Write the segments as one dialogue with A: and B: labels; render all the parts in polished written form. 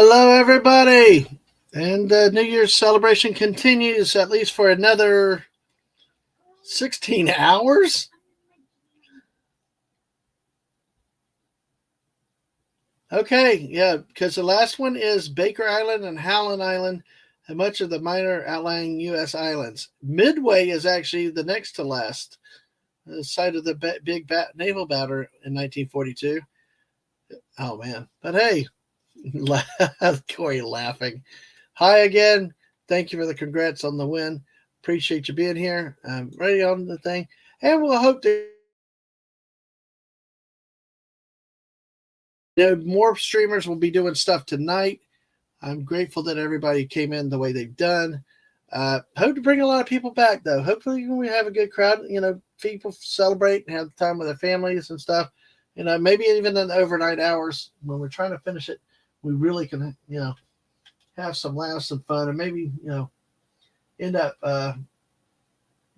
A: Hello, everybody. And the New Year's celebration continues at least for another 16 hours. Okay, yeah, because the last one is Baker Island and Howland Island, and much of the minor outlying U.S. islands. Midway is actually the next to last, the site of the big naval battle in 1942. Oh, man. But hey, Corey laughing. Hi again. Thank you for the congrats on the win. Appreciate you being here. I'm ready on the thing. And we'll hope to more streamers will be doing stuff tonight. I'm grateful that everybody came in the way they've done. Hope to bring a lot of people back, though. Hopefully we have a good crowd. People celebrate and have time with their families and stuff. Maybe even in the overnight hours when we're trying to finish it, we really can, have some laughs and fun, and maybe end up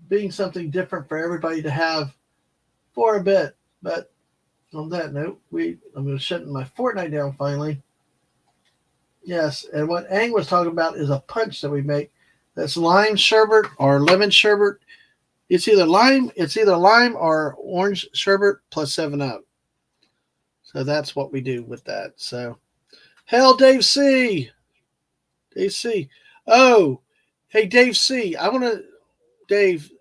A: being something different for everybody to have for a bit. But on that note, I'm going to shut my Fortnite down finally. Yes, and what Ang was talking about is a punch that we make. That's lime sherbet or lemon sherbet. It's either lime or orange sherbet plus 7-Up. So that's what we do with that. So, hell, Dave C. Dave C. Oh, hey, Dave C. Dave,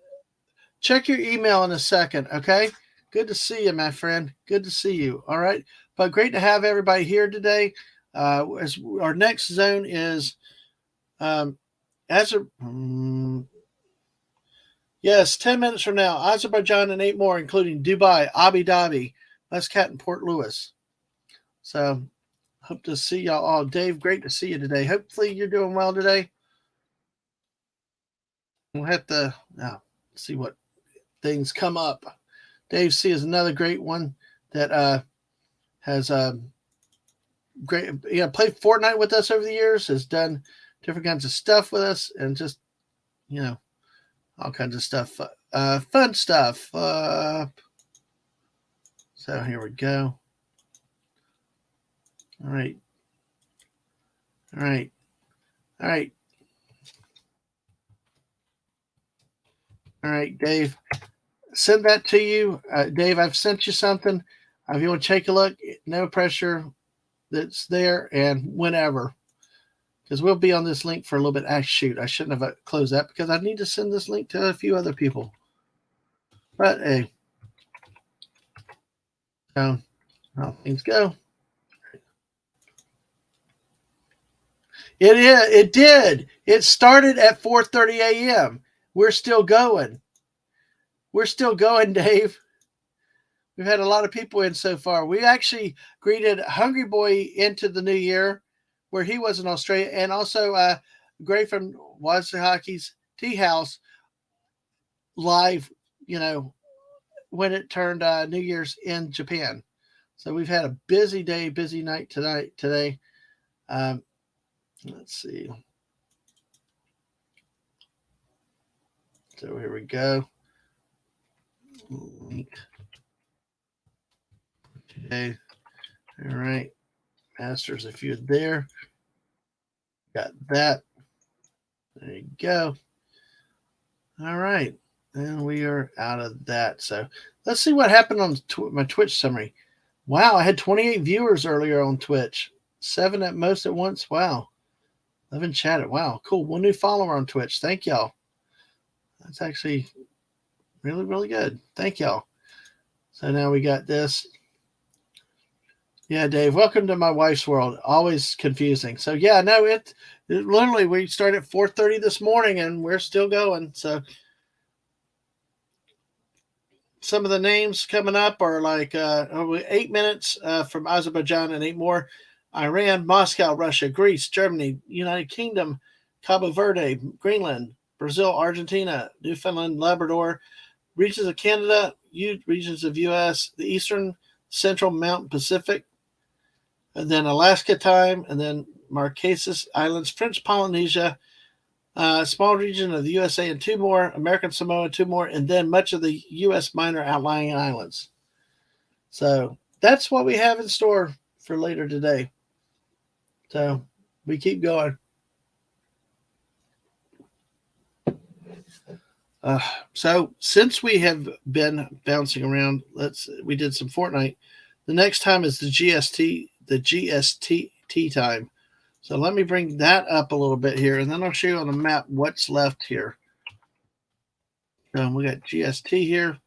A: check your email in a second, okay? Good to see you, my friend. Good to see you. All right. But great to have everybody here today. As our next zone is yes, 10 minutes from now, Azerbaijan and 8 more, including Dubai, Abu Dhabi, Muscat, and Port Louis. So hope to see y'all all. Dave, great to see you today. Hopefully you're doing well today. We'll have to see what things come up. Dave C is another great one that has played Fortnite with us over the years, has done different kinds of stuff with us, and just all kinds of stuff, fun stuff. So here we go. All right, Dave. Send that to you, Dave. I've sent you something. If you want to take a look, no pressure. That's there, and whenever, because we'll be on this link for a little bit. Shoot, I shouldn't have closed that because I need to send this link to a few other people. But hey, how things go. It did. It started at 4:30 a.m. We're still going. Dave. We've had a lot of people in so far. We actually greeted Hungry Boy into the new year, where he was in Australia, and also Gray from Wasahaki's Tea House live, when it turned New Year's in Japan. So we've had a busy day, busy night today. Let's see. So here we go. Link. Okay. All right. Masters, if you're there. Got that. There you go. All right. And we are out of that. So let's see what happened on my Twitch summary. Wow, I had 28 viewers earlier on Twitch. 7 at most at once. Wow. 11 chatted. Wow, cool. 1 new follower on Twitch. Thank y'all. That's actually really, really good. Thank y'all. So now we got this. Yeah, Dave, welcome to my wife's world. Always confusing. So yeah, no, it literally, we started at 4:30 this morning and we're still going. So some of the names coming up are like 8 minutes from Azerbaijan and 8 more. Iran, Moscow, Russia, Greece, Germany, United Kingdom, Cabo Verde, Greenland, Brazil, Argentina, Newfoundland, Labrador, regions of Canada, regions of U.S., the Eastern, Central, Mountain Pacific, and then Alaska time, and then Marquesas Islands, French Polynesia, small region of the USA, and 2 more, American Samoa, 2 more, and then much of the U.S. minor outlying islands. So that's what we have in store for later today. So We keep going. So since we have been bouncing around, we did some Fortnite. The next time is the GST time. So let me bring that up a little bit here, and then I'll show you on the map what's left here. We got GST here.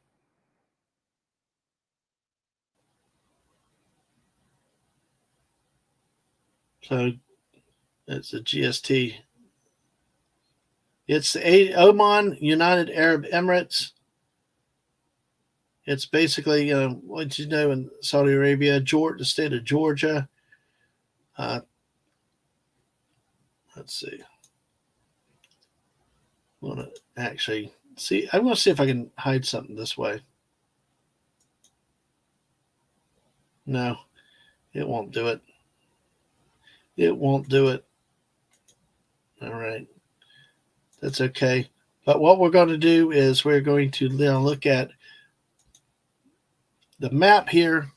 A: So it's a GST. It's the Oman United Arab Emirates. It's basically, what you know in Saudi Arabia, the state of Georgia. Let's see. I want to actually see. I'm going to see if I can hide something this way. No, it won't do it. It won't do it. All right. That's okay. But what we're going to do is we're going to now look at the map here,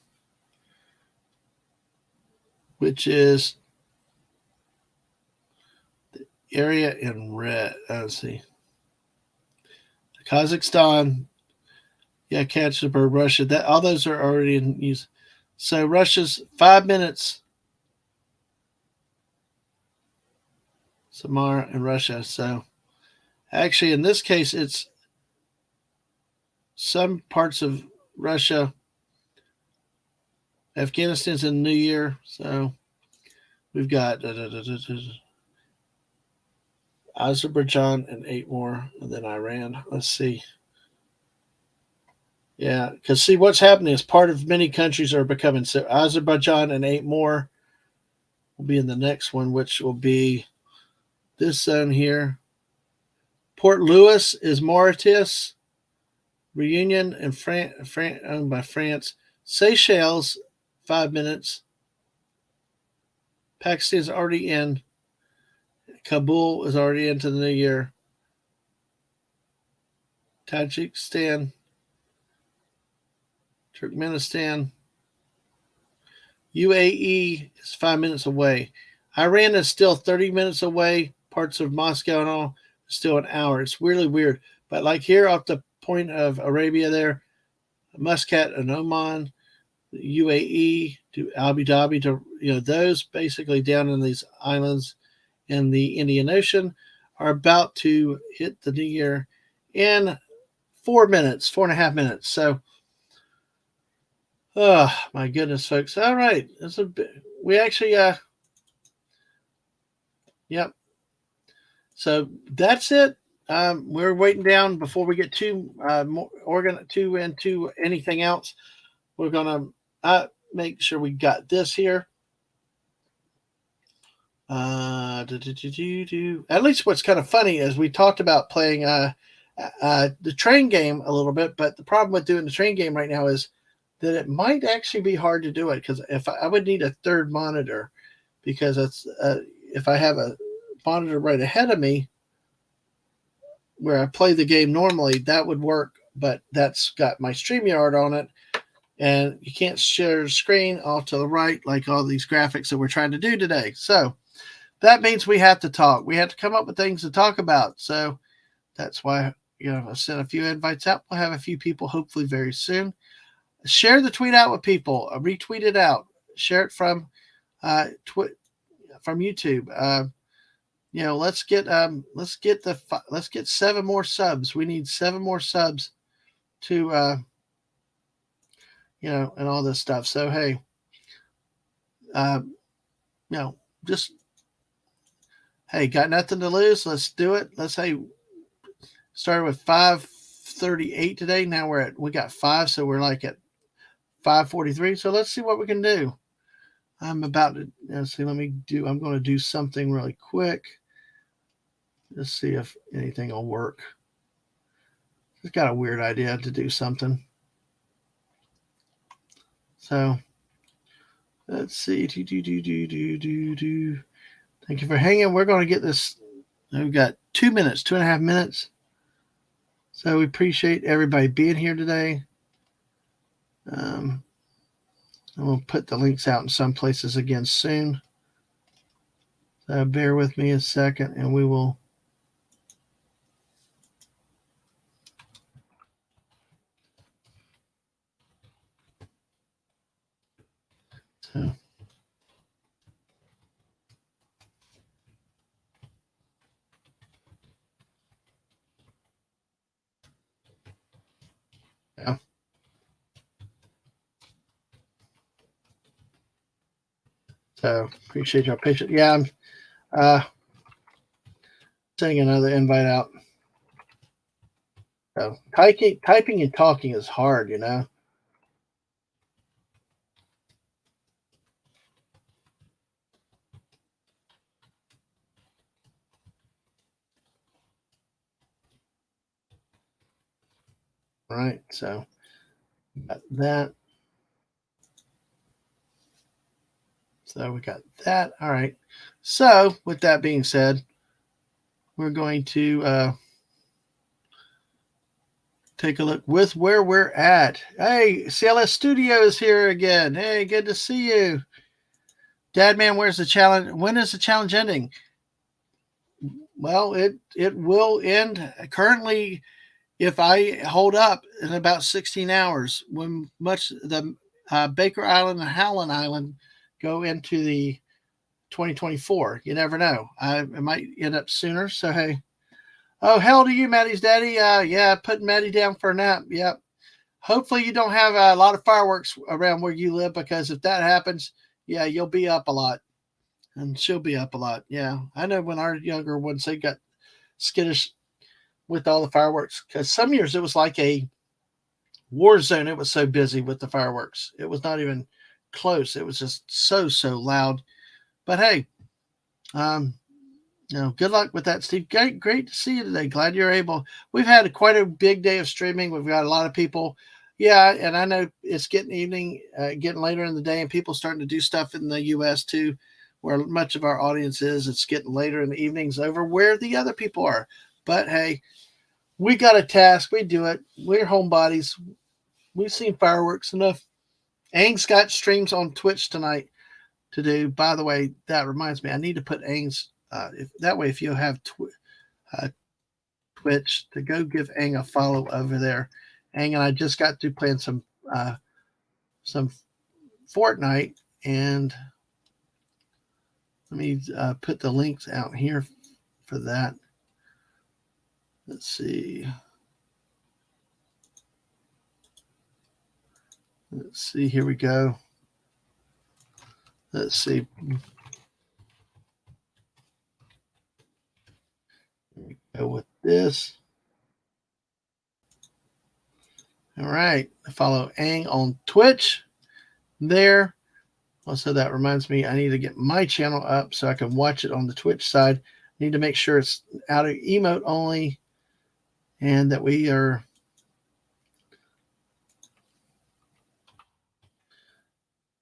A: which is the area in red. Let's see. Kazakhstan. Yeah, catch the bird. Russia. All those are already in use. So Russia's 5 minutes. Samara and Russia. So actually, in this case, it's some parts of Russia. Afghanistan's in the New Year. So we've got Azerbaijan and 8 more, and then Iran. Let's see. Yeah, because see what's happening is part of many countries are becoming so Azerbaijan and 8 more will be in the next one, which will be this zone here. Port Louis is Mauritius. Reunion and owned by France. Seychelles, 5 minutes. Pakistan's already in. Kabul is already into the New Year. Tajikistan, Turkmenistan, UAE is 5 minutes away. Iran is still 30 minutes away. Parts of Moscow and all still an hour. It's really weird. But like here off the point of Arabia there, Muscat and Oman, UAE to Abu Dhabi to those basically down in these islands in the Indian Ocean are about to hit the New Year in 4 minutes, 4.5 minutes. So, oh my goodness, folks! All right, we actually, yep. So that's it. We're waiting down before we get too into anything else. We're gonna make sure we got this here. At least what's kind of funny is we talked about playing the train game a little bit, but the problem with doing the train game right now is that it might actually be hard to do it because if I would need a third monitor because it's if I have a monitor right ahead of me where I play the game normally, that would work, but that's got my StreamYard on it, and you can't share the screen off to the right like all these graphics that we're trying to do today. So that means we have to talk. We have to come up with things to talk about. So that's why I sent a few invites out. We'll have a few people hopefully very soon. Share the tweet out with people. Retweet it out. Share it from YouTube. Let's get 7 more subs. We need 7 more subs to and all this stuff. So hey, just hey, got nothing to lose. Let's do it. Let's started with 538 today. Now we got 5, so we're like at 543. So let's see what we can do. I'm about to see. I'm going to do something really quick. Let's see if anything will work. It's got a weird idea to do something. So let's see. Thank you for hanging. We're going to get this. We've got 2 minutes, 2.5 minutes. So we appreciate everybody being here today. And we'll put the links out in some places again soon. Bear with me a second, and we will. So. Yeah. So appreciate your patience. Yeah, I'm sending another invite out. So typing and talking is hard, you know. All right, so got that. So we got that. All right. So with that being said, we're going to take a look with where we're at. Hey, CLS Studio is here again. Hey, good to see you. Dadman, where's the challenge? When is the challenge ending? Well, it will end currently if I hold up in about 16 hours. When much the Baker Island and Howland Island go into the 2024. You never know. It might end up sooner. So hey, oh hell to you, Maddie's daddy. Yeah, putting Maddie down for a nap. Yep. Hopefully you don't have a lot of fireworks around where you live, because if that happens, yeah, you'll be up a lot, and she'll be up a lot. Yeah, I know when our younger ones, they got skittish with all the fireworks, because some years it was like a war zone. It was so busy with the fireworks. It was not even close. It was just so loud. But hey, um, good luck with that, Steve. Great to see you today. Glad you're able. We've had quite a big day of streaming. We've got a lot of people. Yeah, and I know it's getting evening, getting later in the day, and people starting to do stuff in the U.S. too, where much of our audience is. It's getting later in the evenings over where the other people are. But hey, we got a task. We do it. We're homebodies. We've seen fireworks enough. Ang's got streams on Twitch tonight to do. By the way, that reminds me, I need to put Ang's. That way, if you have Twitch, to go give Ang a follow over there. Ang and I just got to playing some Fortnite, and let me put the links out here for that. Let's see. Let's see. Here we go. Let's see. Go with this. All right. Follow Ang on Twitch there. Also, that reminds me, I need to get my channel up so I can watch it on the Twitch side. I need to make sure it's out of emote only, and that we are.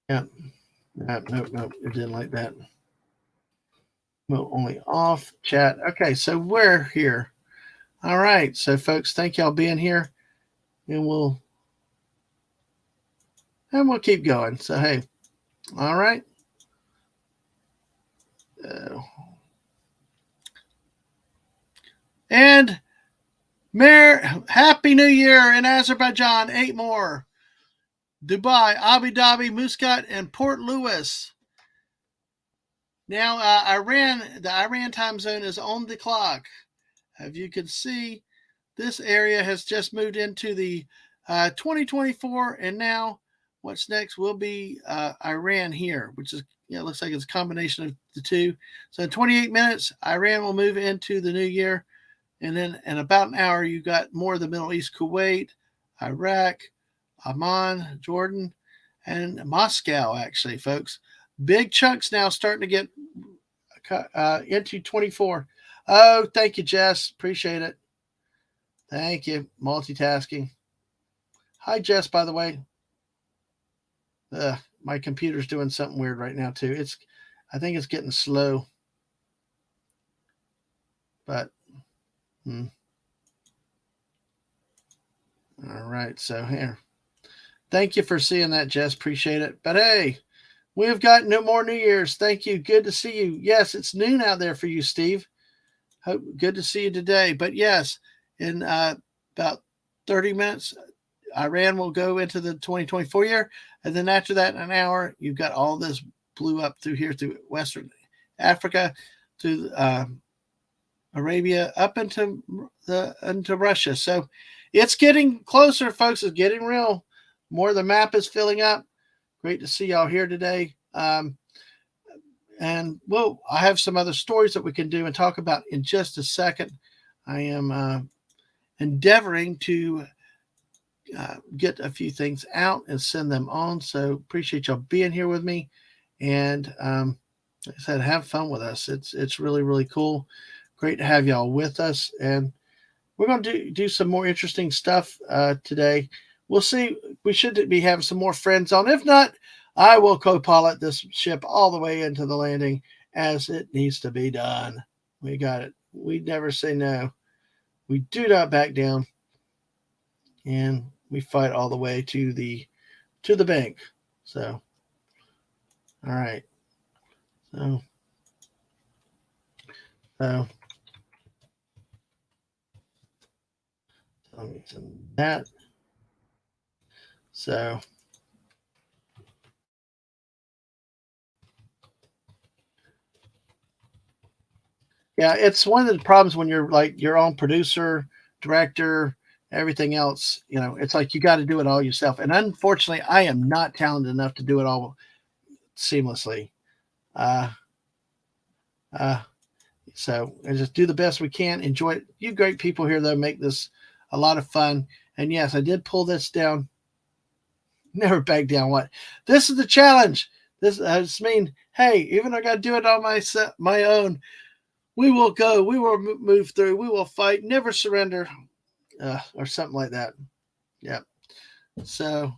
A: Yeah. Nope. It didn't like that. Emote only off. Chat. Okay, so we're here. All right. So, folks, thank y'all being here, and we'll keep going. So, hey, all right. And Happy New Year in Azerbaijan. 8 more. Dubai, Abu Dhabi, Muscat, and Port Louis. Now, the Iran time zone is on the clock. As you can see, this area has just moved into the 2024, and now what's next will be Iran here, which is, looks like it's a combination of the two. So in 28 minutes, Iran will move into the new year, and then in about an hour, you got more of the Middle East, Kuwait, Iraq, Amman, Jordan, and Moscow, actually, folks. Big chunks now starting to get into 24. Oh, thank you, Jess. Appreciate it. Thank you. Multitasking. Hi, Jess, by the way. My computer's doing something weird right now, too. I think it's getting slow. But, all right. So here. Thank you for seeing that, Jess. Appreciate it. But hey, We've got no more New Year's. Thank you. Good to see you. Yes, it's noon out there for you, Steve. Good to see you today. But yes, in about 30 minutes, Iran will go into the 2024 year. And then after that, in an hour, you've got all this blew up through here, through Western Africa, to Arabia, up into Russia. So it's getting closer, folks. It's getting real. More of the map is filling up. Great to see y'all here today. And well, I have some other stories that we can do and talk about in just a second. I am endeavoring to get a few things out and send them on. So appreciate y'all being here with me. And like I said, have fun with us. It's really, really cool. Great to have y'all with us. And we're going to do some more interesting stuff today. We'll see. We should be having some more friends on. If not, I will co-pilot this ship all the way into the landing as it needs to be done. We got it. We never say no. We do not back down. And we fight all the way to the bank. So, all right. So let me send that. So yeah, it's one of the problems when you're like your own producer, director, everything else. You know, it's like you got to do it all yourself. And unfortunately, I am not talented enough to do it all seamlessly. Uh, uh, so I just do the best we can. Enjoy it. You great people here though make this a lot of fun. And yes, I did pull this down. Never back down. What? This is the challenge. This I mean, hey, even though I got to do it on my own, we will go. We will move through. We will fight. Never surrender, or something like that. Yeah. So,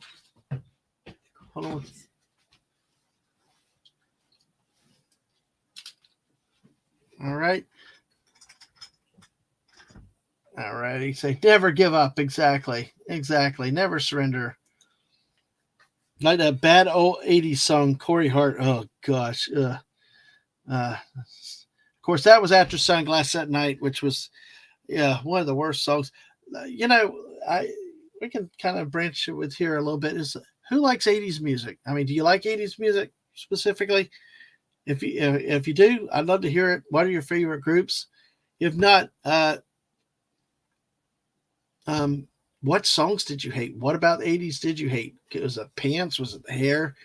A: hold on. All right. All righty. Say never give up. Exactly. Exactly. Never surrender. Like that bad old 80s song, Corey Hart. Oh, gosh. Of course, that was after Sunglass that Night, which was, yeah, one of the worst songs. You know, we can kind of branch it with here a little bit. Is who likes 80s music? I mean, do you like 80s music specifically? If you do, I'd love to hear it. What are your favorite groups? If not, what songs did you hate? What about the 80s did you hate? Was it pants? Was it the hair?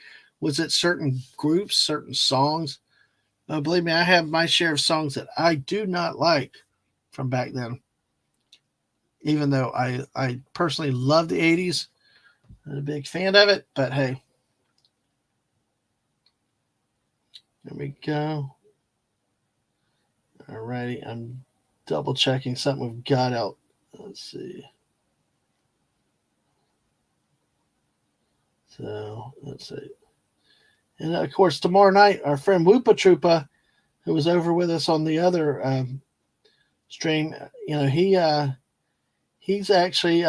A: Was it certain groups, certain songs? Believe me, I have my share of songs that I do not like from back then. Even though I personally love the 80s, I'm a big fan of it. But hey, there we go. All righty, I'm double checking something we've got out. Let's see. So let's see. And of course, tomorrow night, our friend Woopa Troopa, who was over with us on the other stream, you know, he's actually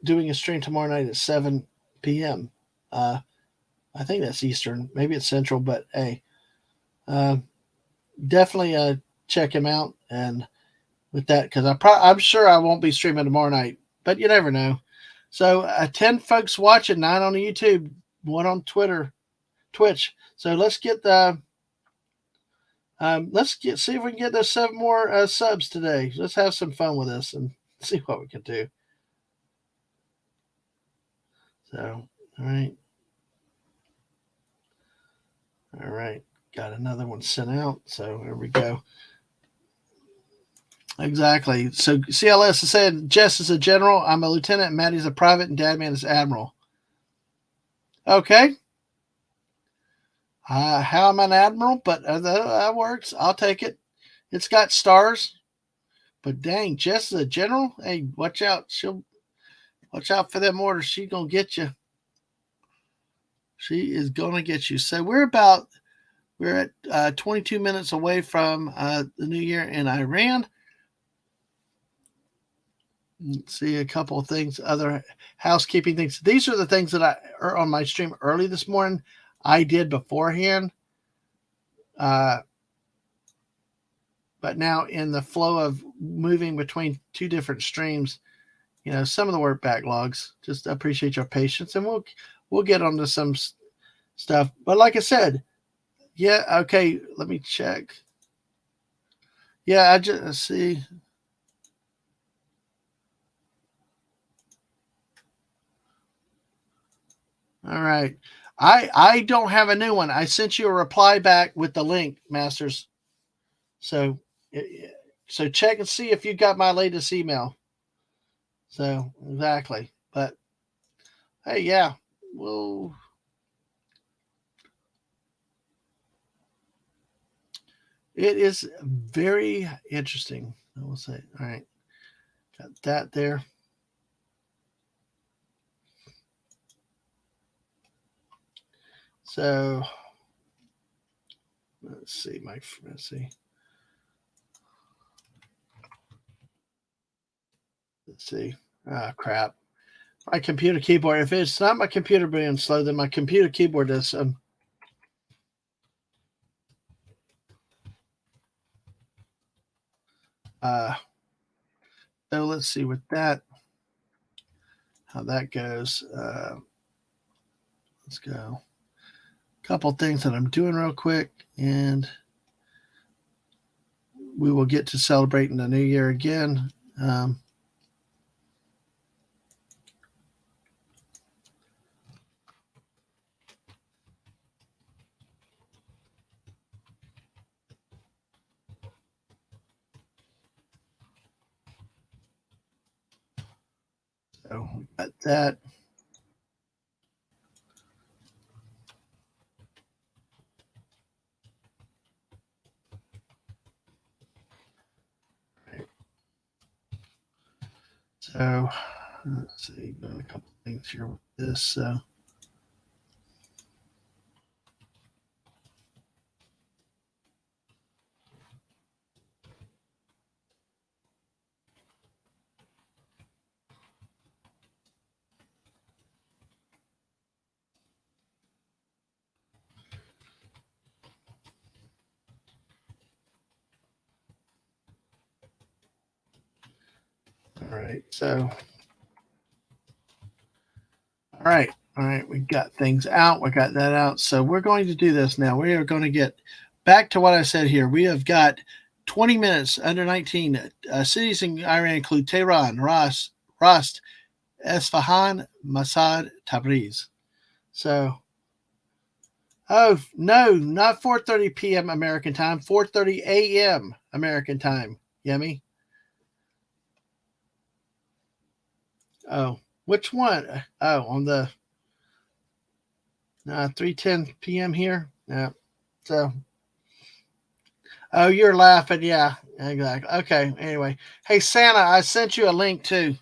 A: doing a stream tomorrow night at 7 p.m. I think that's Eastern, maybe it's Central, but hey, definitely check him out. And with that, because I'm sure I won't be streaming tomorrow night, but you never know. So 10 folks watching, 9 on the YouTube, 1 on Twitch. So let's get see if we can get those 7 more subs today. Let's have some fun with this and see what we can do. So, all right, got another one sent out. So here we go. Exactly. So CLS said Jess is a general, I'm a lieutenant, Maddie's a private, and Dadman is admiral. Okay. How am I an admiral? But that works. I'll take it. It's got stars. But dang, Jess is a general. Hey, watch out. Watch out for them orders. She's gonna get you. She is gonna get you. So we're at 22 minutes away from the new year in Iran. Let's see a couple of things, other housekeeping things. These are the things that I are on my stream early this morning. I did beforehand. But now in the flow of moving between two different streams, some of the work backlogs. Just appreciate your patience, and we'll get onto some stuff. But like I said, yeah, okay. Let me check. Yeah, I just see. All right. I don't have a new one. I sent you a reply back with the link, Masters. So so check and see if you got my latest email. So exactly. But hey, yeah. Well, it is very interesting. I will say. All right. Got that there. So let's see, Mike. Let's see. Let's see. Ah, crap. My computer keyboard. If it's not my computer being slow, then my computer keyboard is. So let's see with that how that goes. Let's go. A couple things that I'm doing real quick, and we will get to celebrating the new year again. So got that. So let's see, got a couple things here with this. So all right. So all right. We got things out. We got that out. So we're going to do this now. We are going to get back to what I said here. We have got 20 minutes under 19. Cities in Iran include Tehran, Rast, Esfahan, Masad, Tabriz. So, oh no, not 4:30 p.m. American time. 4:30 a.m. American time. Yummy. Oh, which one? Oh, on the 3:10 p.m. here. Yeah. So, oh, you're laughing. Yeah, exactly. Okay. Anyway, hey Santa, I sent you a link too,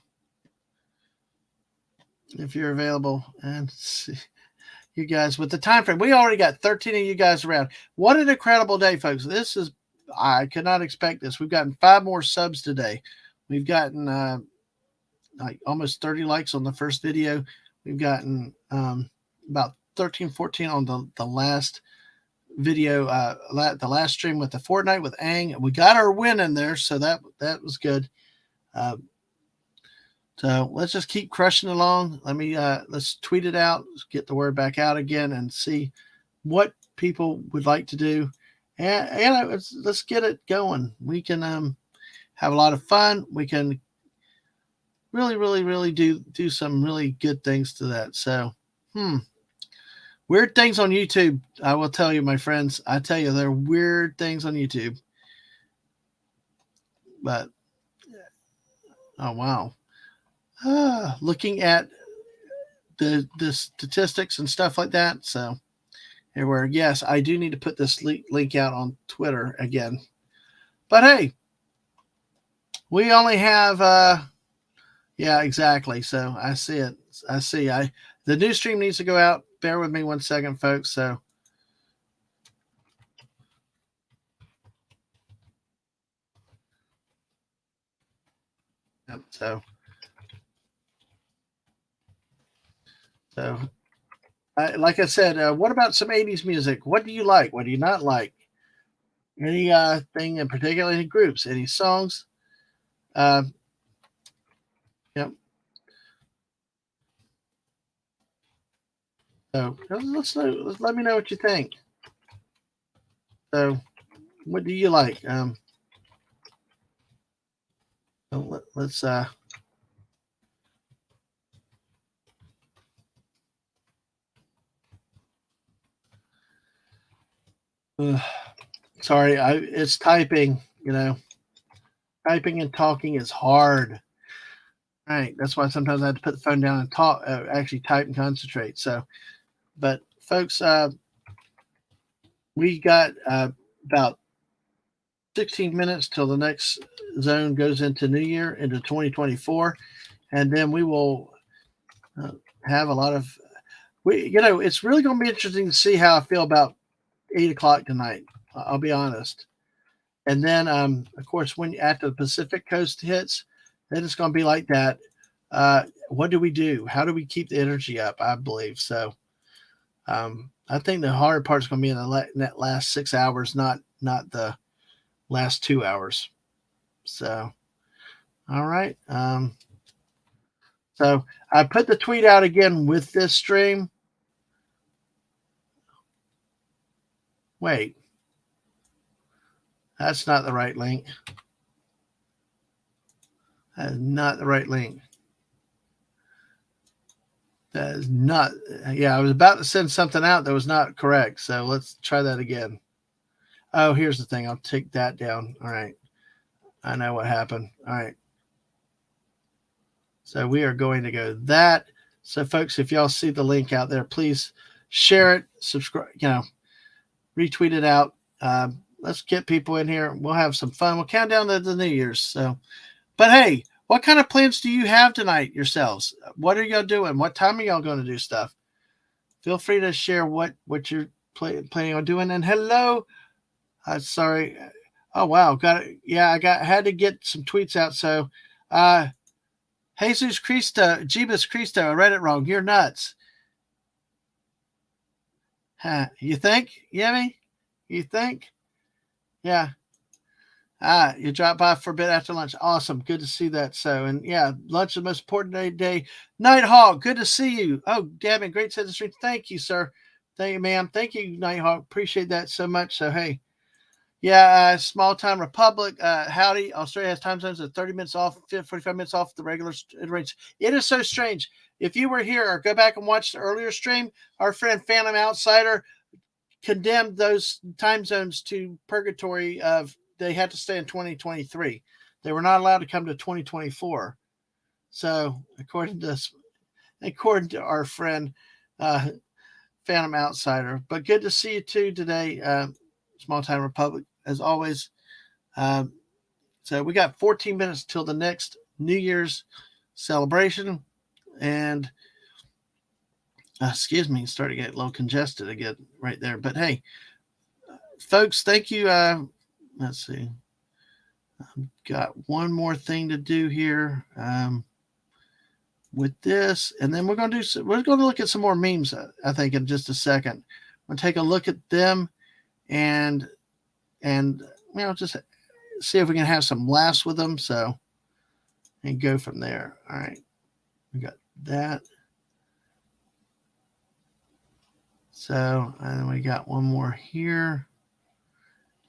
A: if you're available. And see, you guys with the time frame, we already got 13 of you guys around. What an incredible day, folks! This is I could not expect this. We've gotten 5 more subs today. We've gotten like almost 30 likes on the first video. We've gotten about 13, 14 on the last video, the last stream with the Fortnite with Ang. We got our win in there, so that was good. So let's just keep crushing along. Let's tweet it out, let's get the word back out again, and see what people would like to do, and let's get it going. We can have a lot of fun. We can really do some really good things to that. So, weird things on YouTube. I will tell you, my friends. I tell you, there are weird things on YouTube. But oh wow, looking at the statistics and stuff like that. So here we're yes, I do need to put this link out on Twitter again. But hey, we only have yeah, exactly. So I see it. I see. The new stream needs to go out. Bear with me 1 second, folks. So yep, so So, like I said, what about some 80s music? What do you like? What do you not like? Any thing in particular? Any groups? Any songs? Uh, yep. So let me know what you think. So, what do you like? Let's sorry, it's typing. Typing and talking is hard. Right. That's why sometimes I have to put the phone down and talk, actually type and concentrate. So, but folks, we got about 16 minutes till the next zone goes into New Year, into 2024, and then we will uh, have a lot of. It's really going to be interesting to see how I feel about 8 o'clock tonight. I'll be honest. And then, of course, when after the Pacific Coast hits, then it's going to be like that. What do we do? How do we keep the energy up? I believe so. I think the hard part is going to be in that last 6 hours, not the last 2 hours. So, all right. So I put the tweet out again with this stream. Wait, that's not the right link. That is not the right link. That is not. Yeah, I was about to send something out that was not correct. So let's try that again. Oh, here's the thing. I'll take that down. All right. I know what happened. All right. So we are going to go that. So folks, if y'all see the link out there, please share it, subscribe, retweet it out. Let's get people in here. We'll have some fun. We'll count down the New Year's. So, but hey, what kind of plans do you have tonight yourselves? What are y'all doing? What time are y'all going to do stuff? Feel free to share what you're planning on doing. And hello, sorry. Oh wow, got it. Yeah, had to get some tweets out. So, Jesus Cristo, Jeebus Cristo, I read it wrong. You're nuts. Huh, you think, Yemi? You think? Yeah. You dropped by for a bit after lunch. Awesome. Good to see that. So, and yeah, lunch is the most important day. Nighthawk, good to see you. Oh, Dadman, great set of stream. Thank you, sir. Thank you, ma'am. Thank you, Nighthawk. Appreciate that so much. So, hey, yeah, small time republic. Howdy. Australia has time zones at 30 minutes off, 45 minutes off the regular range. It is so strange. If you were here or go back and watch the earlier stream, our friend Phantom Outsider condemned those time zones to purgatory of they had to stay in 2023. They were not allowed to come to 2024. So according to our friend Phantom Outsider. But good to see you too today, Small Time Republic, as always. So we got 14 minutes till the next New Year's celebration. And excuse me, starting to get a little congested again right there. But hey, folks, thank you. Let's see. I've got one more thing to do here with this, and then we're going to look at some more memes. I think in just a second. We'll take a look at them, and just see if we can have some laughs with them. So, and go from there. All right, we got that. So, and we got one more here.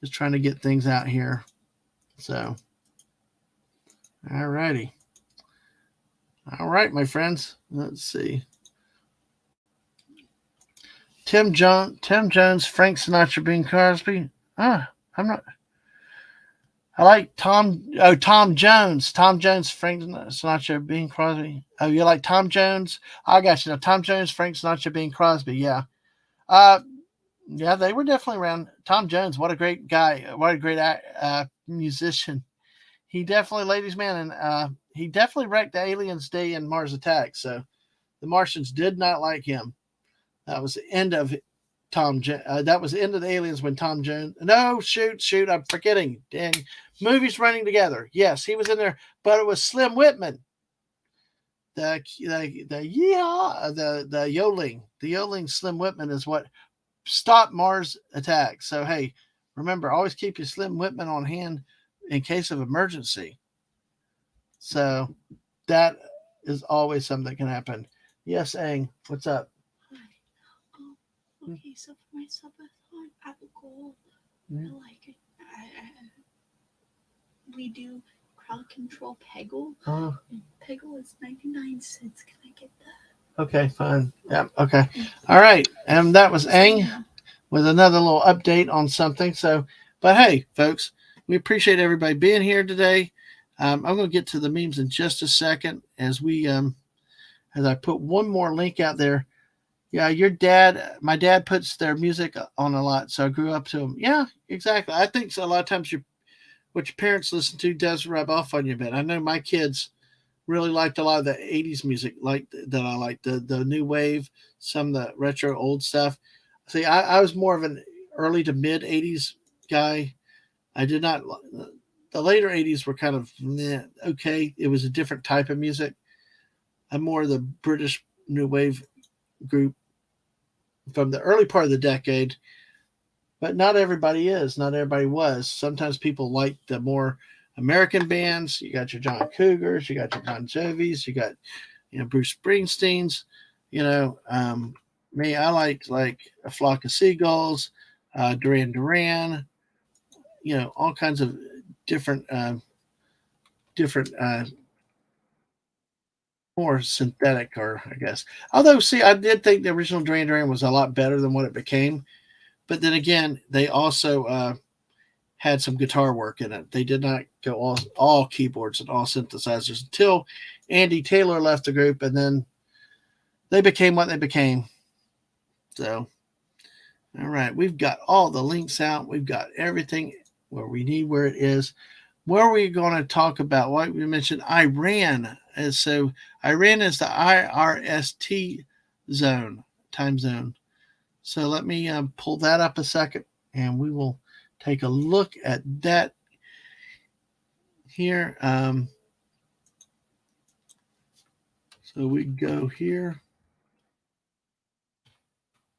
A: Just trying to get things out here. So, all righty. All right, my friends. Let's see. Tim Jones, Frank Sinatra, Bing Crosby. I'm not. I like Tom Jones. Tom Jones, Frank Sinatra, Bing Crosby. Oh, you like Tom Jones? I got you. Now, Tom Jones, Frank Sinatra, Bing Crosby. Yeah. Yeah, they were definitely around. Tom Jones, what a great guy. What a great musician. He definitely, ladies man, and he definitely wrecked the Aliens' day in Mars Attack. So the Martians did not like him. That was the end of that was the end of the Aliens when Tom Jones. No, shoot, I'm forgetting. Dang, movies running together. Yes, he was in there, but it was Slim Whitman. the yodeling Slim Whitman is what stopped Mars attack. So hey, remember, always keep your Slim Whitman on hand in case of emergency. So that is always something that can happen. Yes, Ang, what's up?
B: Okay, so for my subathon at the goal,
A: Mhm.
B: we do crowd control Peggle. And Peggle is 99 cents. Can I get that?
A: Okay, fine. Yeah, okay. All right. And that was Ang with another little update on something. So, but hey, folks, we appreciate everybody being here today. I'm going to get to the memes in just a second as as I put one more link out there. Yeah, my dad puts their music on a lot, so I grew up to them. Yeah, exactly. I think so. A lot of times what your parents listen to does rub off on you a bit. I know my kids really liked a lot of the 80s music like that. I like the new wave, some of the retro old stuff. See, I was more of an early to mid 80s guy. I did not, the later 80s were kind of okay. It was a different type of music. I'm more of the British new wave group from the early part of the decade, but not everybody is. Not everybody was. Sometimes people like the more American bands. You got your John Cougars, you got your Bon Jovis, you got Bruce Springsteen's. You know, me, I like A Flock of Seagulls, Duran Duran. All kinds of different different more synthetic, or I guess. Although, see, I did think the original Duran Duran was a lot better than what it became. But then again, they also had some guitar work in it. They did not go all keyboards and all synthesizers until Andy Taylor left the group, and then they became what they became. So, all right, we've got all the links out. We've got everything where we need, where it is. Where are we going to talk about? What we mentioned, Iran. And so Iran is the IRST zone, time zone. So let me pull that up a second, and we will take a look at that here. So we go here,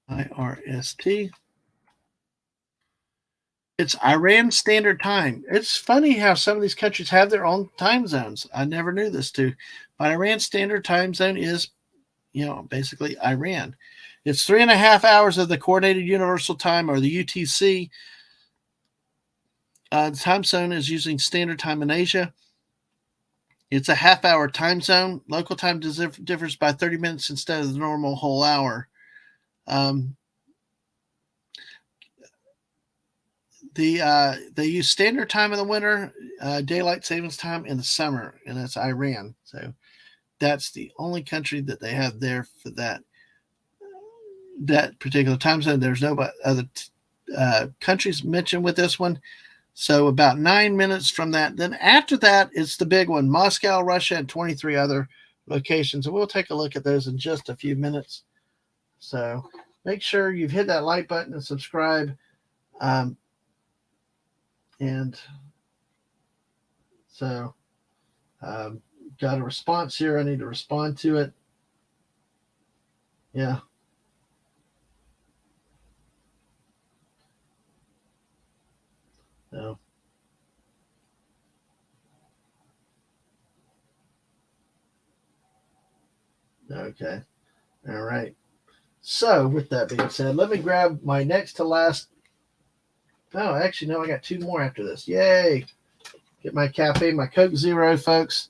A: IRST. It's Iran Standard Time. It's funny how some of these countries have their own time zones. I never knew this too. But Iran Standard Time Zone is, basically Iran. It's 3.5 hours of the Coordinated Universal Time, or the UTC. The time zone is using standard time in Asia. It's a half-hour time zone. Local time differs by 30 minutes instead of the normal whole hour. They use standard time in the winter, daylight savings time in the summer, and that's Iran. So that's the only country that they have there for that particular time zone. There's no other countries mentioned with this one. So about 9 minutes from that. Then after that, it's the big one: Moscow, Russia, and 23 other locations. And we'll take a look at those in just a few minutes. So make sure you've hit that like button and subscribe. And so got a response here. I need to respond to it. Yeah. No. Okay. All right. So with that being said, let me grab my next to last. Oh, actually, no, I got two more after this. Yay. Get my cafe, my Coke Zero, folks.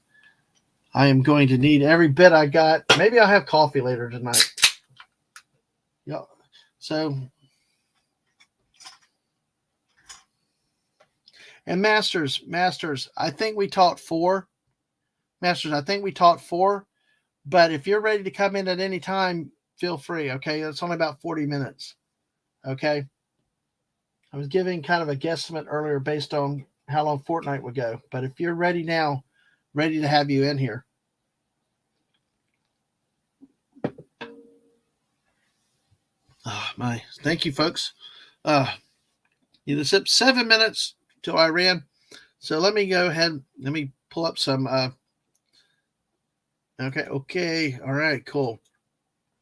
A: I am going to need every bit I got. Maybe I'll have coffee later tonight. Yeah. So, and Masters, I think we taught 4. Masters, I think we taught 4. But if you're ready to come in at any time, feel free. Okay. It's only about 40 minutes. Okay. I was giving kind of a guesstimate earlier based on how long Fortnite would go. But if you're ready now, ready to have you in here. Oh, my. Thank you, folks. It's up 7 minutes till I ran. So let me go ahead. Let me pull up some. Okay. All right, cool.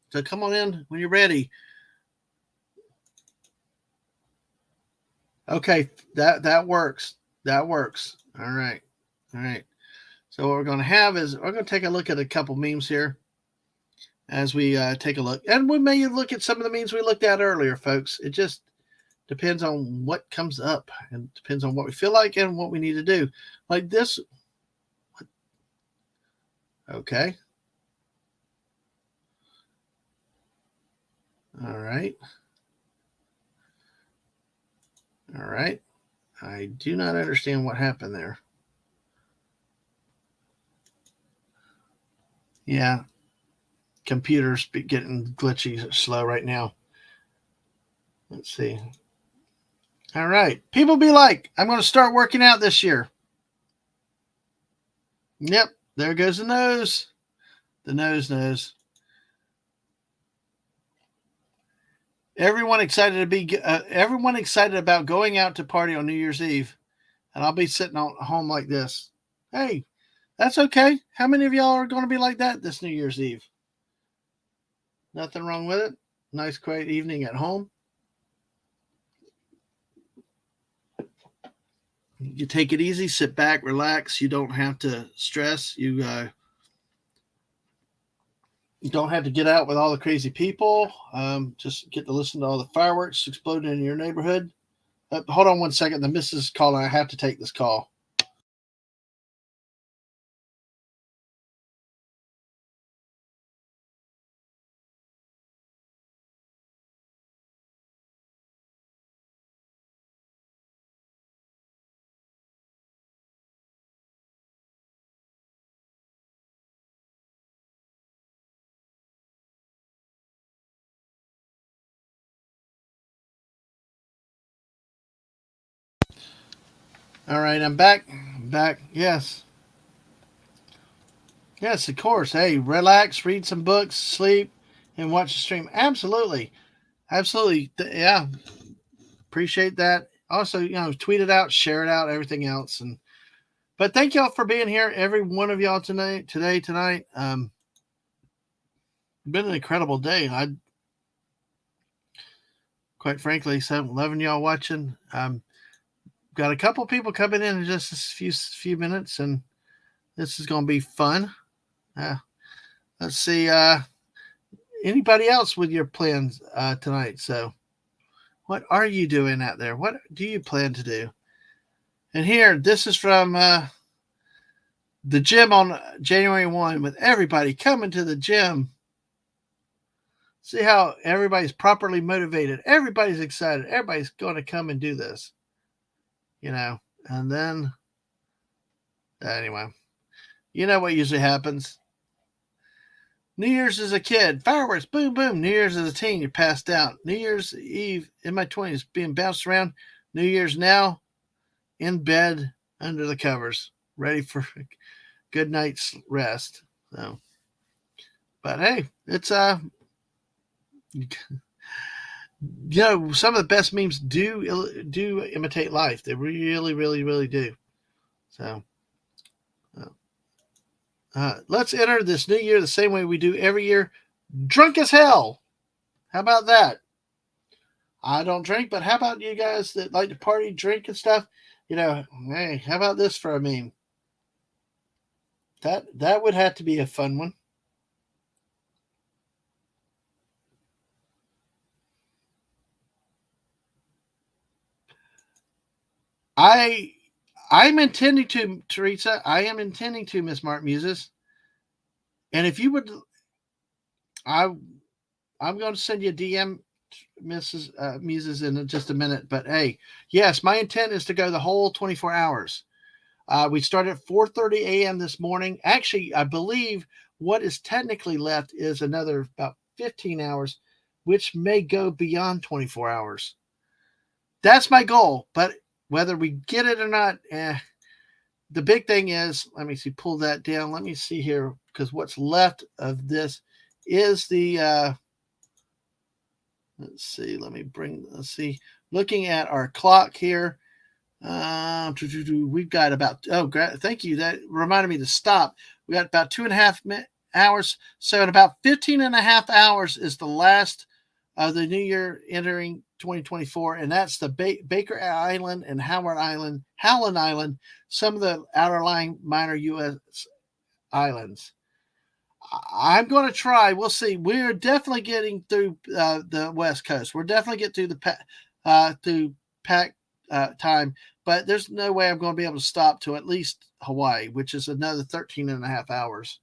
A: So come on in when you're ready. Okay, that works. That works. All right. All right. So what we're going to have is we're going to take a look at a couple memes here as we take a look. And we may look at some of the memes we looked at earlier, folks. It just depends on what comes up and depends on what we feel like and what we need to do. Like this. Okay. All right. All right. I do not understand what happened there. Yeah. Computer's getting glitchy, slow right now. Let's see. All right. People be like, I'm going to start working out this year. Yep. There goes the nose. The nose. Everyone excited about going out to party on New Year's Eve, and I'll be sitting at home like this. Hey, that's okay. How many of y'all are going to be like that this New Year's Eve? Nothing wrong with it. Nice, quiet evening at home. You take it easy, sit back, relax. You don't have to stress. You don't have to get out with all the crazy people. Just get to listen to all the fireworks exploding in your neighborhood. Hold on one second. The missus is calling. I have to take this call. All right, I'm back. Yes. Yes, of course. Hey, relax, read some books, sleep, and watch the stream. Absolutely. Absolutely. Yeah. Appreciate that. Also, tweet it out, share it out, everything else. But thank y'all for being here. Every one of y'all tonight. Been an incredible day. I quite frankly, so loving y'all watching. Got a couple people coming in just a few minutes, and this is gonna be fun. Let's see. Anybody else with your plans tonight? So, what are you doing out there? What do you plan to do? And here, this is from the gym on January 1 with everybody coming to the gym. See how everybody's properly motivated. Everybody's excited. Everybody's going to come and do this. And then, anyway, you know what usually happens. New Year's as a kid, fireworks, boom, boom. New Year's as a teen, you're passed out. New Year's Eve in my 20s, being bounced around. New Year's now, in bed, under the covers, ready for a good night's rest. So, but hey, it's some of the best memes do imitate life. They really, really, really do. So, let's enter this new year the same way we do every year, drunk as hell. How about that? I don't drink, but how about you guys that like to party, drink, and stuff? Hey, how about this for a meme? That would have to be a fun one. I'm intending to, Teresa. I am intending to, Miss Mark Muses. And if you would, I'm going to send you a DM, Mrs. Muses, in just a minute. But hey, yes, my intent is to go the whole 24 hours. We started at 4:30 a.m. this morning. Actually, I believe what is technically left is another about 15 hours, which may go beyond 24 hours. That's my goal. But whether we get it or not, the big thing is, let me see, pull that down. Let me see here, because what's left of this is the, let's see, looking at our clock here. We've got about, thank you. That reminded me to stop. We got about 2.5 minutes. hours. So in about 15 and a half hours is the last of the new year entering 2024. And that's the Baker Island and Howland Island, some of the outer lying minor U.S. islands. I'm going to try. We'll see. We're definitely getting through the West Coast. We're definitely getting through pack time, but there's no way I'm going to be able to stop to at least Hawaii, which is another 13 and a half hours.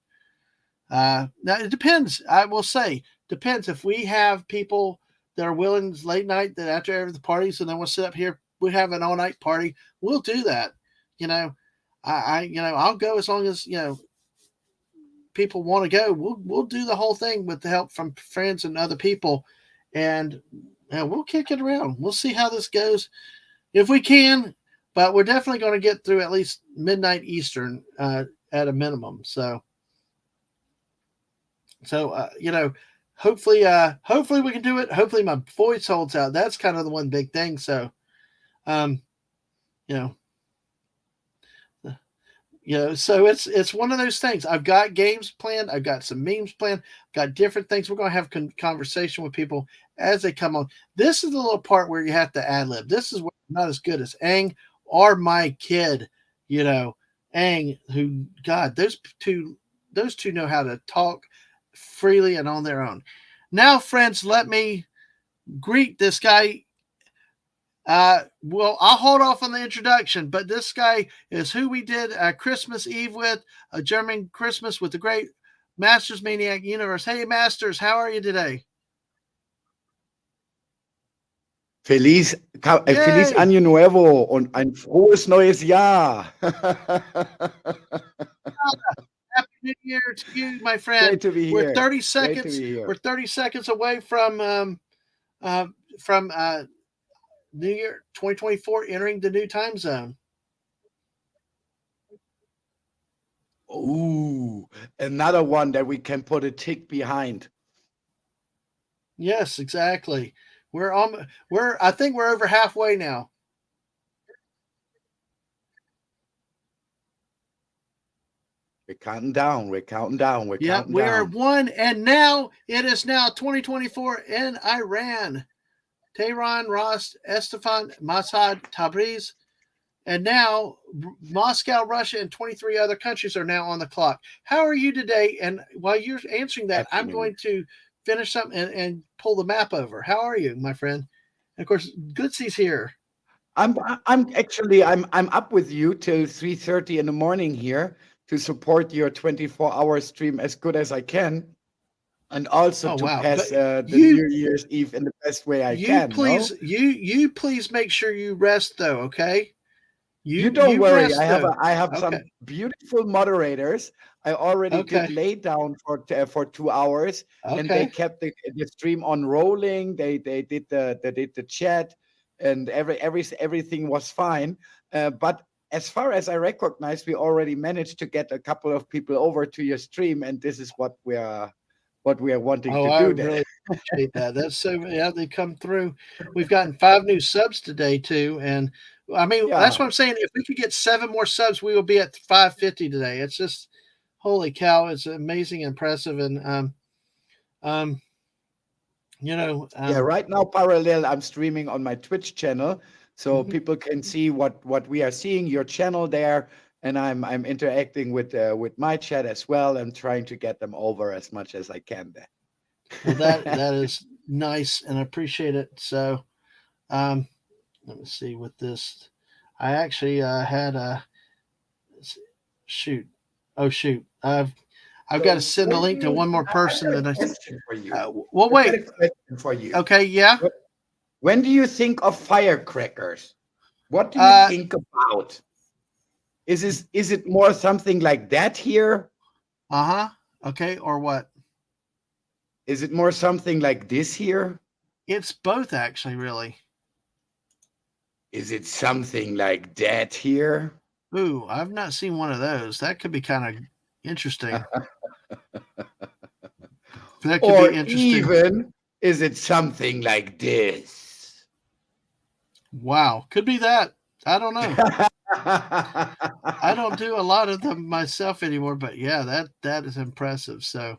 A: Now it depends. I will say depends if we have people that are willing late night that after the parties and then we'll sit up here. We have an all night party. We'll do that. I'll go as long as people want to go. We'll do the whole thing with the help from friends and other people, and we'll kick it around. We'll see how this goes if we can, but we're definitely going to get through at least midnight Eastern at a minimum. So hopefully we can do it. Hopefully my voice holds out. That's kind of the one big thing. So, so it's one of those things. I've got games planned. I've got some memes planned. Got different things. We're going to have conversation with people as they come on. This is the little part where you have to ad lib. This is where I'm not as good as Ang or my kid. Ang, who God, those two know how to talk freely and on their own. Now, friends, let me greet this guy. Well, I'll hold off on the introduction, but this guy is who we did Christmas Eve with, a German Christmas with the great Masters Maniac Universe. Hey, Masters, how are you today?
C: Feliz Año Nuevo und ein frohes neues Jahr.
A: Happy New Year to you, my friend.
C: Great to be here.
A: We're 30 seconds. We're 30 seconds away from New Year 2024 entering the new time zone.
C: Ooh, another one that we can put a tick behind.
A: Yes, exactly. I think we're over halfway now.
C: We're counting down.
A: We are one, and now it is now 2024 in Iran. Tehran, Ras, Estefan, Mashhad, Tabriz, and now Moscow, Russia, and 23 other countries are now on the clock. How are you today? And while you're answering that, I'm going to finish something and pull the map over. How are you, my friend? And of course, Goodsy's here.
C: I'm up with you till 3:30 in the morning here to support your 24-hour stream as good as I can. And also pass the New Year's Eve in the best way I can.
A: You please make sure you rest though, okay?
C: You don't worry. I have some beautiful moderators. I already did lay down for 2 hours, and they kept the stream on rolling. They did the chat, and everything was fine. But as far as I recognize, we already managed to get a couple of people over to your stream, and this is what we are wanting to do.
A: I really appreciate that. That's so they come through. We've gotten 5 new subs today too, and that's what I'm saying. If we could get 7 more subs, we will be at 550 today. It's just holy cow! It's amazing, impressive, and
C: right now parallel, I'm streaming on my Twitch channel, so people can see what we are seeing. Your channel there. And I'm interacting with my chat as well. I'm trying to get them over as much as I can there.
A: Well, that is nice, and I appreciate it. So, let me see with this. I actually had a shoot. Oh shoot! I've got to send a link to one more person that I.
C: For you.
A: Well, wait.
C: I got a question for you.
A: Okay. Yeah.
C: When do you think of firecrackers? What do you think about? Is it more something like that here?
A: Okay. Or what?
C: Is it more something like this here?
A: It's both, actually, really.
C: Is it something like that here?
A: Ooh, I've not seen one of those. That could be kind of interesting. That could be interesting.
C: Even, is it something like this?
A: Wow. Could be that. I don't know. I don't do a lot of them myself anymore, but yeah, that is impressive. So,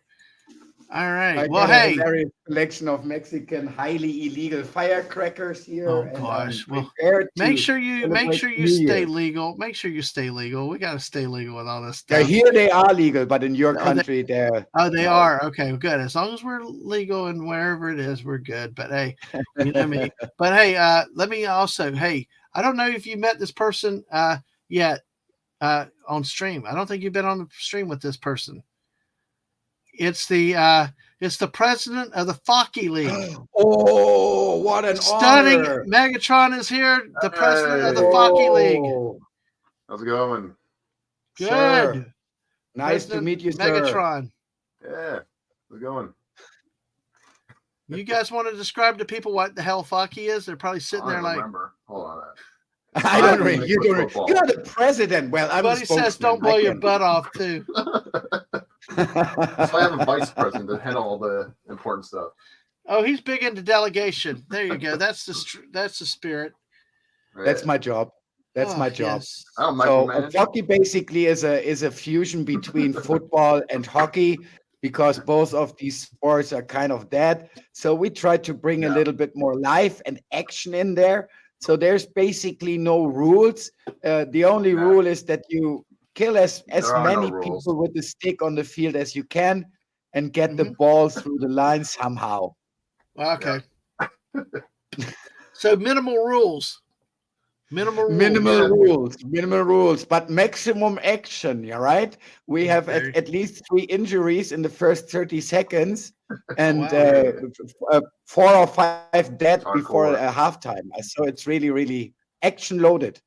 A: all right.
C: I
A: Well,
C: got a
A: hey.
C: hilarious collection of Mexican highly illegal firecrackers here,
A: Oh
C: and I'm
A: gosh. Well,
C: prepared
A: make
C: to
A: sure you
C: celebrate New
A: stay
C: Year.
A: legal. Make sure you stay legal. We got to stay legal with all this
C: Yeah,
A: stuff.
C: here they are legal, but in your
A: Oh,
C: country, they're
A: they are. Okay, good. As long as we're legal and wherever it is, we're good. But hey, you know me. But hey, let me also. Hey, I don't know if you met this person yet on stream. I don't think you've been on the stream with this person. It's the president of the Hockey League.
C: Oh, what an
A: Stunning
C: honor!
A: Megatron is here, the president of the
D: Hey.
A: Hockey League.
D: How's it going?
A: Good.
C: Sir, nice
A: President
C: to meet you, sir.
A: Megatron.
D: Yeah, how's it going?
A: You guys want to describe to people what the hell hockey is? They're probably sitting there like.
D: Remember. Hold on.
C: I don't read. You don't. You're the president. Well, I'm
A: Buddy
C: the spokesman.
A: says don't blow your butt off too.
D: So I have a vice president to handle all the important stuff.
A: Oh, he's big into delegation. There you go. That's the spirit.
C: That's my job. That's my job.
A: Yes.
C: So hockey basically is a fusion between football and hockey, because both of these sports are kind of dead. So we try to bring a little bit more life and action in there. So there's basically no rules. The only rule is that you kill as many people with the stick on the field as you can and get the ball through the line somehow.
A: Okay. So minimal rules. Minimal
C: rules, but maximum action. Yeah, right. We have at least 3 injuries in the first 30 seconds, and 4 or 5 dead before halftime. So it's really, really action loaded.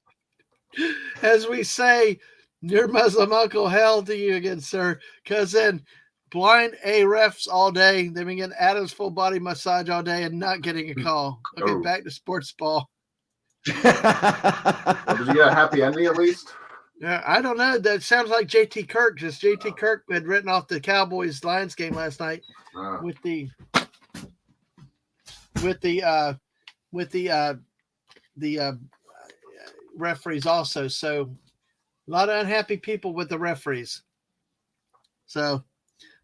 A: As we say, your Muslim uncle, hell to you again, sir. Because then blind A refs all day. They've been getting Adam's full body massage all day and not getting a call. Okay, back to sports ball.
D: Did you get a happy ending at least?
A: Yeah, I don't know. That sounds like JT Kirk. Just JT Kirk had written off the Cowboys Lions game last night with the referees also. So a lot of unhappy people with the referees. So,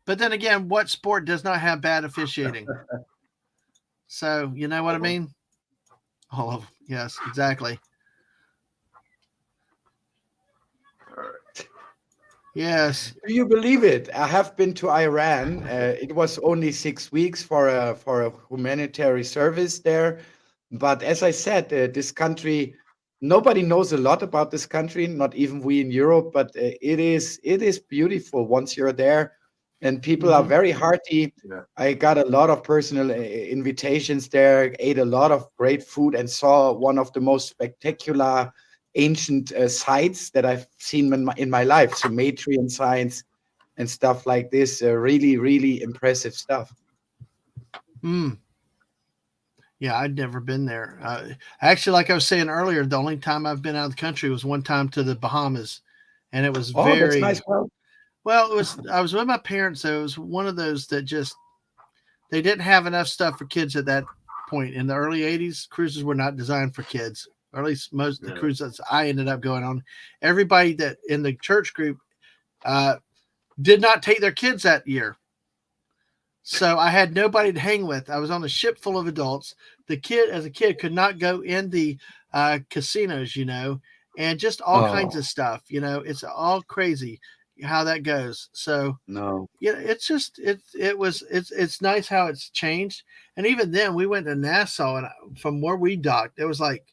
A: but then again, what sport does not have bad officiating? So you know what I mean? All of them. Yes, exactly.
D: All right.
A: Yes.
C: Do you believe it? I have been to Iran. It was only 6 weeks for a humanitarian service there, but as I said, this country, nobody knows a lot about this country, not even we in Europe. But it is beautiful once you're there, and people are very hearty. Yeah. I got a lot of personal invitations there, ate a lot of great food, and saw one of the most spectacular ancient sites that I've seen in my life. Sumerian signs and stuff like this. Really, really impressive stuff.
A: Yeah, I'd never been there. Actually, like I was saying earlier, the only time I've been out of the country was one time to the Bahamas, and it was very
C: that's nice.
A: Well, it was. I was with my parents, so it was one of those that just they didn't have enough stuff for kids at that point. In the early '80s, cruises were not designed for kids, or at least most of the cruises I ended up going on. Everybody that in the church group did not take their kids that year. So I had nobody to hang with. I was on a ship full of adults. The kid, as a kid, could not go in the casinos, and just all kinds of stuff. It's all crazy how that goes. So it's just it's nice how it's changed. And even then, we went to Nassau, and from where we docked, it was like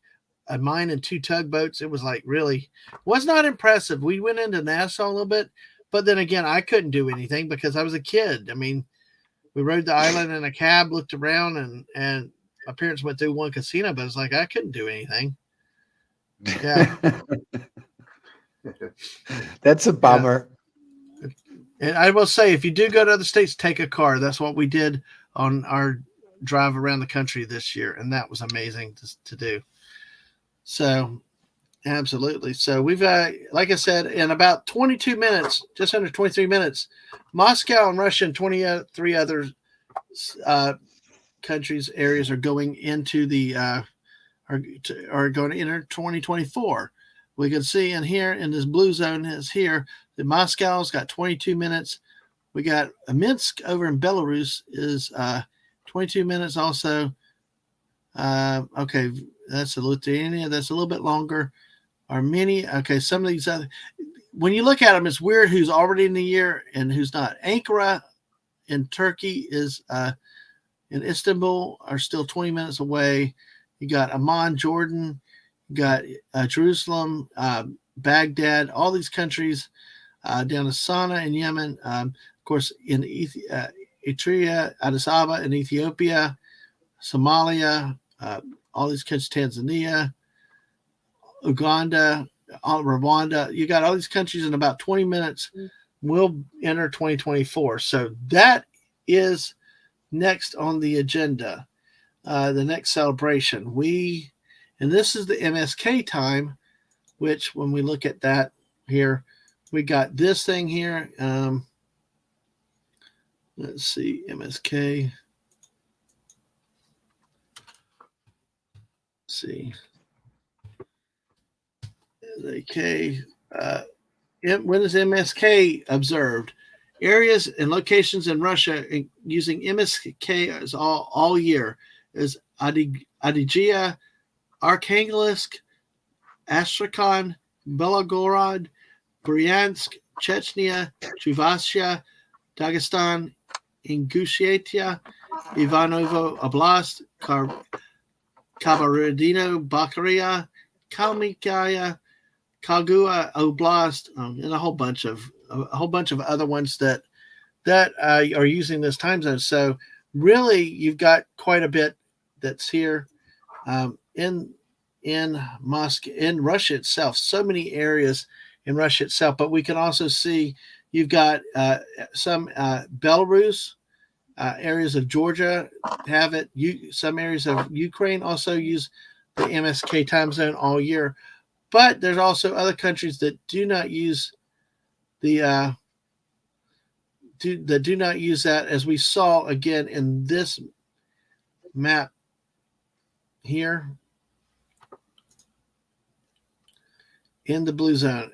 A: a mine and 2 tugboats. It was like really was not impressive. We went into Nassau a little bit, but then again, I couldn't do anything because I was a kid. I mean, we rode the island in a cab, looked around, and my parents went through one casino, but it's like I couldn't do anything. Yeah.
C: That's a bummer.
A: Yeah. And I will say, if you do go to other states, take a car. That's what we did on our drive around the country this year, and that was amazing to do. So, absolutely. So we've, like I said, in about 22 minutes, just under 23 minutes, Moscow and Russia and 23 other countries, areas are going into the are going to enter 2024. we can see in here in this blue zone is here. The Moscow's got 22 minutes. We got Minsk over in Belarus is 22 minutes also. Okay, that's a Lithuania. That's a little bit longer. Armenia. Okay, some of these other. When you look at them, it's weird who's already in the year and who's not. Ankara in Turkey is in Istanbul are still 20 minutes away. You got Amman, Jordan. You got Jerusalem, Baghdad. All these countries down to Sana'a in Yemen. Of course, in Eritrea, Addis Ababa in Ethiopia, Somalia. All these countries, Tanzania, Uganda, Rwanda. You got all these countries in about 20 minutes will enter 2024. So that is next on the agenda, the next celebration. And this is the MSK time, which when we look at that here, we got this thing here. Let's see, MSK. Let's see. MSK. When is MSK observed? Areas and locations in Russia using MSK is all year is Adygea, Arkhangelsk, Astrakhan, Belgorod, Bryansk, Chechnya, Chuvashia, Dagestan, Ingushetia, Ivanovo Oblast, Kabardino-Balkaria, Kalmykia, Kagua Oblast, and a whole bunch of other ones that are using this time zone. So really, you've got quite a bit that's here in Moscow, in Russia itself. So many areas in Russia itself, but we can also see you've got some Belarus, areas of Georgia have it. Some areas of Ukraine also use the MSK time zone all year. But there's also other countries that do not use do not use that, as we saw again in this map here in the blue zone.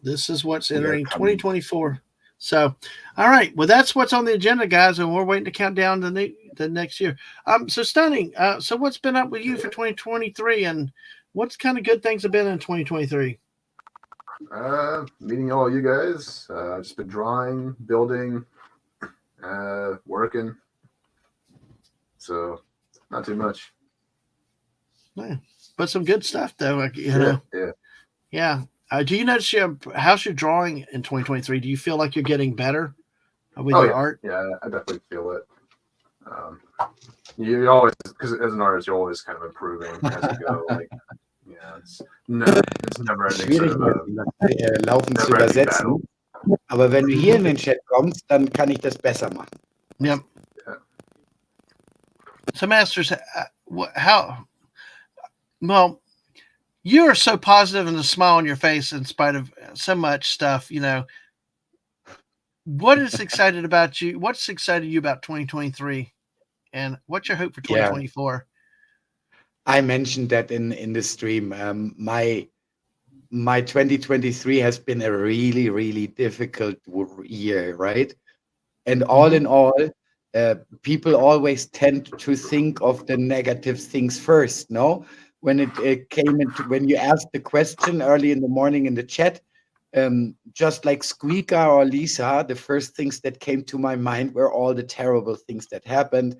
A: This is what's entering 2024. So, all right. Well, that's what's on the agenda, guys, and we're waiting to count down the next year. So stunning. So what's been up with you for 2023, and what's kind of good things have been in 2023?
D: Meeting all you guys. I've just been drawing, building, working. So not too much.
A: Yeah. But some good stuff though. Yeah. Do you notice how's your drawing in 2023? Do you feel like you're getting better with your art?
D: Yeah, I definitely feel it. You always, because as an artist, you're always kind of improving as you go. Like, it's never ending.
C: Schwierig, laufen zu übersetzen. Aber wenn du hier in den Chat kommst, dann kann ich das besser machen.
A: Yep. So, Masters, well, you are so positive and a smile on your face in spite of so much stuff, What is excited about you? What's excited you about 2023? And what's your hope for 2024?
C: I mentioned that in the stream. My 2023 has been a really, really difficult year, right? And all in all, people always tend to think of the negative things first, no? When it came into, when you asked the question early in the morning in the chat, just like Squeaker or Lisa, the first things that came to my mind were all the terrible things that happened,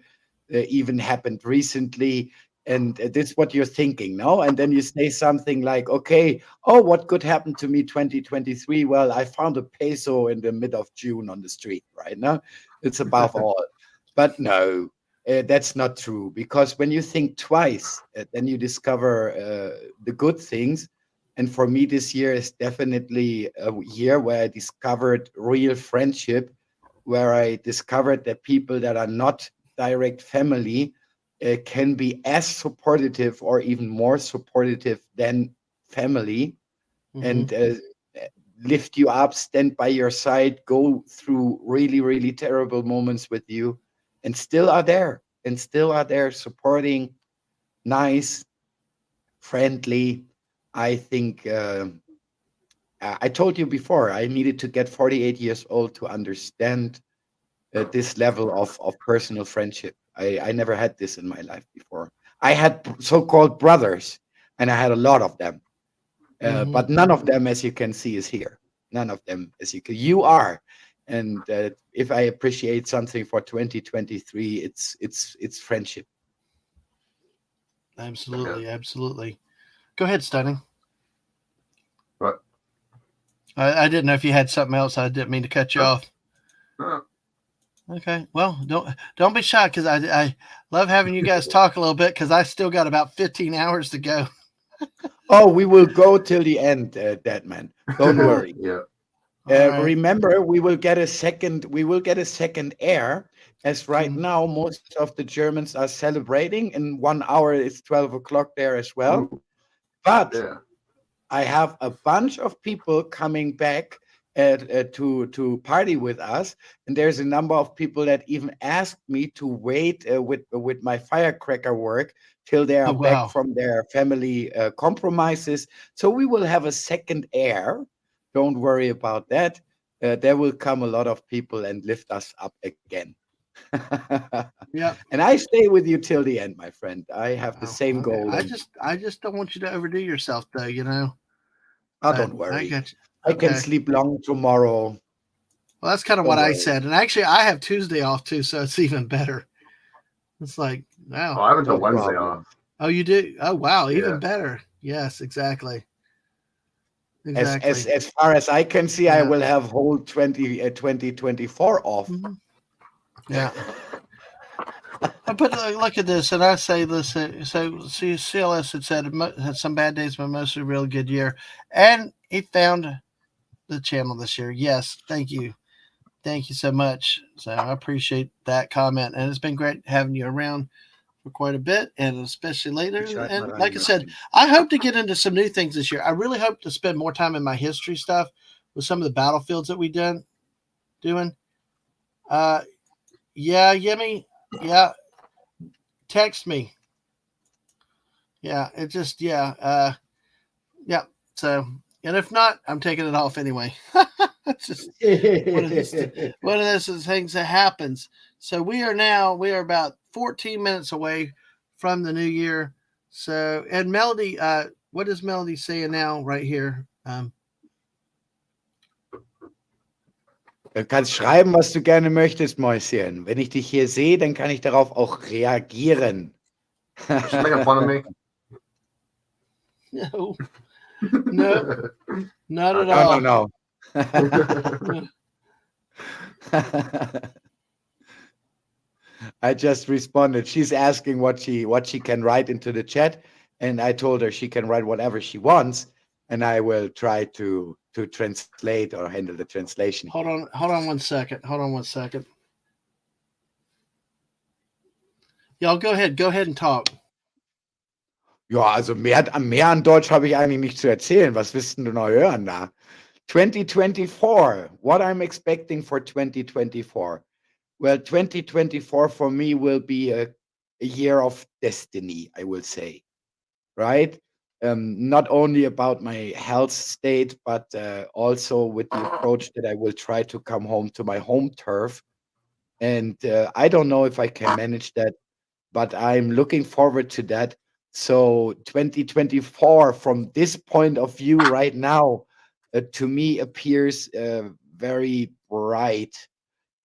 C: even happened recently. And this is what you're thinking, no? And then you say something like, okay, what could happen to me 2023? Well, I found a peso in the mid of June on the street right now. It's above all. But no, that's not true. Because when you think twice, then you discover the good things. And for me, this year is definitely a year where I discovered real friendship, where I discovered that people that are not direct family can be as supportive or even more supportive than family, and lift you up, stand by your side, go through really, really terrible moments with you, and still are there, supporting, nice, friendly, I think I told you before, I needed to get 48 years old to understand this level of personal friendship. I never had this in my life before. I had so-called brothers, and I had a lot of them, but none of them, as you can see, is here. None of them, as you are. And if I appreciate something for 2023, it's friendship.
A: Absolutely, absolutely. Go ahead, Stunning.
D: But
A: I didn't know if you had something else. I didn't mean to cut you off.
D: no.
A: Okay. Well, don't be shy, because I love having you guys talk a little bit, because I still got about 15 hours to go.
C: Oh, we will go till the end, Dadman. Don't worry.
D: Yeah.
A: Right.
C: Remember, we will get a second. We will get a second air. As right now, most of the Germans are celebrating. In 1 hour, it's 12 o'clock there as well.
D: Ooh.
C: But
D: Yeah.
C: I have a bunch of people coming back to party with us, and there's a number of people that even asked me to wait with my firecracker work till they are back
A: Wow.
C: from their family compromises. So we will have a second air. Don't worry about that. There will come a lot of people and lift us up again.
A: Yeah.
C: And I stay with you till the end, my friend. I have the
A: Oh,
C: same
A: okay.
C: goal.
A: I just don't want you to overdo yourself, though.
C: Oh,
A: But
C: don't
A: I
C: worry.
A: got you.
C: I can
A: Okay.
C: sleep long tomorrow.
A: Well, that's kind of
C: Don't
A: what I
C: worry.
A: said. And actually, I have Tuesday off too, so it's even better. It's like,
D: Oh,
A: wow.
D: I have until
C: No
D: Wednesday
C: problem.
D: off.
A: Oh, you do? Oh, wow. Even
D: Yeah.
A: better. Yes, exactly.
C: As
A: Exactly.
C: as far as I can see, I
A: Yeah.
C: will have whole 2024 off.
A: Yeah. But look at this, and I say this. So, see, CLS had said had some bad days, but mostly a real good year. And he found the channel this year. Yes. Thank you. Thank you so much. So I appreciate that comment. And it's been great having you around for quite a bit, and especially later.
C: Ich halt mal
A: And
C: rein,
A: like I said,
C: Martin.
A: I hope to get into some new things this year. I really hope to spend more time in my history stuff with some of the battlefields that we done doing. Uh, yeah, Yemi. Yeah, text me. Yeah, it just yeah. So, and if not, I'm taking it off anyway. It's just one of those things that happens. So we are about 14 minutes away from the new year. So, and Melody, what is Melody saying now right here?
C: Du kannst schreiben, was du gerne möchtest, Mäuschen. Wenn ich dich hier sehe, dann kann ich darauf auch reagieren.
D: She's making fun of me.
A: No, no, not at
C: No,
A: all.
C: no. I just responded. She's asking what she can write into the chat, and I told her she can write whatever she wants, and I will try to translate or handle the translation.
A: Hold on 1 second. Hold on 1 second. Y'all go ahead and talk.
C: Ja, also mehr an Deutsch habe ich eigentlich nicht zu erzählen. Was willst du noch hören da? 2024, what I'm expecting for 2024. Well, 2024 for me will be a year of destiny, I will say, right? Not only about my health state, but also with the approach that I will try to come home to my home turf. And I don't know if I can manage that, but I'm looking forward to that. So 2024, from this point of view right now, to me appears very bright,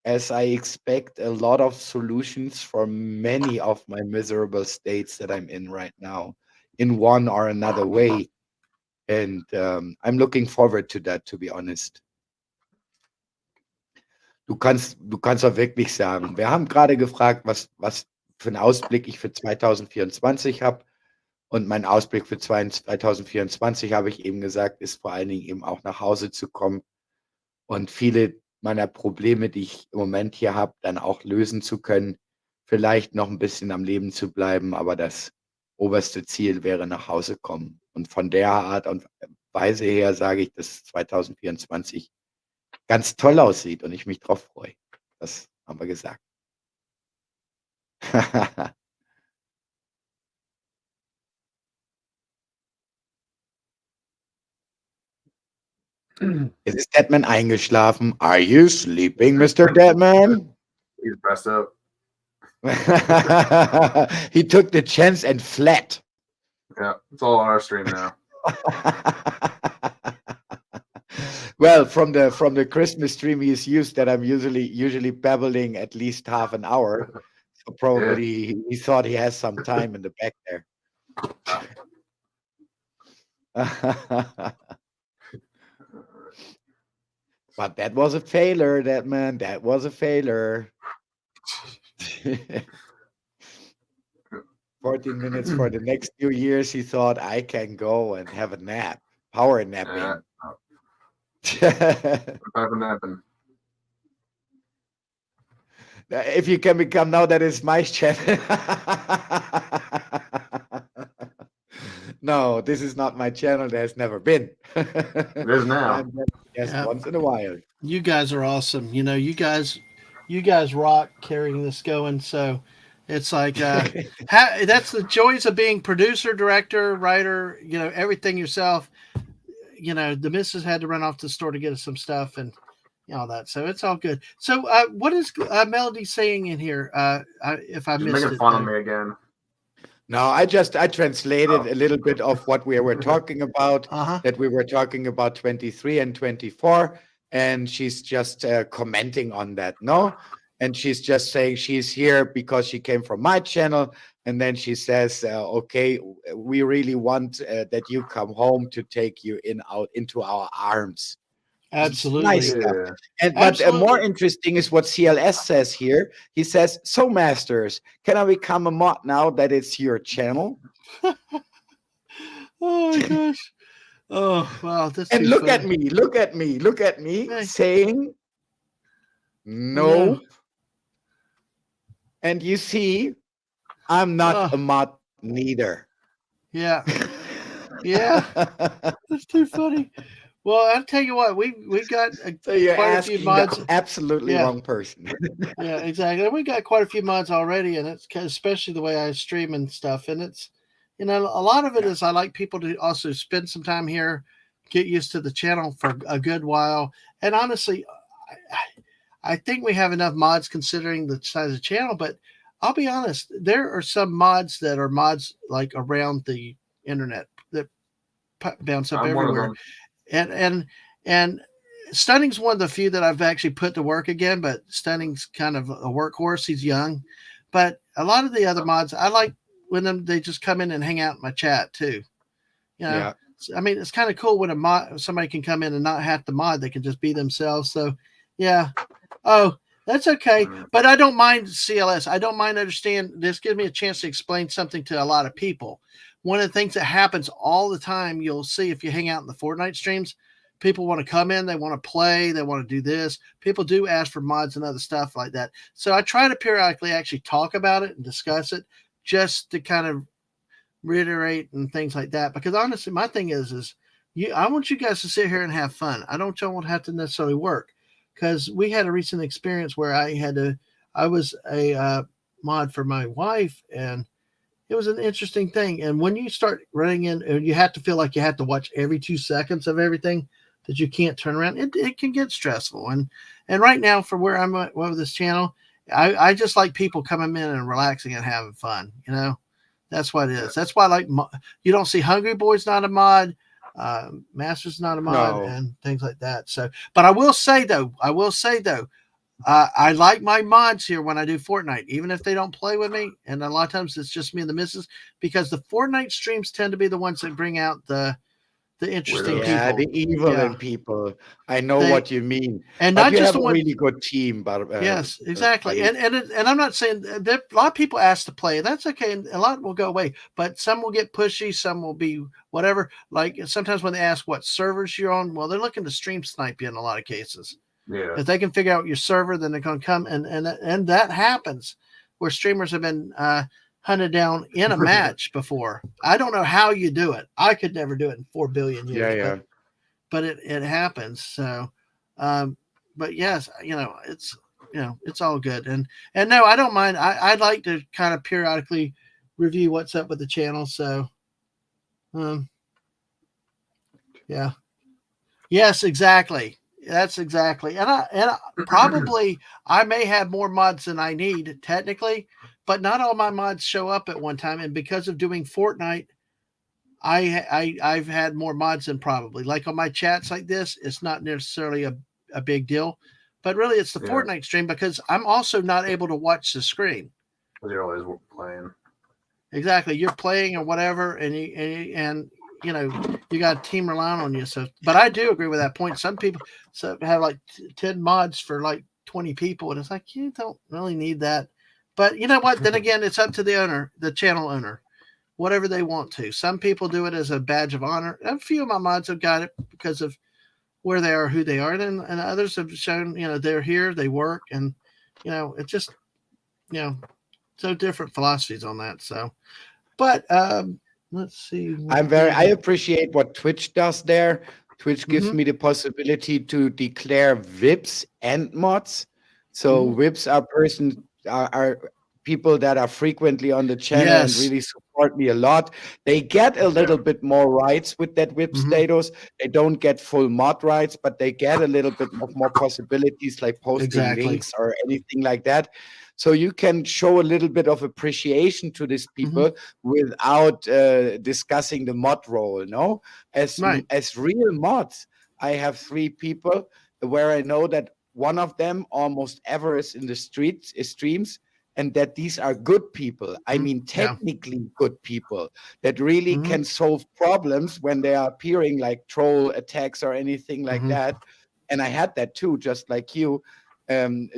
C: as I expect a lot of solutions for many of my miserable states that I'm in right now, in one or another way. And I'm looking forward to that, to be honest. Du kannst doch wirklich sagen, wir haben gerade gefragt, was für einen Ausblick ich für 2024 habe. Und mein Ausblick für 2024, habe ich eben gesagt, ist vor allen Dingen eben auch nach Hause zu kommen und viele meiner Probleme, die ich im Moment hier habe, dann auch lösen zu können. Vielleicht noch ein bisschen am Leben zu bleiben, aber das oberste Ziel wäre nach Hause kommen. Und von der Art und Weise her sage ich, dass 2024 ganz toll aussieht und ich mich drauf freue. Das haben wir gesagt. Is this Dadman eingeschlafen? Are you sleeping, Mr. Dadman?
D: He's pressed up.
C: He took the chance and fled.
D: Yeah, it's all on our stream now.
C: Well, from the Christmas stream, he's used that I'm usually babbling at least half an hour. So probably he thought he has some time in the back there. But that was a failure, Dadman. That was a failure. 14 minutes for the next 2 years, he thought I can go and have a nap. Power napping.
D: Time for napping.
C: If you can become now, that is my channel. No, this is not my channel. There's never been.
D: It is now.
C: Yes, once in a while.
A: You guys are awesome. You know, you guys rock carrying this going. So it's like that's the joys of being producer, director, writer. You know, everything yourself. You know, the missus had to run off to the store to get us some stuff and all that. So it's all good. So what is Melody saying in here? If I
D: She's
A: missed
D: making
A: it,
D: fun of me again.
C: No, I translated a little bit of what we were talking about, that we were talking about 23 and 24, and she's just commenting on that, no? And she's just saying she's here because she came from my channel, and then she says, okay, we really want that you come home to take you into our arms.
A: Absolutely.
C: Nice stuff. But more interesting is what CLS says here. He says, so masters, can I become a mod now that it's your channel?
A: Oh my gosh. Oh, wow. That's
C: and
A: look
C: at me, look at me,
A: hey.
C: saying nope. And you see, I'm not a mod neither.
A: Yeah. Yeah. That's too funny. Well, I'll tell you what, we've got quite a few mods.
C: Absolutely wrong person.
A: Yeah, exactly. We got quite a few mods already, and it's especially the way I stream and stuff. And it's, you know, a lot of it is I like people to also spend some time here, get used to the channel for a good while. And honestly, I think we have enough mods considering the size of the channel. But I'll be honest, there are some mods that are mods like around the internet that bounce up everywhere. And Stunning's one of the few that I've actually put to work again, but Stunning's kind of a workhorse. He's young, but a lot of the other mods I like when they just come in and hang out in my chat too. You know, I mean, it's kind of cool when somebody can come in and not have to mod; they can just be themselves. So, yeah. Oh, that's okay. But I don't mind CLS. I don't mind understand. This gives me a chance to explain something to a lot of people. One of the things that happens all the time, you'll see if you hang out in the Fortnite streams, people want to come in, they want to play, they want to do this. People do ask for mods and other stuff like that. So I try to periodically actually talk about it and discuss it just to kind of reiterate and things like that. Because honestly, my thing is I want you guys to sit here and have fun. I don't want to have to necessarily work, because we had a recent experience where I was a mod for my wife, and it was an interesting thing. And when you start running in, and you have to feel like you have to watch every 2 seconds of everything that you can't turn around, it can get stressful. And right now, for where I'm at with this channel, I just like people coming in and relaxing and having fun. You know, that's what it is. That's why I like, you don't see Hungry Boy's not a mod, Master's not a mod, and things like that. So, but I will say though, I like my mods here when I do Fortnite, even if they don't play with me. And a lot of times it's just me and the missus, because the Fortnite streams tend to be the ones that bring out the interesting people.
C: Yeah, the evil in people. I know what you mean.
A: And
C: but
A: not
C: you
A: just
C: have
A: the
C: a really good team. But
A: yes, exactly. And I'm not saying that a lot of people ask to play. That's okay. And a lot will go away, but some will get pushy. Some will be whatever. Like sometimes when they ask what servers you're on, well, they're looking to stream snipe you in a lot of cases.
D: Yeah.
A: If they can figure out your server, then they're going to come, and that happens where streamers have been hunted down in a match before. I don't know how you do it. I could never do it in 4 billion years. But it happens. So, but yes, it's all good. And no, I don't mind. I'd like to kind of periodically review what's up with the channel. So, yeah. Yes, exactly. That's exactly. And probably I may have more mods than I need technically, but not all my mods show up at one time. And because of doing Fortnite, I've had more mods than probably. Like on my chats like this, it's not necessarily a big deal, but really it's the Fortnite stream because I'm also not able to watch the screen.
D: You're always playing.
A: Exactly. You're playing or whatever, and you know, you got a team relying on you. So, but I do agree with that point. Some people have like 10 mods for like 20 people, and it's like you don't really need that. But you know what? Then again, it's up to the owner, the channel owner, whatever they want to. Some people do it as a badge of honor. A few of my mods have got it because of where they are, who they are, and others have shown, you know, they're here, they work, and you know, it's just, you know, so different philosophies on that. So, but let's see.
C: I appreciate what Twitch does there. Twitch gives me the possibility to declare VIPs and mods. So VIPs are people that are frequently on the channel and really support me a lot. They get a little bit more rights with that VIP status. They don't get full mod rights, but they get a little bit of more possibilities like posting links or anything like that. So you can show a little bit of appreciation to these people without discussing the mod role. No, as real mods, I have 3 people where I know that one of them almost ever is in the streams, and that these are good people. I mean, technically good people that really can solve problems when they are appearing like troll attacks or anything like that. And I had that too, just like you.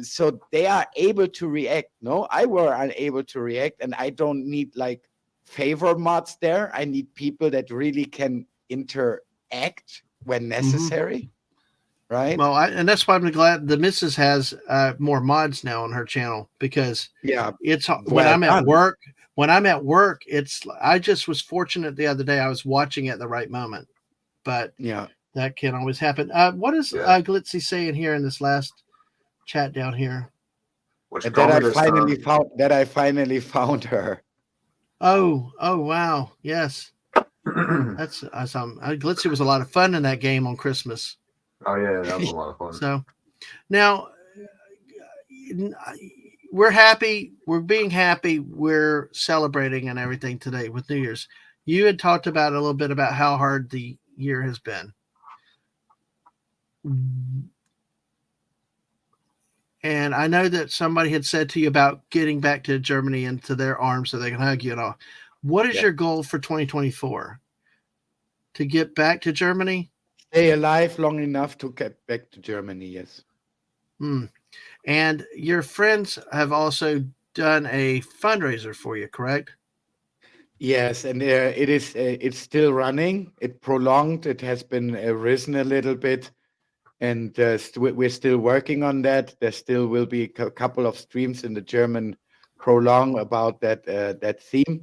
C: So they are able to react. No, I were unable to react, and I don't need like favor mods there. I need people that really can interact when necessary. Right.
A: Well, and that's why I'm glad the missus has more mods now on her channel because it's when I'm at work. When I'm at work, I just was fortunate the other day. I was watching at the right moment, but that can't always happen. What is Glitzy saying here in this last chat down here?
C: That I finally found her.
A: Oh wow, yes. That's awesome. Glitzy was a lot of fun in that game on Christmas.
D: Oh yeah, that was a lot of fun.
A: So now we're happy. We're being happy. We're celebrating and everything today with New Year's. You had talked about a little bit about how hard the year has been. And I know that somebody had said to you about getting back to Germany into their arms so they can hug you and all. What is your goal for 2024? To get back to Germany?
C: Stay alive long enough to get back to Germany, yes.
A: And your friends have also done a fundraiser for you, correct?
C: Yes, and it's still running. It prolonged. It has been risen a little bit. And we're still working on that. There still will be a couple of streams in the German prolong about that theme.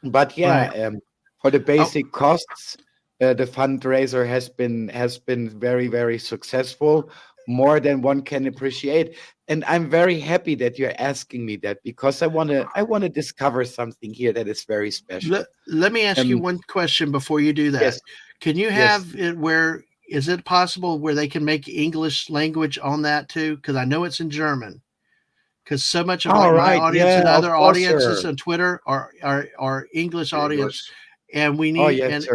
C: But for the basic costs, the fundraiser has been very, very successful, more than one can appreciate. And I'm very happy that you're asking me that because I want to discover something here that is very special.
A: Let me ask you one question before you do that.
C: Yes.
A: Can you have it where is it possible where they can make English language on that too? Because I know it's in German. Because so much of my audience and other audiences on Twitter are English audience, and we need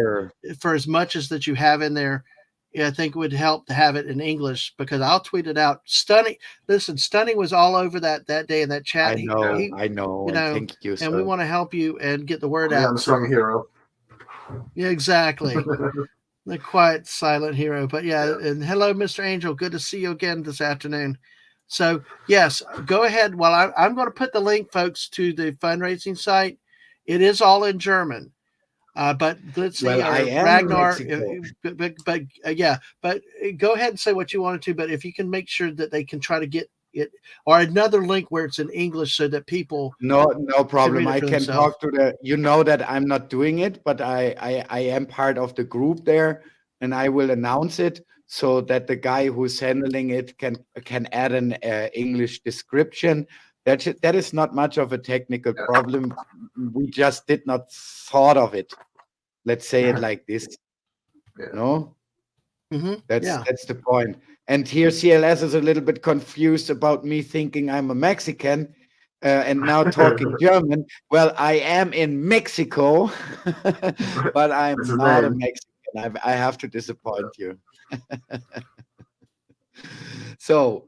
A: for as much as that you have in there. I think it would help to have it in English because I'll tweet it out. Stunning. Listen, Stunning was all over that day in that chat.
C: I know. You know, thank you,
A: and we want to help you and get the word out.
D: Unsung hero.
A: Yeah, exactly. The quiet, silent hero. But and hello, Mr. Angel. Good to see you again this afternoon. So, yes, go ahead. Well, I'm going to put the link, folks, to the fundraising site. It is all in German. But let's see, Ragnar. But go ahead and say what you wanted to. But if you can make sure that they can try to get it or another link where it's in English so that people.
C: No problem. I can talk to you know that I'm not doing it, but I am part of the group there and I will announce it so that the guy who's handling it can add an English description. That is not much of a technical problem. We just did not thought of it. Let's say it like this. No? That's the point. And here CLS is a little bit confused about me thinking I'm a Mexican and now talking German. Well, I am in Mexico, but I'm not a Mexican. I have to disappoint you. So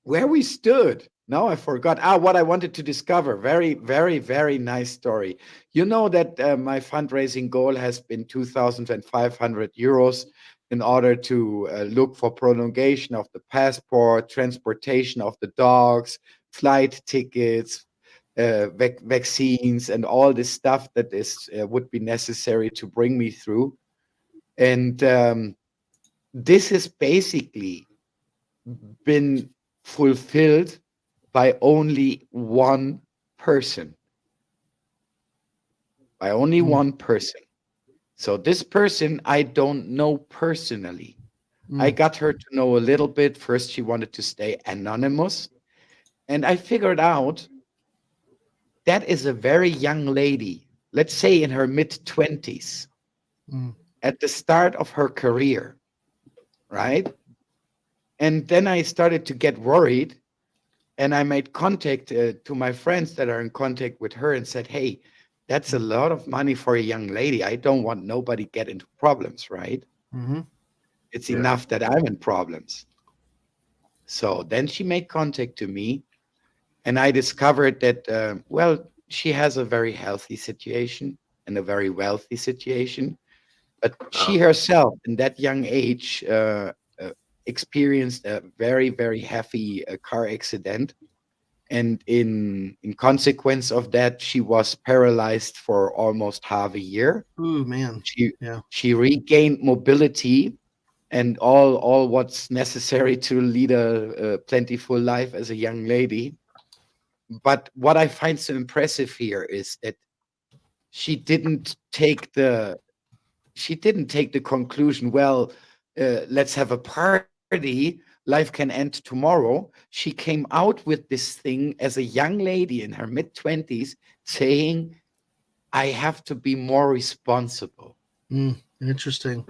C: where we stood, now I forgot. What I wanted to discover. Very, very, very nice story. You know that my fundraising goal has been 2,500 euros in order to look for prolongation of the passport, transportation of the dogs, flight tickets, vaccines, and all this stuff that is would be necessary to bring me through. And this has basically been fulfilled by only one person. By only one person. So this person I don't know personally. I got her to know a little bit. First, she wanted to stay anonymous. And I figured out that is a very young lady, let's say in her mid-20s, at the start of her career, right? And then I started to get worried, and I made contact to my friends that are in contact with her and said, hey, that's a lot of money for a young lady. I don't want nobody get into problems, right? It's enough that I'm in problems. So then she made contact to me, and I discovered that, well, she has a very healthy situation and a very wealthy situation. But she herself, in that young age, experienced a very, very heavy car accident. And in consequence of that, she was paralyzed for almost half a year.
A: Oh, man.
C: She regained mobility and all what's necessary to lead a plentiful life as a young lady. But what I find so impressive here is that she didn't take the conclusion, well, let's have a party, life can end tomorrow. She came out with this thing as a young lady in her mid-20s saying, I have to be more responsible.
A: Interesting.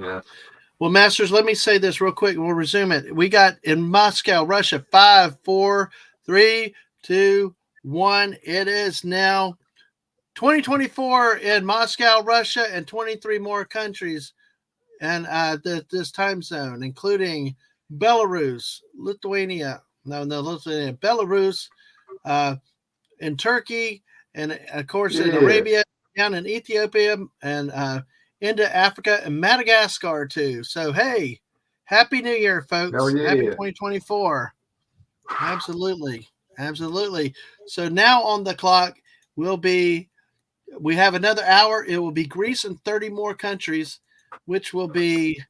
A: Well, Masters, let me say this real quick and we'll resume it. We got in Moscow, Russia, 5, 4, 3, 2, 1. It is now 2024 in Moscow, Russia, and 23 more countries and this time zone, including Belarus, Lithuania, Belarus, in Turkey, and of course in Arabia, down in Ethiopia, and into Africa and Madagascar too. So hey, Happy New Year, folks! Happy 2024. Absolutely. So now on the clock we have another hour. It will be Greece and 30 more countries, which will be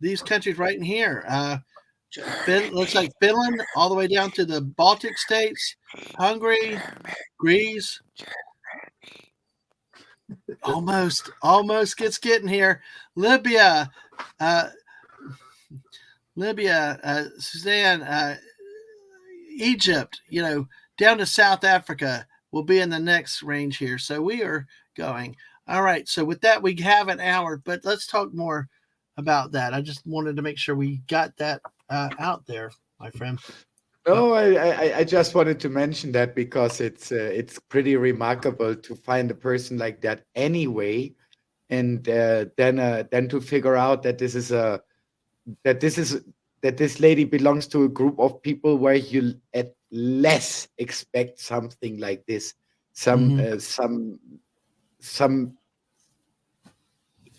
A: these countries right in here. Looks like Finland, all the way down to the Baltic states, Hungary, Greece. Almost gets getting here. Libya, Sudan, Egypt, down to South Africa will be in the next range here. So we are going. All right. So with that, we have an hour, but let's talk more about that. I just wanted to make sure we got that out there, my friend.
C: No, I just wanted to mention that because it's pretty remarkable to find a person like that anyway, and then to figure out that this lady belongs to a group of people where you at less expect something like this, some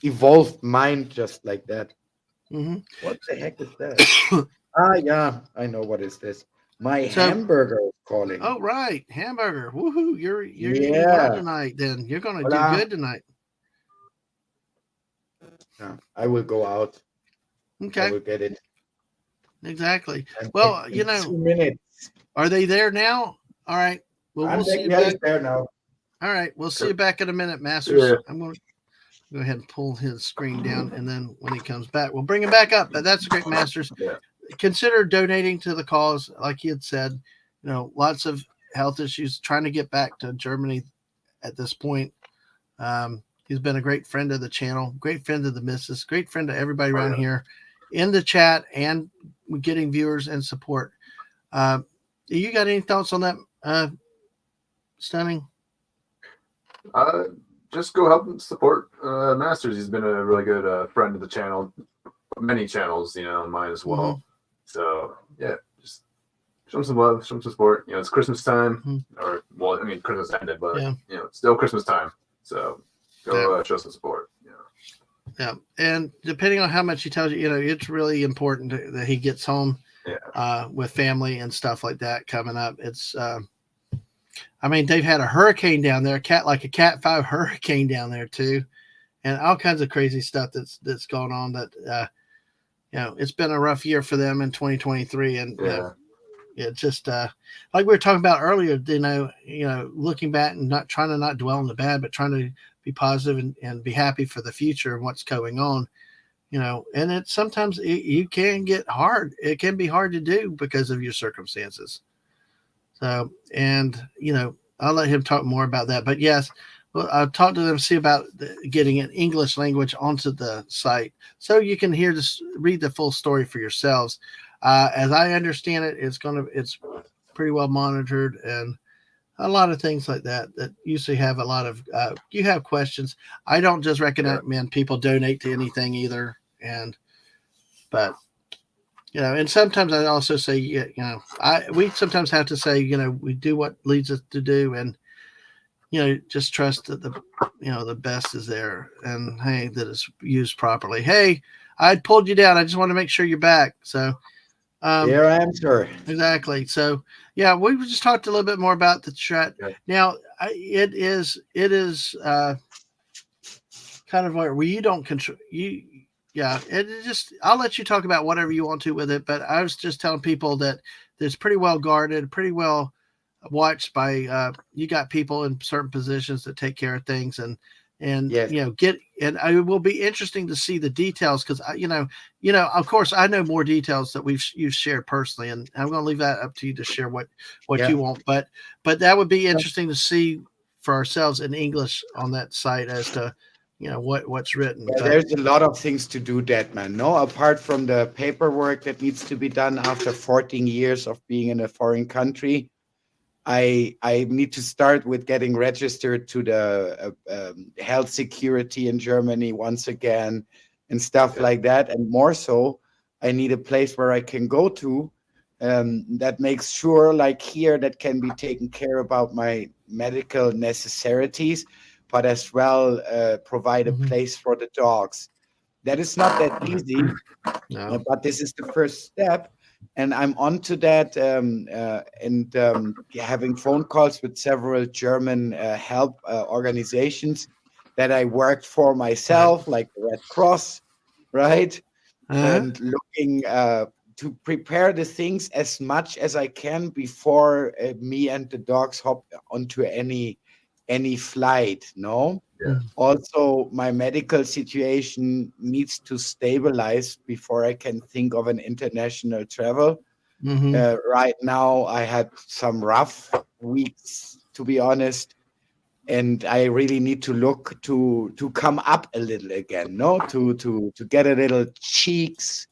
C: evolved mind just like that. What the heck is that? Yeah, I know what is this. My hamburger is calling.
A: Oh, right. Hamburger. Woohoo. You're eating well tonight then. You're going to do good tonight.
C: Yeah, I will go out.
A: Okay.
C: I will get it.
A: Exactly. Well,
C: in 2 minutes.
A: Are they there now? All right. Well, we'll see you back.
C: There now.
A: All right. We'll see you back in a minute, Masters. Yeah. I'm going to go ahead and pull his screen down, and then when he comes back, we'll bring him back up. But that's great, Masters. Yeah. Consider donating to the cause, like he had said. Lots of health issues. Trying to get back to Germany at this point. He's been a great friend of the channel, great friend of the missus, great friend to everybody around here. in the chat and getting viewers and support. You got any thoughts on that, Stunning?
D: Just go help and support Masters. He's been a really good friend of the channel, many channels, mine as well. So yeah, just show him some love, show him some support. It's Christmas time, or Christmas ended, but it's still Christmas time. So go show some support.
A: Yeah, and depending on how much he tells you, it's really important that he gets home with family and stuff like that coming up. It's they've had a hurricane down there, a Cat 5 hurricane down there too, and all kinds of crazy stuff that's going on. That it's been a rough year for them in 2023, and it just like we were talking about earlier. Looking back and not trying to not dwell on the bad, but trying to be positive and be happy for the future and what's going on. And it sometimes you can get hard. It can be hard to do because of your circumstances. So, and I'll let him talk more about that. But yes, well, I'll talk to them, see about getting an English language onto the site so you can read the full story for yourselves. As I understand it, it's pretty well monitored, and a lot of things like that usually have a lot of you have questions. I don't just recommend people donate to anything either, but and sometimes I also say we sometimes have to say we do what leads us to do, and just trust that the best is there, and hey, that it's used properly. Hey, I pulled you down. I just want to make sure you're back. So
C: here I am, sir.
A: Exactly. So yeah, we just talked a little bit more about the chat. Now it is kind of where you don't control you. Yeah, I'll let you talk about whatever you want to with it, but I was just telling people that it's pretty well guarded, pretty well watched by you got people in certain positions that take care of things, and and it will be interesting to see the details, because of course I know more details that you've shared personally, and I'm going to leave that up to you to share what you want, but that would be interesting to see for ourselves in English on that site as to what's written.
C: There's a lot of things to do, Dadman. No, apart from the paperwork that needs to be done after 14 years of being in a foreign country. I need to start with getting registered to the health security in Germany once again, and stuff like that. And more so, I need a place where I can go to that makes sure, like here, that can be taken care about my medical necessities, but as well provide a place for the dogs. That is not that easy, but this is the first step. And I'm onto that, and having phone calls with several German help organizations that I worked for myself, like the Red Cross, right? And looking to prepare the things as much as I can before me and the dogs hop onto any flight. No. Also, my medical situation needs to stabilize before I can think of an international travel. Right now, I had some rough weeks, to be honest, and I really need to look to come up a little again, no, to get a little cheeks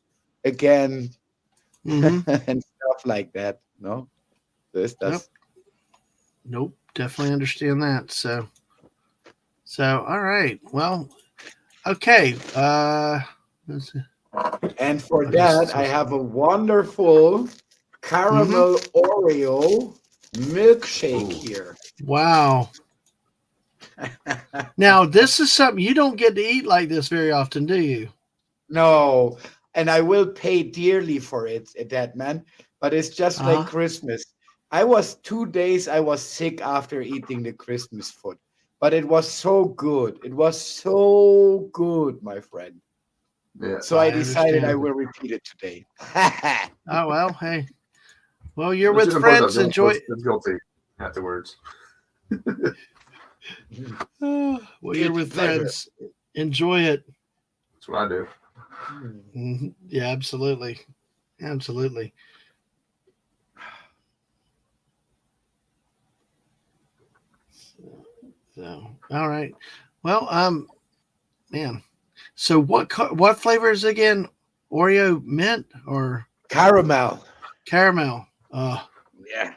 C: again, and stuff like that. No,
A: Nope, definitely understand that. So, all right. Well, okay.
C: And for that, I have a wonderful caramel Oreo milkshake here.
A: Wow. Now, this is something you don't get to eat like this very often, do you?
C: No, and I will pay dearly for it, Dadman. But it's just like Christmas. I was 2 days, I was sick after eating the Christmas food. But it was so good. It was so good, my friend.
D: Yeah,
C: so I decided I will repeat it today.
A: Oh, well, hey. Well, you're with friends. Enjoy it.
D: It's guilty afterwards.
A: Well, you're with friends. Enjoy it.
D: That's what I do.
A: Yeah, absolutely. Absolutely. So, all right. Well, man. So what flavors again? Oreo mint or
C: caramel.
A: Caramel.
C: Yeah.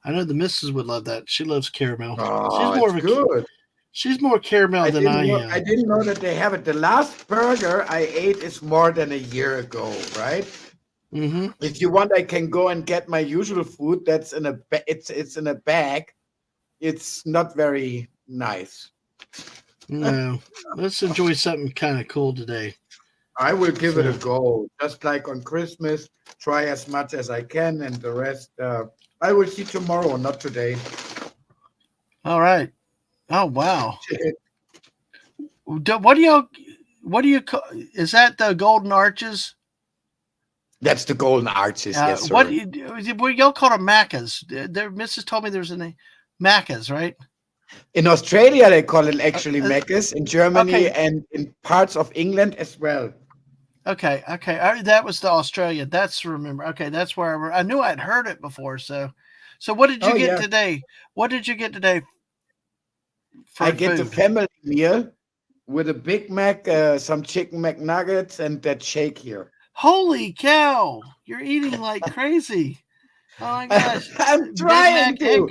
A: I know the missus would love that. She loves caramel.
C: Oh, it's good.
A: She's more caramel than I am.
C: I didn't know that they have it. The last burger I ate is more than a year ago, right?
A: Mm-hmm.
C: If you want, I can go and get my usual food. That's in a it's in a bag. It's not very nice.
A: No, let's enjoy something kind of cool today.
C: I will give it a go. Just like on Christmas, try as much as I can, and the rest I will see tomorrow, not today.
A: All right. Oh wow. What do you call? Is that the Golden Arches?
C: That's the Golden Arches. Yes, sir.
A: What y'all call them Maccas? Their missus told me there's a Maccas, right?
C: In Australia, they call it actually Maccas. In Germany and in parts of England as well.
A: Okay. That was the Australia. That's remember. Okay, that's where I knew I'd heard it before. So what did you get today? What did you get today?
C: I get the family meal with a Big Mac, some chicken McNuggets, and that shake here.
A: Holy cow! You're eating like crazy. Oh my gosh!
C: I'm trying to.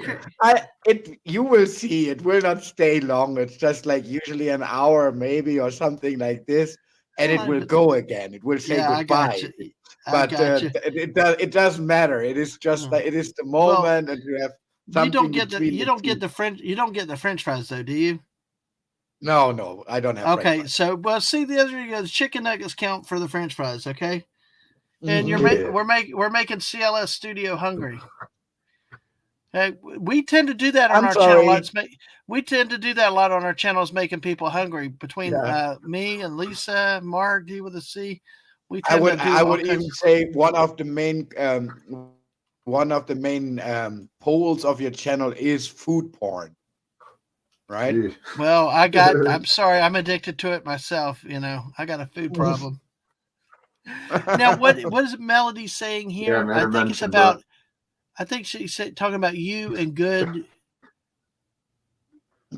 C: You will see. It will not stay long. It's just like usually an hour, maybe, or something like this, and it will go again. It will say goodbye. It doesn't matter. It is just like it is the moment, and you have something.
A: You don't get the French fries though, do you?
C: No, I don't have.
A: Okay, so see the other chicken nuggets count for the French fries, okay? And we're making CLS Studio hungry. Hey, we tend to do that on our channel. We tend to do that a lot on our channels, making people hungry. Between me and Lisa, Mark, D with a C,
C: I would even say one of the main poles of your channel is food porn. Right.
A: Well, I'm sorry, I'm addicted to it myself. I got a food problem. Now, what is Melody saying here?
D: Yeah,
A: I think it's about. I think she's talking about you and good.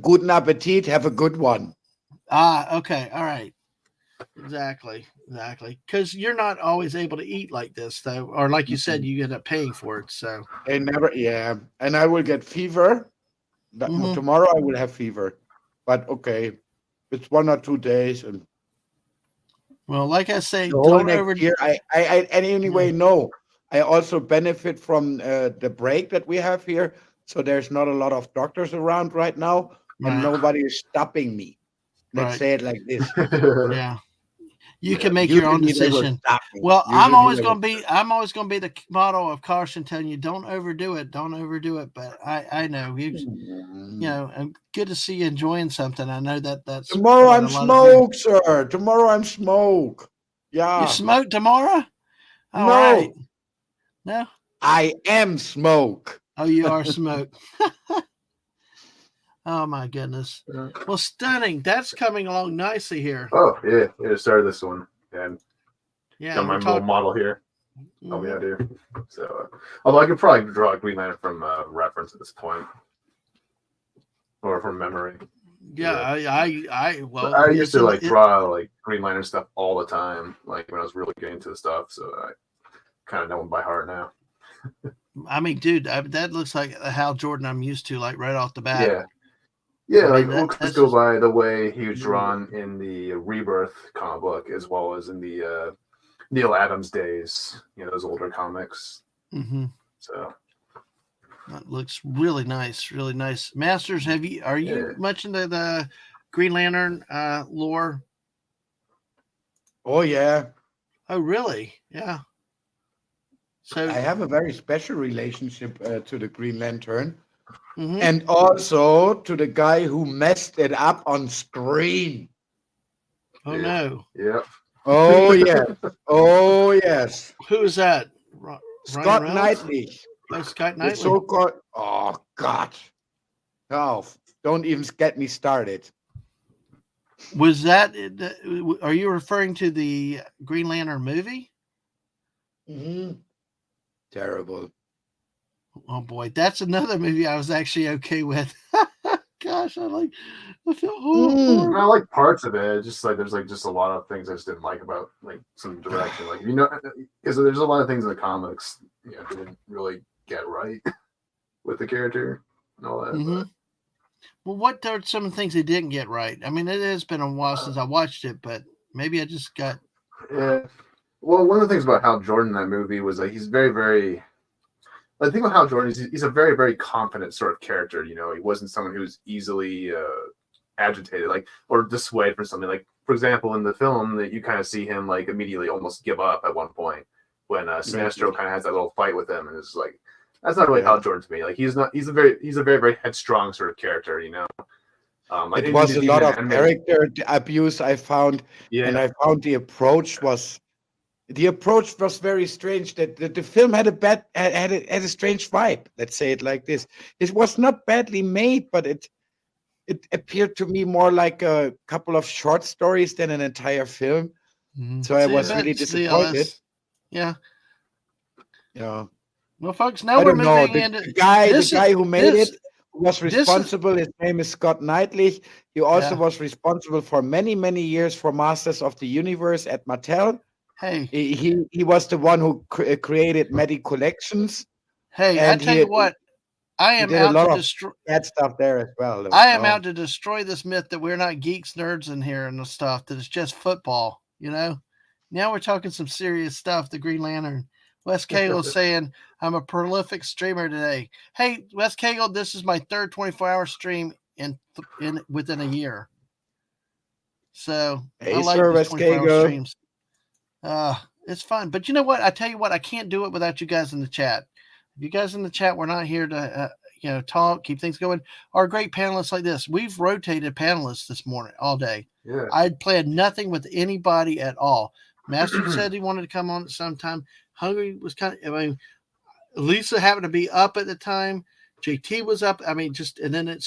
C: Guten Appetit. Have a good one.
A: Okay. All right. Exactly. Because you're not always able to eat like this, though, or like you said, you end up paying for it. So.
C: And I will get fever. Tomorrow I will have fever, but okay, it's 1 or 2 days, and
A: well, like I say,
C: don't overdo. I anyway no. I also benefit from the break that we have here, so there's not a lot of doctors around right now, and nobody is stopping me. Let's say it like this.
A: Yeah. You can make your own decision. Well, I'm always going to be the motto of caution, telling you don't overdo it. But I know and good to see you enjoying something. I know that's
C: tomorrow. I'm smoke, sir. Tomorrow I'm smoke. Yeah,
A: you smoke tomorrow?
C: All right.
A: No,
C: I am smoke.
A: Oh, you are smoke. Oh my goodness! Well, stunning. That's coming along nicely here.
D: Oh yeah, started this one and
A: got
D: my little model here. Oh yeah, dude. So, although I could probably draw a Green Lantern from reference at this point, or from memory.
A: Yeah, I
D: used to draw Green Lantern stuff all the time, like when I was really getting into the stuff. So I kind of know them by heart now.
A: I mean, dude, that looks like a Hal Jordan I'm used to, like right off the bat.
D: Yeah. Yeah, we'll just go by the way he was drawn in the Rebirth comic book, as well as in the Neil Adams days, those older comics.
A: Mm-hmm.
D: So
A: that looks really nice, really nice. Masters, are you much into the Green Lantern lore?
C: Oh yeah.
A: Oh really? Yeah. So
C: I have a very special relationship to the Green Lantern. Mm-hmm. And also to the guy who messed it up on screen.
A: Oh no!
D: Yeah.
C: Oh yeah. Oh yes.
A: Who is that?
C: Scott Knightley.
A: Oh, Scott Knightley.
C: So-called. Oh God. Oh, don't even get me started.
A: Was that? Are you referring to the Green Lantern movie?
C: Mm-hmm. Terrible.
A: Oh boy, that's another movie I was actually okay with. gosh, I feel horrible.
D: I like parts of it. Just like there's like just a lot of things I just didn't like about like some direction. Like because there's a lot of things in the comics didn't really get right with the character and all that.
A: Mm-hmm. Well, what are some of the things they didn't get right? I mean, it has been a while since I watched it, but maybe I just got.
D: Yeah. Well, one of the things about Hal Jordan in that movie was that he's very, very. The thing about Hal Jordan is he's a very, very confident sort of character. He wasn't someone who's easily agitated, or dissuaded from something. Like, for example, in the film, that you kind of see him like immediately almost give up at one point when Sinestro kind of has that little fight with him, and it's like that's not really Hal Jordan to me. Like he's a very, very headstrong sort of character.
C: It was a lot of character abuse I found, and I found the approach was very strange. That the film had a strange vibe. Let's say it like this. It was not badly made, but it appeared to me more like a couple of short stories than an entire film. Mm-hmm. So I was really disappointed.
A: Yeah.
C: Yeah.
A: Well, folks, now we're moving into
C: the guy who made it was responsible. His name is Scott Knightley. He also was responsible for many, many years for Masters of the Universe at Mattel.
A: Hey,
C: he was the one who created Medi Collections.
A: Hey, I tell you what, I am out to destroy
C: that stuff there as well.
A: I am out to destroy this myth that we're not geeks, nerds in here and the stuff, that it's just football. Now we're talking some serious stuff. The Green Lantern. Wes Cagle saying, I'm a prolific streamer today. Hey, Wes Cagle, this is my third 24-hour stream within a year. So
C: I like these 24-hour
A: streams. It's fun. But you know what? I tell you what, I can't do it without you guys in the chat. If you guys in the chat, we're not here to talk, keep things going. Our great panelists like this. We've rotated panelists this morning all day.
D: Yeah.
A: I'd planned nothing with anybody at all. Master said he wanted to come on at some time. Hungry was Lisa happened to be up at the time. JT was up. And then it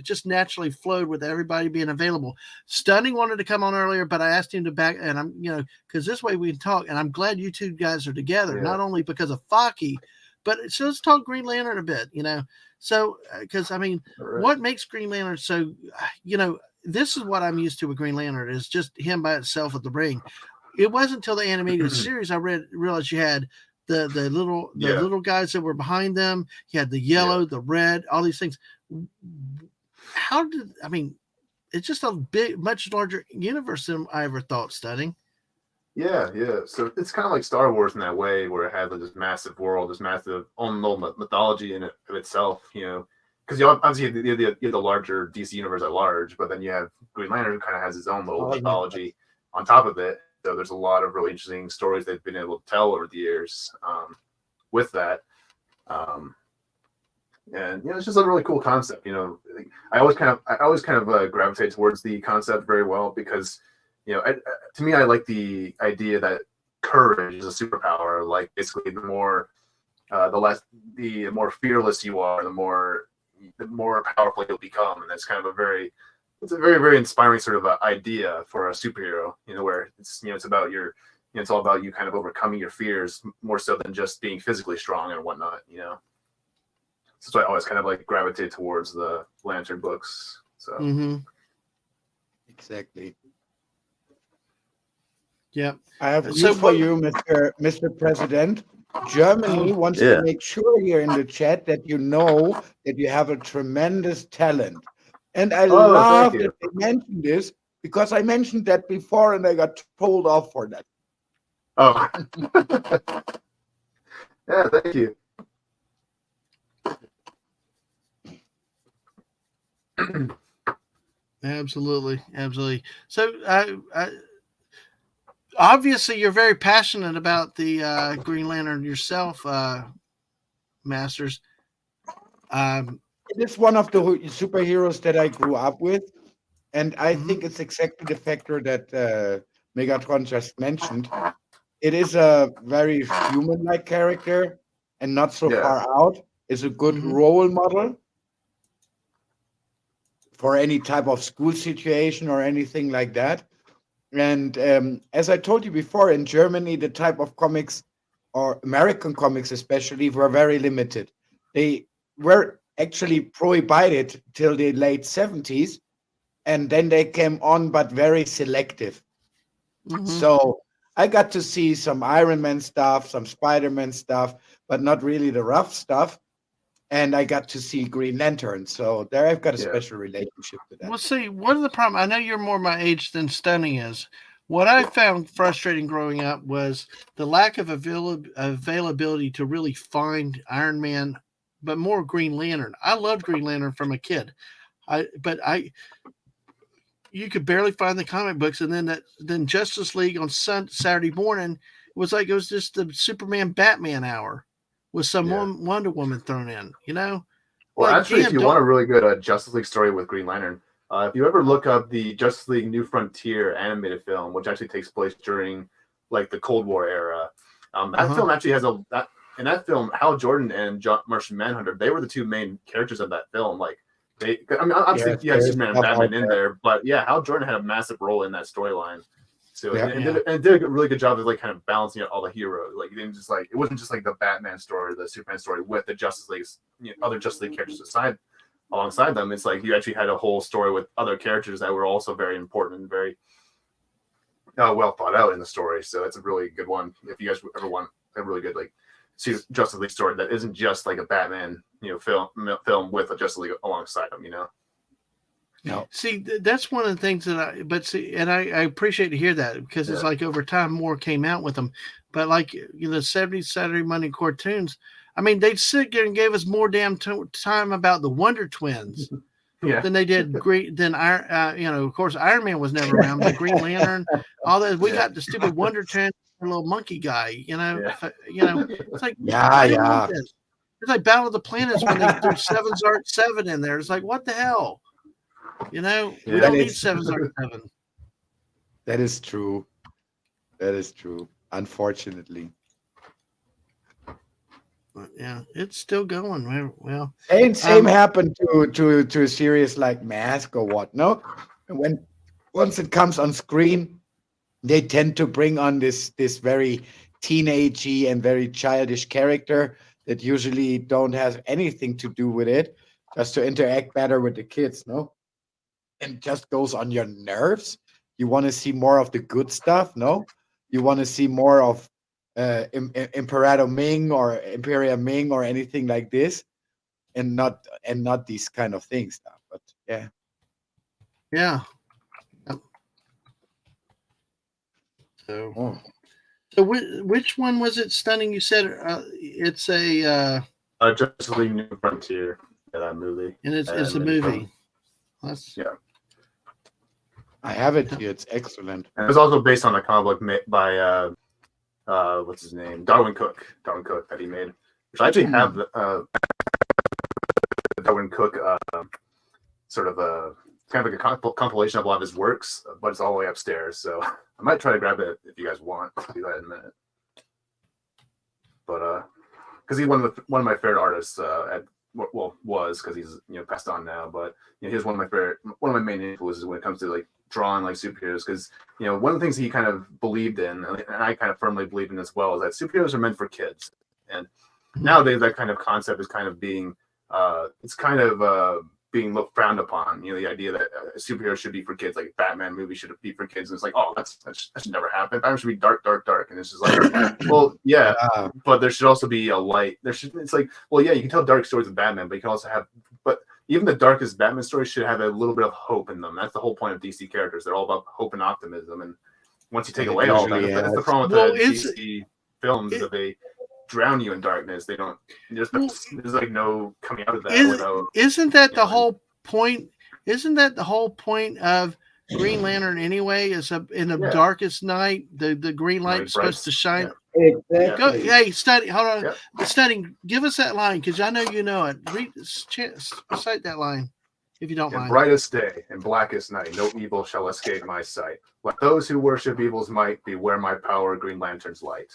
A: just naturally flowed with everybody being available. Stunning wanted to come on earlier, but I asked him to back, and I'm, because this way we can talk. And I'm glad you two guys are together, not only because of Faki, but so let's talk Green Lantern a bit, So, because what makes Green Lantern so, this is what I'm used to with Green Lantern is just him by itself at the ring. It wasn't until the animated series I realized you had the little guys that were behind them. You had the yellow, the red, all these things. It's just a much larger universe than I ever thought studying.
D: Yeah. So it's kind of like Star Wars in that way, where it had this massive world, this massive unknown mythology in it of itself. Because you obviously you have the larger DC universe at large, but then you have Green Lantern, who kind of has his own little mythology on top of it. So there's a lot of really interesting stories they've been able to tell over the years with that. And it's just a really cool concept. I always kind of gravitate towards the concept very well because to me I like the idea that courage is a superpower. Like basically the more fearless you are, the more powerful you'll become, and that's kind of it's a very, very inspiring sort of idea for a superhero, where it's about it's all about you kind of overcoming your fears more so than just being physically strong and whatnot, So that's why I always kind of like gravitate towards the Lantern books. So
C: exactly.
A: Yeah.
C: I have news for you, Mr. President. Germany wants to make sure here in the chat that you know that you have a tremendous talent. And I love that they mentioned this because I mentioned that before and I got told off for that.
D: Oh. Yeah, thank you.
A: Absolutely. So obviously you're very passionate about the Green Lantern yourself, Masters.
C: It is one of the superheroes that I grew up with, and I think it's exactly the factor that Megatron just mentioned. It is a very human-like character and not so far out. It's a good role model for any type of school situation or anything like that. And as I told you before, in Germany, the type of comics, or American comics especially, were very limited. They were actually prohibited till the late 70s, and then they came on, but very selective. So I got to see some Iron Man stuff, some Spider-Man stuff, but not really the rough stuff. And I got to see Green Lantern. So there I've got a special relationship to that.
A: Well, see, one of the problem, I know you're more my age than Stunning is. What I found frustrating growing up was the lack of availability to really find Iron Man, but more Green Lantern. I loved Green Lantern from a kid. You could barely find the comic books, and then Justice League on Saturday morning was just the Superman Batman hour with some Wonder Woman thrown in.
D: Well, actually, if you want a really good Justice League story with Green Lantern, if you ever look up the Justice League New Frontier animated film, which actually takes place during like the Cold War era, that film actually has in that film, Hal Jordan and Martian Manhunter, they were the two main characters of that film. Like obviously you had Superman and Batman in there, but Hal Jordan had a massive role in that storyline. So and did a really good job of like kind of balancing out all the heroes. Like it wasn't just like the Batman story, the Superman story with the Justice League's other Justice League characters alongside them. It's like you actually had a whole story with other characters that were also very important and very well thought out in the story. So it's a really good one. If you guys ever want a really good Justice League story that isn't just like a Batman film with a Justice League alongside them.
C: No.
A: See, that's one of the things that I appreciate to hear that, because it's like over time more came out with them. But like the 70s Saturday morning cartoons, I mean, they'd sit there and gave us more damn time about the Wonder Twins than they did of course, Iron Man was never around, but Green Lantern, all that. We got the stupid Wonder Twins, little monkey guy. It's like it's like Battle of the Planets when they threw 7 in there. It's like, what the hell? We don't need 7
C: That is true. Unfortunately.
A: But it's still going. Well,
C: same happened to a series like Mask or what? No, once it comes on screen, they tend to bring on this very teenagey and very childish character that usually don't have anything to do with it, just to interact better with the kids. No. And just goes on your nerves. You want to see more of the good stuff, no? You want to see more of Imperator Ming or Imperial Ming or anything like this, and not these kind of things. But
A: yeah. So which one was it, Stunning? You said it's a
D: Justice League New Frontier, that movie,
A: and it's a movie.
C: I have it here. It's excellent.
D: And it was also based on a comic book by what's his name? Darwin Cook that he made. Which I actually have the Darwin Cook sort of a kind of like a compilation of a lot of his works, but it's all the way upstairs. So I might try to grab it if you guys want. I'll do that in a minute. But because he's one of my favorite artists was, because he's passed on now, but he's one of my main influences when it comes to like drawing like superheroes, because one of the things he kind of believed in, and I kind of firmly believe in as well, is that superheroes are meant for kids. And nowadays that kind of concept is kind of being being frowned upon. The idea that a superhero should be for kids, like a Batman movie should be for kids, and it's like, oh, that should never happen. Batman should be dark, and it's just like, well, but there should also be a light. It's like, well, you can tell dark stories of Batman, but you can also have, but even the darkest Batman stories should have a little bit of hope in them. That's the whole point of DC characters. They're all about hope and optimism. And once you take away all that, that's the problem with the DC films, that they drown you in darkness. They don't. There's like no coming out of that.
A: Isn't that the whole point? Isn't that the whole point of Green Lantern anyway? Is in the darkest night, the green light is supposed to shine.
C: Exactly.
A: Hey, Study, hold on. Study, give us that line, because I know you know it. Recite that line, if you don't mind.
D: In brightest day and blackest night, no evil shall escape my sight. Let those who worship evil's might beware my power, Green Lantern's light.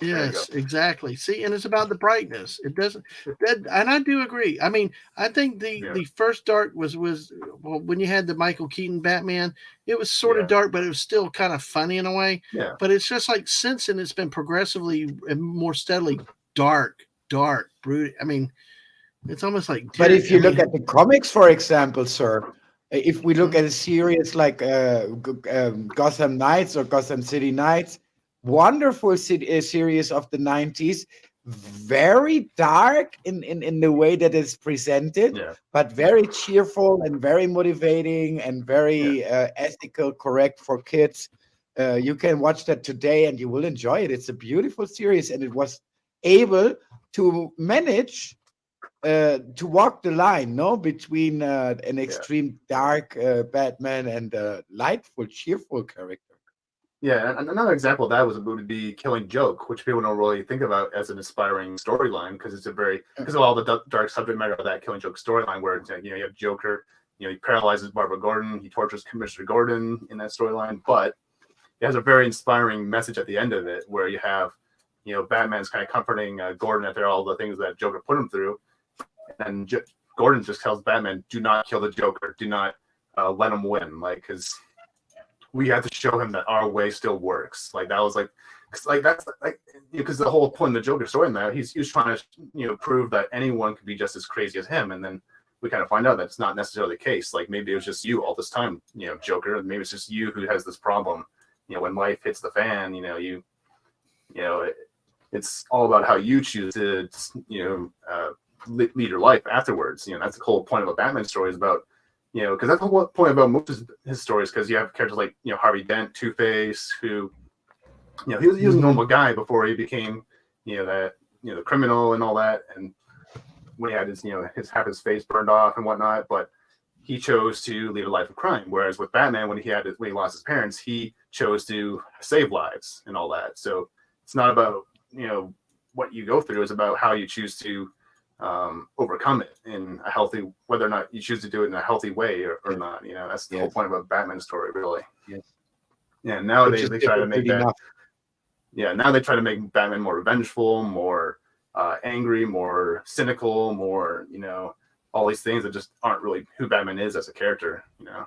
A: Yes, exactly. See, and it's about the brightness. It doesn't, and I do agree. I mean, I think the first dark was when you had the Michael Keaton Batman, it was sort of dark, but it was still kind of funny in a way.
D: Yeah.
A: But it's just like since then, it's been progressively and more steadily dark. dark, brooding. I mean, it's almost like.
C: But if you look at the comics, for example, sir, if we look at a series like Gotham Knights or Gotham City Knights, wonderful series of the 90s, very dark in the way that it's presented, but very cheerful and very motivating and very ethical, correct for kids. You can watch that today and you will enjoy it. It's a beautiful series, and it was able to manage to walk the line, between an extreme dark Batman and a lightful, cheerful character.
D: Yeah, and another example of that would be Killing Joke, which people don't really think about as an inspiring storyline because it's because of all the dark subject matter of that Killing Joke storyline, where it's, you have Joker, he paralyzes Barbara Gordon, he tortures Commissioner Gordon in that storyline, but it has a very inspiring message at the end of it, where you have, Batman's kind of comforting Gordon after all the things that Joker put him through, and Gordon just tells Batman, "Do not kill the Joker. Do not let him win." Because we have to show him that our way still works. That was because the whole point of the Joker story in that he was trying to prove that anyone could be just as crazy as him, and then we kind of find out that it's not necessarily the case. Maybe it was just you all this time, Joker. Maybe it's just you who has this problem. When life hits the fan, it's all about how you choose to lead your life afterwards. That's the whole point of a Batman story, is about, because that's the whole point about most of his stories, because you have characters like Harvey Dent, Two-Face, who he was a normal guy before he became the criminal and all that, and when he had his face burned off and whatnot, but he chose to lead a life of crime. Whereas with Batman, when he lost his parents, he chose to save lives and all that. So it's not about what you go through; it's about how you choose to overcome it in a healthy, whether or not you choose to do it in a healthy way or not. That's the whole point of a Batman story, really.
C: Yes.
D: Yeah. Nowadays they try to make that. Enough. Yeah. Now they try to make Batman more revengeful, more angry, more cynical, more all these things that just aren't really who Batman is as a character.
C: Yeah,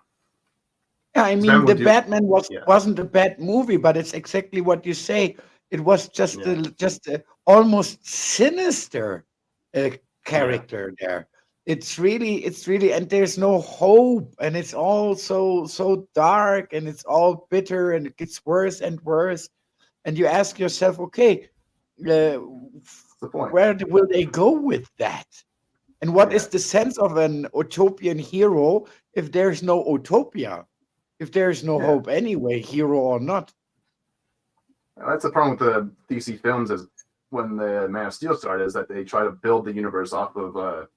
C: I mean, Batman wasn't a bad movie, but it's exactly what you say. It was just a almost sinister character there. It's really, and there's no hope, and it's all so dark, and it's all bitter, and it gets worse and worse. And you ask yourself, okay, where will they go with that? And what is the sense of an utopian hero if there's no utopia? If there's no hope anyway, hero or not?
D: That's the problem with the DC films, is when the Man of Steel started, is that they try to build the universe off of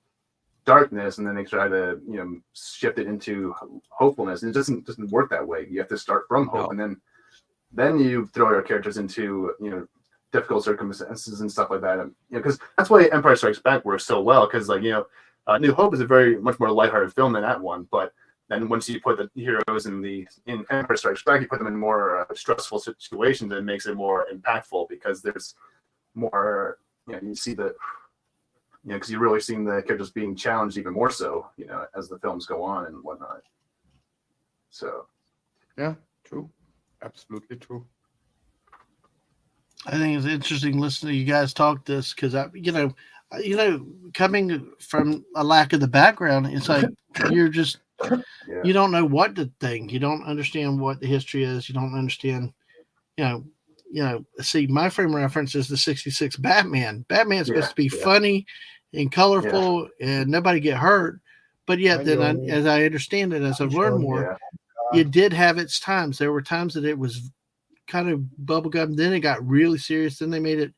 D: darkness, and then they try to shift it into hopefulness, and it doesn't work that way. You have to start from hope, and then you throw your characters into difficult circumstances and stuff like that. And, because that's why Empire Strikes Back works so well. Because New Hope is a very much more lighthearted film than that one, but then once you put the heroes in Empire Strikes Back, you put them in more stressful situations, and it makes it more impactful, because there's more. You see because you're really seeing the characters being challenged even more so, as the films go on and whatnot. So,
C: yeah, true, absolutely true.
A: I think it's interesting listening to you guys talk this, because coming from a lack of the background, it's like you're just you don't know what to think. You don't understand what the history is. You don't understand, see, my frame of reference is the 66 Batman. Batman's supposed to be funny and colorful and nobody get hurt. But yet then as I understand it, as I've learned more, it did have its times. There were times that it was kind of bubblegum. Then it got really serious. Then they made it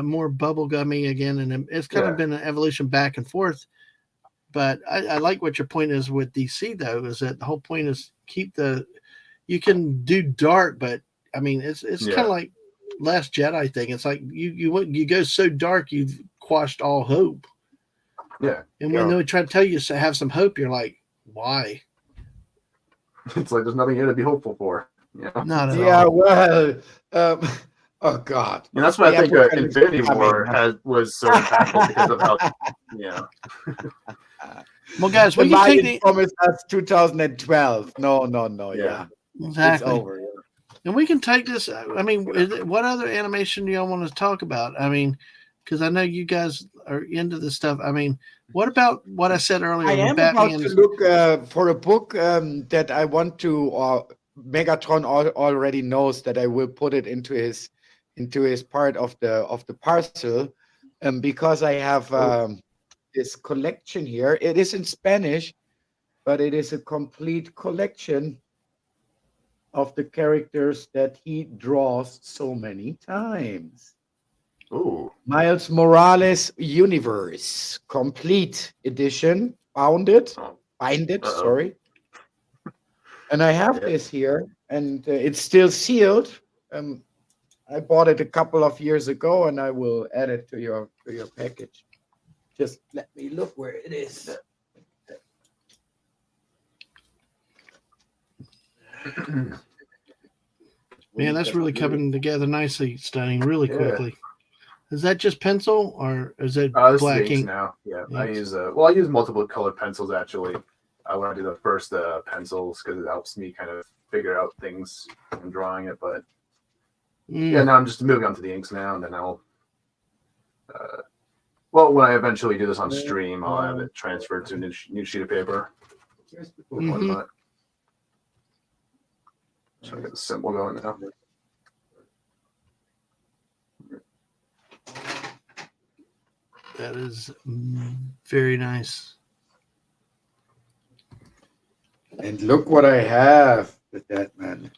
A: more bubblegummy again. And it's kind of been an evolution back and forth. But I like what your point is with DC, though, is that the whole point is you can do dark, but I mean, it's kind of like Last Jedi thing. It's like you go so dark, you've quashed all hope.
D: Yeah.
A: And when they try to tell you to have some hope, you're like, why?
D: It's like there's nothing here to be hopeful for.
A: Not at all.
C: Well, oh God.
D: And that's why I think Infinity War was so impactful, because of how,
A: Well, guys,
C: we can take promise us 2012. No, yeah.
A: Exactly.
C: It's over.
A: And we can take this. I mean, what other animation do y'all want to talk about? I mean, Because I know you guys are into this stuff. I mean, what about what I said earlier?
C: I am about to look for a book that I want to. Megatron already knows that I will put it into his part of the parcel, because I have this collection here. It is in Spanish, but it is a complete collection of the characters that he draws so many times.
D: Ooh.
C: Miles Morales Universe Complete Edition. Bind it, sorry. And I have this here, and it's still sealed. I bought it a couple of years ago, and I will add it to your package. Just let me look where it is.
A: Man, that's really coming together nicely, Stunning, really quickly. Is that just pencil or is it black ink
D: now? Yeah,
A: inks?
D: I use multiple colored pencils actually. I want to do the first pencils because it helps me kind of figure out things when drawing it. But yeah, now I'm just moving on to the inks now, and then I'll. When I eventually do this on stream, I'll have it transferred to a new sheet of paper. So I get the symbol going now.
A: That is very nice.
C: And look what I have with Dadman.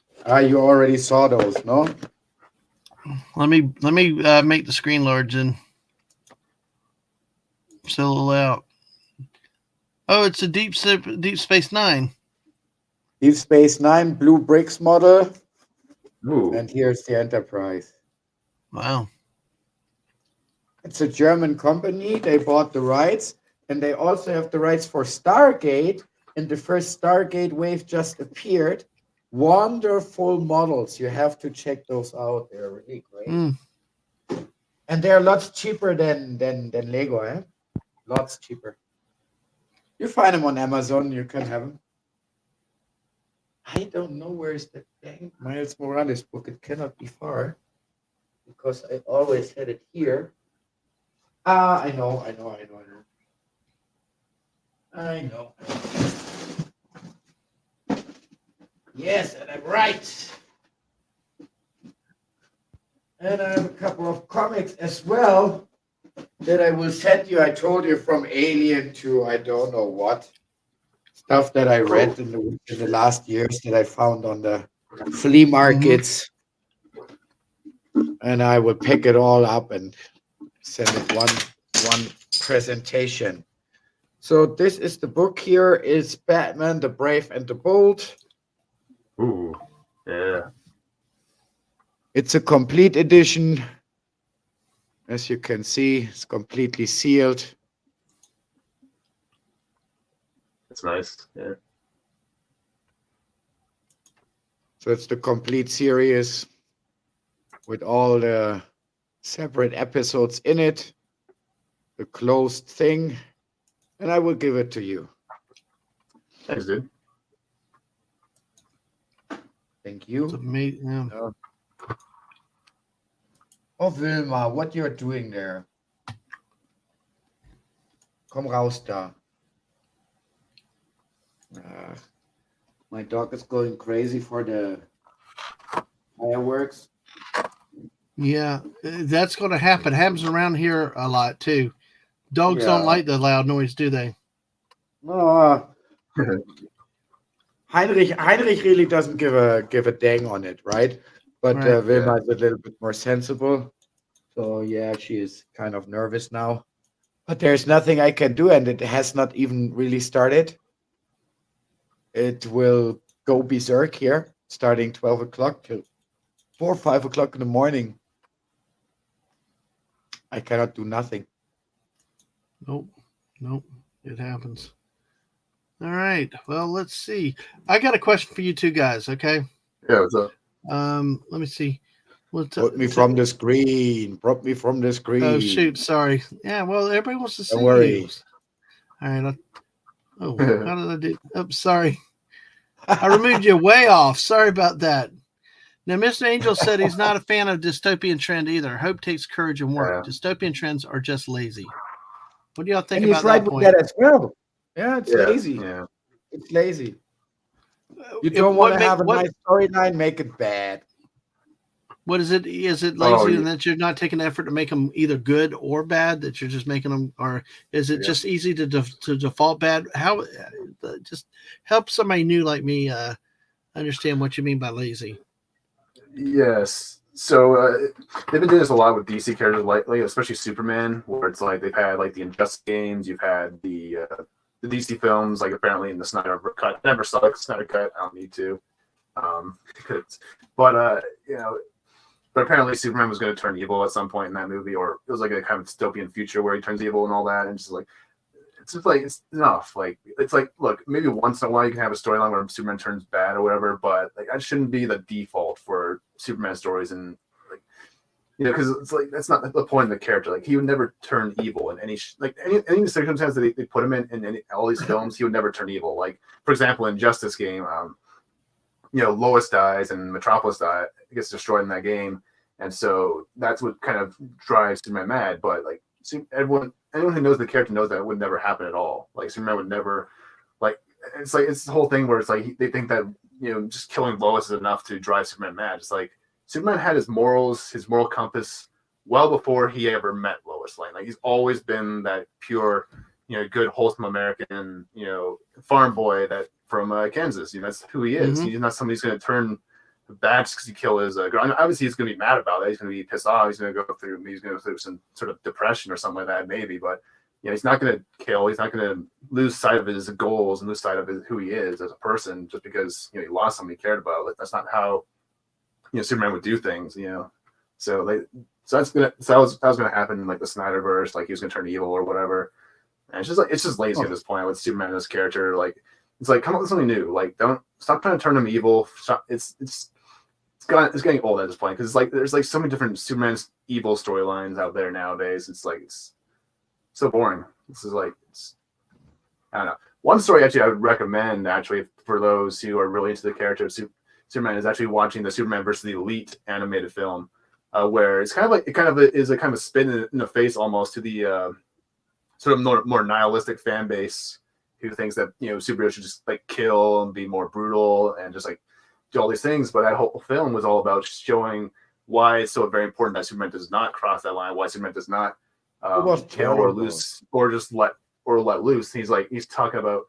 C: You already saw those, no?
A: Let me make the screen large and fill it out. Oh, it's a Deep Space Nine.
C: Deep Space Nine Blue Bricks model.
D: Ooh.
C: And here's the Enterprise.
A: Wow.
C: It's a German company. They bought the rights, and they also have the rights for Stargate. And the first Stargate wave just appeared. Wonderful models. You have to check those out. They're really great. And they're lots cheaper than Lego, eh? Lots cheaper. You find them on Amazon. You can have them. I don't know where's the dang Miles Morales book. It cannot be far because I always had it here. I know. Yes, and I'm right. And I have a couple of comics as well that I will send you. I told you from Alien to I don't know what. Stuff that I read in the last years that I found on the flea markets. And I will pick it all up and send it one presentation. So this is the book here. It's Batman, the Brave and the Bold.
D: Ooh, yeah.
C: It's a complete edition. As you can see, it's completely sealed.
D: That's nice. Yeah.
C: So it's the complete series with all the separate episodes in it, the closed thing, and I will give it to you.
D: Thanks, dude.
C: Thank you.
A: It's amazing.
C: Oh, Wilma, what you're doing there? Komm raus da. My dog is going crazy for the fireworks.
A: Yeah, that's going to happen. It happens around here a lot too. Dogs don't like the loud noise, do they?
C: No. Heinrich really doesn't give a dang on it, right? But Wilma is a little bit more sensible. So yeah, she is kind of nervous now. But there's nothing I can do, and it has not even really started. It will go berserk here, starting 12 o'clock till 4 or 5 o'clock in the morning. I cannot do nothing.
A: Nope. It happens. All right. Well, let's see. I got a question for you two guys. Okay.
D: Yeah. What's up?
A: Let me see.
C: Brought me from the screen.
A: Oh shoot! Sorry. Yeah. Well, everybody wants to see
C: Don't worry.
A: you. All right. How did I do? Oops. Sorry. I removed you way off. Sorry about that. Now, Mr. Angel said he's not a fan of dystopian trend either. Hope takes courage and work. Yeah. Dystopian trends are just lazy. What do y'all think about that point?
C: He's right with that as well. Yeah, it's lazy. Yeah. It's lazy. You don't want to have a nice storyline, make it bad.
A: What is it? Is it lazy and that you're not taking the effort to make them either good or bad, that you're just making them, or is it just easy to default bad? How, just help somebody new like me understand what you mean by lazy.
D: Yes. So they've been doing this a lot with DC characters lately, especially Superman, where it's like they've had like the Injustice games, you've had the DC films, like apparently in the Snyder cut. Never saw the Snyder cut. I don't need to. But apparently Superman was going to turn evil at some point in that movie, or it was like a kind of dystopian future where he turns evil and all that, and it's enough. Like, it's like, look, maybe once in a while you can have a storyline where Superman turns bad or whatever, but like that shouldn't be the default for Superman stories, and like, because it's like that's not the point of the character. Like, he would never turn evil in any circumstance that they put him in all these films. He would never turn evil. Like, for example, in Justice game, Lois dies and Metropolis gets destroyed in that game, and so that's what kind of drives Superman mad. But like, anyone who knows the character knows that it would never happen at all. Like, Superman would never, like, it's the whole thing where it's like they think that just killing Lois is enough to drive Superman mad. It's like Superman had his morals, his moral compass, well before he ever met Lois Lane. Like, he's always been that pure, good, wholesome American, farm boy that from Kansas. That's who he is. Mm-hmm. He's not somebody who's going to turn bad just because he killed his girl. I mean, obviously, he's going to be mad about that. He's going to be pissed off. He's going to go through some sort of depression or something like that, maybe. But he's not going to kill. He's not going to lose sight of his goals and lose sight of who he is as a person just because he lost somebody he cared about. Like, that's not how Superman would do things. So that was going to happen in like the Snyderverse. Like, he was going to turn evil or whatever. And it's just lazy at this point with Superman as character. Like, it's like, come up with something new. Like, don't stop trying to turn him evil. It's getting old at this point, because there's like so many different Superman's evil storylines out there nowadays. It's like, it's so boring. This is like, I don't know. One story actually I would recommend actually for those who are really into the character of Superman is actually watching the Superman versus the Elite animated film, where it's kind of a spin in the face almost to the sort of more nihilistic fan base who thinks that superheroes should just like kill and be more brutal and just like do all these things. But that whole film was all about showing why it's so very important that Superman does not cross that line, why Superman does not kill or lose or just let loose. He's talking about,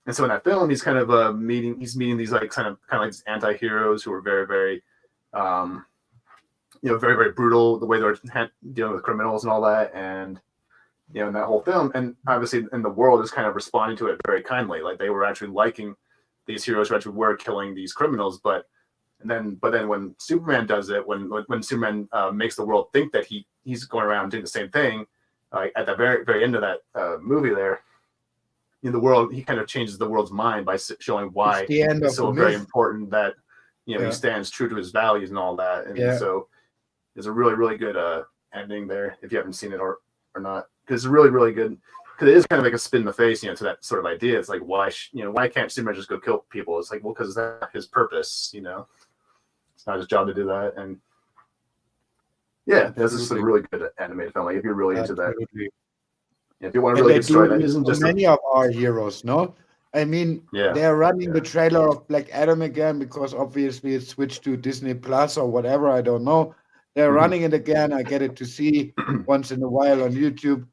D: and so in that film he's kind of meeting these like kind of like these anti-heroes who are very, very very, very brutal, the way they're dealing with criminals and all that, and in that whole film, and obviously in the world is kind of responding to it very kindly. Like, they were actually liking these heroes who actually were killing these criminals. But then when Superman does it, when Superman makes the world think that he's going around doing the same thing, at the very, very end of that movie there, in the world, he kind of changes the world's mind by showing why it's so very important that he stands true to his values and all that. And so there's a really, really good ending there if you haven't seen it or not. Because it's really, really good. Because it is kind of like a spin in the face, to that sort of idea. It's like, why can't Superman just go kill people? It's like, well, because that's his purpose. It's not his job to do that. And this is a really good animated film. Like, if you're really into that, if you want to really get story, that isn't just
C: many of our heroes. No, I mean, they're running the trailer of Black Adam again because obviously it switched to Disney Plus or whatever. I don't know. They're running it again. I get it to see once in a while on YouTube.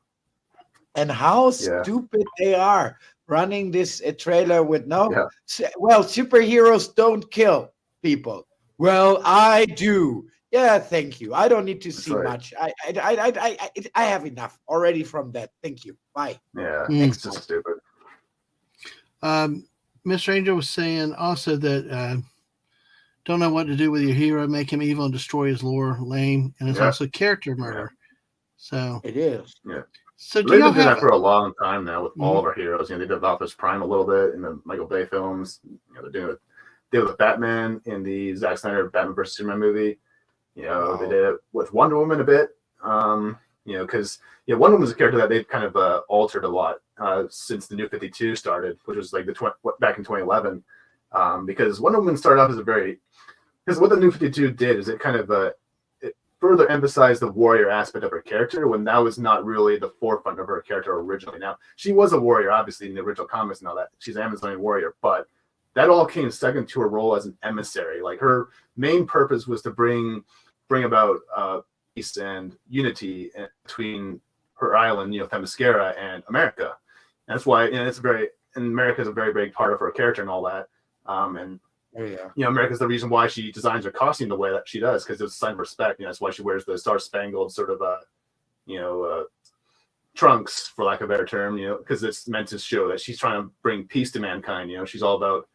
C: And how stupid they are running this trailer with well, superheroes don't kill people. Well, I do. Yeah, thank you. I don't need to see much. I have enough already from that. Thank you. Bye.
D: Yeah, it's just stupid.
A: Mr. Angel was saying also that don't know what to do with your hero, make him evil and destroy his lore, lame, and it's also character murder. So
C: it is.
D: Yeah.
A: So
D: they've been doing that for a long time now with all of our heroes. They did Optimus Prime a little bit in the Michael Bay films. They're doing it. They did it with Batman in the Zack Snyder Batman vs Superman movie. They did it with Wonder Woman a bit. Because Wonder Woman was a character that they've kind of altered a lot since the New 52 started, which was like back in 2011. Because Wonder Woman started off as a very because what the New 52 did is it kind of it further emphasized the warrior aspect of her character when that was not really the forefront of her character originally. Now, she was a warrior, obviously, in the original comics and all that. She's an Amazonian warrior, but that all came second to her role as an emissary. Like, her main purpose was to bring about peace and unity between her island, Themyscira, and America. And that's why, and America is a very big part of her character and all that. And America's the reason why she designs her costume the way that she does, because it's a sign of respect. That's why she wears the star-spangled sort of, trunks, for lack of a better term. Because it's meant to show that she's trying to bring peace to mankind. She's all about.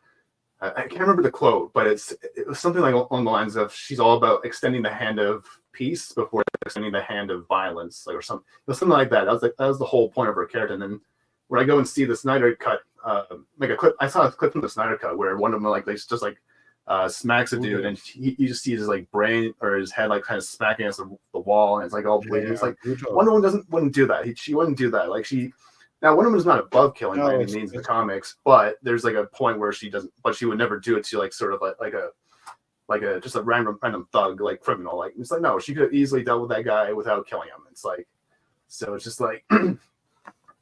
D: I can't remember the quote, but it was something like along the lines of she's all about extending the hand of peace before extending the hand of violence, like, or something. It was something like that. That was the whole point of her character. And then when I go and see the Snyder cut. I saw a clip from the Snyder cut where one of them smacks a dude, and you just see his like brain or his head like kind of smacking against the wall, and it's like all bleeding. It's like Wonder Woman wouldn't do that. She wouldn't do that. Like now Wonder Woman's not above killing by any means in the comics, but there's like a point where she doesn't. But she would never do it to like sort of like a just a random thug, like criminal. Like, it's like, no, she could have easily dealt with that guy without killing him. It's like, so it's just like.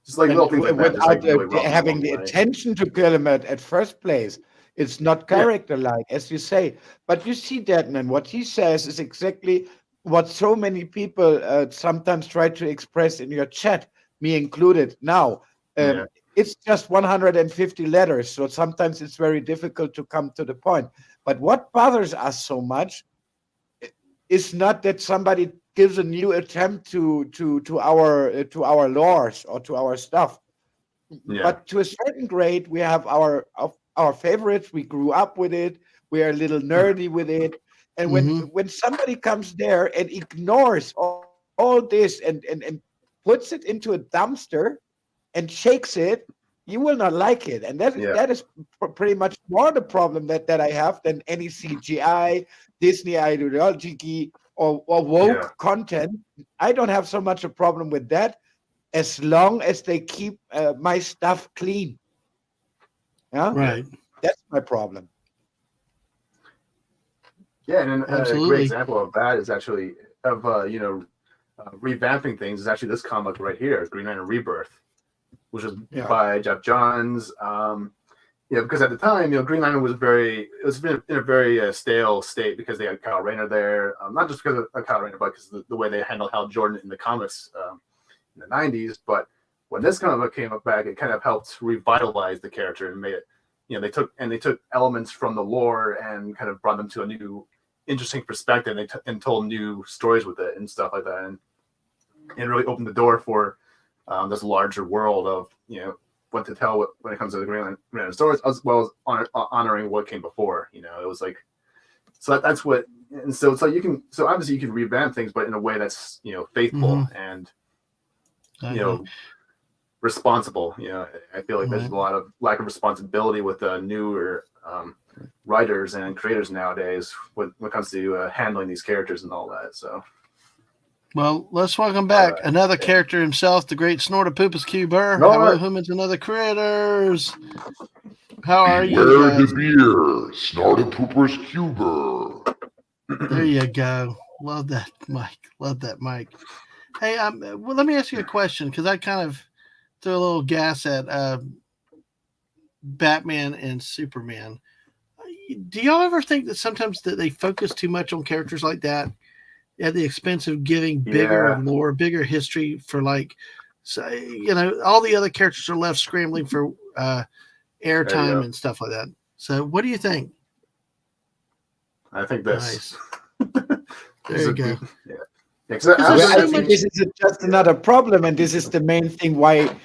D: Just like little things like that,
C: without
D: really
C: having the intention to kill him at first place. It's not character-like, as you say. But you see, Dadman, what he says is exactly what so many people sometimes try to express in your chat, me included. Now, it's just 150 letters, so sometimes it's very difficult to come to the point. But what bothers us so much is not that somebody gives a new attempt to our lores or to our stuff, but to a certain grade, we have our favorites. We grew up with it. We are a little nerdy with it, and when somebody comes there and ignores all this and puts it into a dumpster and shakes it, you will not like it. And that is pretty much more the problem that I have than any CGI, Disney ideology, or woke content. I don't have so much a problem with that, as long as they keep my stuff clean. Yeah,
A: right.
C: That's my problem.
D: Yeah, and a great example of that is actually of revamping things is actually this comic right here, Green Lantern Rebirth, which is by Jeff Johns. Because at the time, Green Lantern was in a very stale state because they had Kyle Rayner there. Not just because of Kyle Rayner, but because of the way they handled Hal Jordan in the comics in the 90s. But when this comic came back, it kind of helped revitalize the character and made it. They took elements from the lore and kind of brought them to a new, interesting perspective. And told new stories with it and stuff like that, and it really opened the door for this larger world of what to tell when it comes to the Green Lantern stories, as well as honoring what came before. It was like, so that's what, and so it's like so obviously you can revamp things, but in a way that's faithful and responsible. I feel like there's a lot of lack of responsibility with newer writers and creators nowadays when it comes to handling these characters and all that. So.
A: Well, let's welcome back another character himself, the great Snortopoopas Q Burr. Hello, humans and other critters. How are you
E: Beware the beer, Snortopoopas Q Burr.
A: There you go. Love that, Mike. Hey, well, let me ask you a question, because I kind of threw a little gas at Batman and Superman. Do y'all ever think that sometimes that they focus too much on characters like that, at the expense of giving bigger lore, bigger history for all the other characters are left scrambling for airtime and stuff like that. So what do you think?
D: I think this.
A: Nice. There you go.
C: I think this is just another problem, and this is the main thing why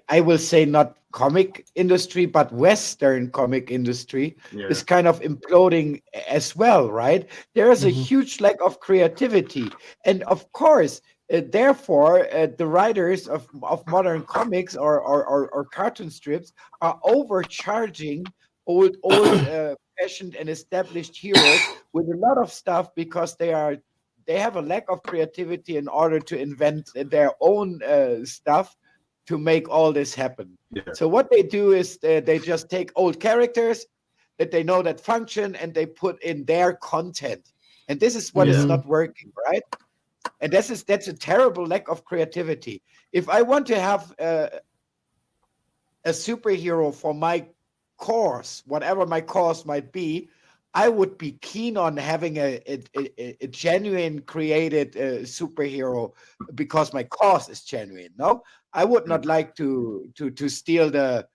C: I will say not comic industry, but Western comic industry is kind of imploding as well, right? There is a huge lack of creativity. And of course, therefore, the writers of modern comics or cartoon strips are overcharging old fashioned and established heroes with a lot of stuff, because they have a lack of creativity in order to invent their own stuff to make all this happen. So what they do is they just take old characters, that they know that function, and they put in their content. And this is what is not working, right? And that's a terrible lack of creativity. If I want to have a superhero for my cause, whatever my cause might be, I would be keen on having a genuine created superhero because my cause is genuine. No, I would not like to steal the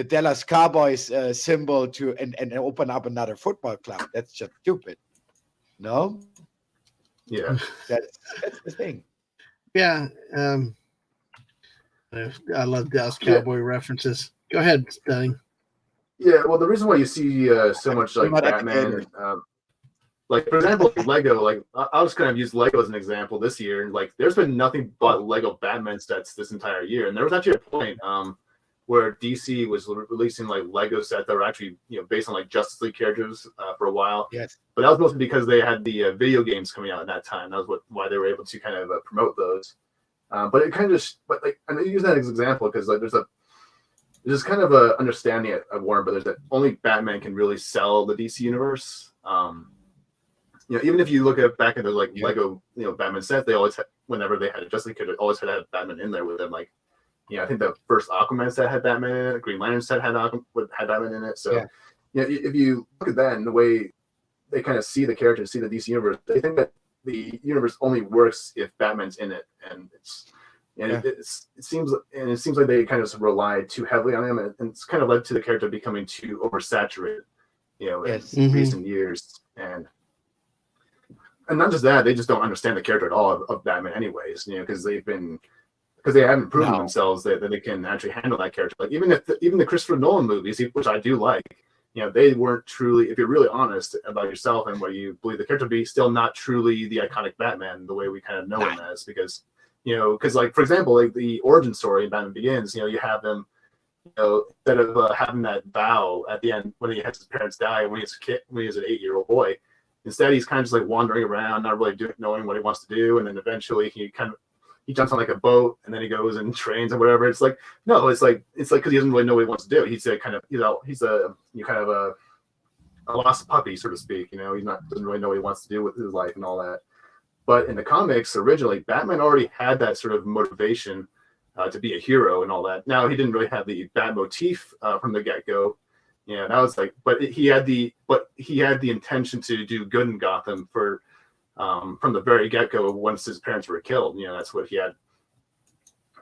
C: Dallas Cowboys symbol and open up another football club. That's just stupid. No.
D: Yeah,
C: that's the thing.
A: Yeah. I love Dallas Cowboy references. Go ahead, Dunning.
D: Yeah, well, the reason why you see so much like Batman, like for example, like Lego, like I was kind of use Lego as an example this year, and like there's been nothing but Lego Batman sets this entire year, and there was actually a point where DC was releasing like Lego sets that were actually based on like Justice League characters for a while.
C: Yes,
D: but that was mostly because they had the video games coming out at that time. That was why they were able to kind of promote those. But it kind of but like I use that as an example because like there's kind of a understanding at Warner Brothers that only Batman can really sell the DC universe. Even if you look back at the like Lego, Batman sets, they always had, whenever they had a Justice League character, always had to have Batman in there with them. Like, I think the first Aquaman set had Batman in it. The Green Lantern set had Batman in it. So, if you look at that and the way they kind of see the characters, see the DC universe, they think that the universe only works if Batman's in it, and it seems like they kind of rely too heavily on him, and it's kind of led to the character becoming too oversaturated, in recent years, and not just that, they just don't understand the character at all of Batman, anyways, because they haven't proven themselves that they can actually handle that character. Like even the Christopher Nolan movies, which I do like, they weren't truly, if you're really honest about yourself and what you believe the character to be, still not truly the iconic Batman the way we kind of know him as, because like for example, like the origin story in Batman Begins, you have him, instead of having that vow at the end when he has his parents die when he's a kid, when he's an 8-year-old boy, instead he's kind of just like wandering around, not really knowing what he wants to do, and then eventually he jumps on like a boat and then he goes and trains or whatever. It's like, no, it's like because he doesn't really know what he wants to do. He's a kind of a lost puppy, so to speak. He doesn't really know what he wants to do with his life and all that. But in the comics originally, Batman already had that sort of motivation to be a hero and all that. Now he didn't really have the Bat motif from the get-go. That was like, but he had the intention to do good in Gotham from the very get-go once his parents were killed. That's what he had.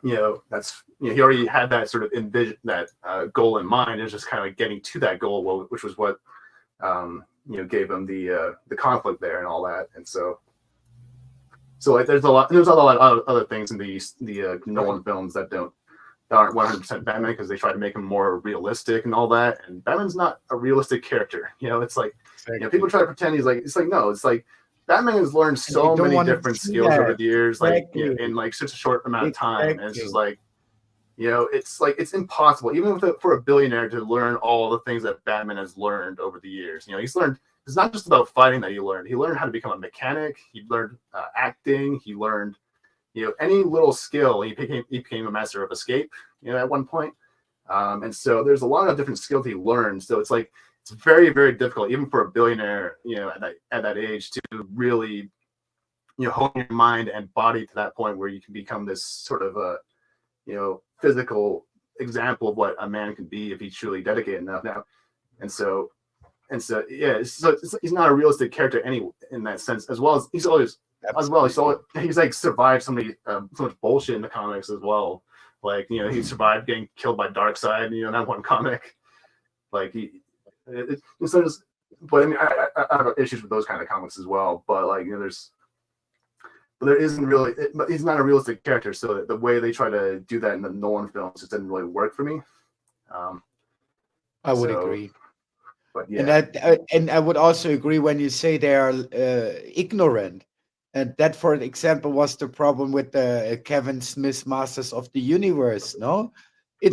D: He already had that sort of envision, that goal in mind. It was just kind of like getting to that goal, which was what gave him the conflict there and all that. And so like there's a lot of other things in the Nolan films that aren't 100% Batman, because they try to make him more realistic and all that. And Batman's not a realistic character. It's like people try to pretend he's like, it's like, no, it's like Batman has learned so many different skills over the years, like in like such a short amount of time. And it's just like, it's impossible, even for a billionaire, to learn all the things that Batman has learned over the years. He's learned, it's not just about fighting that he learned. He learned how to become a mechanic. He learned acting. He learned, any little skill. He became a master of escape, at one point. And so there's a lot of different skills he learned. So it's like, it's very, very difficult, even for a billionaire, at that age, to really, hone your mind and body to that point where you can become this sort of physical example of what a man can be if he's truly dedicated enough now. And so he's not a realistic character in that sense, as well as he's like survived so much bullshit in the comics as well. Like, he survived getting killed by Darkseid, that one comic. Like but I mean, I have issues with those kind of comics as well. But like, there isn't really. But he's not a realistic character, so the way they try to do that in the Nolan films just didn't really work for me.
C: I would agree.
D: But yeah,
C: and I would also agree when you say they are ignorant, and that, for example, was the problem with the Kevin Smith Masters of the Universe. No. It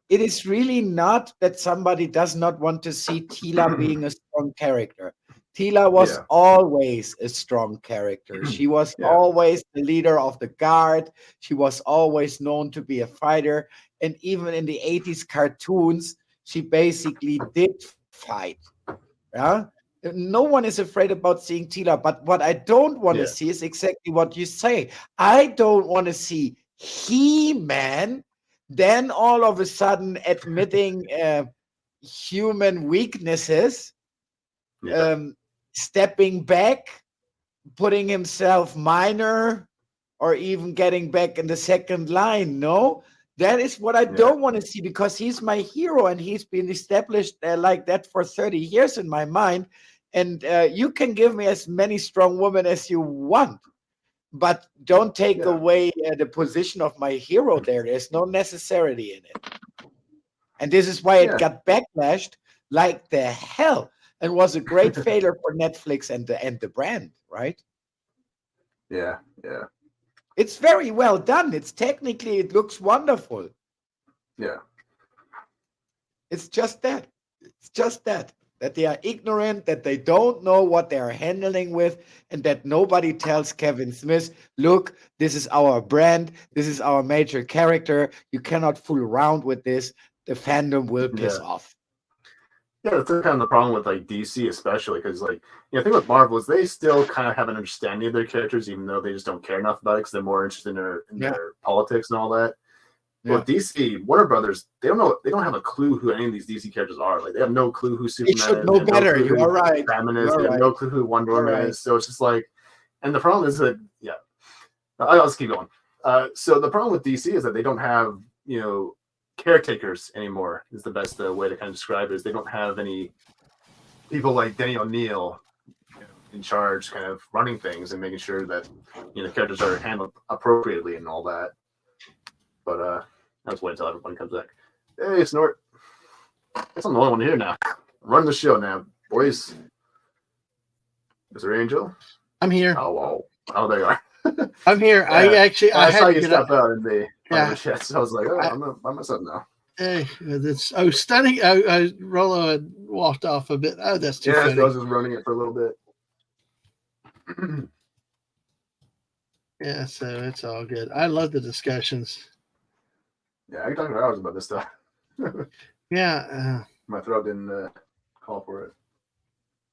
C: is really not that somebody does not want to see Tila being a strong character. Tila was always a strong character. She was always the leader of the guard. She was always known to be a fighter. And even in the 80s cartoons, she basically did fight. Yeah. No one is afraid about seeing Tila, but what I don't want to see is exactly what you say. I don't want to see He-Man then all of a sudden admitting human weaknesses, stepping back, putting himself minor, or even getting back in the second line. No, that is what I don't want to see, because he's my hero and he's been established like that for 30 years in my mind. And you can give me as many strong women as you want, but don't take away the position of my hero there. There's no necessity in it. And this is why it got backlashed like the hell and was a great failure for Netflix and the brand, right?
D: Yeah.
C: It's very well done. It looks wonderful.
D: Yeah.
C: It's just that. That they are ignorant, that they don't know what they are handling with, and that nobody tells Kevin Smith, look, this is our brand. This is our major character. You cannot fool around with this. The fandom will piss off.
D: Yeah, that's kind of the problem with like DC, especially because like the thing with Marvel is they still kind of have an understanding of their characters, even though they just don't care enough about it because they're more interested in their politics and all that. But DC, Warner Brothers, they don't have a clue who any of these DC characters are. Like they have no clue who Superman is.
C: They should know better. You are right.
D: Batman is. They have no clue who Wonder Woman is. So it's just like, and the problem is that I'll just keep going. So the problem with DC is that they don't have caretakers anymore. Is the best way to kind of describe it. Is they don't have any people like Denny O'Neil in charge, kind of running things and making sure that characters are handled appropriately and all that. But let's wait until everyone comes back. Hey, Snort. I guess I'm the only one here now. I'm running the show now, boys. Is there Angel?
A: I'm here.
D: Oh, there you are.
A: I'm here. I
D: saw you step out in the chat, so I was like, I'm by myself now.
A: Hey, stunning. Rollo had walked off a bit. Oh, that's too funny.
D: I was just running it for a little bit.
A: Yeah, so it's all good. I love the discussions.
D: Yeah, I can talk for hours about this stuff.
A: Yeah.
D: My throat didn't call for it.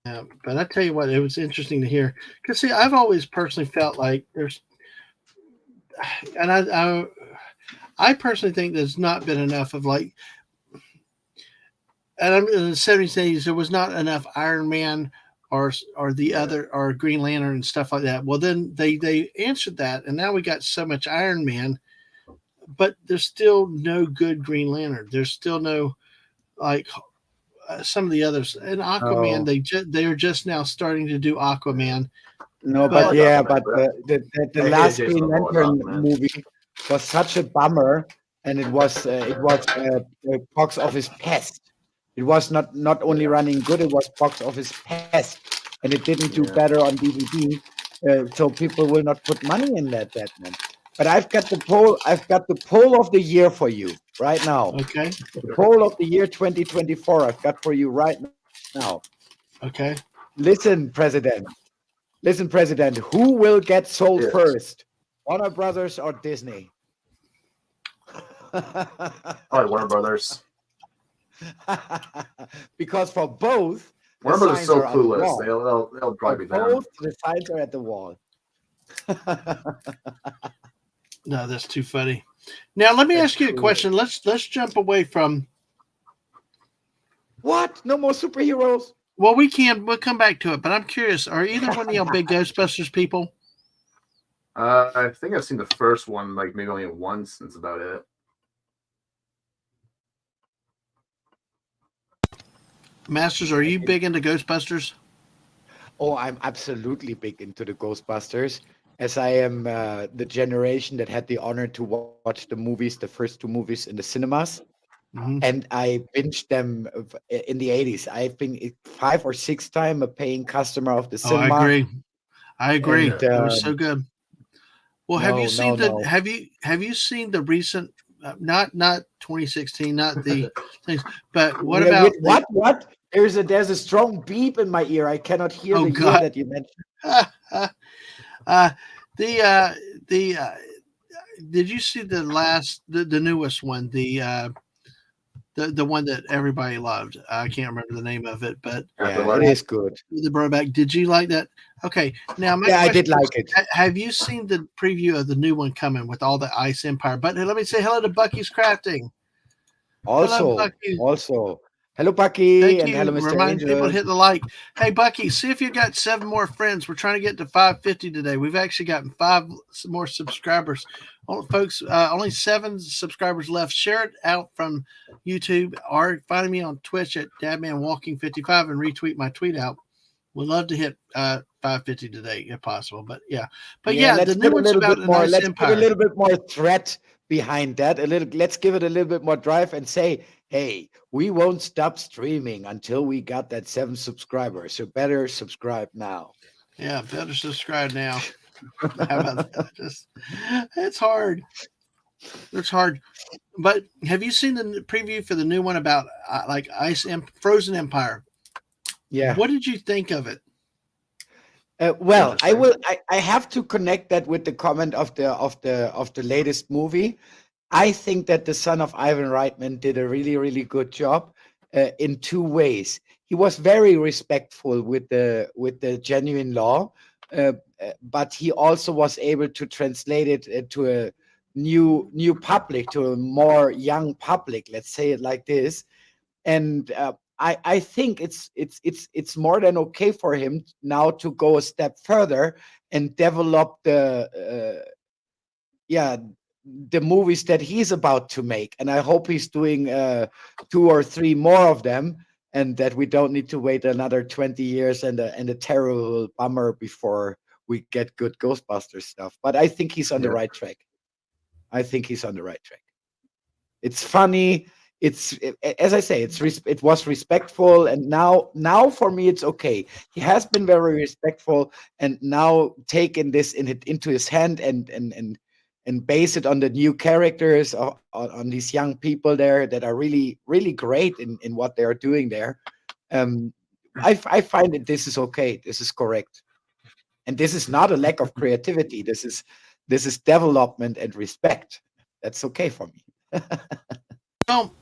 A: Yeah, but I tell you what, it was interesting to hear. Because, see, I've always personally felt like there's... And I personally think there's not been enough of, like... And in the 70s and 80s, there was not enough Iron Man or the other, or Green Lantern and stuff like that. Well, then they answered that, and now we got so much Iron Man, but there's still no good Green Lantern. There's still no, like, some of the others. And Aquaman, they are just now starting to do Aquaman.
C: No, but the last Green Lantern movie was such a bummer, and it was a box office pest. It was not only running good, it was box office pest, and it didn't do better on DVD. So people will not put money in that Batman. But I've got the poll of the year for you right now.
A: Okay.
C: The poll of the year 2024 I've got for you right now.
A: Okay.
C: Listen, President. Who will get sold first? Warner Brothers or Disney?
D: Probably Warner Brothers.
C: Because for both,
D: Warner Brothers is so clueless. They'll probably be
C: both the signs are at the wall.
A: No, that's too funny. Now let me ask you a question. Let's jump away from
C: what? No more superheroes?
A: Well, we'll come back to it, but I'm curious, are either one of y'all big Ghostbusters people?
D: I think I've seen the first one like maybe only once. That's about it.
A: Masters, are you big into Ghostbusters?
C: Oh, I'm absolutely big into the Ghostbusters, as I am the generation that had the honor to watch the first two movies in the cinemas. Mm-hmm. And I binged them in the 80s. I've been 5 or 6 times a paying customer of the cinema.
A: I agree. And, it was so good. Well, have you seen have you seen the recent not 2016, not the things, but what about
C: what? There's a strong beep in my ear. I cannot hear the year that you mentioned.
A: Did you see the newest one? the one that everybody loved. I can't remember the name of it, but
C: yeah, it is good.
A: The Throwback. Did you like that? Okay, now my
C: I did like it.
A: Have you seen the preview of the new one coming with all the Ice Empire? But let me say hello to Bucky's Crafting.
C: Also, hello, Bucky,
A: Thank
C: and
A: you.
C: hello, Mr.
A: Remind people to
C: Angel.
A: hit the like. Hey, Bucky, see if you got 7 more friends. We're trying to get to 550 today. We've actually gotten 5 more subscribers. Folks, only 7 subscribers left. Share it out from YouTube or find me on Twitch at Dadman Walking 55 and retweet my tweet out. We'd love to hit 550 today if possible. But yeah,
C: let's
A: the new one's about a nice empire.
C: Put a little bit more threat behind that. Let's give it a little bit more drive and say, hey, we won't stop streaming until we got that 7 subscribers. So better subscribe now.
A: Yeah, better subscribe now. How about that? It's hard. It's hard. But have you seen the preview for the new one about like Frozen Empire?
C: Yeah.
A: What did you think of it?
C: Well, I have to connect that with the comment of the latest movie. I think that the son of Ivan Reitman did a really, really good job in 2 ways. He was very respectful with the genuine law, but he also was able to translate it to a new public, to a more young public. Let's say it like this, and I think it's more than okay for him now to go a step further and develop the movies that he's about to make. And I hope he's doing 2 or 3 more of them, and that we don't need to wait another 20 years and a terrible bummer before we get good Ghostbusters stuff. But I think he's on the right track. It's funny. As I say, it was respectful, and now for me it's okay. He has been very respectful, and now taken this into his hand and base it on the new characters, on these young people there that are really, really great in what they are doing there. I find that this is okay. This is correct, and this is not a lack of creativity. This is development and respect. That's okay for me.
A: Well,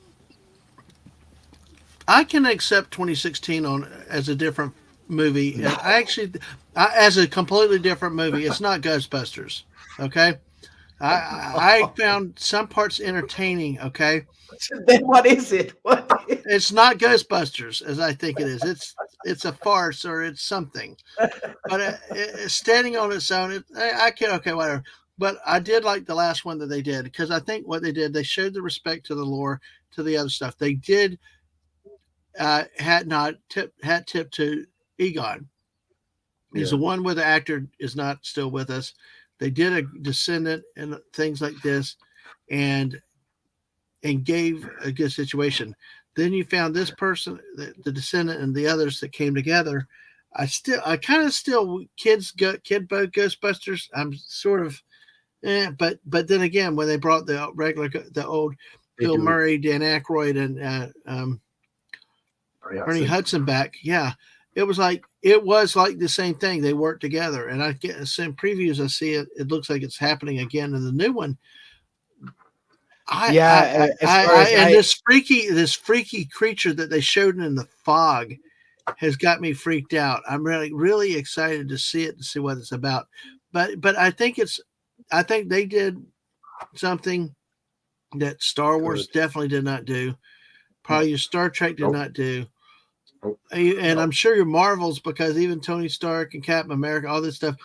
A: I can accept 2016 as a different movie. And as a completely different movie. It's not Ghostbusters. Okay. I found some parts entertaining. Okay.
C: Then what is it?
A: It's not Ghostbusters as I think it is. It's a farce, or it's something. But it's standing on its own. I can't. Okay, whatever. But I did like the last one that they did, because I think what they did, they showed the respect to the lore, to the other stuff. They did hat tip to Egon. He's the one where the actor is not still with us. They did a descendant and things like this, and gave a good situation. Then you found this person, the descendant, and the others that came together. I kind of still kid boat Ghostbusters. I'm sort of, but then again, when they brought the old Bill Murray, Dan Aykroyd, and Ernie Hudson back, it was like the same thing. They worked together, and I get some previews. I see it. It looks like it's happening again in the new one. This freaky creature that they showed in the fog has got me freaked out. I'm really excited to see it and see what it's about. But I think they did something that Star Wars definitely did not do. Probably your Star Trek did not do. And I'm sure your Marvels, because even Tony Stark and Captain America, all this stuff,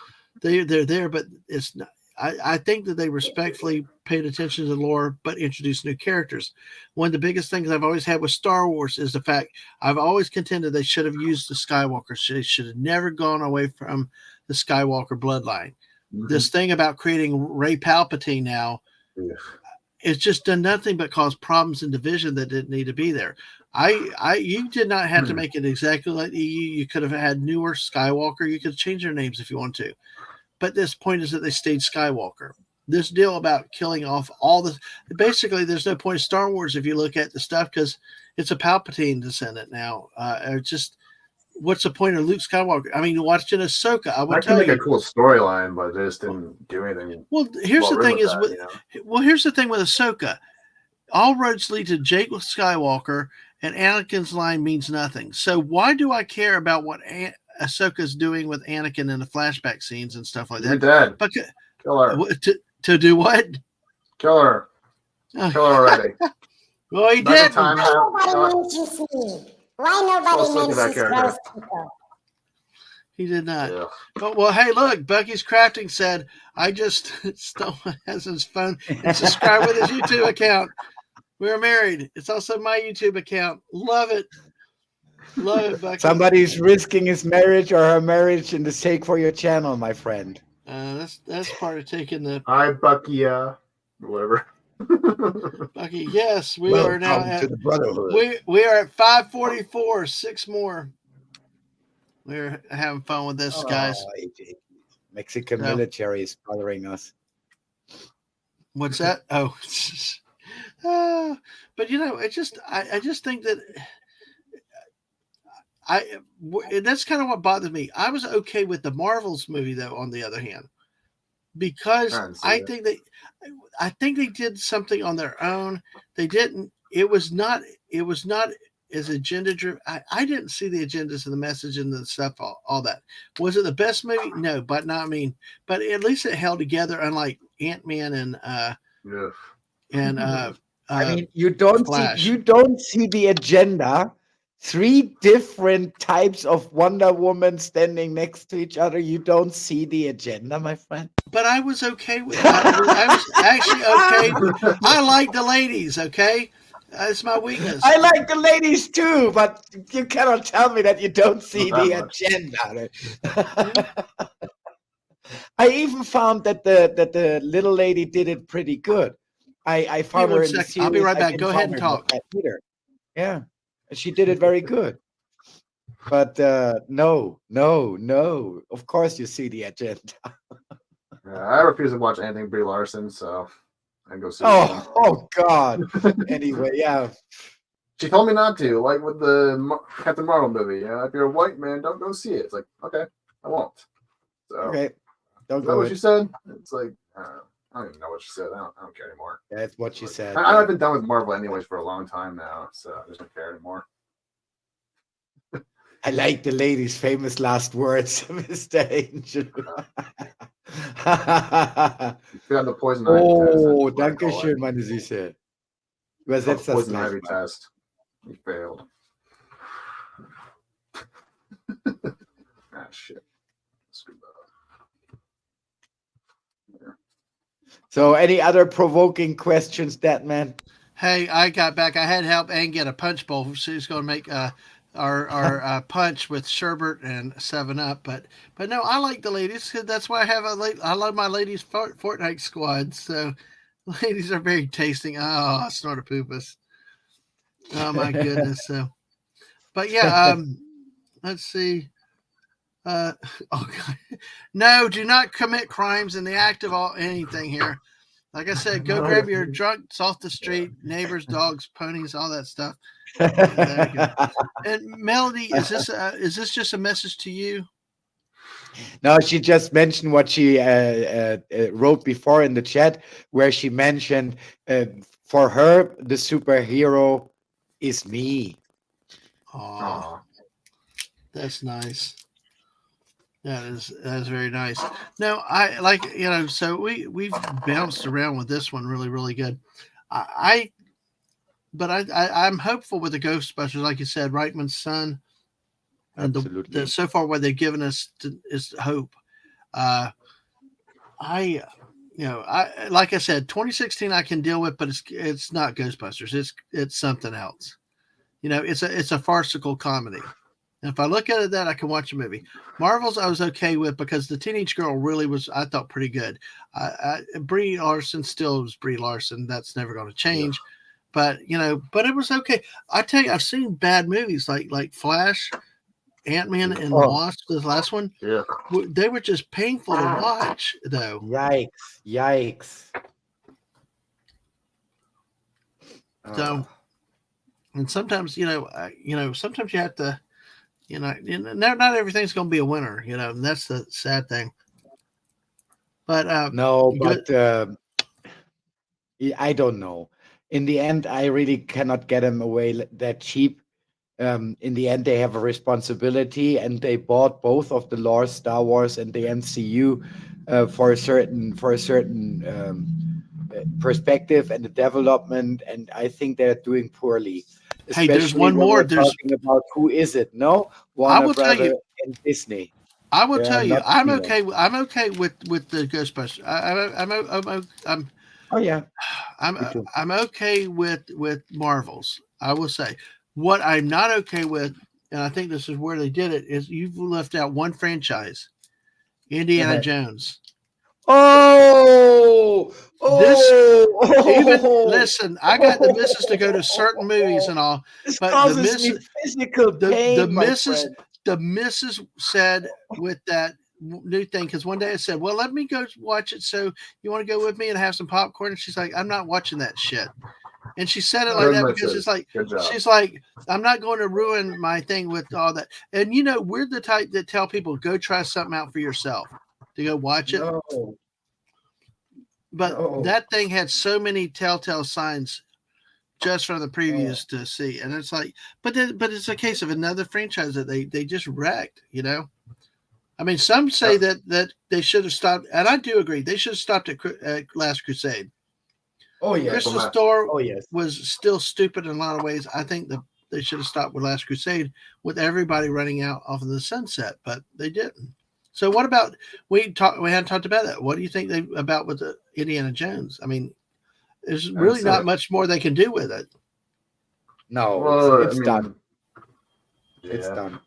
A: they're there, but it's not. I think that they respectfully paid attention to the lore, but introduced new characters. One of the biggest things I've always had with Star Wars is the fact I've always contended they should have used the Skywalkers. They should have never gone away from the Skywalker bloodline. Mm-hmm. This thing about creating Rey Palpatine now, it's just done nothing but cause problems and division that didn't need to be there. You did not have to make it exactly like you could have had newer Skywalker. You could change their names if you want to. But this point is that they stayed Skywalker. This deal about killing off all the, basically, there's no point in Star Wars if you look at the stuff, because it's a Palpatine descendant now. What's the point of Luke Skywalker? I mean, watching Ahsoka, I would tell you.
D: Make a cool storyline, but they just didn't do anything.
A: Well, here's the thing with Ahsoka. all roads lead to Jake Skywalker, and Anakin's line means nothing. So why do I care about what Ahsoka's doing with Anakin in the flashback scenes and stuff like that?
D: You're dead.
A: Because,
D: Kill her.
A: To do what?
D: Kill her. Kill her already.
A: Well, he did.
F: Why nobody makes you see? Why nobody makes you roast people?
A: He did not.
D: Yeah.
A: Well, hey, look, Bucky's Crafting said, I just stole his phone and subscribed with his YouTube account. We were married. It's also my YouTube account. Love it. Love it, Bucky.
C: Somebody's risking his marriage or her marriage in the sake for your channel, my friend.
A: That's part of taking the...
D: Hi, Bucky, whatever.
A: Bucky, yes, we
C: Welcome
A: are now at...
C: to the brotherhood.
A: We are at 5:44. 6 more. We're having fun with this, guys.
C: Mexican military is bothering us.
A: What's that? Oh, but I just think that that's kind of what bothered me. I was okay with the Marvels movie, though. On the other hand, because I think they did something on their own. They didn't. It was not as agenda driven. I didn't see the agendas and the message and the stuff, all that. Was it the best movie? No, but not. I mean, but at least it held together, unlike Ant-Man and
C: I mean, you don't
A: Flash.
C: see the agenda. 3 different types of Wonder Woman standing next to each other. You don't see the agenda, my friend.
A: But I was okay with. I was actually okay. I like the ladies. Okay. That's my weakness.
C: I like the ladies too, but you cannot tell me that you don't see the agenda. I even found that the little lady did it pretty good. I found her in the series.
A: I'll be right back. Go ahead and talk.
C: Yeah, she did it very good. But no. Of course, you see the agenda.
D: I refuse to watch anything Brie Larson, so. And go see
C: oh God. Anyway, yeah.
D: She told me not to, like with the Captain Marvel movie. If you're a white man, don't go see it. It's like, okay, I won't. So,
C: okay,
D: don't go. Is that what she said? It's like, I don't even know what she said. I don't care anymore.
C: That's what she said.
D: I've been done with Marvel anyways for a long time now, so I just don't care anymore.
C: I like the lady's famous last words, Mr. Angel.
D: You got the poison ivy test.
C: Oh, danke schön, meine Süße. Übersetzt das
D: poison
C: gleich
D: ivy
C: mal.
D: test. You failed. Shit.
C: So, any other provoking questions, Dadman?
A: Hey, I got back. I had help and get a punch bowl. She's going to make our punch with sherbet and 7-Up. But no, I like the ladies. That's why I love my ladies Fortnite squad. So ladies are very tasting. Oh, snort a poopus. Oh my goodness. So, but yeah, let's see. Oh God. No, do not commit crimes in the act of anything here. Like I said, go grab your drunks off the street, neighbors, dogs, ponies, all that stuff. And Melody, is this just a message to you?
C: No, she just mentioned what she wrote before in the chat, where she mentioned for her the superhero is me.
A: Oh, that's nice. That is very nice. No, I like, so we've bounced around with this one really, really good. I'm hopeful with the Ghostbusters, like you said, Reitman's son, and the so far what they've given us is hope. I like I said, 2016 I can deal with, but it's not Ghostbusters. It's something else. It's a farcical comedy. And if I look at it that, I can watch a movie. Marvels I was okay with because the teenage girl really was, I thought, pretty good. Brie Larson still was Brie Larson. That's never going to change. Yeah. But it was okay. I tell you, I've seen bad movies like Flash, Ant-Man, and Wasp, the last one.
D: Yeah.
A: They were just painful to watch, though.
C: Yikes.
A: So, and sometimes, sometimes you have to, not everything's going to be a winner, and that's the sad thing. But
C: I don't know. in the end, I really cannot get them away that cheap. In the end, they have a responsibility, and they bought both of the lore, Star Wars and the MCU, for a certain perspective and the development. And I think they're doing poorly.
A: Hey, there's
C: Especially
A: one
C: when
A: more.
C: we're talking about who is it? No,
A: I
C: Warner
A: will tell
C: Brother
A: you.
C: and Disney.
A: I will
C: They are
A: tell you.
C: not
A: I'm
C: even.
A: okay. I'm okay with the Ghostbusters. I'm
C: Oh yeah,
A: I'm
C: me too.
A: I'm okay with Marvels. I will say what I'm not okay with, and I think this is where they did it, is you've left out one franchise, Indiana Jones.
C: Oh,
A: This even
C: oh,
A: listen, I got the missus to go to certain movies and all,
C: this
A: but
C: causes me physical
A: the
C: pain, my
A: missus
C: friend.
A: the missus said with that new thing, because one day I said, well, let me go watch it, so you want to go with me and have some popcorn? And she's like, I'm not watching that shit. And she said it like that because it's like, she's like, I'm not going to ruin my thing with all that. And we're the type that tell people, go try something out for yourself, to go watch it.
C: No,
A: But that thing had so many telltale signs just from the previews to see. And it's like, but it's a case of another franchise that they just wrecked, I mean, some say that they should have stopped, and I do agree. They should have stopped at Last Crusade.
C: Oh yes.
A: Crystal Store
C: Oh yes.
A: was still stupid in a lot of ways. I think that they should have stopped with Last Crusade, with everybody running out off of the sunset, but they didn't. So what about we hadn't talked about that. What do you think about with the Indiana Jones? I mean, there's really not much more they can do with it.
C: No,
D: well,
C: it's done.
D: Yeah.
C: It's done.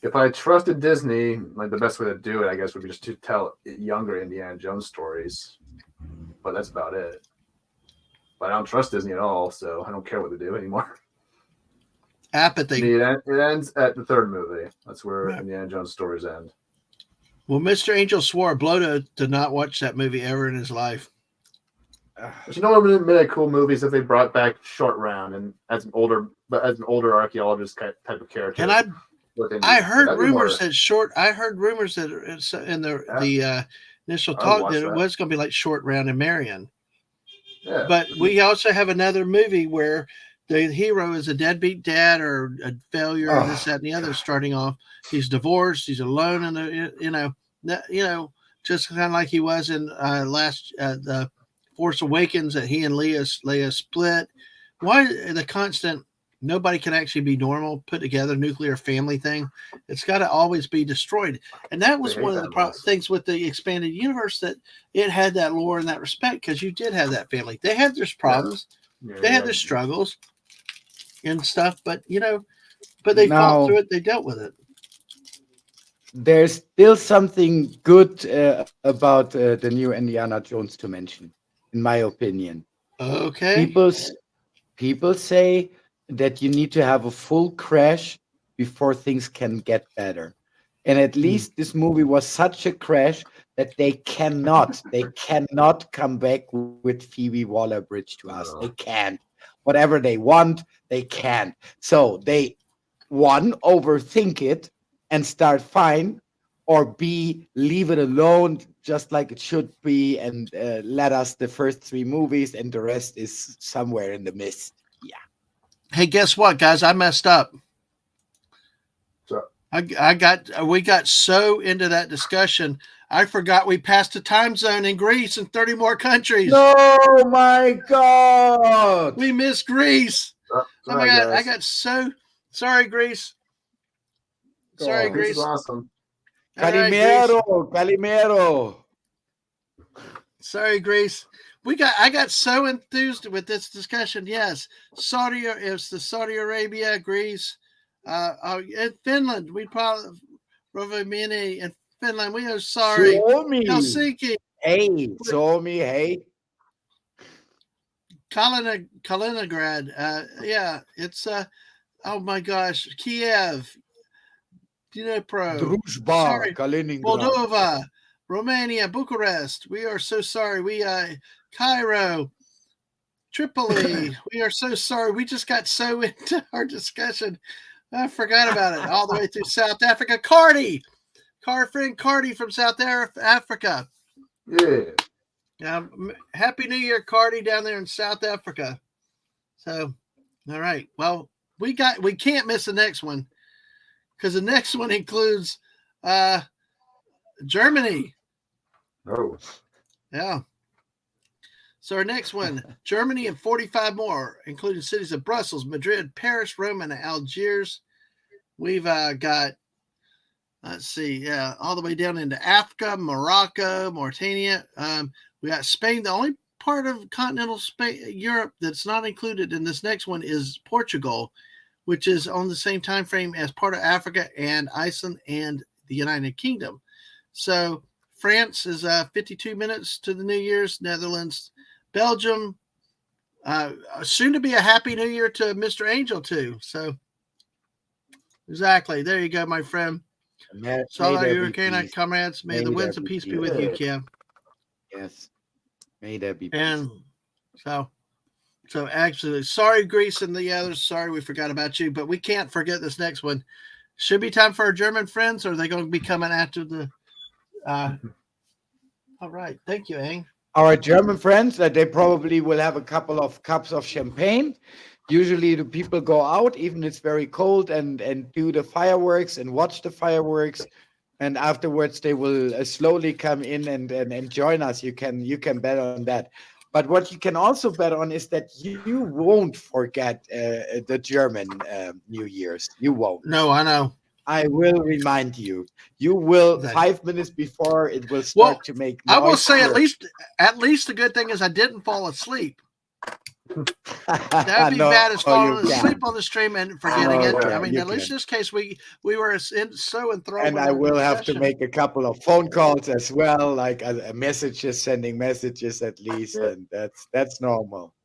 D: If I trusted Disney, like the best way to do it, I guess, would be just to tell younger Indiana Jones stories. But that's about it. But I don't trust Disney at all, so I don't care what they do anymore.
A: Apathy.
D: It ends at the third movie. That's where Indiana Jones stories end.
A: Well, Mr. Angel swore a blow to not watch that movie ever in his life.
D: But you know what would have been a cool movie is if they brought back Short Round and as an older archaeologist type of character.
A: And I heard rumors that in the initial talk that it was going to be like Short Round and Marion.
D: Yeah.
A: But we also have another movie where the hero is a deadbeat dad or a failure, and this, that, and the other. Starting off, he's divorced, he's alone, and just kind of like he was in the Force Awakens, that he and Leia split. Why the constant? Nobody can actually be normal, put together nuclear family thing. It's got to always be destroyed. And that was one of the things with the expanded universe, that it had that lore and that respect, because you did have that family. They had their problems. They had their struggles and stuff, but they fought through it. They dealt with it.
C: There's still something good about the new Indiana Jones to mention, in my opinion.
A: Okay.
C: People say that you need to have a full crash before things can get better. And at least this movie was such a crash that they cannot come back with Phoebe Waller-Bridge to us. They can't. Whatever they want, they can't. So they, one, overthink it and start fine, or B, leave it alone just like it should be, and let us the first three movies, and the rest is somewhere in the mist. Yeah.
A: Hey, guess what, guys? I messed up.
D: So
A: we got so into that discussion, I forgot we passed the time zone in Greece and 30 more countries.
C: Oh my God!
A: We missed Greece.
D: Oh
A: my God! I got so sorry, Greece. Sorry, Greece.
D: This is awesome.
C: Calimero, Calimero.
A: Sorry, Greece. I got so enthused with this discussion. Yes, it's the Saudi Arabia, Greece, and Finland. We probably Rovaniemi and Finland. We are sorry.
C: Suomi.
A: Helsinki.
C: Hey, Suomi. Hey.
A: Kaliningrad. Yeah, it's oh my gosh, Kiev. Dnipro.
C: Druzhba, Kaliningrad.
A: Moldova. Romania, Bucharest. We are so sorry. Cairo, Tripoli. We are so sorry. We just got so into our discussion. I forgot about it. All the way through South Africa. Cardi from South Africa.
D: Yeah.
A: Happy New Year, Cardi, down there in South Africa. So, all right. Well, we can't miss the next one because the next one includes Germany.
D: Oh.
A: Yeah. So our next one, Germany and 45 more, including cities of Brussels, Madrid, Paris, Rome, and Algiers. We've got, let's see, all the way down into Africa, Morocco, Mauritania. We got Spain. The only part of continental Spain, Europe that's not included in this next one is Portugal, which is on the same time frame as part of Africa and Iceland and the United Kingdom. So France is 52 minutes to the New Year's, Netherlands, Belgium, soon to be a Happy New Year to Mr. Angel too. So exactly. There you go, my friend. So our Hurricane comrades, may the winds of peace be with you, Kim.
C: Yes. May there be peace.
A: And so absolutely. Sorry, Greece and the others. Sorry we forgot about you, but we can't forget this next one. Should be time for our German friends, or are they going to be coming after the all right. Thank you, Ang.
C: Our German friends, they probably will have a couple of cups of champagne. Usually the people go out, even it's very cold, and do the fireworks and watch the fireworks. And afterwards they will slowly come in and join us. You can bet on that. But what you can also bet on is that you won't forget the German New Year's. You won't.
A: No, I know.
C: I will remind you. You will 5 minutes before it will start to make noise.
A: I will say at least the good thing is I didn't fall asleep. That'd be bad as falling asleep on the stream and forgetting it. I mean, at least in this case we were so enthralled.
C: And I will have to make a couple of phone calls as well, like messages, sending messages at least, and that's normal.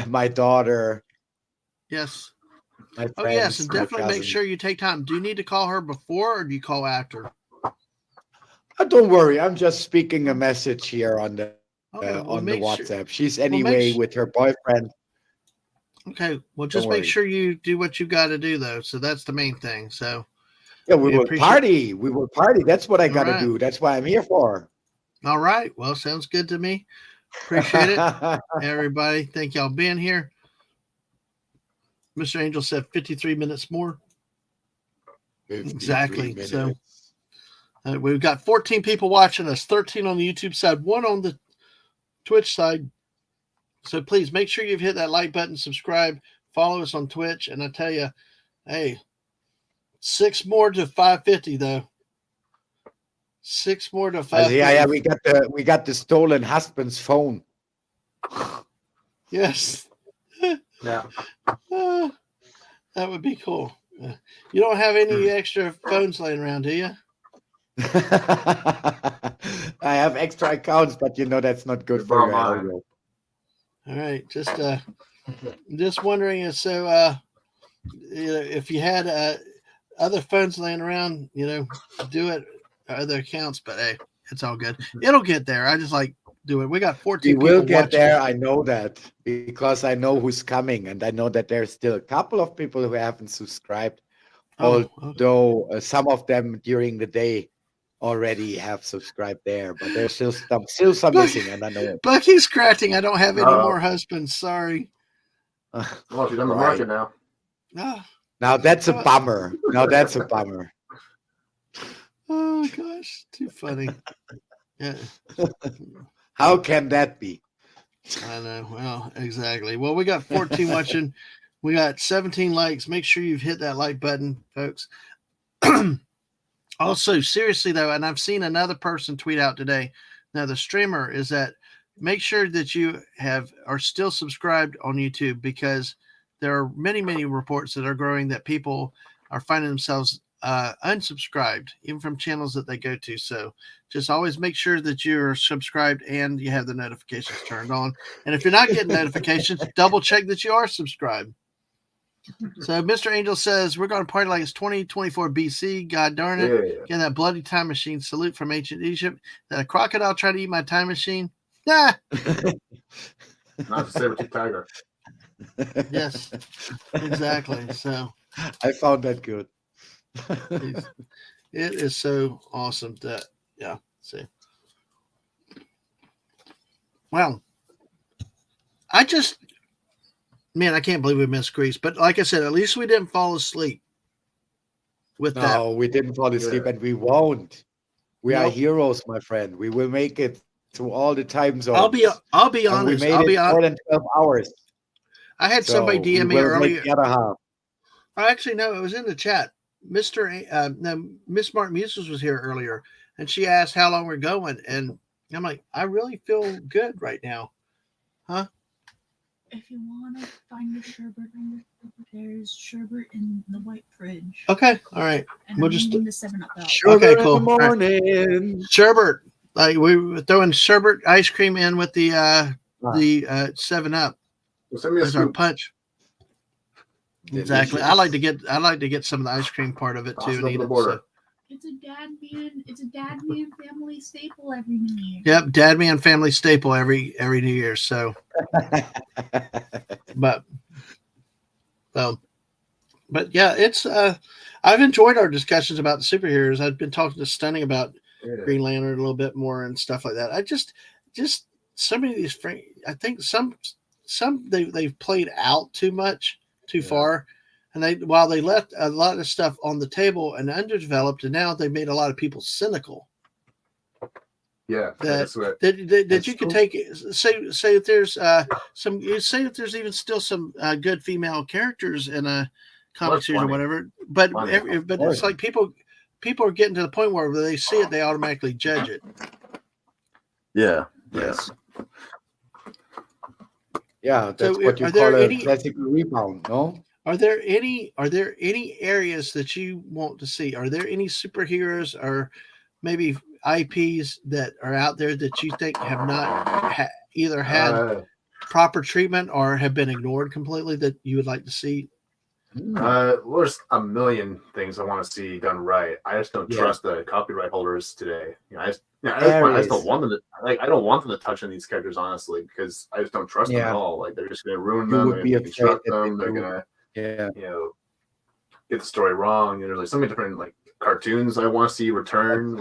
C: My daughter.
A: Yes.
C: Friends,
A: yes, and definitely make sure you take time. Do you need to call her before or do you call after?
C: Don't worry. I'm just speaking a message here on the WhatsApp. She's anyway with her boyfriend.
A: Okay. Well, just make sure you do what you got to do, though. So that's the main thing. So
C: yeah, we will party. We will party. That's what I got to do. That's what I'm here for.
A: All right. Well, sounds good to me. Appreciate it, everybody. Thank y'all being here. Mr. Angel said 53 minutes more. 53 exactly. Minutes. So we've got 14 people watching us, 13 on the YouTube side, 1 on the Twitch side. So please make sure you've hit that like button, subscribe, follow us on Twitch. And I tell you, hey, 6 more to 550 though. 6 more to 550.
C: Yeah, we got the stolen husband's phone.
A: Yes.
D: Yeah.
A: That would be cool. You don't have any extra phones laying around, do you?
C: I have extra accounts, but that's not good for your algo.
A: All right, just wondering. So, if you had other phones laying around, do it other accounts. But hey, it's all good. It'll get there. I just do it. We got 14 people.
C: We will get there. I know that because I know who's coming, and I know that there's still a couple of people who haven't subscribed. Although some of them during the day already have subscribed there, but there's still some missing, and I know it.
A: Bucky's scratching. I don't have any more husbands. Sorry.
D: Well, she's on the market now.
C: Now that's a bummer.
A: Oh gosh, too funny. Yeah.
C: How can that be?
A: I know. Well, exactly. Well, we got 14 watching. We got 17 likes. Make sure you've hit that like button, folks. Also, seriously, though, and I've seen another person tweet out today. Now, the streamer is that make sure that you are still subscribed on YouTube because there are many, many reports that are growing that people are finding themselves unsubscribed, even from channels that they go to. So just always make sure that you're subscribed and you have the notifications turned on. And if you're not getting notifications, double check that you are subscribed. So Mr. Angel says, we're going to party like it's 2024 BC. God darn it.
D: Yeah.
A: Get that bloody time machine. Salute from ancient Egypt. That a crocodile try to eat my time machine? Nah.
D: Not a saber-tooth tiger.
A: Yes, exactly. So
C: I found that good.
A: It is so awesome that, see. Well, I can't believe we missed Grease. But like I said, at least we didn't fall asleep with that.
C: No, we didn't fall asleep, and we won't. We are heroes, my friend. We will make it through all the time zones.
A: I'll be honest.
C: And we made it more than 12 hours.
A: I had somebody DM me earlier.
C: The other half.
A: Actually, no, it was in the chat. Miss Mark Muses was here earlier, and she asked how long we're going, and I'm like, I really feel good right now, huh?
B: If you want to find the sherbet, there's sherbet in the white fridge.
A: Okay, all right.
B: And we'll just the 7-Up out.
C: Okay, cool. In the morning.
A: Right. Sherbet, like we were throwing sherbet ice cream in with the 7-Up.
D: Well, send me a
A: as our punch. Exactly. I like to get some of the ice cream part of it too.
B: It's a Dadman family staple every New Year.
A: Yep, Dadman family staple every New Year. So, but yeah, it's I've enjoyed our discussions about the superheroes. I've been talking to Stunning about Green Lantern a little bit more and stuff like that. I just some of these, I think some they've played out too far. And while they left a lot of stuff on the table and underdeveloped, and now they made a lot of people cynical.
D: Yeah,
A: that you could take say if there's if there's even still some good female characters in a comic series or whatever, but it's like people are getting to the point where they see it, they automatically judge it.
G: Yeah. Yes.
C: Yeah, that's what you call a classical rebound, no?
A: Are there any areas that you want to see? Are there any superheroes or maybe IPs that are out there that you think have not either had proper treatment or have been ignored completely that you would like to see?
D: There's a million things I want to see done right. I just don't trust the copyright holders today. I just don't want them to I don't want them to touch on these characters honestly because I just don't trust them at all. Like they're just going to ruin them. They're going to construct them. They're going to get the story wrong. There's like so many different like cartoons I want to see return,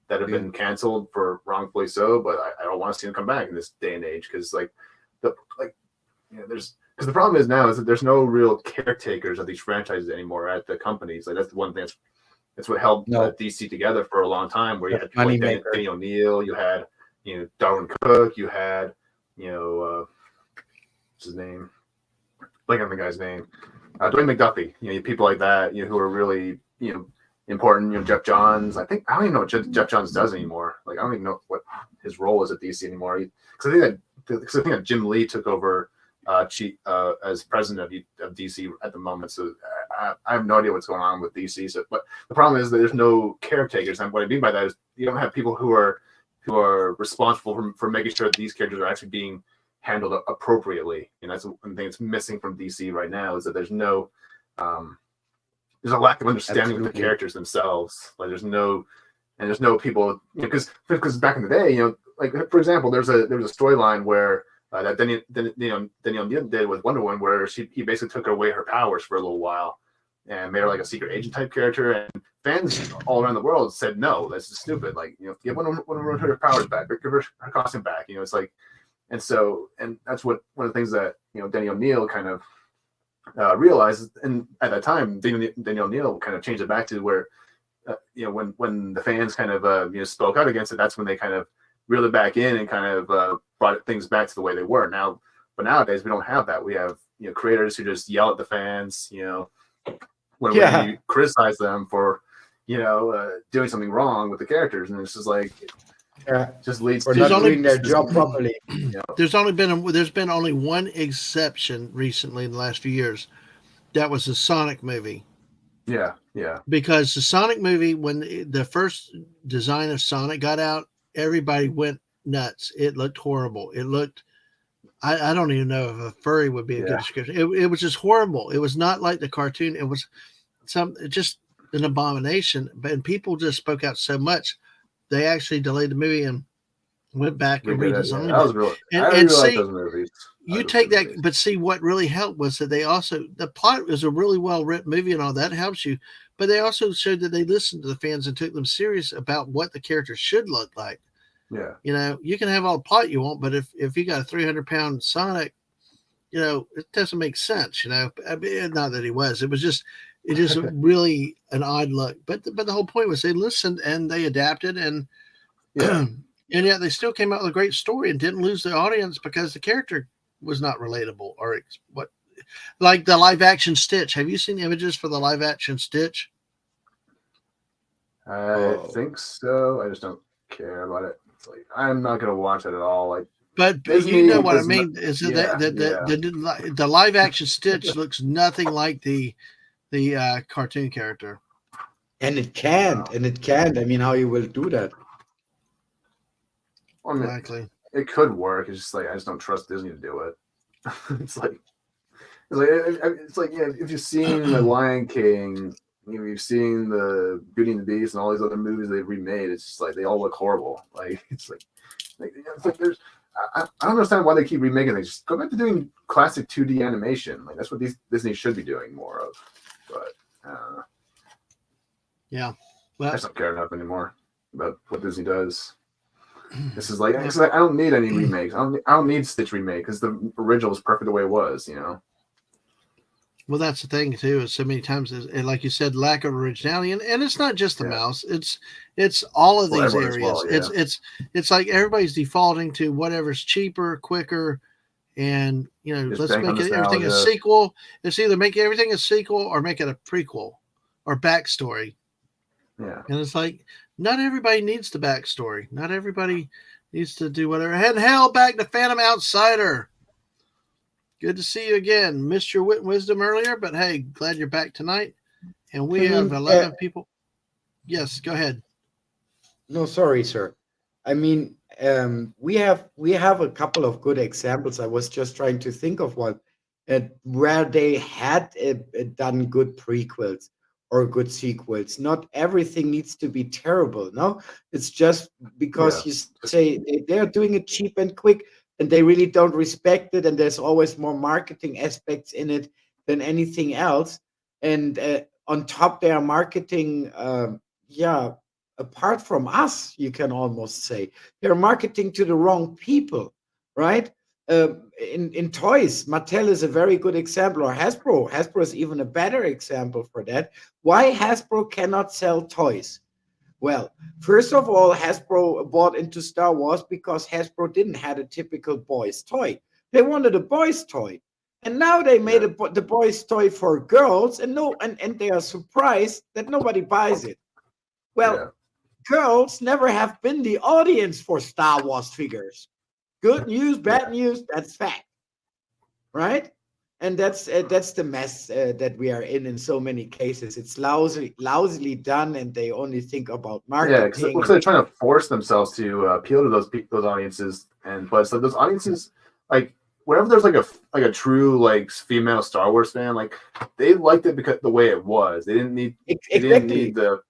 D: that have been canceled for wrongfully so. But I don't want to see them come back in this day and age because because the problem is now is that there's no real caretakers of these franchises anymore at the companies. Like that's the one thing that's what held DC together for a long time. Where you had people like Danny O'Neill, you had Darwin Cook, you had what's his name? Blank on the guy's name. Dwayne McDuffie. People like that. Who are really important. Jeff Johns. I don't even know what Jeff Johns does anymore. Like I don't even know what his role is at DC anymore. Because I think that Jim Lee took over as president of DC at the moment. So I have no idea what's going on with DC. So, but the problem is that there's no caretakers. And what I mean by that is you don't have people who are responsible for making sure that these characters are actually being handled appropriately. And that's one thing that's missing from DC right now is that there's no there's a lack of understanding of the characters themselves. Like there's no people because back in the day, like for example, there was a storyline where that Denny O'Neill did with Wonder Woman, where he basically took away her powers for a little while and made her like a secret agent type character. And fans all around the world said, no, this is stupid. Like, give Wonder Woman her powers back, give her costume back. It's like, and that's what one of the things that Denny O'Neill kind of realized. And at that time, Denny O'Neill kind of changed it back to where, when the fans kind of spoke out against it, that's when they kind of reeled it back in and kind of brought things back to the way they were now. But nowadays we don't have that. We have creators who just yell at the fans, when you criticize them for doing something wrong with the characters, and it's just like just leads to
C: not doing their job properly.
A: There's been only one exception recently in the last few years. That was the Sonic movie.
D: Yeah.
A: Because the Sonic movie, when the first design of Sonic got out, everybody went nuts. It looked horrible. It looked, I don't even know if a furry would be a good description. It was just horrible. It was not like the cartoon. It was just an abomination. And people just spoke out so much, they actually delayed the movie and went back and redesigned it.
D: That was really, I really like those movies.
A: You take that, but see what really helped was that the plot was a really well written movie and all that helps you, but they also showed that they listened to the fans and took them serious about what the characters should look like.
D: Yeah.
A: You know, you can have all the plot you want, but if you got a 300-pound Sonic, you know, it doesn't make sense. You know, I mean, not that he was. It was just really an odd look. But the whole point was they listened and they adapted, and
D: Yeah.
A: and yet they still came out with a great story and didn't lose the audience because the character was not relatable or what. Like the live action Stitch. Have you seen images for the live action Stitch?
D: I think so. I just don't care about it. It's like I'm not gonna watch it at all. Like,
A: but
D: Disney
A: you know what I
D: does
A: mean?
D: not-
A: Is
D: yeah,
A: that the live action Stitch looks nothing like the cartoon character.
C: And it can't. I mean, how you will do that?
D: I mean,
A: Exactly.
D: it could work. It's just like I just don't trust Disney to do it. It's like yeah. If you've seen The Lion King, you've seen the Beauty and the Beast and all these other movies they've remade. It's just like they all look horrible. Like it's like there's. I don't understand why they keep remaking things. Just go back to doing classic 2D animation. Like that's what Disney should be doing more of. But
A: yeah,
D: I just don't care enough anymore about what Disney does. This is like I don't need any remakes. I don't need Stitch remake because the original was perfect the way it was. You know.
A: Well, that's the thing too. Is so many times, like you said, lack of originality, and it's not just the mouse. It's all of these areas.
D: Well, yeah.
A: It's like everybody's defaulting to whatever's cheaper, quicker, and you know,
D: Just
A: let's make everything a sequel. It's either make everything a sequel or make it a prequel or backstory.
D: Yeah,
A: and it's like not everybody needs the backstory. Not everybody needs to do whatever. And hell, back to Phantom Outsider. Good to see you again. Missed your wit and wisdom earlier, but hey, glad you're back tonight. And we have 11 people. Yes, go ahead.
C: No, sorry, sir. I mean, we have a couple of good examples. I was just trying to think of one where they had done good prequels or good sequels. Not everything needs to be terrible. No, it's just because you say they're doing it cheap and quick, and they really don't respect it, and there's always more marketing aspects in it than anything else. And on top, they are marketing, apart from us, you can almost say they're marketing to the wrong people, right? In toys, Mattel is a very good example, or Hasbro is even a better example for that. Why Hasbro cannot sell toys? Well, first of all, Hasbro bought into Star Wars because Hasbro didn't have a typical boys toy. They wanted a boys toy. And now they made the boys toy for girls, and they are surprised that nobody buys it. Well, girls never have been the audience for Star Wars figures. Good news, bad news, that's fact. Right? And that's the mess that we are in so many cases. It's lousily done, and they only think about marketing.
D: Yeah, because they're trying to force themselves to appeal to those audiences, but so those audiences, like whenever there's like a true like female Star Wars fan, like they liked it because the way it was. They didn't need they didn't need the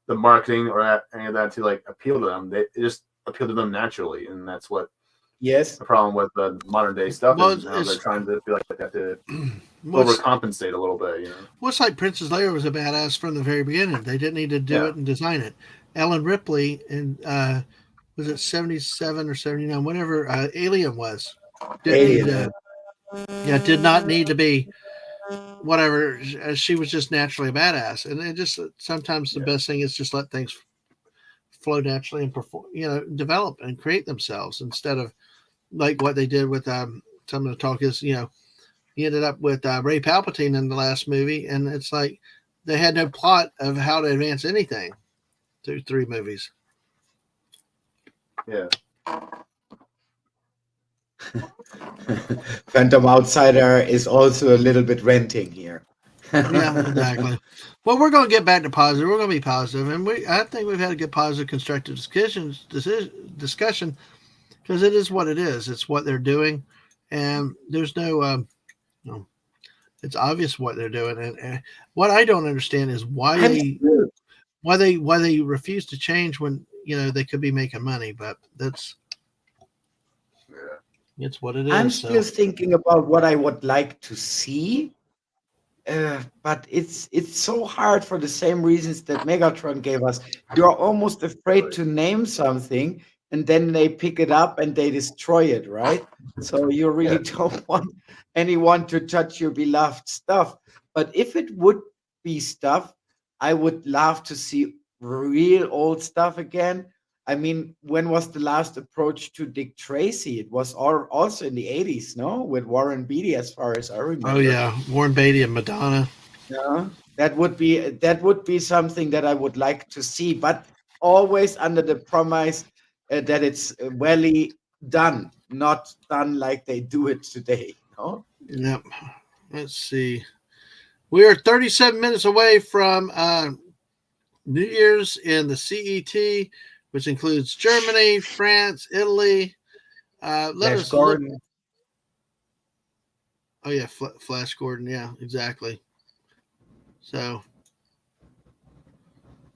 D: marketing or any of that to like appeal to them. It just appealed to them naturally, and that's what.
C: Yes.
D: The problem with the modern day stuff is now they're trying to feel like they have to overcompensate a little bit, you know.
A: Well, it's like Princess Leia was a badass from the very beginning. They didn't need to do it and design it. Ellen Ripley in was it 77 or 79, whenever Alien was. Did not need to be whatever. She was just naturally a badass. And it just sometimes the best thing is just let things flow naturally and perform, develop and create themselves instead of like what they did with some of the talk is, he ended up with Ray Palpatine in the last movie, and it's like they had no plot of how to advance anything through 3 movies.
D: Yeah.
C: Phantom Outsider is also a little bit ranting here.
A: Yeah, exactly. Well, we're going to get back to positive. We're going to be positive, and I think we've had a good, positive, constructive discussion because it is what it is. It's what they're doing, and there's no, it's obvious what they're doing. And what I don't understand is why they refuse to change when they could be making money. But it's what it is.
C: I'm still thinking about what I would like to see. But it's so hard for the same reasons that Megatron gave us. You're almost afraid to name something, and then they pick it up and they destroy it, right? So you really don't want anyone to touch your beloved stuff. But if it would be stuff, I would love to see real old stuff again. I mean, when was the last approach to Dick Tracy? It was also in the 80s, no? With Warren Beatty, as far as I remember.
A: Oh yeah, Warren Beatty and Madonna.
C: Yeah, that would be something that I would like to see, but always under the promise that it's well done, not done like they do it today. No?
A: Yep. Let's see. We are 37 minutes away from New Year's in the CET, which includes Germany, France, Italy.
C: Flash Gordon.
A: Oh yeah, Flash Gordon. Yeah, exactly. So.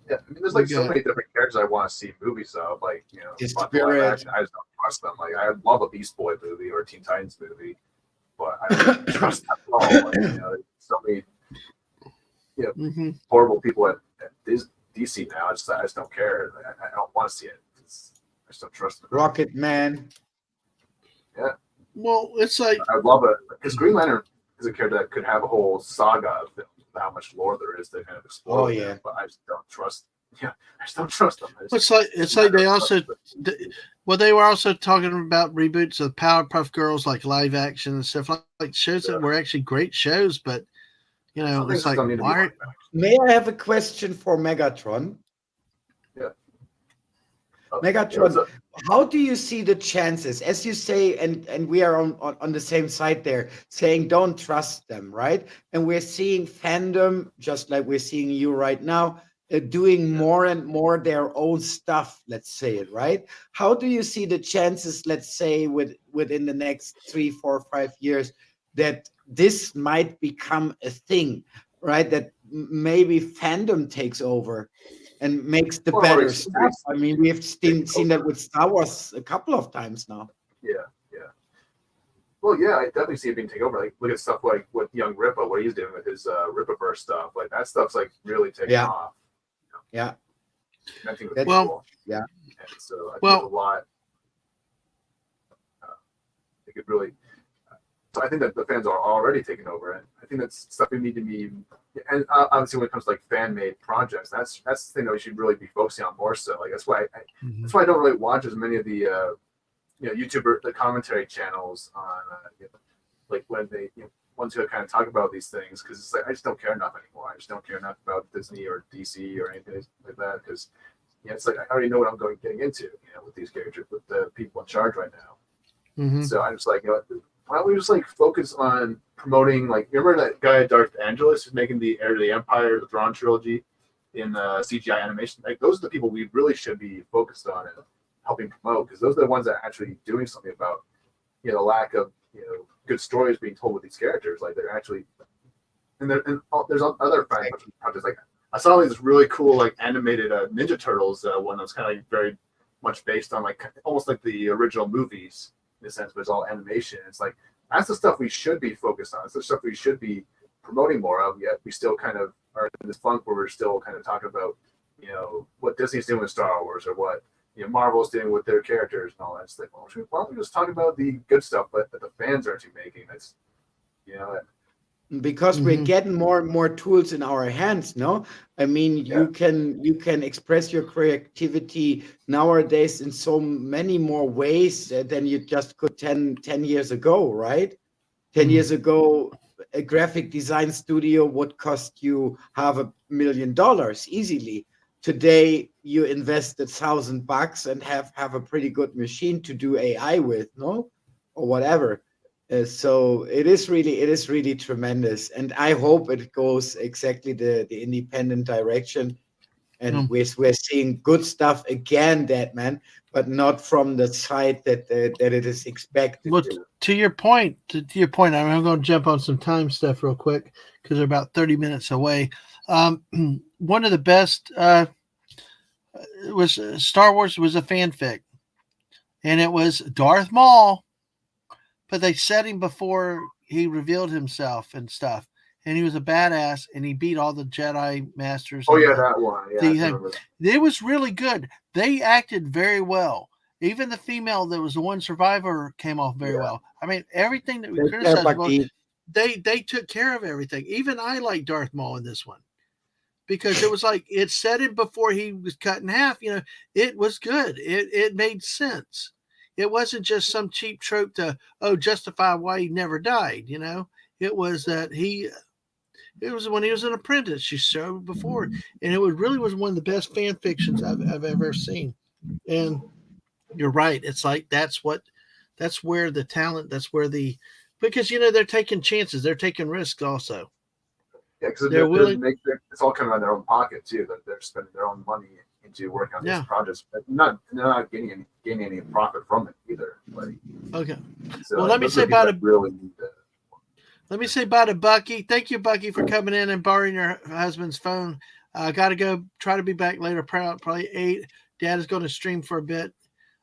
D: Yeah, I mean, there's like so many different characters I want to see movies of, like, you know,
C: Spirit.
D: action, I just don't trust them. Like, I love a Beast Boy movie or a Teen Titans movie, but I don't trust them at all. Like, you know, there's so many, you know, horrible people at DC now. I just don't care. I don't want to see it. I just don't trust them.
C: Rocket Man.
D: Yeah.
A: Well, it's like
D: I love it because Green Lantern is a character that could have a whole saga of films. How much lore there is to kind of explore.
C: Oh yeah,
D: but I just don't trust. Yeah, I just don't trust them.
A: It's like they also, they were also talking about reboots of Powerpuff Girls, like live action and stuff, like shows that were actually great shows, but you know, it's like why?
C: May I have a question for Megatron?
D: Yeah.
C: Megatron, how do you see the chances? As you say, and we are on the same side there, saying don't trust them, right? And we're seeing fandom, just like we're seeing you right now, doing more and more their own stuff, let's say it, right? How do you see the chances, let's say, within the next 3, 4, 5 years, that this might become a thing, right? That maybe fandom takes over and makes the better stuff. I mean, we have seen that with Star Wars a couple of times now.
D: Yeah. Well, yeah, I definitely see it being taken over. Like, look at stuff like with Young Rippa, what he's doing with his Rippaverse stuff. Like, that stuff's like really taking off. You know?
C: Yeah.
D: I think it's cool.
C: Yeah.
D: And so I think a lot. It could really. So I think that the fans are already taking over, and I think that's stuff we need to be. And obviously, when it comes to like fan-made projects, that's the thing that we should really be focusing on more so. Like that's why I don't really watch as many of the YouTuber the commentary channels on like when they ones who kind of talk about these things, because it's like I just don't care enough anymore. I just don't care enough about Disney or DC or anything like that, because it's like I already know what I'm getting into with these characters, with the people in charge right now. So I'm just like, why don't we just like focus on promoting, like, you remember that guy Darth Angelus who's making the Heir to the Empire, the Thrawn trilogy in CGI animation? Like, those are the people we really should be focused on and helping promote, because those are the ones that are actually doing something about the lack of good stories being told with these characters. Like, they're actually and there's other fan projects. Like, I saw this really cool like animated Ninja Turtles one that was kind of like very much based on like almost like the original movies in a sense, but it's all animation. It's like that's the stuff we should be focused on. It's the stuff we should be promoting more of. Yet we still kind of are in this funk where we're still kind of talking about what Disney's doing with Star Wars or what Marvel's doing with their characters and all that. It's like, well, why don't we just talk about the good stuff that the fans aren't making? That's
C: because we're getting more and more tools in our hands. No, I mean, you can express your creativity nowadays in so many more ways than you just could 10 years ago, right? 10 years ago, a graphic design studio would cost you $500,000 easily. Today, you invest $1,000 and have a pretty good machine to do AI with, no, or whatever. So it is really tremendous, and I hope it goes exactly the independent direction, and we're seeing good stuff again, Dadman, but not from the side that it is expected.
A: Well, to your point, I'm going to jump on some time stuff real quick because they're about 30 minutes away. One of the best was Star Wars was a fanfic, and it was Darth Maul. But they set him before he revealed himself and stuff. And he was a badass, and he beat all the Jedi Masters.
D: Oh, yeah, that one. Yeah,
A: it was really good. They acted very well. Even the female that was the one survivor came off very well. I mean, everything that we criticized, they took care of everything. Even I like Darth Maul in this one because it was like it said it before he was cut in half. You know, it was good. It made sense. It wasn't just some cheap trope to justify why he never died. You know, it was that it was when he was an apprentice. She showed before, and it really was one of the best fan fictions I've ever seen. And you're right. It's like that's where the talent. That's where because they're taking chances. They're taking risks also.
D: Yeah, because they're willing. It's all coming out of their own pocket too. That they're spending their own money into working on these projects, but they're not gaining any profit from it either. Like,
A: okay.
D: So
A: well, let me say bye to
D: really
A: let me say bye to Bucky. Thank you, Bucky, for coming in and borrowing your husband's phone. Got to go. Try to be back later. Probably 8. Dad is going to stream for a bit.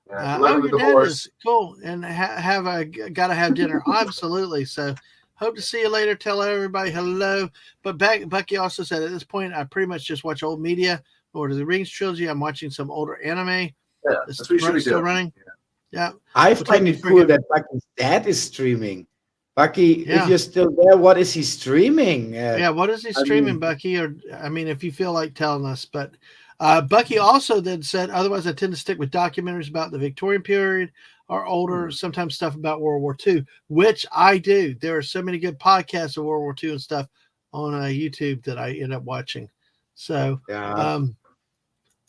A: Your dad is cool, and gotta have dinner. Absolutely. So, hope to see you later. Tell everybody hello. But Bucky also said at this point, I pretty much just watch old media. Lord of the Rings trilogy. I'm watching some older anime.
D: Yeah, that's what you should be
A: still
D: doing.
A: running. Yeah.
C: I find it cool that Bucky's dad is streaming. Bucky, if you're still there, what is he streaming?
A: What is he streaming, Bucky? Or if you feel like telling us, but. Bucky also then said, otherwise I tend to stick with documentaries about the Victorian period or older, sometimes stuff about World War II, which I do. There are so many good podcasts of World War II and stuff on YouTube that I end up watching. So,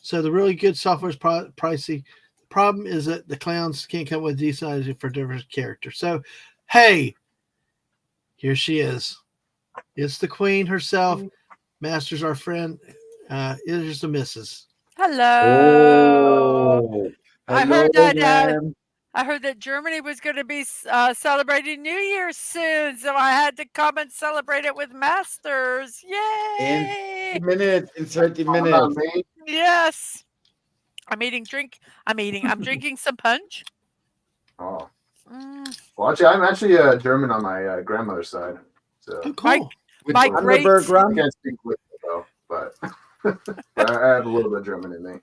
A: so the really good software is pricey. The problem is that the clowns can't come with decent ideas for different characters. So, hey, here she is. It's the queen herself. Master's our friend. It is the missus.
H: Hello.
C: Oh,
H: I heard that. I heard that Germany was going to be celebrating New Year's soon, so I had to come and celebrate it with Masters. Yay!
C: In 30 minutes.
H: Yes. I'm drinking some punch.
D: Oh. Well, I'm actually German on my grandmother's side. So
A: cool.
H: My great.
D: I can't speak with it though, but. But I have a little bit of German in me.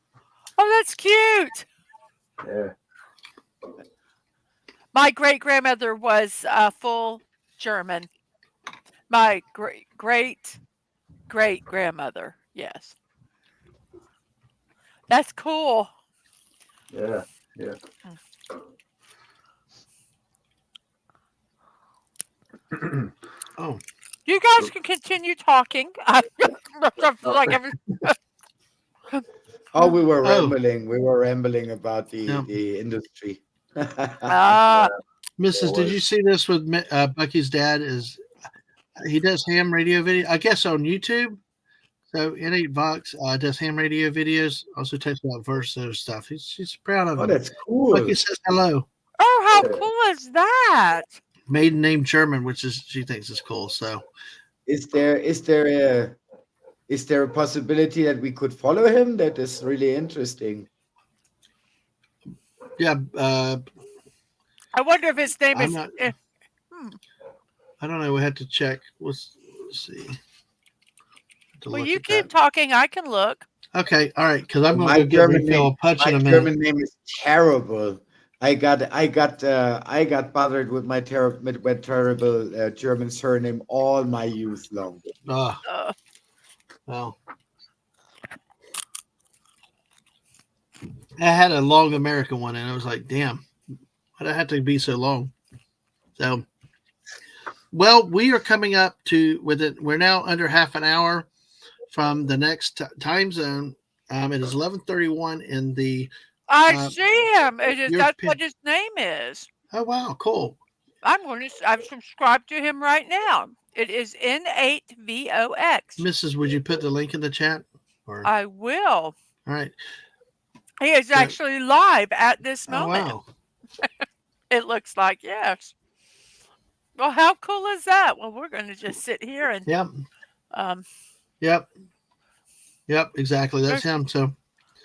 H: Oh, that's cute.
D: Yeah.
H: My great grandmother was full German. My great grandmother. Yes. That's cool.
D: Yeah.
A: Oh.
H: You guys can continue talking.
C: We were rambling. We were rambling about the industry.
A: Mrs., did you see this with Bucky's dad? He does ham radio video, I guess, on YouTube. So N8 Vox does ham radio videos. Also talks about Verso stuff. She's proud of him.
C: That's cool.
A: Bucky says hello.
H: Oh, how cool is that?
A: Maiden name German, which she thinks is cool. So,
C: is there a possibility that we could follow him? That is really interesting.
A: Yeah.
H: I wonder if his name is.
A: I don't know. We have to check. Let's see.
H: Well, you keep talking. I can look.
A: Okay. All right. Because I'm going to get refill punch in a minute.
C: My German name is terrible. I got bothered with my terrible German surname all my youth long.
A: Well, I had a long American one, and I was like, "Damn, why'd it have to be so long?" So, well, we are coming up to we're now under half an hour from the next time zone. It is 11:31 in the.
H: I see him. That's what his name is.
A: Oh wow, cool.
H: I've subscribed to him right now. It is N8VOX.
A: Mrs., would you put the link in the chat?
H: I will.
A: All right.
H: He is actually live at this moment.
A: Oh,
H: wow. It looks like, yes. Well, how cool is that? Well, we're going to just sit here and.
A: Yep. Yep. Exactly. That's him. So.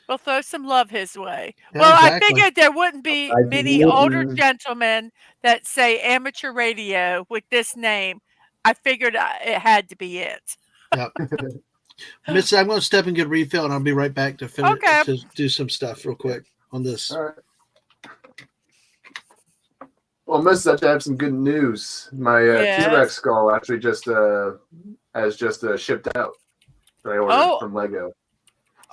H: We'll throw some love his way.
A: Yeah,
H: well,
A: exactly.
H: I figured there wouldn't be many older gentlemen that say amateur radio with this name. I figured it had to be it.
A: Yep. Miss, I'm going to step and get a refill, and I'll be right back to finish to do some stuff real quick on this.
D: All right. Well, Miss, I have some good news. My T-Rex skull actually just has just shipped out. That I ordered from Lego.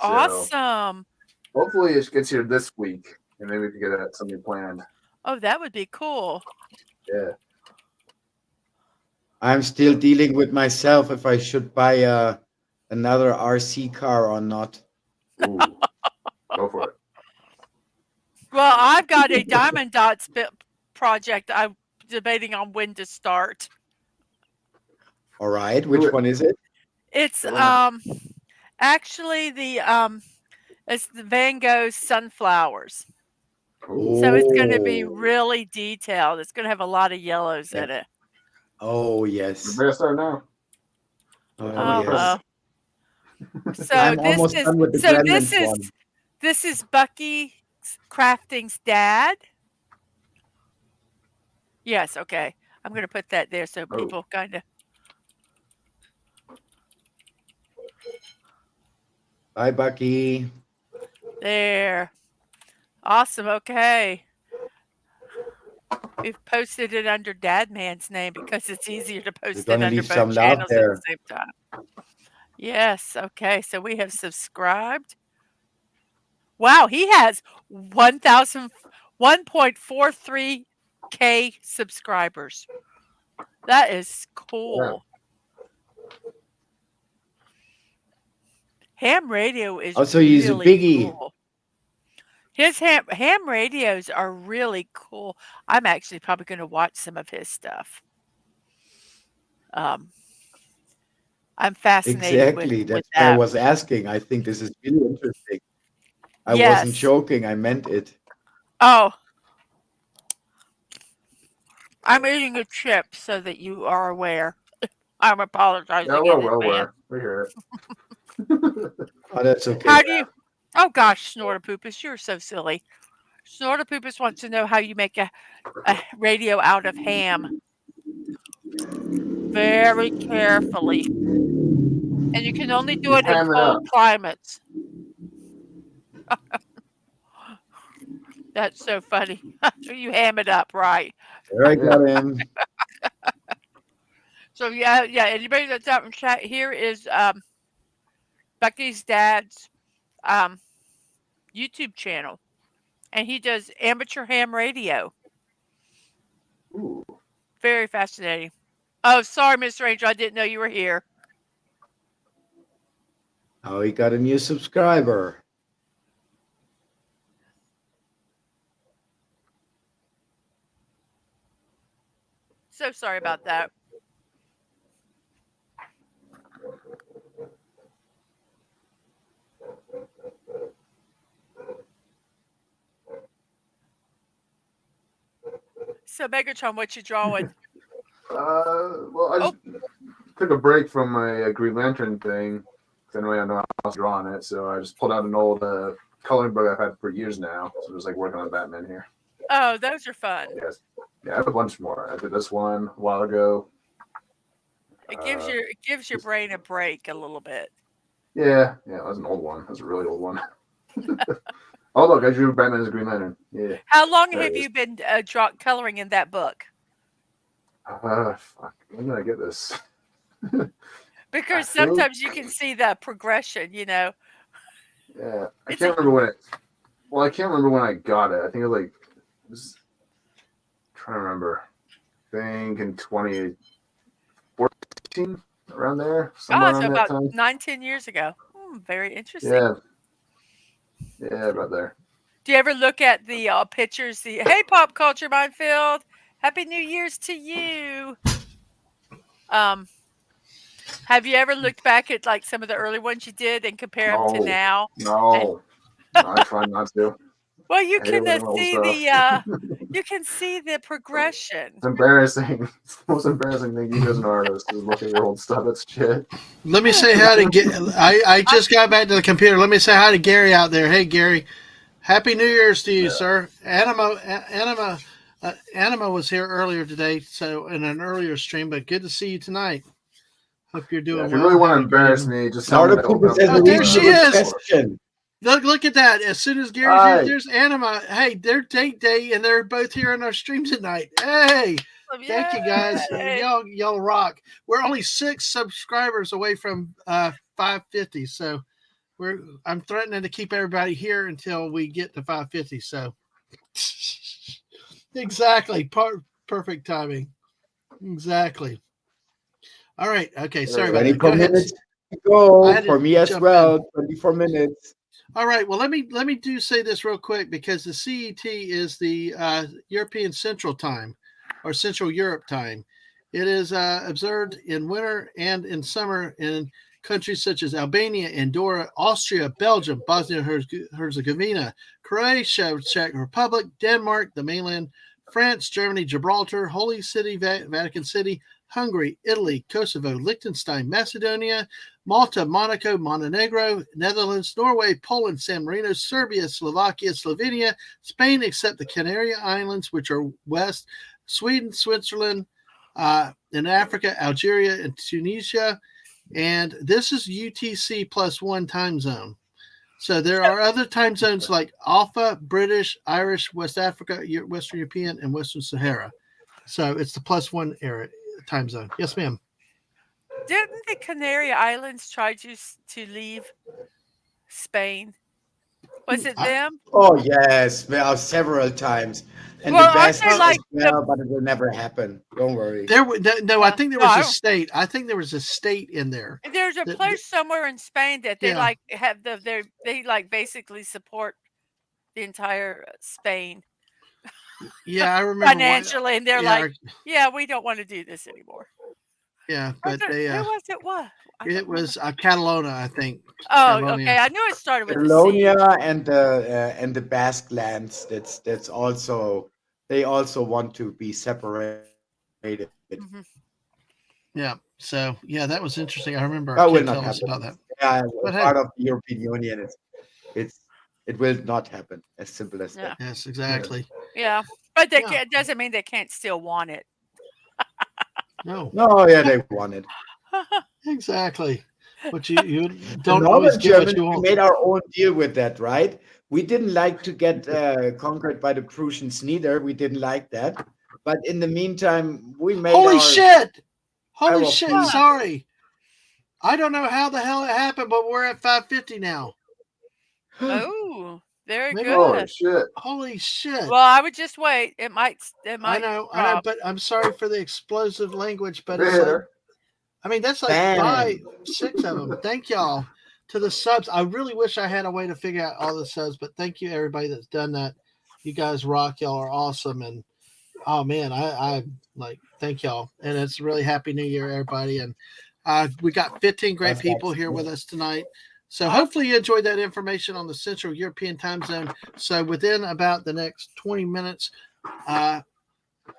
D: So
H: awesome.
D: Hopefully it gets here this week, and maybe we can get something planned.
H: Oh, that would be cool.
D: Yeah.
C: I'm still dealing with myself if I should buy another RC car or not.
D: Ooh. Go for it.
H: Well, I've got a Diamond Dots project I'm debating on when to start.
C: All right, which one is it?
H: It's actually it's the Van Gogh sunflowers.
C: Ooh.
H: So it's going to be really detailed. It's going to have a lot of yellows in it.
C: Oh yes.
D: Better start now.
C: Oh yes.
H: So
C: I'm almost done with the Gremlins one.
H: This is Bucky Crafting's dad. Yes, okay. I'm going to put that there so people kind of.
C: Bye, Bucky.
H: There. Awesome. Okay. We've posted it under Dadman's name because it's easier to post it under both channels at the same time. Yes. Okay. So we have subscribed. Wow. He has 1.43K subscribers. That is cool. Yeah. Ham radio is
C: so he's
H: really
C: a biggie.
H: Cool. His ham radios are really cool. I'm actually probably going to watch some of his stuff. I'm fascinated
C: Exactly.
H: with
C: That's
H: that.
C: why I was asking. I think this is really interesting. I wasn't joking. I meant it.
H: Oh. I'm eating a chip so that you are aware. I'm apologizing.
D: Yeah, we're well aware. We hear
C: it. Oh, that's okay.
H: How do you... Oh, gosh, Snortapoopus, you're so silly. Snortapoopus wants to know how you make a radio out of ham. Very carefully. And you can only do it in cold climates. That's so funny. You ham it up, right?
C: There I got him.
H: So, yeah, anybody that's out in chat, here is Bucky's dad's YouTube channel. And he does amateur ham radio.
D: Ooh.
H: Very fascinating. Oh, sorry, Mr. Angel. I didn't know you were here.
C: Oh, he got a new subscriber.
H: So sorry about that. So, Megatron, what you drawing?
D: Well, I just took a break from my Green Lantern thing because I know how to draw on it. So I just pulled out an old coloring book I've had for years now. So I'm just like working on Batman here.
H: Oh, those are fun.
D: Yes. Yeah, I have a bunch more. I did this one a while ago.
H: It gives your brain a break a little bit.
D: Yeah, that was an old one. That was a really old one. Oh, look, I drew Batman as a Green Lantern. Yeah.
H: How long have you been coloring in that book?
D: Fuck. When did I get this?
H: Because sometimes you can see the progression, you know.
D: Yeah, I can't remember when it. Well, I can't remember when I got it. I think it was trying to remember. I think in 2014, around there. Somewhere around
H: about
D: that time.
H: 9-10 years ago. Very interesting.
D: Yeah, about there.
H: Do you ever look at the pictures? Hey, Pop Culture Minefield. Happy New Year's to you. Have you ever looked back at like some of the early ones you did and compare them to now?
D: No, I try not to.
H: Well, you can see you can see the progression.
D: It's embarrassing. It's the most embarrassing thing you do as an artist is look at your old stuff. It's shit.
A: Let me say hi to I just got back to the computer. Let me say hi to Gary out there. Hey, Gary. Happy New Year's to you, sir. Anima was here earlier today, so in an earlier stream, but good to see you tonight. Hope you're doing well.
D: If you really want to embarrass me, just tell me.
A: There she is. Look at that. As soon as Gary's here, there's Anima. Hey, they're date day, and they're both here on our stream tonight. Hey, thank you guys. Y'all rock. We're only 6 subscribers away from 550, so I'm threatening to keep everybody here until we get to 550. So exactly, perfect timing. Exactly. All right. Okay. Sorry about that. Go ahead.
C: Go for me as well. 24 minutes.
A: All right. Well, let me say this real quick because the CET is the European Central Time or Central Europe Time. It is observed in winter and in summer in countries such as Albania, Andorra, Austria, Belgium, Bosnia-Herzegovina, Croatia, Czech Republic, Denmark, the mainland, France, Germany, Gibraltar, Holy City, Vatican City, Hungary, Italy, Kosovo, Liechtenstein, Macedonia, Malta, Monaco, Montenegro, Netherlands, Norway, Poland, San Marino, Serbia, Slovakia, Slovenia, Spain, except the Canary Islands, which are west, Sweden, Switzerland, in Africa, Algeria, and Tunisia. And this is UTC +1 time zone. So there are other time zones like Alpha, British, Irish, West Africa, Western European, and Western Sahara. So it's the +1 area. Time zone. Yes, ma'am.
H: Didn't the Canary Islands try to leave Spain? Was it them?
C: Oh yes, well, several times. And
H: well,
C: the best
H: aren't they like
C: but it will never happen. Don't worry.
A: I think there was a state. I think there was a state in there.
H: There's a place somewhere in Spain that they like have they like basically support the entire Spain.
A: Yeah, I remember
H: financially, and they're like, "Yeah, we don't want to do this anymore."
A: Yeah, but
H: who was it? What?
A: It was Catalonia, I think.
H: Oh, okay. I knew it started with
C: Catalonia and the Basque lands. That's also they also want to be separated.
H: Mm-hmm.
A: Yeah. So that was interesting. I remember
C: that
A: our
C: will
A: kid
C: not
A: telling us
C: happen.
A: about that.
C: Yeah, part of the European Union. It will not happen. As simple as that.
A: Yes, exactly.
H: Yeah, but it doesn't mean they can't still want it.
A: No.
C: Yeah, they want it.
A: Exactly. But you don't always get what you want.
C: We made our own deal with that, right? We didn't like to get conquered by the Prussians neither. We didn't like that. But in the meantime, we made
A: Holy shit! Sorry. I don't know how the hell it happened, but we're at 550 now.
H: Oh, very good.
A: Holy shit.
H: Well, I would just wait. It might.
A: I know, but I'm sorry for the explosive language, but it's like, I mean, that's like 5, 6 of them. Thank y'all to the subs. I really wish I had a way to figure out all the subs, but thank you everybody that's done that. You guys rock. Y'all are awesome. And oh man, I like, thank y'all. And it's really happy New Year, everybody. And we got 15 great people here with us tonight. So hopefully you enjoyed that information on the Central European time zone. So within about the next 20 minutes,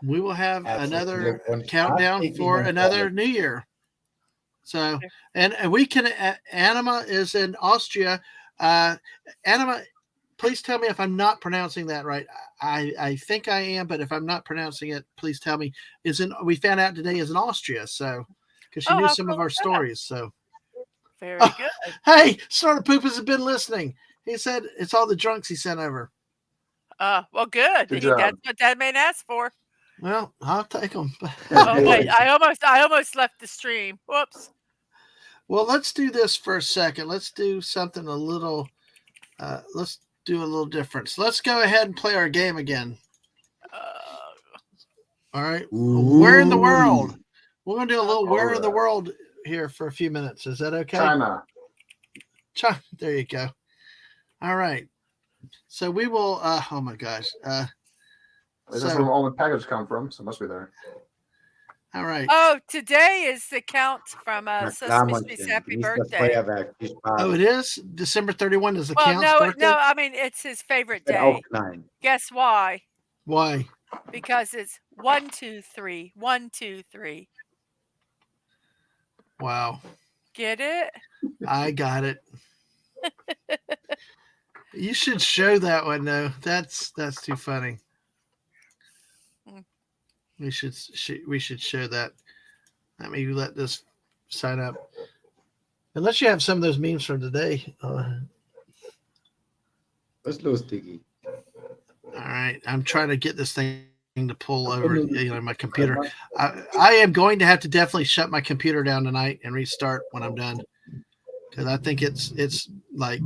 A: we will have another countdown for another New Year. So, and we can, Anima is in Austria. Anima, please tell me if I'm not pronouncing that right. I think I am, but if I'm not pronouncing it, please tell me. We found out today is in Austria. So, because she knew some of our stories. So,
H: very good.
A: Hey, Starter Poopers has been listening. He said it's all the drunks he sent over.
H: Well, good. That's what Dadman asked for.
A: Well, I'll take them.
H: Oh wait, I almost left the stream. Whoops.
A: Well, let's do this for a second. Let's do something a little. Let's do a little difference. Let's go ahead and play our game again. All right. Where in the world? We're going to do a little where in the world here for a few minutes. Is that okay?
D: China.
A: There you go. All right. So we will. Oh my gosh.
D: That's where all the packages come from. So it must be there.
A: All right.
H: Oh, today is the count from Suspicious Happy Birthday.
A: Oh, it is? December 31 is the count's birthday?
H: No, I mean, it's his favorite day. Guess why?
A: Why?
H: Because it's 1, 2, 3, 1, 2, 3.
A: Wow.
H: Get it?
A: I got it. You should show that one, though. That's too funny. We should show that. Let me let this sign up. Unless you have some of those memes from today.
C: Was los, Diggy?
A: All right, I'm trying to get this thing to pull over, my computer. I am going to have to definitely shut my computer down tonight and restart when I'm done, because I think it's like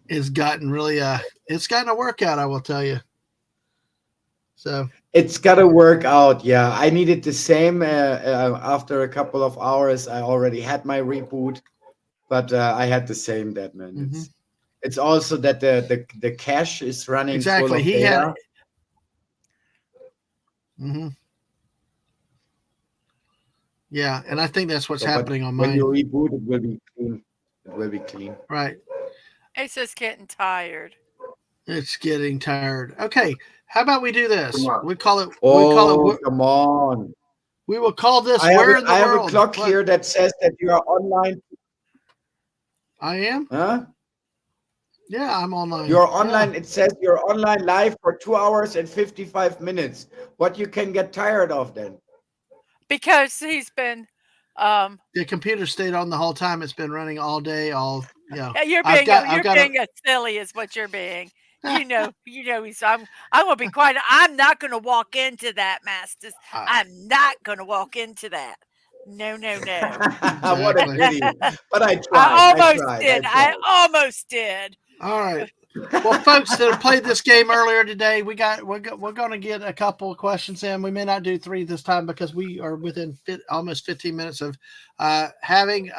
A: it's gotten really it's gotten a workout, I will tell you. So
C: it's got to work out. Yeah, I needed the same. After a couple of hours, I already had my reboot, but I had the same, Dadman.
A: Mm-hmm.
C: It's also that the cache is running
A: exactly.
C: full of
A: He
C: data.
A: had. Mm-hmm. Yeah, and I think that's what's happening on mine.
C: When you reboot, it will be clean. It will be clean.
A: Right.
H: It's just getting tired.
A: It's getting tired. Okay, how about we do this? We call it.
C: Come on.
A: We will call this.
C: I
A: Where in the
C: have
A: world?
C: a clock here that says that you are online.
A: I am.
C: Huh?
A: Yeah, I'm online.
C: You're online. Yeah. It says you're online live for 2 hours and 55 minutes. What you can get tired of then?
H: Because he's been.
A: The computer stayed on the whole time. It's been running all day.
H: You're being silly, is what you're being. He's. I'm gonna be quiet. I'm not gonna walk into that, Masters. I'm not gonna walk into that. No.
A: Exactly.
C: What a pity. But I tried.
H: I almost did.
A: All right. Well, folks that have played this game earlier today, we're going to get a couple of questions in. We may not do 3 this time because we are within almost 15 minutes of having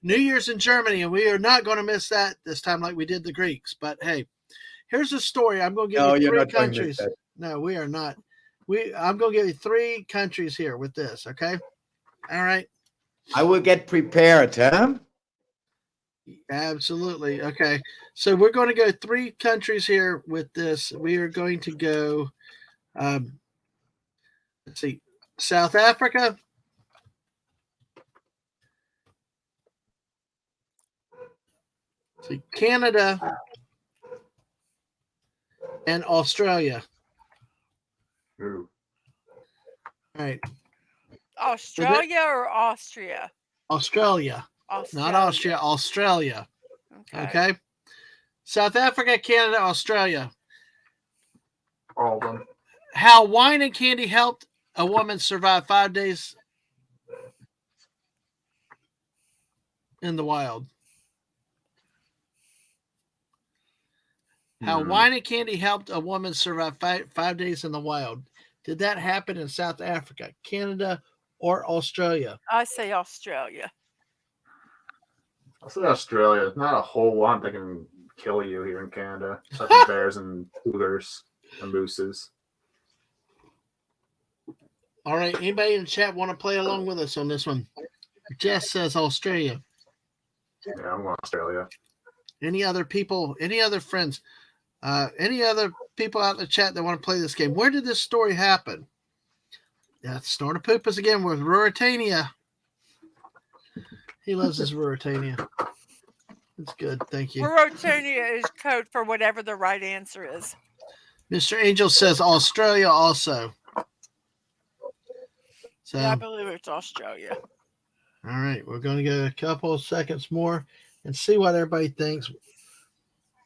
A: New Year's in Germany, and we are not going to miss that this time like we did the Greeks. But hey, here's a story. I'm going to give you 3 countries. No, we are not. I'm going to give you 3 countries here with this. Okay. All right.
C: I will get prepared, huh?
A: Absolutely. Okay. So we're going to go 3 countries here with this. We are going to go, let's see, South Africa. Let's see, Canada and Australia.
D: Ooh.
A: All right.
H: Australia or Austria?
A: Australia. Not Austria, Australia. Okay. South Africa, Canada, Australia.
D: All of them.
A: How wine and candy helped a woman survive 5 days in the wild. How wine and candy helped a woman survive 5 days in the wild. Did that happen in South Africa, Canada, or Australia?
H: I say Australia.
D: I'll say Australia. Not a whole lot that can kill you here in Canada, such as bears and cougars and mooses.
A: All right. Anybody in the chat want to play along with us on this one? Jess says Australia.
D: Yeah, I'm going Australia.
A: Any other people? Any other friends? Any other people out in the chat that want to play this game? Where did this story happen? That's Snorter Poopas again with Ruritania. He loves his Ruritania. It's good. Thank you.
H: Ruritania is code for whatever the right answer is.
A: Mr. Angel says Australia also. So
H: yeah, I believe it's Australia.
A: All right. We're going to go a couple of seconds more and see what everybody thinks.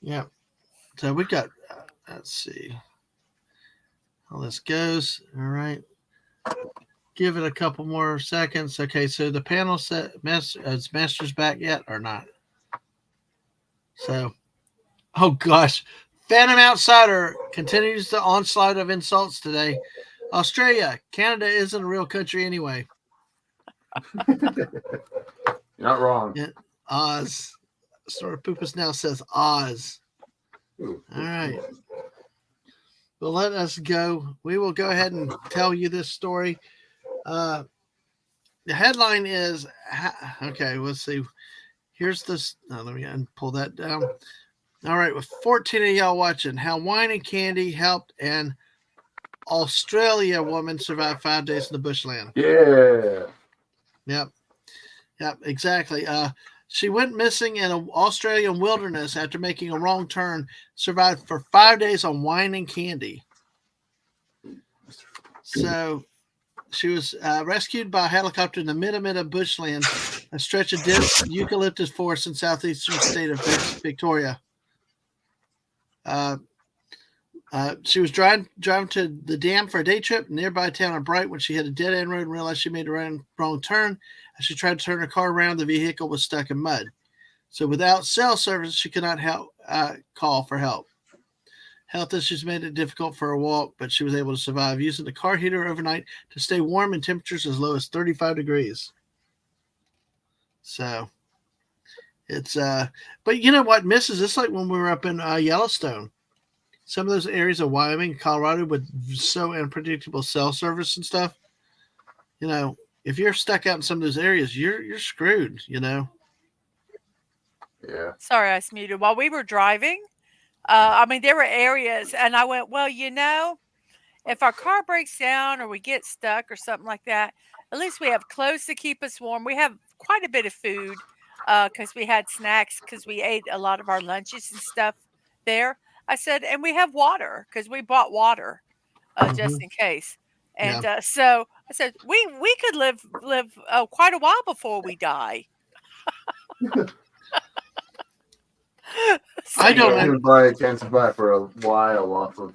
A: Yeah. So we got, let's see how this goes. All right. Give it a couple more seconds. Okay, so the panel set is Masters back yet or not? So, oh gosh, Phantom Outsider continues the onslaught of insults today. Australia, Canada isn't a real country anyway.
D: You're not wrong.
A: Yeah, Oz. Sort of Poopas now says Oz.
D: Ooh.
A: All right. Well, let us go. We will go ahead and tell you this story. The headline is, okay, let's see. Here's this. Let me pull that down. All right, with 14 of y'all watching, how wine and candy helped an Australia woman survive 5 days in the bushland.
D: Yeah.
A: Yep, exactly. She went missing in an Australian wilderness after making a wrong turn, survived for 5 days on wine and candy. So She was rescued by a helicopter in the Minamata bushland, a stretch of dense eucalyptus forest in southeastern state of Victoria. She was driving to the dam for a day trip nearby town of Bright when she hit a dead-end road and realized she made a wrong turn. As she tried to turn her car around, the vehicle was stuck in mud. So without cell service, she could not call for help. Health issues made it difficult for her walk, but she was able to survive using the car heater overnight to stay warm in temperatures as low as 35 degrees. So it's but you know what misses? It's like when we were up in Yellowstone. Some of those areas of Wyoming, Colorado, with so unpredictable cell service and stuff. You know, if you're stuck out in some of those areas, you're screwed. You know.
D: Yeah.
H: Sorry, I was muted. While we were driving, I mean, there were areas, and I went, well, you know, if our car breaks down or we get stuck or something like that, at least we have clothes to keep us warm. We have quite a bit of food because we had snacks because we ate a lot of our lunches and stuff there. I said, and we have water because we bought water just in case. And so I said, we could live quite a while before we die.
A: So, I don't
D: can't survive for a while off of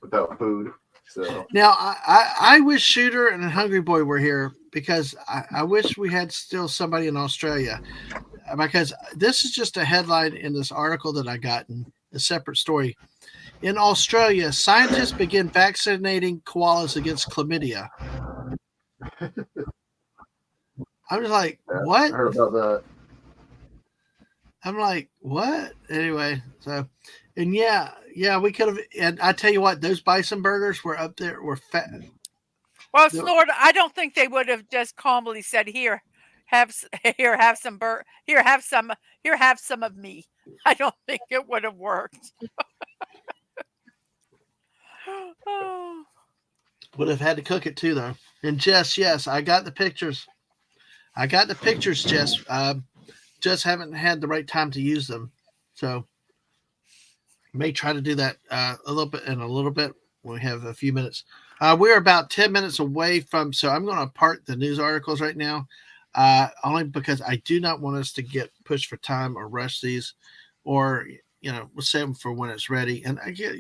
D: without food. So
A: now I wish Shooter and Hungry Boy were here because I wish we had still somebody in Australia, because this is just a headline in this article that I got in a separate story. In Australia, scientists begin vaccinating koalas against chlamydia. I was like, what?
D: I heard about that.
A: I'm like, what? Anyway, so, and yeah, we could have. And I tell you what, those bison burgers were up there, were fat.
H: Well, Snort, I don't think they would have just calmly said, have some of me. I don't think it would have worked.
A: Would have had to cook it too, though. And Jess, yes, I got the pictures. Jess. Just haven't had the right time to use them, so may try to do that a little bit. We have a few minutes. We're about 10 minutes away from, so I'm going to part the news articles right now, only because I do not want us to get pushed for time or rush these, or we'll save them for when it's ready. And I get,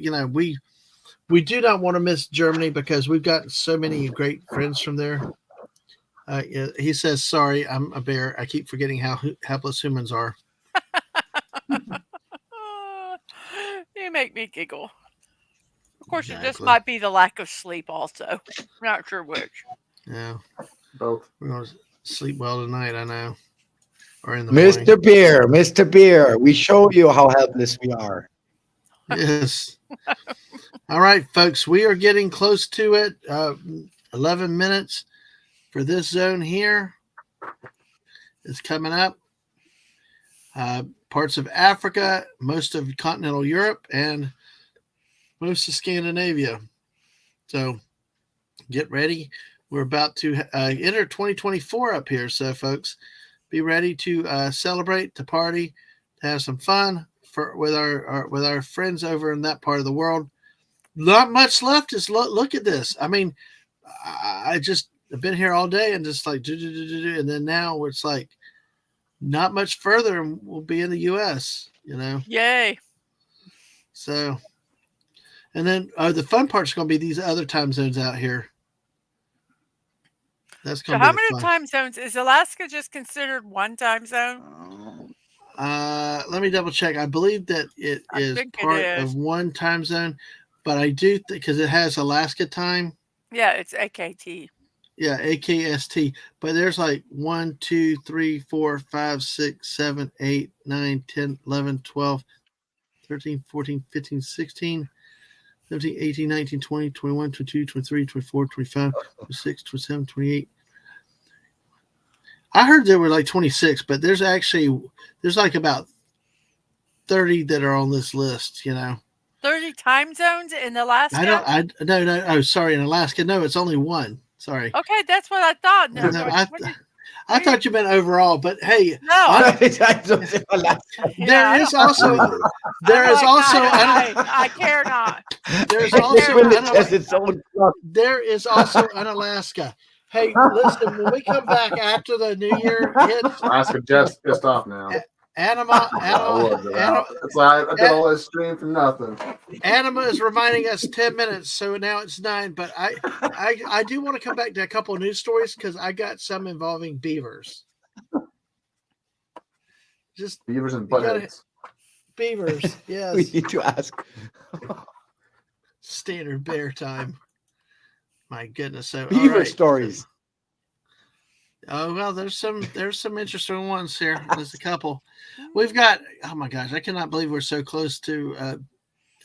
A: we do not want to miss Germany because we've got so many great friends from there. He says, sorry, I'm a bear. I keep forgetting how helpless humans are.
H: You make me giggle. Of course, exactly. It just might be the lack of sleep also. I'm not sure which.
A: Yeah.
D: Both.
A: We're going to sleep well tonight, I know. Or in the
C: Mr.
A: morning.
C: Mr. Beer, we show you how helpless we are.
A: Yes. All right, folks, we are getting close to it. 11 minutes for this zone here is coming up. Parts of Africa, most of continental Europe, and most of Scandinavia. So get ready. We're about to enter 2024 up here. So, folks, be ready to celebrate, to party, to have some fun with our friends over in that part of the world. Not much left. Just look at this. I mean, I've been here all day and just like and then now it's like not much further and we'll be in the US,
H: Yay.
A: So, and then the fun part's going to be these other time zones out here. That's going to be
H: how many time zones is Alaska just considered one time zone?
A: Let me double check. I believe that it is part of one time zone, but I do because it has Alaska time.
H: Yeah, it's AKT.
A: Yeah, AKST. But there's like 1, 2, 3, 4, 5, 6, 7, 8, 9, 10, 11, 12, 13, 14, 15, 16, 17, 18, 19, 20, 21, 22, 23, 24, 25, 26, 27, 28. I heard there were like 26, but there's like about 30 that are on this list,
H: 30 time zones in Alaska?
A: No. Oh, sorry. In Alaska. No, it's only one. Sorry.
H: Okay. That's what I thought. No,
A: I thought you meant overall, but hey,
H: No,
C: I
H: care not.
A: There is also an Alaska. Hey, listen, when we come back after the New Year hits,
D: Alaska Jeff's pissed off now.
A: Anima.
D: It's like I did all this stream for nothing.
A: Anima is reminding us 10 minutes, so now it's 9. But I do want to come back to a couple of news stories because I got some involving beavers. Just
D: beavers and buttheads.
A: Beavers, yes.
C: We need to ask.
A: Standard bear time. My goodness. So
C: beaver stories.
A: Oh well, there's some interesting ones here. There's a couple. We've got, oh my gosh, I cannot believe we're so close to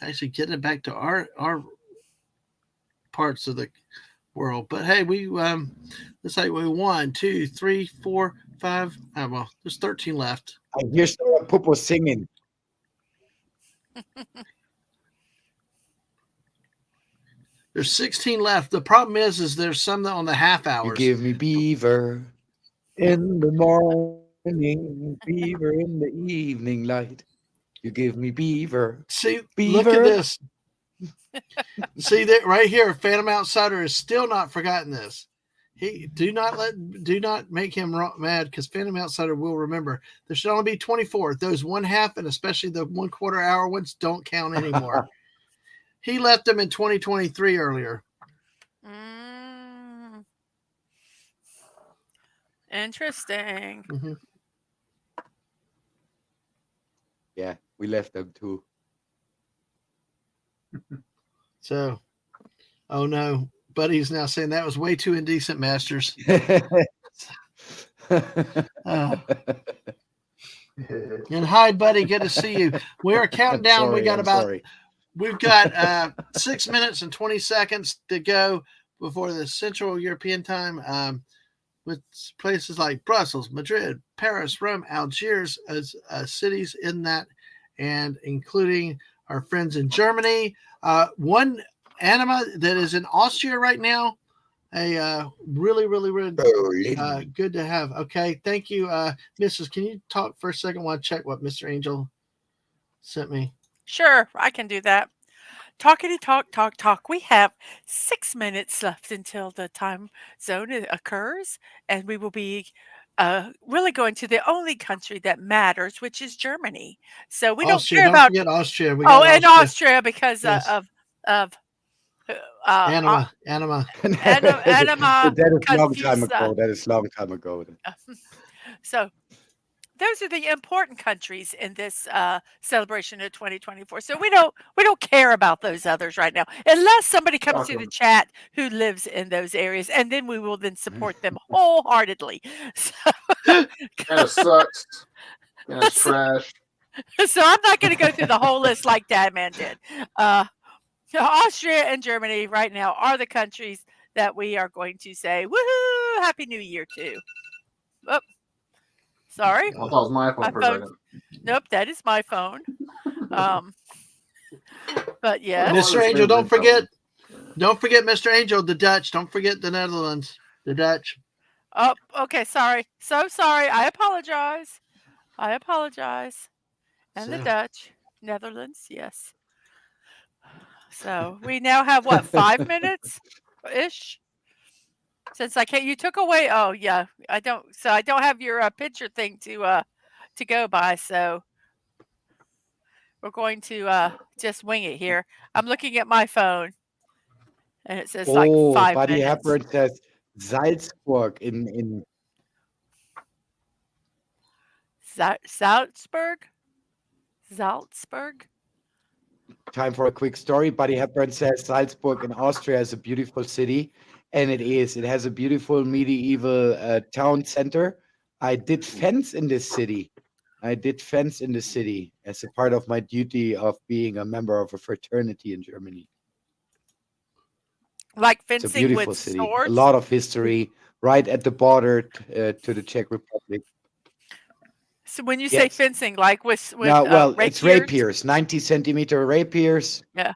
A: actually getting it back to our parts of the world. But hey, we let's say we 1, 2, 3, 4, 5. Oh, well, there's 13 left.
C: I hear Sarah Pupo singing.
A: There's 16 left. The problem is there's some that on the half hours.
C: You give me beaver in the morning, beaver in the evening light. You give me beaver.
A: See,
C: beaver.
A: Look at this. See that right here. Phantom Outsider has still not forgotten this. Do not make him mad because Phantom Outsider will remember. There should only be 24. Those 1/2 and especially the 1/4 hour ones don't count anymore. He left them in 2023 earlier.
H: Interesting.
A: Mm-hmm.
C: Yeah, we left them too.
A: So, oh no. Buddy's now saying that was way too indecent, Masters. And hi, Buddy. Good to see you. We are counting down. We've got 6 minutes and 20 seconds to go before the Central European time, with places like Brussels, Madrid, Paris, Rome, Algiers as cities in that, and including our friends in Germany. One Anima that is in Austria right now. Really good to have. Okay, thank you, Mrs. Can you talk for a second while I check what Mr. Angel sent me?
H: Sure, I can do that. Talkity talk. We have 6 minutes left until the time zone occurs, and we will be really going to the only country that matters, which is Germany. So we don't care about
A: Austria.
H: And Austria because of
A: Anima.
H: Anima.
C: That is long time ago. That is long time ago.
H: So those are the important countries in this celebration of 2024. So we don't care about those others right now, unless somebody comes to the chat who lives in those areas, and then we will then support them wholeheartedly. So,
D: kind of sucks. Kind of trash.
H: So I'm not going to go through the whole list like Dadman did. Austria and Germany right now are the countries that we are going to say, woohoo, Happy New Year to. Oh, sorry.
D: I thought it was my phone for a second.
H: Nope, that is my phone. But yeah.
A: Mr. Angel, don't forget, Mr. Angel, the Dutch. Don't forget the Netherlands, the Dutch.
H: Oh, okay. Sorry. So sorry. I apologize. And the Dutch, Netherlands, yes. So we now have what, 5 minutes ish? Since I can't, you took away. Oh yeah, I don't have your picture thing to go by. So we're going to just wing it here. I'm looking at my phone, and it says like 5
C: Buddy
H: minutes.
C: Hepburn says Salzburg in
H: Salzburg.
C: Time for a quick story. Buddy Hepburn says Salzburg in Austria is a beautiful city, and it is. It has a beautiful medieval town center. I did fence in this city. As a part of my duty of being a member of a fraternity in Germany.
H: Like fencing
C: it's a beautiful
H: with
C: city.
H: swords?
C: A lot of history right at the border to the Czech Republic.
H: So when you say fencing, like with
C: no, well,
H: rapiers?
C: it's rapiers, 90-centimeter rapiers.
H: Yeah.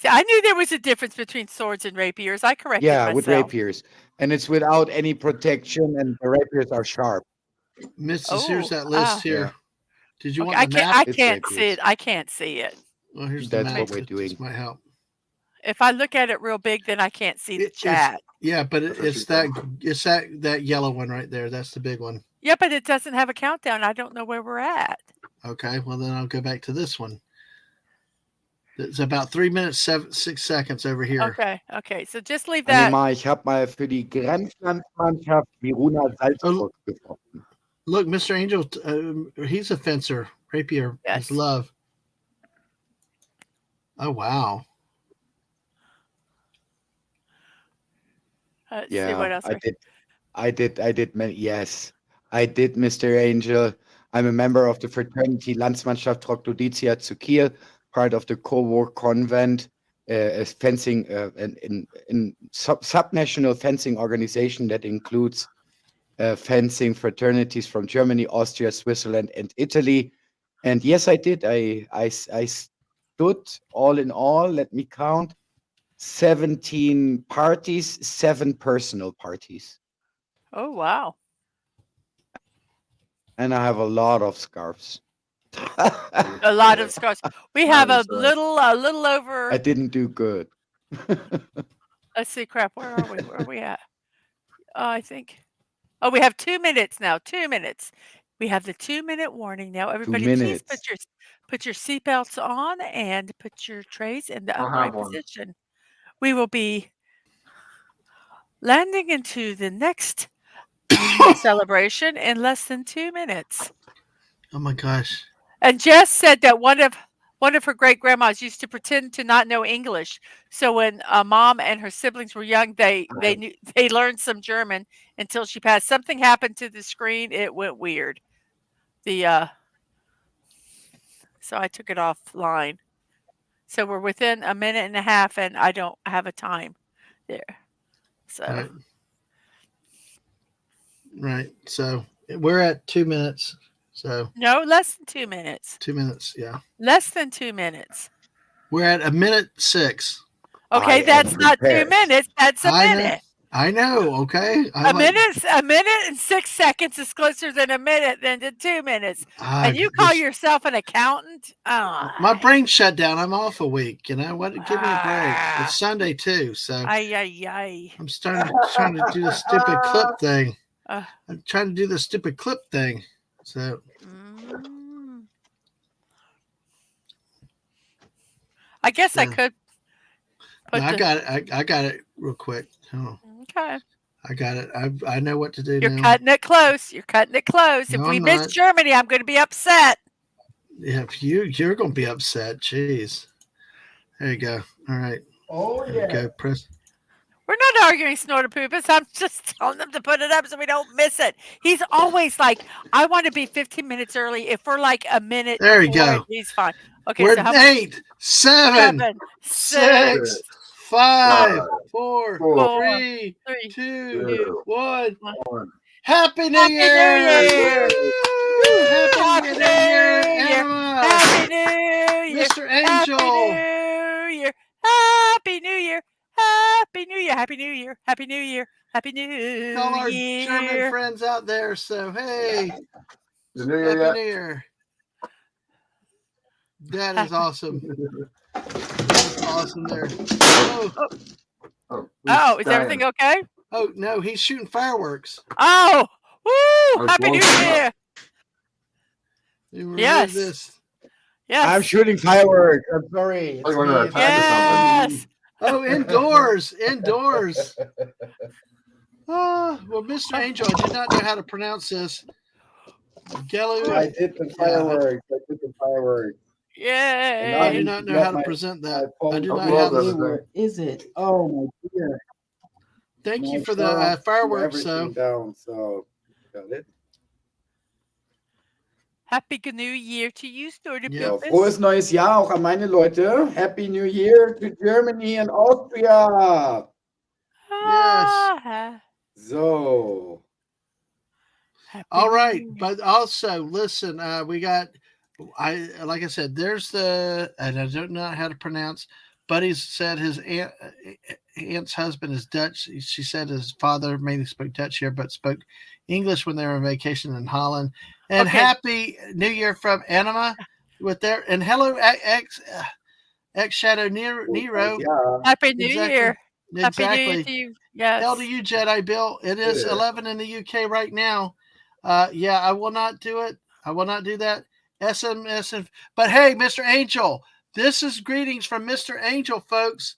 H: See, I knew there was a difference between swords and rapiers. I corrected myself.
C: with rapiers, and it's without any protection, and the rapiers are sharp.
A: Mrs. Here's that list here.
C: Yeah.
A: Did you want
H: I
A: the
H: can't.
A: map?
H: I can't see it. I can't see it.
A: Well, here's the
C: That's
A: map.
C: what we're doing.
A: This might help.
H: If I look at it real big, then I can't see the chat.
A: Yeah, but it's that yellow one right there. That's the big one.
H: Yeah, but it doesn't have a countdown. I don't know where we're at.
A: Okay, well then I'll go back to this one. It's about 3 minutes 6 seconds over here.
H: Okay. So just leave that.
C: Annema, ich habe mal für die Grenzlandsmannschaft Viruna Salzburg gefochten.
A: Look, Mr. Angel, he's a fencer. Rapier is love. Oh wow.
H: See what else
C: I did, yes. I did, Mr. Angel. I'm a member of the fraternity Landsmannschaft Troglodytia zu Kiel, part of the co-war convent, as fencing, in subnational fencing organization that includes fencing fraternities from Germany, Austria, Switzerland, and Italy. And yes, I did. I stood all in all, let me count, 17 parties, 7 personal parties.
H: Oh, wow.
C: And I have a lot of scarves.
H: A lot of scarves. We have a little over.
C: I didn't do good.
H: Let's see, crap. Where are we? Where are we at? I think. Oh, we have 2 minutes now. 2 minutes. We have the 2-minute warning now. Everybody, please put your seatbelts on and put your trays in the upright position. We will be landing into the next celebration in less than 2 minutes.
A: Oh my gosh.
H: And Jess said that one of her great grandmas used to pretend to not know English. So when mom and her siblings were young, they learned some German until she passed. Something happened to the screen; it went weird. So I took it offline. So we're within a minute and a half, and I don't have a time there. So
A: right. So we're at 2 minutes. So
H: no, less than 2 minutes.
A: 2 minutes, yeah.
H: Less than 2 minutes.
A: We're at 1:06.
H: Okay, that's not 2 minutes. That's a minute.
A: I know. Okay,
H: a minute and 6 seconds is closer than a minute than to 2 minutes. And you call yourself an accountant? Oh,
A: my brain shut down. I'm off a week. You know what? Give me a break. It's Sunday too, so I'm trying to do the stupid clip thing. I'm trying to do the stupid clip thing. So
H: I guess I could.
A: I got it. I got it real quick. Oh.
H: Okay.
A: I got it. I know what to do.
H: You're cutting it close. You're cutting it close.
A: No,
H: if we miss Germany, I'm going to be upset.
A: Yeah, you're going to be upset. Jeez. There you go. All right.
C: Oh
A: yeah. Go press.
H: We're not arguing, Snorter Poopus. I'm just telling them to put it up so we don't miss it. He's always like, I want to be 15 minutes early. If we're like a minute,
A: there you go.
H: He's fine. Okay,
A: we're
H: so how
A: 8, 7, 6, 5, 4, 3, 2, 1. Happy New Year! Happy New Year!
H: Happy New Year!
A: Mr. Angel!
H: Happy New Year! Happy New Year! Happy New Year! Happy New Year! Happy New Year!
A: All our German friends out there, so hey,
D: Happy New
A: Year! That is awesome. That's awesome there.
H: Oh, is everything okay?
A: Oh no, he's shooting fireworks.
H: Oh, woo! Happy New Year!
A: Yes.
H: Yes.
C: I'm shooting fireworks. I'm sorry.
H: Yes.
A: Oh, indoors. Oh, well, Mr. Angel, I did not know how to pronounce this. Gelu.
C: I did the fireworks.
H: Yay.
A: I do not know how to present that. I do not have this.
C: Where is it? Oh my dear.
A: Thank you for the fireworks.
C: So got it.
H: Happy New Year to you, Snorter Poopus.
C: Frohes neues Jahr auch an meine Leute. Happy New Year to Germany and Austria.
A: Yes.
C: So.
A: All right, but also listen, we got. Like I said, there's and I don't know how to pronounce, Buddy said his aunt's husband is Dutch. She said his father mainly spoke Dutch here, but spoke English when they were on vacation in Holland. And Happy New Year from Anima with their and hello X Shadow Nero.
H: Happy New Year. Happy New Year to you. Yes.
A: Hell to you, Jedi Bill. It is 11 in the UK right now. Yeah, I will not do it. I will not do that. SMS. But hey, Mr. Angel, this is greetings from Mr. Angel, folks,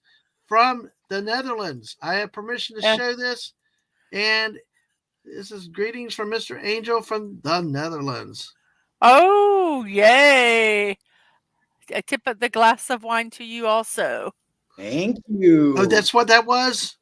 A: from the Netherlands. I have permission to show this. And this is greetings from Mr. Angel from the Netherlands.
H: Oh, yay. I tip of the glass of wine to you also.
C: Thank you.
A: Oh, that's what that was?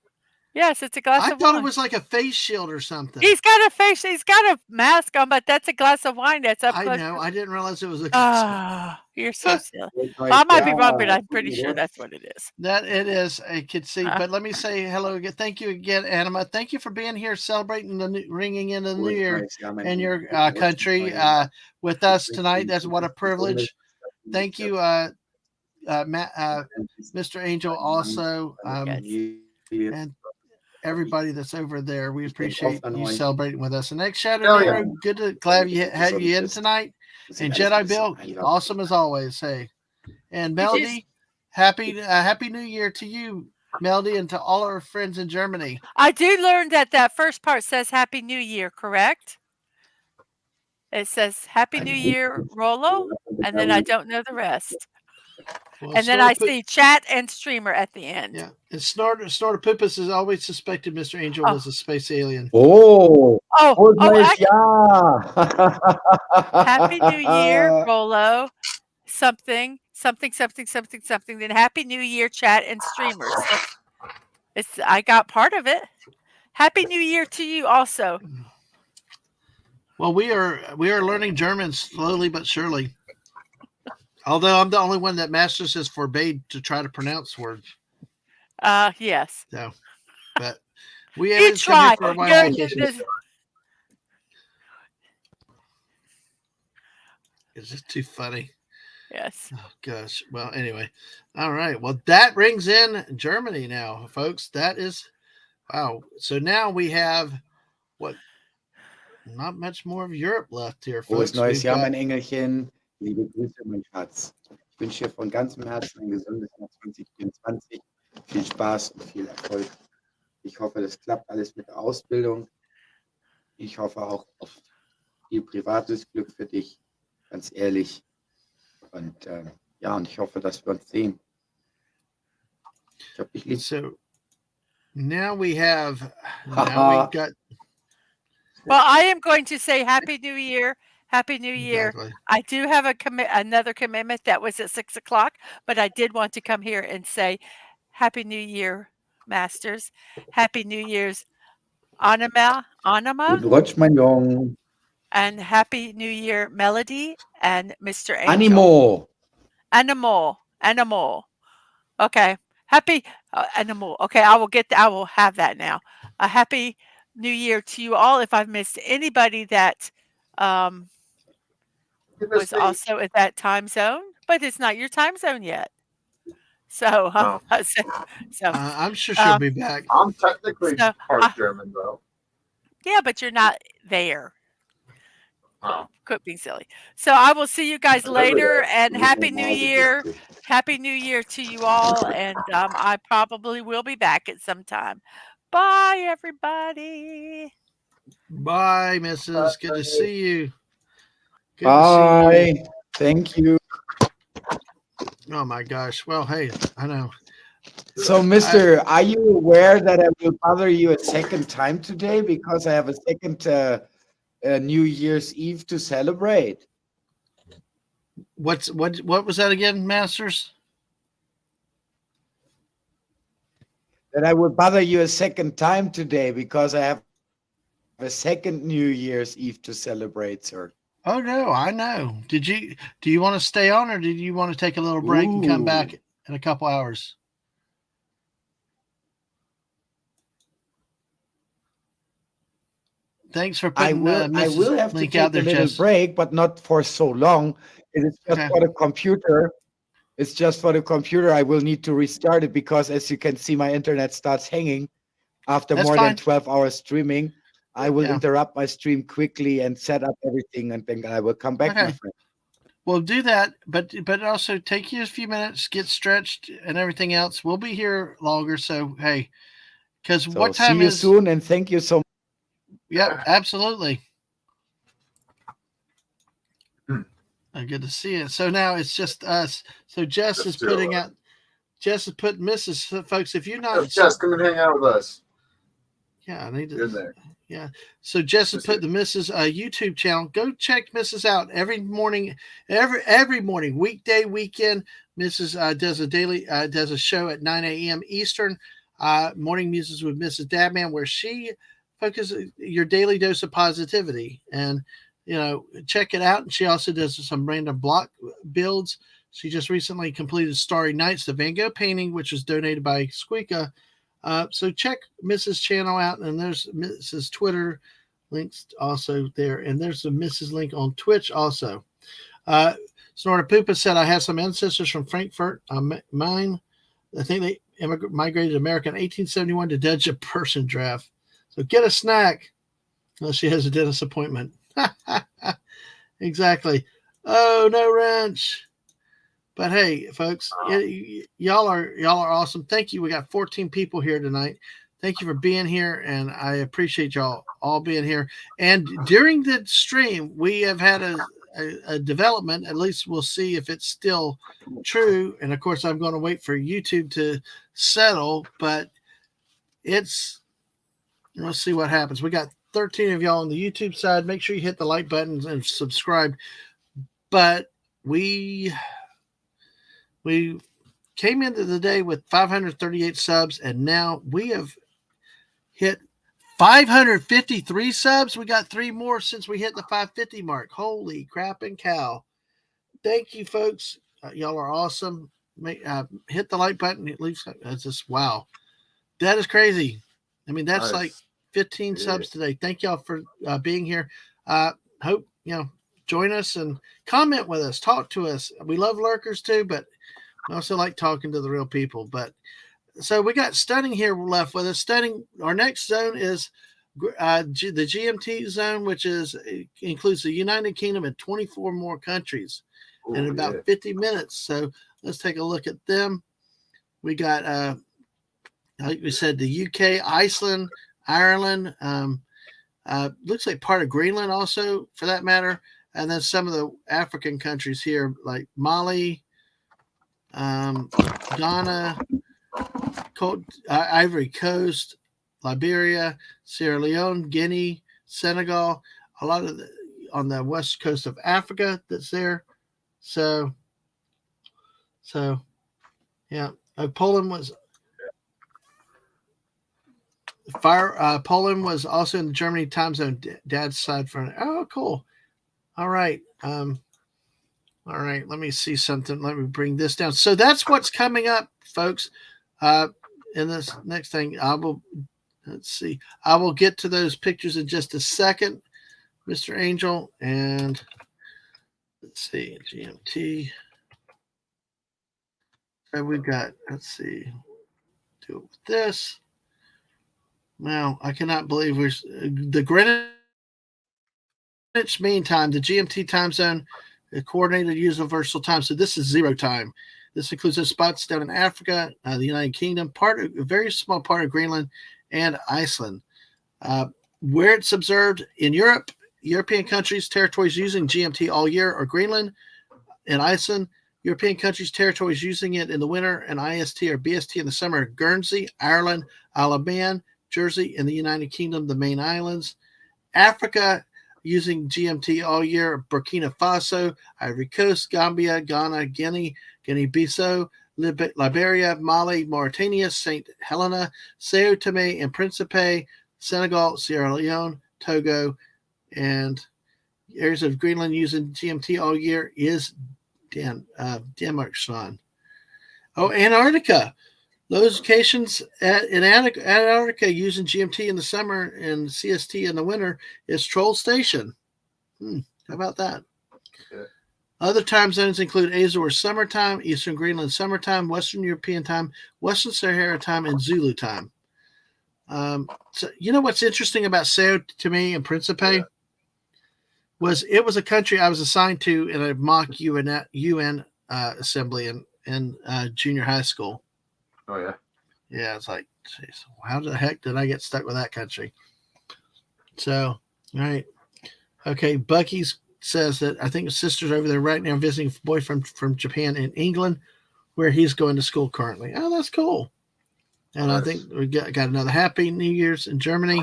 H: Yes, it's a glass of wine.
A: I thought it was like a face shield or something.
H: He's got a mask on, but that's a glass of wine. That's up.
A: I know. I didn't realize it was a glass.
H: You're so silly. Well, I might be wrong, but I'm pretty sure that's what it is.
A: That it is. I could see. But let me say hello again. Thank you again, Anima. Thank you for being here, celebrating ringing in the new year in your country with us tonight. That's what a privilege. Thank you, Mr. Angel, also, and everybody that's over there. We appreciate you celebrating with us. And next Shadow, glad you had you in tonight. And Jedi Bill, awesome as always. Hey, and Melody, happy New Year to you, Melody, and to all our friends in Germany.
H: I do learn that first part says Happy New Year, correct? It says Happy New Year, Rolo, and then I don't know the rest. Well, and then I see chat and streamer at the end.
A: Yeah, and Snortopupus has always suspected Mr. Angel was a space alien.
H: Happy New Year, Rolo. Something. Then Happy New Year, chat and streamers. I got part of it. Happy New Year to you also.
A: Well, we are learning German slowly but surely. Although I'm the only one that Masters has forbade to try to pronounce words.
H: Yes.
A: No, but we haven't come here for a while. Is this too funny?
H: Yes.
A: Oh gosh. Well, anyway, all right. Well, that brings in Germany now, folks. That is wow. So now we have what? Not much more of Europe left here, folks.
C: Frohes neues Jahr, mein Engelchen. Liebe Grüße, mein Schatz. Ich wünsche dir von ganzem Herzen ein gesundes Jahr 2024. Viel Spaß und viel Erfolg. Ich hoffe, das klappt alles mit der Ausbildung. Ich hoffe auch auf viel privates Glück für dich, ganz ehrlich. Und und ich hoffe, dass wir uns sehen. Ich hab dich lieb.
A: So now we got.
H: Well, I am going to say Happy New Year. Happy New Year. Exactly. I do have another commitment that was at 6:00, but I did want to come here and say Happy New Year, Masters. Happy New Year's, Anima.
C: Guten Rutsch, mein Jung.
H: And Happy New Year, Melody and Mr. Angel. Animal. Okay. Happy animal. Okay, I will have that now. A happy New Year to you all. If I've missed anybody that was also at that time zone, but it's not your time zone yet. So,
A: I'm sure she'll be back.
D: I'm technically part German, though.
H: Yeah, but you're not there. Quit being silly. So I will see you guys later, and Happy New Year. Happy New Year to you all, and I probably will be back at some time. Bye, everybody.
A: Bye, Mrs. Good to see you.
C: Good Bye. To see you. Thank you.
A: Oh, my gosh. Well, hey, I know.
C: So, Mister, are you aware that I will bother you a second time today because I have a second New Year's Eve to celebrate?
A: What was that again, Masters?
C: That I will bother you a second time today because I have a second New Year's Eve to celebrate, sir.
A: Oh no, I know. Do you want to stay on, or did you want to take a little break and come back in a couple hours? Thanks for putting
C: I will have to take a little break, but not for so long. It is just for the computer It's just for the computer. I will need to restart it because, as you can see, my internet starts hanging after
A: That's
C: more
A: fine.
C: than 12 hours streaming. I will
A: Yeah.
C: interrupt my stream quickly and set up everything, and then I will come back, my friend.
A: We'll do that, but also take you a few minutes, get stretched, and everything else. We'll be here longer, so hey, because what time
C: see you
A: is
C: soon, and thank you so much.
A: Yep, absolutely. Good to see you. So now it's just us. So Jess is putting out. Jess is putting Mrs. Folks, if you're not,
D: Jess, come and hang out with us.
A: Yeah, I need to.
D: You're there.
A: Yeah. So Jess has put the Mrs. YouTube channel. Go check Mrs. out every morning, every morning, weekday, weekend. Mrs. does a show at 9 a.m. Eastern. Morning Muses with Mrs. Dadman, where she focuses your daily dose of positivity, and check it out. And she also does some random block builds. She just recently completed Starry Nights, the Van Gogh painting, which was donated by Squeaka. So check Mrs. channel out, and there's Mrs. Twitter links also there, and there's the Mrs. link on Twitch also. Snorta Poopa said, I have some ancestors from Frankfurt. Mine, I think they migrated to America in 1871 to dodge a person draft. So get a snack unless she has a dentist appointment. Exactly. Oh, no wrench. But hey, folks, y'all are awesome. Thank you. We got 14 people here tonight. Thank you for being here, and I appreciate y'all all being here. And during the stream, we have had a development. At least we'll see if it's still true. And of course, I'm going to wait for YouTube to settle, but we'll see what happens. We got 13 of y'all on the YouTube side. Make sure you hit the like button and subscribe. But we came into the day with 538 subs, and now we have hit 553 subs. We got 3 more since we hit the 550 mark. Holy crap and cow. Thank you, folks. Y'all are awesome. Hit the like button. It leaves. That's just wow. That is crazy. I mean, that's like 15 subs today. Thank y'all for being here. Hope, join us and comment with us. Talk to us. We love lurkers too, but I also like talking to the real people. But so we got Stunning here left with us. Stunning. Our next zone is the GMT zone, which includes the United Kingdom and 24 more countries in about 50 minutes. So let's take a look at them. We got, like we said, the UK, Iceland, Ireland, looks like part of Greenland also, for that matter. And then some of the African countries here, like Mali, Ghana, Ivory Coast, Liberia, Sierra Leone, Guinea, Senegal, a lot of on the west coast of Africa that's there. So yeah, Poland was Poland was also in the Germany time zone. Dad's side front. Oh, cool. All right. All right, let me see something. Let me bring this down. So that's what's coming up, folks. In this next thing, let's see. I will get to those pictures in just a second, Mr. Angel. And let's see, GMT. So we've got, let's see, do it with this. Now, I cannot believe the Greenwich Mean Time, the GMT time zone, the Coordinated Universal Time. So this is 0 time. This includes those spots down in Africa, the United Kingdom, a very small part of Greenland, and Iceland. Where it's observed in Europe, European countries, territories using GMT all year are Greenland and Iceland. European countries, territories using it in the winter, and IST or BST in the summer, Guernsey, Ireland, Isle of Man, Jersey, and the United Kingdom, the main islands. Africa, using GMT all year, Burkina Faso, Ivory Coast, Gambia, Ghana, Guinea-Bissau, Liberia, Mali, Mauritania, St. Helena, Sao Tome and Principe, Senegal, Sierra Leone, Togo, and areas of Greenland using GMT all year is Denmark, Sean. Oh, Antarctica. Those locations in Antarctica using GMT in the summer and CST in the winter is Troll Station. How about that? Other time zones include Azore summertime, Eastern Greenland summertime, Western European time, Western Sahara time, and Zulu time. So you know what's interesting about Sao to me and Principe was it was a country I was assigned to in a mock UN assembly in junior high school.
D: Oh yeah.
A: Yeah, it's like, geez, how the heck did I get stuck with that country? So, all right. Okay, Bucky's says that I think his sister's over there right now visiting a boyfriend from Japan in England, where he's going to school currently. Oh, that's cool. And nice. I think we got another Happy New Year's in Germany.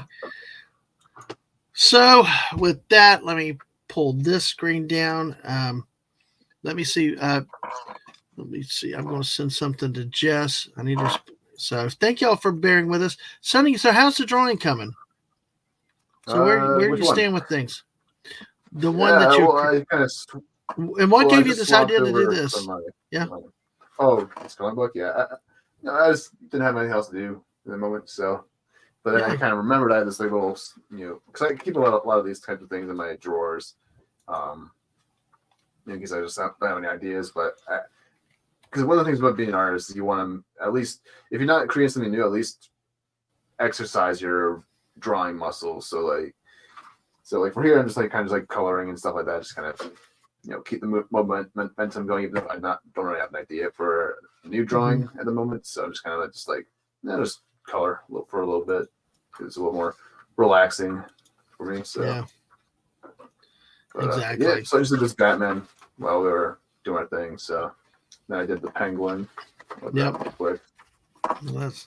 A: So with that, let me pull this screen down. Let me see. I'm going to send something to Jess. I need to. So thank y'all for bearing with us. Sonny, so how's the drawing coming? So where do you stand with things? The one that you and what gave you this idea to do this?
D: It's comic book. Yeah, I just didn't have anything else to do in the moment. So, but then I kind of remembered I had this like little, because I keep a lot of these types of things in my drawers. Because I just don't have any ideas. But because one of the things about being an artist is you want to at least, if you're not creating something new, at least exercise your drawing muscles. So like for here, I'm just like kind of like coloring and stuff like that. Just kind of keep the momentum going, even though I don't really have an idea for a new drawing at the moment. So I'm just kind of just color for a little bit because it's a little more relaxing for me. So
A: yeah,
D: but,
A: exactly.
D: So I just did this Batman while we were doing our thing. So then I did the Penguin.
A: Yep. Well,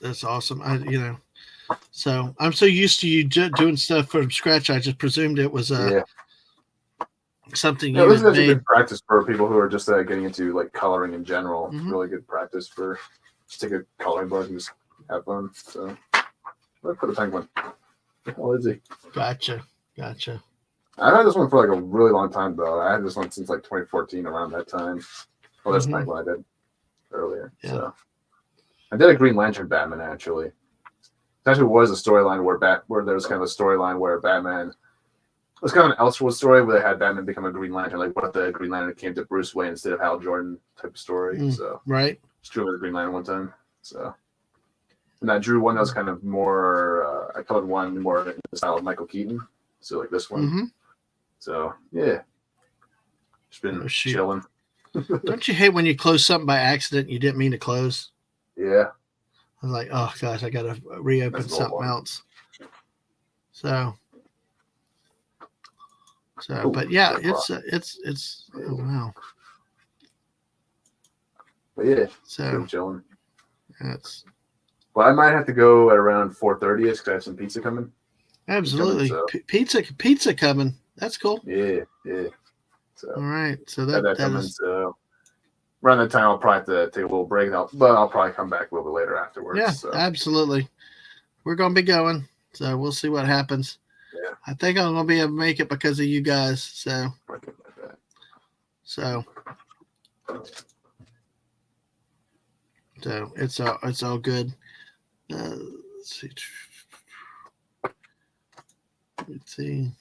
A: that's awesome. So I'm so used to you doing stuff from scratch. I just presumed it was something you
D: this is
A: actually
D: good practice for people who are just getting into like coloring in general. It's really good practice for just take a coloring book and just have fun. So let's put a Penguin. How is he?
A: Gotcha.
D: I've had this one for like a really long time though. I had this one since like 2014, around that time. Well, that's Penguin I did earlier. Yeah. So I did a Green Lantern Batman actually. It actually was a storyline where there was kind of a storyline where Batman. It was kind of an Elseworld story where they had Batman become a Green Lantern. Like, what if the Green Lantern came to Bruce Wayne instead of Hal Jordan type of story? So
A: right,
D: just drew the Green Lantern one time. So, and I drew one that was kind of more. I colored one more in the style of Michael Keaton. So like this one. So yeah, just been chilling.
A: Don't you hate when you close something by accident you didn't mean to close?
D: Yeah.
A: I was like, oh gosh, I got to reopen something else. So, but yeah, it's oh, wow.
D: But yeah,
A: so
D: chilling.
A: That's.
D: Well, I might have to go at around 4:30 because I have some pizza coming.
A: Absolutely, pizza coming. That's cool.
D: Yeah. So
A: all right, so
D: that is. So around that time, I'll probably have to take a little break. But I'll probably come back a little bit later afterwards.
A: Yeah,
D: so.
A: Absolutely. We're gonna be going, so we'll see what happens.
D: Yeah.
A: I think I'm gonna be able to make it because of you guys. So it's all good. Let's see.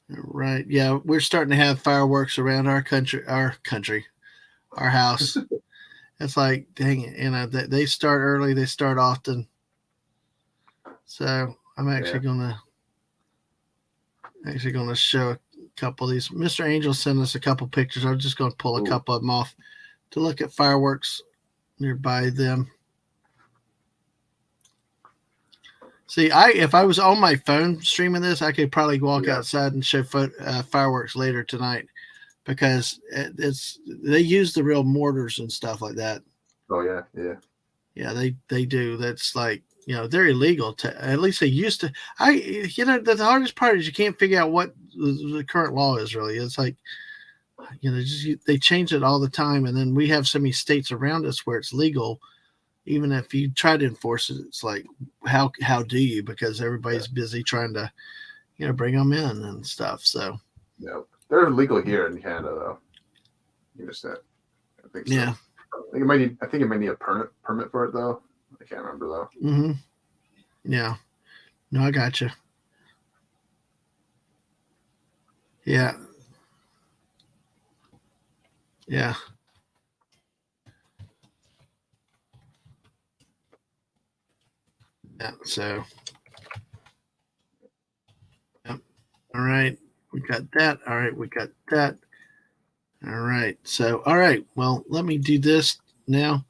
A: Right. Yeah, we're starting to have fireworks around our house. It's like, dang it, they start early, they start often. So I'm actually gonna show a couple of these. Mr. Angel sent us a couple pictures. I'm just gonna pull a couple of them off to look at fireworks nearby them. See, if I was on my phone streaming this, I could probably walk outside and show fireworks later tonight because they use the real mortars and stuff like that.
D: Oh yeah.
A: They do. That's like they're illegal. At least they used to. The hardest part is you can't figure out what the current law is really. It's like they change it all the time, and then we have so many states around us where it's legal. Even if you try to enforce it, it's like, how do you? Because everybody's busy trying to, bring them in and stuff. So
D: they're legal here in Canada, though. You understand? I think so.
A: Yeah.
D: I think it might need a permit for it, though. I can't remember though.
A: Yeah. No, I got you. Yeah. Yeah. Yeah. So, yep. All right. We got that. All right. We got that. All right. So, all right. Well, let me do this now.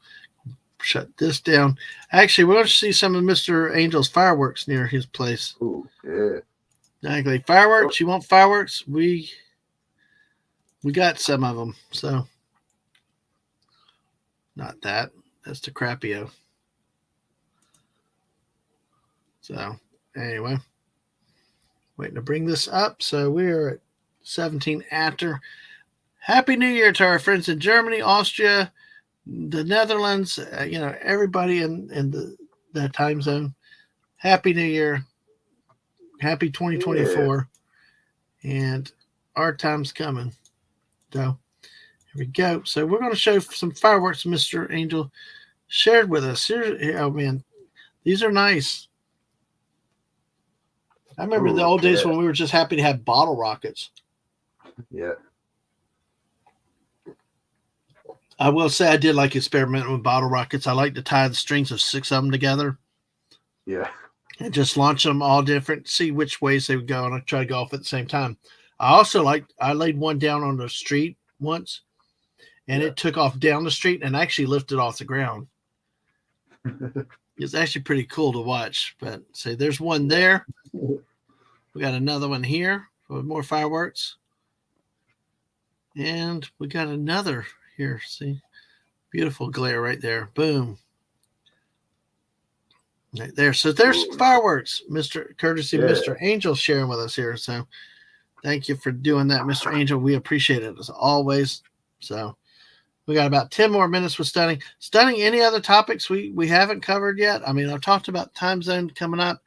A: Shut this down. Actually, we're going to see some of Mr. Angel's fireworks near his place.
D: Ooh, yeah.
A: Exactly. Fireworks. You want fireworks? We got some of them. So, not that. That's the crappio. So, anyway, waiting to bring this up. So, we're at 17 after. Happy New Year to our friends in Germany, Austria, the Netherlands, everybody in the time zone. Happy New Year. Happy 2024. Yeah. And our time's coming. So, here we go. So, we're going to show some fireworks Mr. Angel shared with us. Here, oh, man. These are nice. I remember the old days when we were just happy to have bottle rockets.
D: Yeah.
A: I will say I did like experimenting with bottle rockets. I like to tie the strings of 6 of them together.
D: Yeah.
A: And just launch them all different, see which ways they would go, and I try to go off at the same time. I also I laid one down on the street once, and it took off down the street and actually lifted off the ground. It's actually pretty cool to watch. But say there's one there. We got another one here for more fireworks. And we got another here. See, beautiful glare right there. Boom. Right there. So there's fireworks, Mr. Angel sharing with us here. So thank you for doing that, Mr. Angel. We appreciate it as always. So we got about 10 more minutes with stunning. Stunning, any other topics we haven't covered yet? I mean, I've talked about time zone coming up.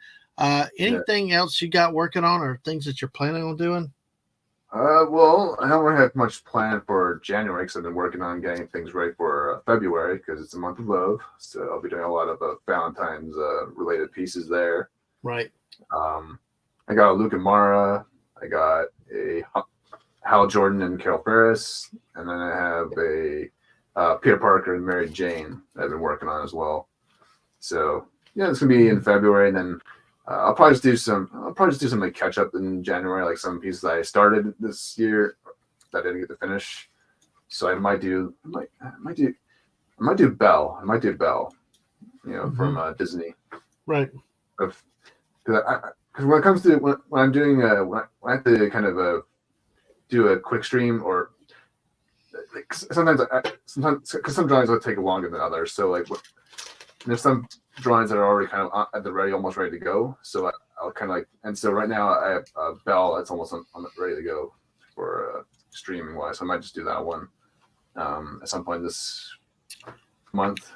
A: Anything else you got working on or things that you're planning on doing?
D: Well, I don't really have much planned for January because I've been working on getting things ready for February because it's a month of love. So I'll be doing a lot of Valentine's related pieces there.
A: Right.
D: I got a Luke and Mara. I got a Hal Jordan and Carol Ferris, and then I have a Peter Parker and Mary Jane that I've been working on as well. So yeah, it's gonna be in February, and then I'll probably just do some like catch up in January, like some pieces I started this year that I didn't get to finish. So I might do Belle. I might do Belle, from Disney.
A: Right.
D: Because when it comes to when I'm doing when I have to kind of do a quick stream or like sometimes because some drawings will take longer than others. So like there's some drawings that are already kind of at the ready, almost ready to go. So I'll kind of like, and so right now I have Belle that's almost ready to go for streaming wise. So I might just do that one at some point this month.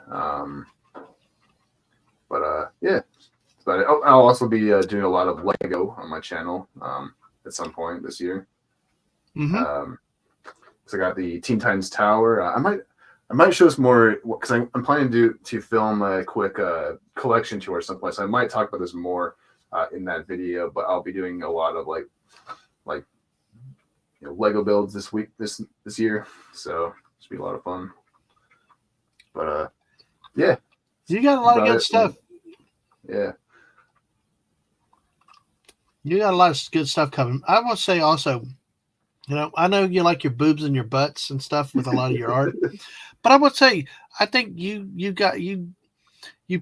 D: Yeah. But I'll also be doing a lot of Lego on my channel at some point this year.
A: Mm-hmm.
D: So I got the Teen Titans Tower. I might show us more because I'm planning to film a quick collection tour someplace. I might talk about this more in that video, but I'll be doing a lot of like Lego builds this year. So it's be a lot of fun. But yeah,
A: you got a lot of good stuff.
D: Yeah.
A: You got a lot of good stuff coming. I will say also, I know you like your boobs and your butts and stuff with a lot of your art, but I would say I think you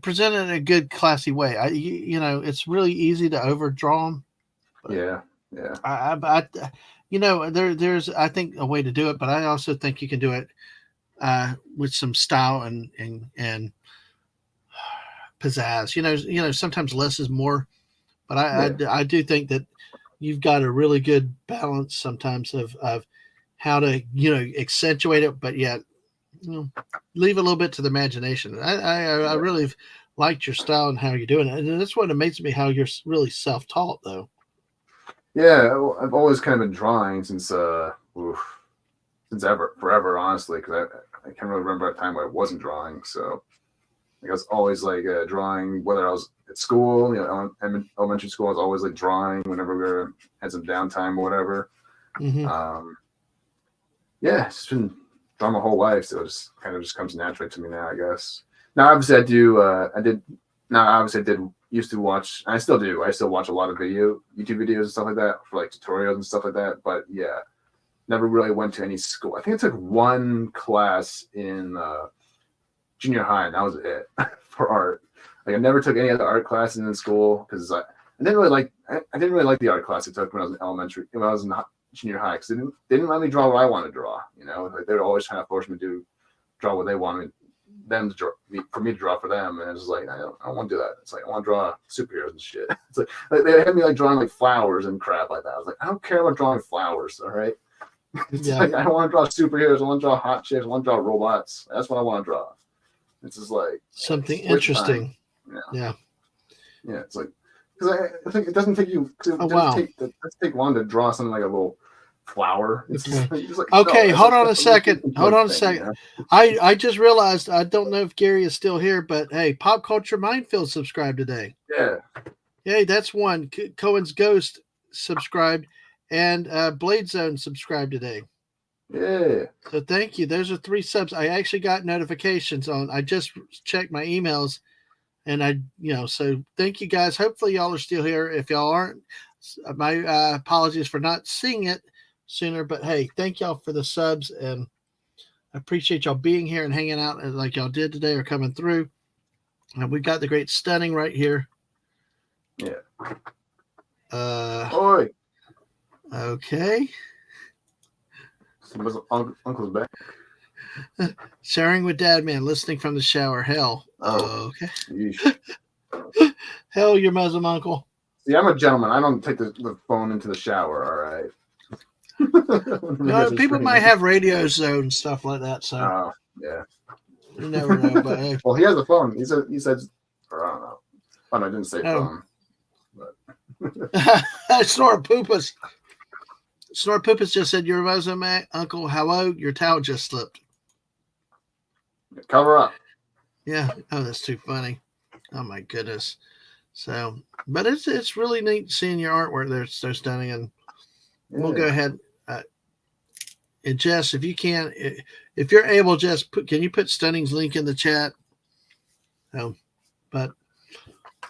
A: presented it in a good, classy way. It's really easy to overdraw them.
D: Yeah.
A: There's I think a way to do it, but I also think you can do it with some style and pizzazz. Sometimes less is more. But I do think that you've got a really good balance sometimes of how to accentuate it, but yet leave a little bit to the imagination. I really liked your style and how you're doing it, and that's what amazes me, how you're really self-taught though.
D: Yeah, I've always kind of been drawing since forever, honestly, because I can't really remember a time where I wasn't drawing. So I was always like drawing, whether I was at school, elementary school, I was always like drawing whenever we had some downtime or whatever. Yeah, it's been drawn my whole life, so it just kind of just comes naturally to me now, I guess. Now, obviously, I do. I did. Now, obviously, I did used to watch. I still do. I still watch a lot of YouTube videos and stuff like that for like tutorials and stuff like that. But yeah, never really went to any school. I think I took one class in junior high, and that was it for art. Like I never took any other art classes in school because I didn't really like. I didn't really like the art class I took when I was in elementary. When I was in junior high, because they didn't let me draw what I wanted to draw. You know, like they were always trying to force me to draw what they wanted them to draw, for me to draw for them, and it's like I don't want to do that. It's like I want to draw superheroes and shit. It's like they had me like drawing like flowers and crap like that. I was like, I don't care about drawing flowers. All right, it's like I don't want to draw superheroes. I want to draw hot chicks. I want to draw robots. That's what I want to draw. It's just like
A: something interesting. Yeah.
D: It's like because I think it doesn't take you. It doesn't take long to draw something like a little flower. It's just like,
A: hold on a second. I just realized, I don't know if Gary is still here, but hey, Pop Culture Minefield subscribed today. Hey, that's one. Cohen's Ghost subscribed, and Blade Zone subscribed today.
D: Yeah.
A: So thank you. Those are 3 subs. I actually got notifications on. I just checked my emails, and so thank you guys. Hopefully y'all are still here. If y'all aren't, my apologies for not seeing it sooner, but hey, thank y'all for the subs, and I appreciate y'all being here and hanging out like y'all did today, or coming through. And we got the great Stunning right here.
D: Oi.
A: Okay.
D: Uncle's back.
A: Sharing with Dadman, listening from the shower. Hell. Okay. Hell, your Muslim uncle.
D: See, I'm a gentleman. I don't take the phone into the shower. All right.
A: No, people might have radios though and stuff like that. So
D: yeah,
A: you never know. But hey.
D: Well, he has a phone. He said, or I don't know. Oh no, I didn't say phone. But
A: Snorpoopas just said, "Your Muslim uncle, hello. Your towel just slipped."
D: Cover up.
A: Yeah. Oh, that's too funny. Oh my goodness. So, but it's really neat seeing your artwork there. It's so stunning, and we'll go ahead. And Jess, if you can, if you're able, Jess, can you put Stunning's link in the chat? But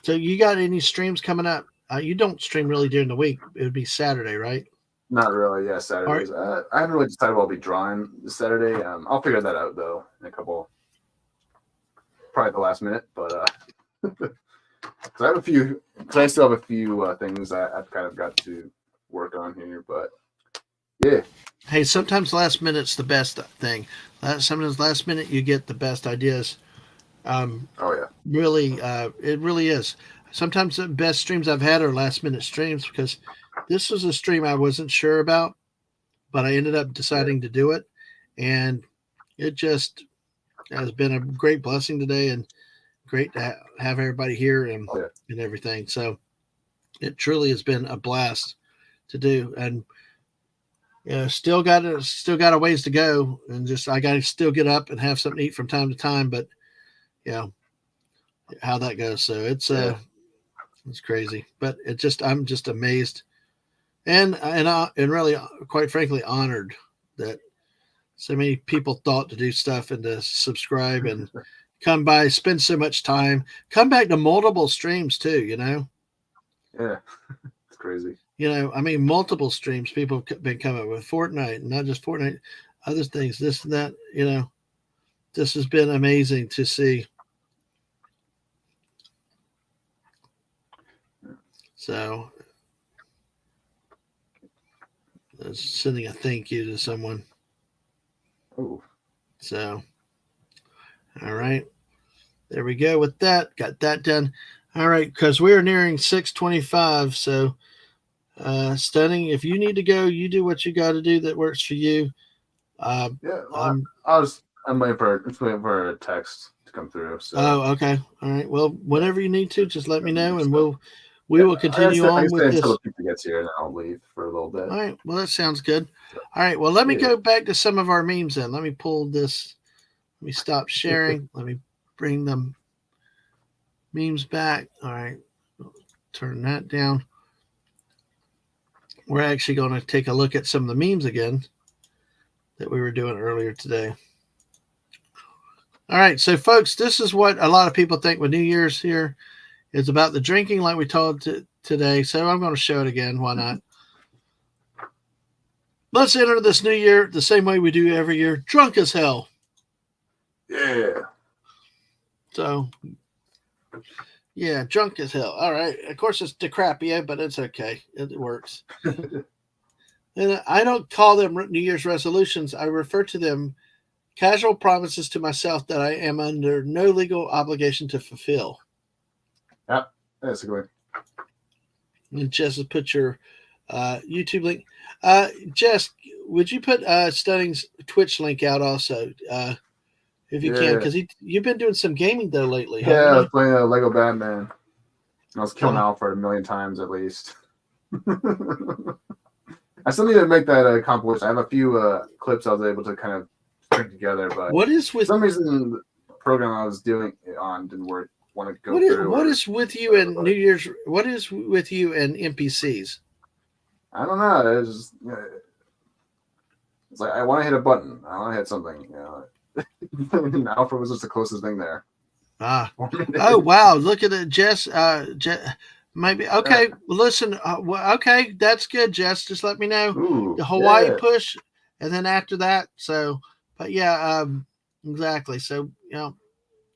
A: so you got any streams coming up? You don't stream really during the week. It would be Saturday, right?
D: Not really. Yeah, Saturdays. I haven't really decided what I'll be drawing this Saturday. I'll figure that out though in a couple, probably the last minute. But I have a few. I still have a few things I've kind of got to work on here, but yeah.
A: Hey, sometimes last minute's the best thing. Sometimes last minute you get the best ideas. Really, it really is. Sometimes the best streams I've had are last minute streams, because this was a stream I wasn't sure about, but I ended up deciding to do it, and it just has been a great blessing today, and great to have everybody here and everything. So it truly has been a blast to do, and still got a ways to go, and I got to still get up and have something to eat from time to time, but how that goes. So it's crazy, but I'm just amazed and really, quite frankly, honored that so many people thought to do stuff and to subscribe and come by, spend so much time, come back to multiple streams too,
D: Yeah, it's crazy.
A: I mean, multiple streams. People have been coming with Fortnite, not just Fortnite, other things, this and that. This has been amazing to see. So, sending a thank you to someone.
D: Oh.
A: So, all right. There we go with that. Got that done. All right, because we're nearing 6:25. So, Stunning, if you need to go, you do what you got to do that works for you.
D: I'm waiting for a text to come through. So.
A: Oh, okay. All right. Well, whenever you need to, just let me know, and we will continue on with this
D: until the pizza gets here, and then I'll leave for a little bit.
A: All right. Well, that sounds good. All right. Well, let me go back to some of our memes then. Let me pull this. Let me stop sharing. Let me bring them memes back. All right. Turn that down. we're actually going to take a look at some of the memes again that we were doing earlier today. All right, so folks, this is what a lot of people think with New Year's here. It's about the drinking like we told today, so I'm going to show it again. Why not? Let's enter this new year the same way we do every year, drunk as hell.
D: Yeah.
A: So, yeah, drunk as hell. All right. Of course, it's decrapia, but it's okay. It works. And I don't call them New Year's resolutions. I refer to them casual promises to myself that I am under no legal obligation to fulfill.
D: Yep, that's a good one.
A: And Jess has put your YouTube link. Jess, would you put Stunning's Twitch link out also, if you can? Because you've been doing some gaming though lately.
D: Yeah, I was playing Lego Batman. I was killing Alfred a million times at least. I still need to make that compilation. I have a few clips I was able to kind of string together, but for some reason the program I was doing it on didn't work. Want to go through?
A: What is with you and New Year's? What is with you and NPCs?
D: I don't know. It's like I want to hit a button. I want to hit something. Alfred was just the closest thing there.
A: Oh wow! Look at it, Jess. Maybe okay. Listen. Okay, that's good, Jess. Just let me know.
D: Ooh,
A: the Hawaii push, and then after that. So, but yeah, exactly. So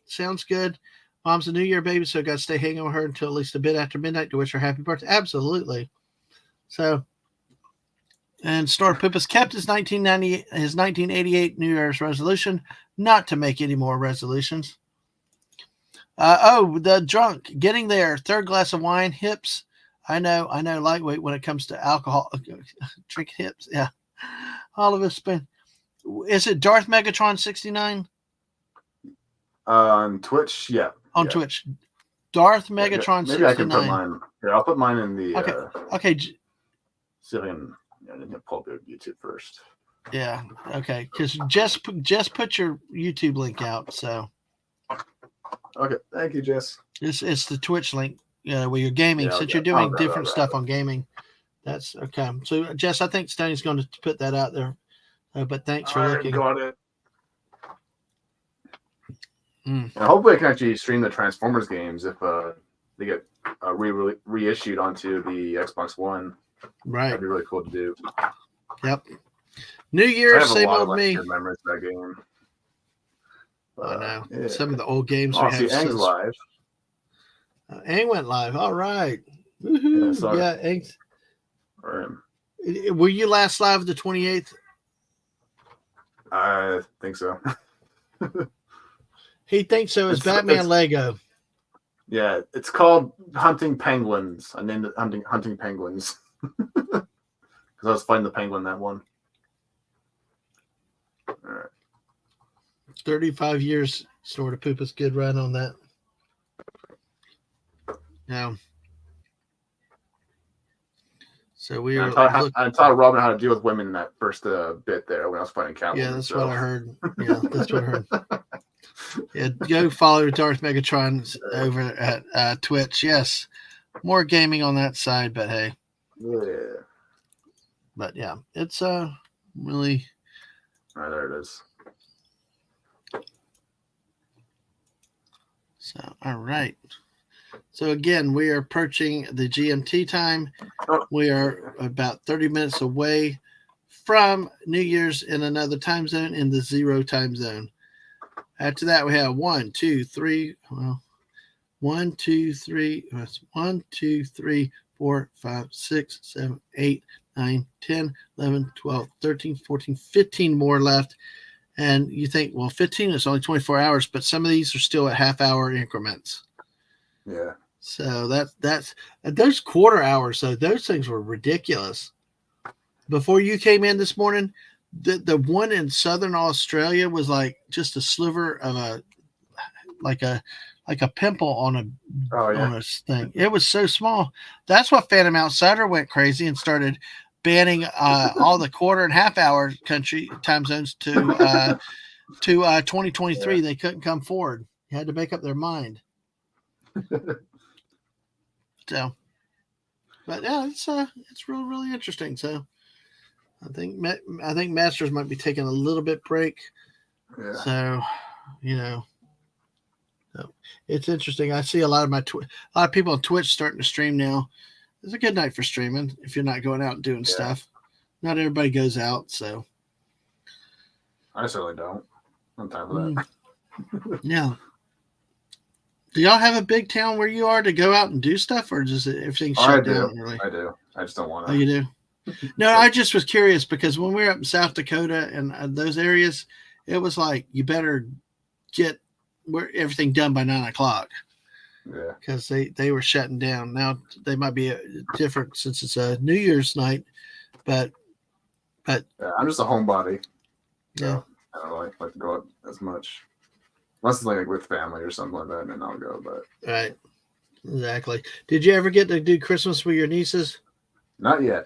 A: sounds good. Mom's a New Year baby, so got to stay hanging with her until at least a bit after midnight to wish her happy birthday. Absolutely. So, and Snort Poop has kept his 1988 New Year's resolution not to make any more resolutions. The drunk getting there. Third glass of wine. Hips. I know. Lightweight when it comes to alcohol. Drink hips. Yeah. All of us been. Is it Darth Megatron 69?
D: On Twitch, yeah.
A: On Twitch. Darth Megatron 69. Maybe I can
D: put mine. Here, I'll put mine in the.
A: Okay.
D: See if I can pull up YouTube first.
A: Yeah. Okay. Because just put your YouTube link out. So.
D: Okay. Thank you, Jess.
A: It's the Twitch link. Where you're gaming. Since you're doing different stuff on gaming, that's okay. So Jess, I think Stoney's going to put that out there. But thanks for looking.
D: Got it. Hopefully, I can actually stream the Transformers games if they get reissued onto the Xbox One.
A: Right,
D: that'd be really cool to do.
A: Yep. New Year, same old me.
D: Memories of that game.
A: I know some of the old games. We have
D: Aang's live.
A: Aang went live. All right. Woohoo! Yeah, Aang's. Were you last live the 28th?
D: I think so.
A: He thinks so. It's Batman Lego.
D: Yeah, it's called Hunting Penguins. I named it Hunting Penguins because I was fighting the penguin that one. All right.
A: 35 years. Snort of Poop is good run on that. Now. So we are.
D: I taught Robin how to deal with women in that first bit there when I was fighting Catwoman.
A: Yeah, that's what I heard. Yeah, that's what I heard. Yeah, go follow Darth Megatron over at Twitch. Yes, more gaming on that side, but hey.
D: Yeah.
A: But yeah, it's really.
D: Right, there it is.
A: So all right. So again, we are approaching the GMT time. We are about 30 minutes away from New Year's in another time zone, in the 0 time zone. After that, we have 1, 2, 3. Well, 1, 2, 3. That's 1, 2, 3, 4, 5, 6, 7, 8, 9, 10, 11, 12, 13, 14, 15 more left. And you think, well, 15 is only 24 hours, but some of these are still at half-hour increments.
D: Yeah.
A: So that's those quarter hours. So those things were ridiculous. Before you came in this morning, the one in Southern Australia was like just a sliver of a pimple on a thing. It was so small. That's what Phantom Outsider went crazy and started banning all the quarter and half hour country time zones to 2023. Yeah. They couldn't come forward. You had to make up their mind. So, But yeah, it's really interesting. So I think Masters might be taking a little bit break.
D: Yeah.
A: So so it's interesting. I see a lot of a lot of people on Twitch starting to stream now. It's a good night for streaming if you're not going out and doing stuff. Not everybody goes out, so
D: I certainly don't. I'm time for that.
A: Yeah. Do y'all have a big town where you are to go out and do stuff, or just everything shut down? Really?
D: I do. I just don't want to.
A: Oh, you do? No, I just was curious because when we were up in South Dakota and those areas, it was like you better get everything done by 9 o'clock.
D: Yeah.
A: Because they were shutting down. Now they might be different since it's a New Year's night, but
D: yeah, I'm just a homebody. So
A: yeah.
D: I don't like to go out as much. Unless it's like with family or something like that, then I'll go. But
A: right, exactly. Did you ever get to do Christmas with your nieces?
D: Not yet.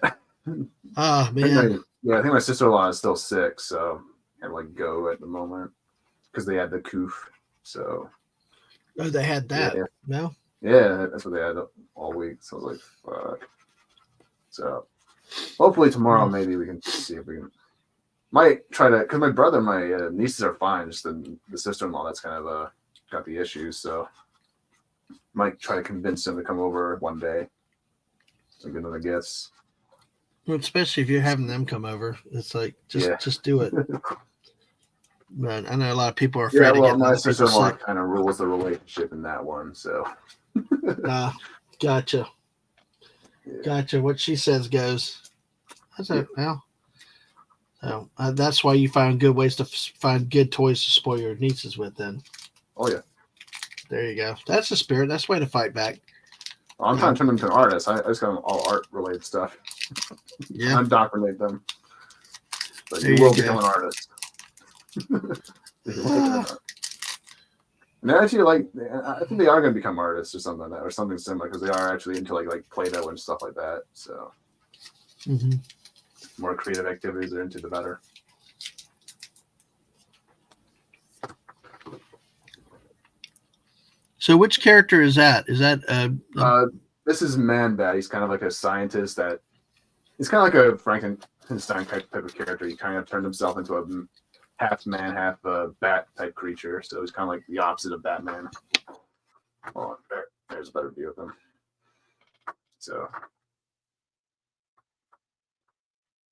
A: Oh man.
D: I think my sister-in-law is still sick, so I can't like go at the moment because they had the coof. So
A: they had that.
D: Yeah.
A: No.
D: Yeah, that's what they had all week. So I was like, fuck. So hopefully tomorrow maybe we can see if we can. Might try to, because my brother and my nieces are fine. Just the sister-in-law that's kind of got the issues. So might try to convince them to come over one day and get another gifts.
A: Well, especially if you're having them come over, it's like just do it. But I know a lot of people are afraid of getting
D: my sister-in-law kind of rules the relationship in that one. So
A: gotcha. Yeah. Gotcha. What she says goes. That's it. Well. So that's why you find good ways to find good toys to spoil your nieces with. Then,
D: oh yeah,
A: there you go. That's the spirit. That's the way to fight back.
D: Well, I'm trying to turn them into an artist. I just got them all art related stuff.
A: Yeah,
D: indoctrinate them. But you will become an artist. And actually, I think they are going to become artists or something like that, or something similar, because they are actually into like Play-Doh and stuff like that. So.
A: Mm-hmm.
D: More creative activities they're into, the better.
A: So, which character is that? Is that
D: this is Man-Bat. He's kind of like a scientist that he's kind of like a Frankenstein type of character. He kind of turned himself into a half man, half bat type creature. So he's kind of like the opposite of Batman. Oh, there's a better view of him. So.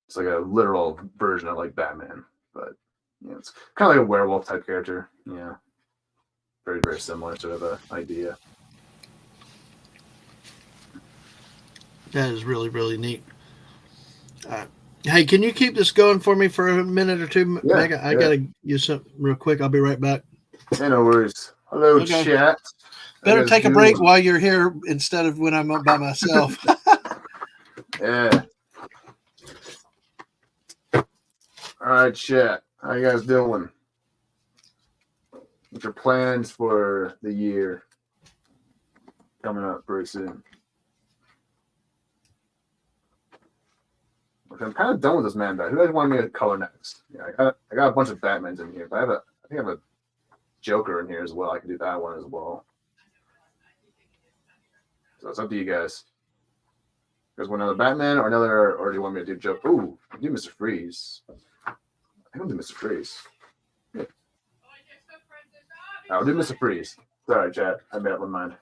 D: It's like a literal version of like Batman, but it's kind of like a werewolf type character. Yeah, very very similar sort of a idea.
A: That is really really neat. Hey, can you keep this going for me for a minute or two, Mega? I gotta use something real quick. I'll be right back.
D: Hey, no worries. Hello, chat.
A: Better take a break while you're here instead of when I'm by myself.
D: Yeah. All right, chat. How you guys doing? What's your plans for the year coming up pretty soon? I'm kind of done with this Man-Bat. Who guys want me to color next? Yeah, I got a bunch of Batmans in here, but I think I have a Joker in here as well. I can do that one as well. So it's up to you guys. You guys want another Batman or do you want me to do Joker? Ooh, do Mr. Freeze. I don't do Mr. Freeze. Yeah. I'll do Mr. Freeze. Sorry, chat. I made up my mind.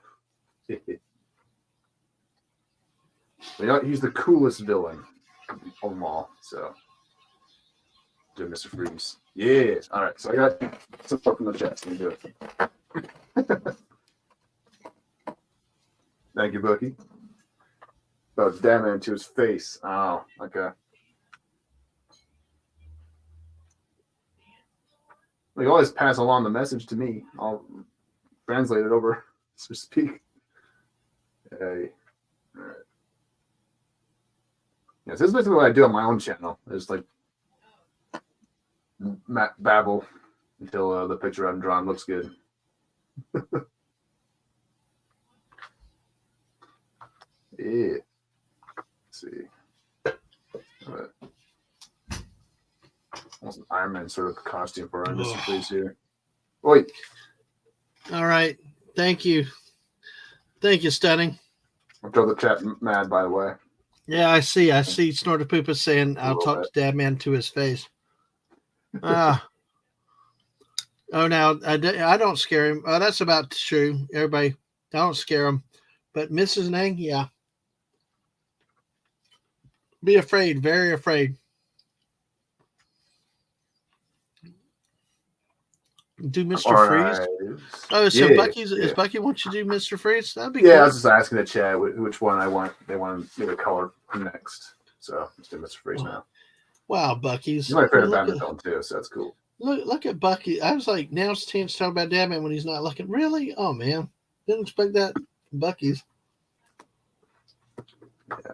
D: But he's the coolest villain of them all. So, do Mr. Freeze. Yeah. All right. So I got some stuff from the chat. Let me do it. Thank you, Bookie. Oh, it's Dadman to his face. Oh, okay. You always pass along the message to me. I'll translate it over, so to speak. Hey. All right. Yeah, so this is basically what I do on my own channel. I just like babble until the picture I'm drawing looks good. Yeah. Let's see. Almost an Iron Man sort of costume for our Mr. Freeze here. Wait.
A: All right. Thank you. Thank you, Stunning.
D: I'll throw the chat mad, by the way.
A: Yeah, I see. Snortapoopa saying, "I'll talk to Dadman to his face." Oh, now I don't scare him. Oh, that's about true. Everybody, I don't scare him. But Mrs. Nang, yeah. Be afraid, very afraid. Do Mr. Freeze? Right. Oh, so Bucky's is Bucky wants you to do Mr. Freeze? That'd be cool.
D: I was just asking the chat which one they want me to color next. So let's do Mr. Freeze now.
A: Wow, Bucky's.
D: He's my favorite badminton too, so that's cool.
A: Look at Bucky. I was like, now's the chance to talk about Dadman when he's not looking. Really? Oh man. Didn't expect that. Bucky's. Yeah.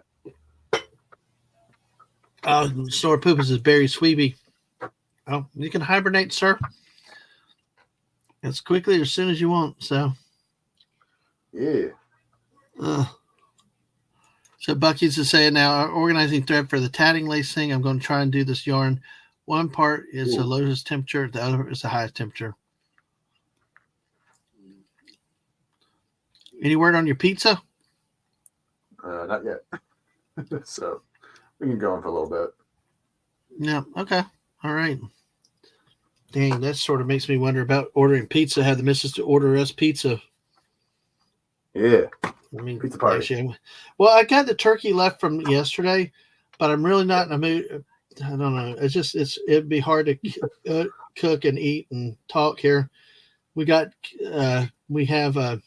A: Oh, Snortapoopa is Barry Sweeby. Oh, you can hibernate, sir. As quickly or as soon as you want. So,
D: yeah.
A: So Bucky's is saying now, organizing thread for the tatting lace thing. I'm going to try and do this yarn. One part is the lowest temperature, the other is the highest temperature. Any word on your pizza?
D: Not yet. So we can go on for a little bit.
A: Yeah. Okay. All right. Dang, that sort of makes me wonder about ordering pizza. Have the missus to order us pizza.
D: Yeah.
A: I mean,
D: pizza party.
A: Actually, well, I got the turkey left from yesterday, but I'm really not in a mood. I don't know. It'd be hard to cook and eat and talk here. We have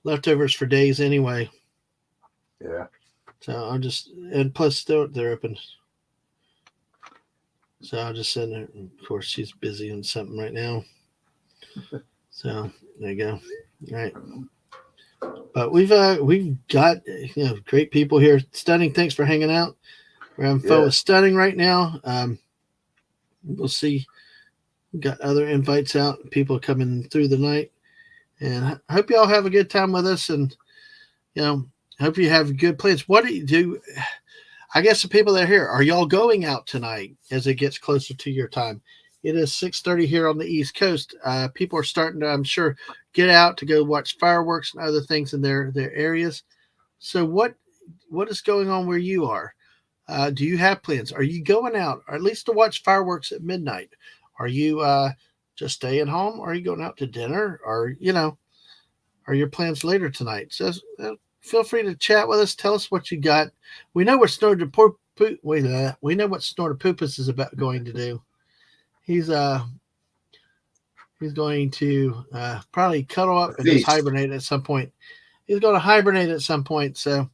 A: leftovers for days anyway.
D: Yeah.
A: So and plus they're open. So I'll just send her. Of course, she's busy on something right now. So there you go. All right. But we've got great people here. Stunning, thanks for hanging out. We're having fun with Stunning right now. We'll see. We've got other invites out. People coming through the night, and I hope you all have a good time with us. And hope you have good plans. What do you do? I guess the people that are here, are y'all going out tonight as it gets closer to your time? It is 6:30 here on the East Coast. People are starting to, I'm sure, get out to go watch fireworks and other things in their areas. So what is going on where you are? Do you have plans? Are you going out, or at least to watch fireworks at midnight? Are you just staying home? Or are you going out to dinner? Or, are your plans later tonight? So feel free to chat with us. Tell us what you got. We know what Snortapoopa is going to do. He's going to probably cuddle up and just hibernate at some point. He's going to hibernate at some point. So,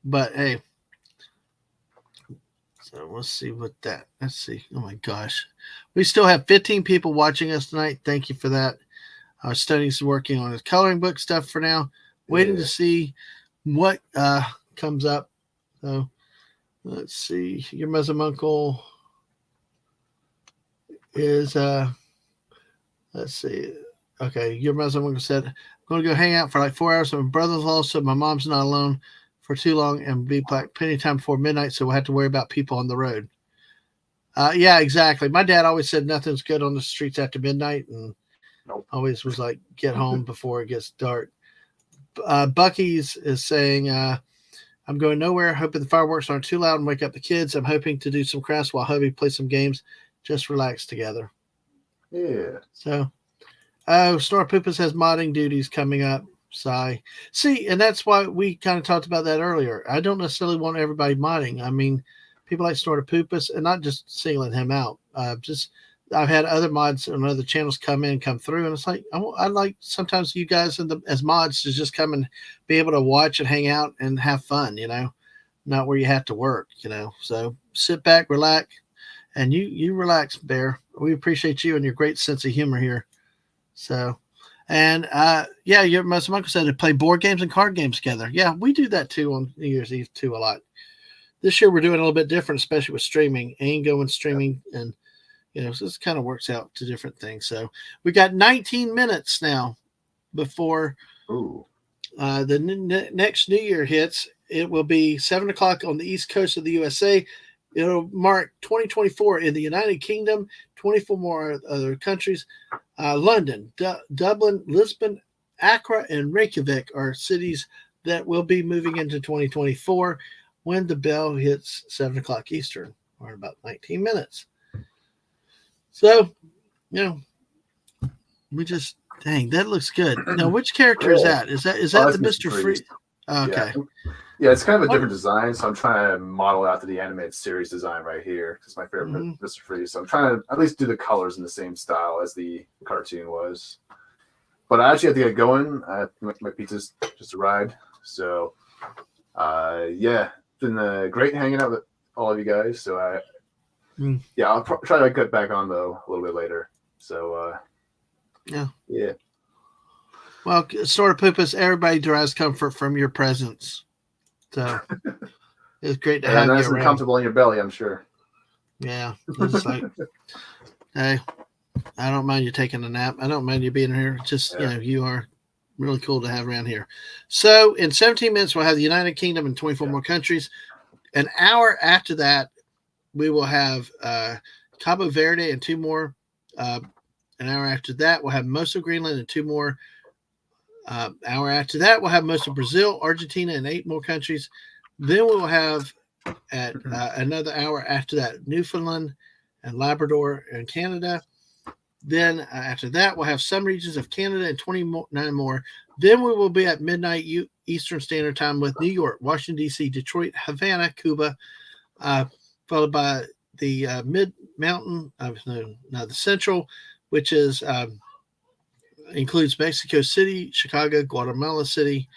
A: but hey, so let's see let's see. Oh my gosh. We still have 15 people watching us tonight. Thank you for that. Our study's working on his coloring book stuff for now. Waiting to see what comes up. So let's see. Your Muslim uncle is let's see. Okay, your Muslim uncle said, I'm going to go hang out for like 4 hours with my brother-in-law, so my mom's not alone for too long and be back plenty of time before midnight, so we'll have to worry about people on the road. Yeah, exactly. My dad always said nothing's good on the streets after midnight, and always was like, get home before it gets dark. Bucky's is saying, I'm going nowhere, hoping the fireworks aren't too loud and wake up the kids. I'm hoping to do some crafts while hubby plays some games. Just relax together.
D: Yeah.
A: So, Snortapoopa has modding duties coming up. Sigh. See, and that's why we kind of talked about that earlier. I don't necessarily want everybody modding. I mean, people like Snortapoopa, and not just singling him out. I've had other mods on other channels come through, and it's like I like sometimes you guys as mods to just come and be able to watch and hang out and have fun, not where you have to work, So sit back, relax, and you relax, Bear. We appreciate you and your great sense of humor here. So, and your Muslim uncle said to play board games and card games together. Yeah, we do that too on New Year's Eve too a lot. This year we're doing a little bit different, especially with streaming. Ain't going streaming and. So this kind of works out to different things. So we got 19 minutes now before the next New Year hits. It will be 7 o'clock on the East Coast of the USA. It'll mark 2024 in the United Kingdom, 24 more other countries. London, Dublin, Lisbon, Accra, and Reykjavik are cities that will be moving into 2024 when the bell hits 7 o'clock Eastern, or in about 19 minutes. So, we just, dang, that looks good. Now, which character is that? Is that the Mr. Freeze? Okay.
D: Yeah, it's kind of a different design, so I'm trying to model after the animated series design right here. It's my favorite Mr. Freeze, so I'm trying to at least do the colors in the same style as the cartoon was. But I actually have to get going. My pizza's just arrived, so yeah, it's been great hanging out with all of you guys. So I'll try to get back on though a little bit later. So yeah.
A: Well, sort of Poopus, everybody derives comfort from your presence. So it's great to have you
D: nice
A: around.
D: And comfortable in your belly, I'm sure.
A: Yeah. It's like, hey, I don't mind you taking a nap. I don't mind you being here. Just, you are really cool to have around here. So in 17 minutes, we'll have the United Kingdom and 24 more countries. An hour after that, we will have Cabo Verde and 2 more. An hour after that, we'll have most of Greenland and 2 more. Hour after that, we'll have most of Brazil, Argentina, and 8 more countries. Then we'll have at another hour after that, Newfoundland and Labrador and Canada. Then after that, we'll have some regions of Canada and 29 more. Then we will be at midnight Eastern Standard Time with New York, Washington, D.C., Detroit, Havana, Cuba, followed by the mid-mountain, the central, which is includes Mexico City, Chicago, Guatemala City.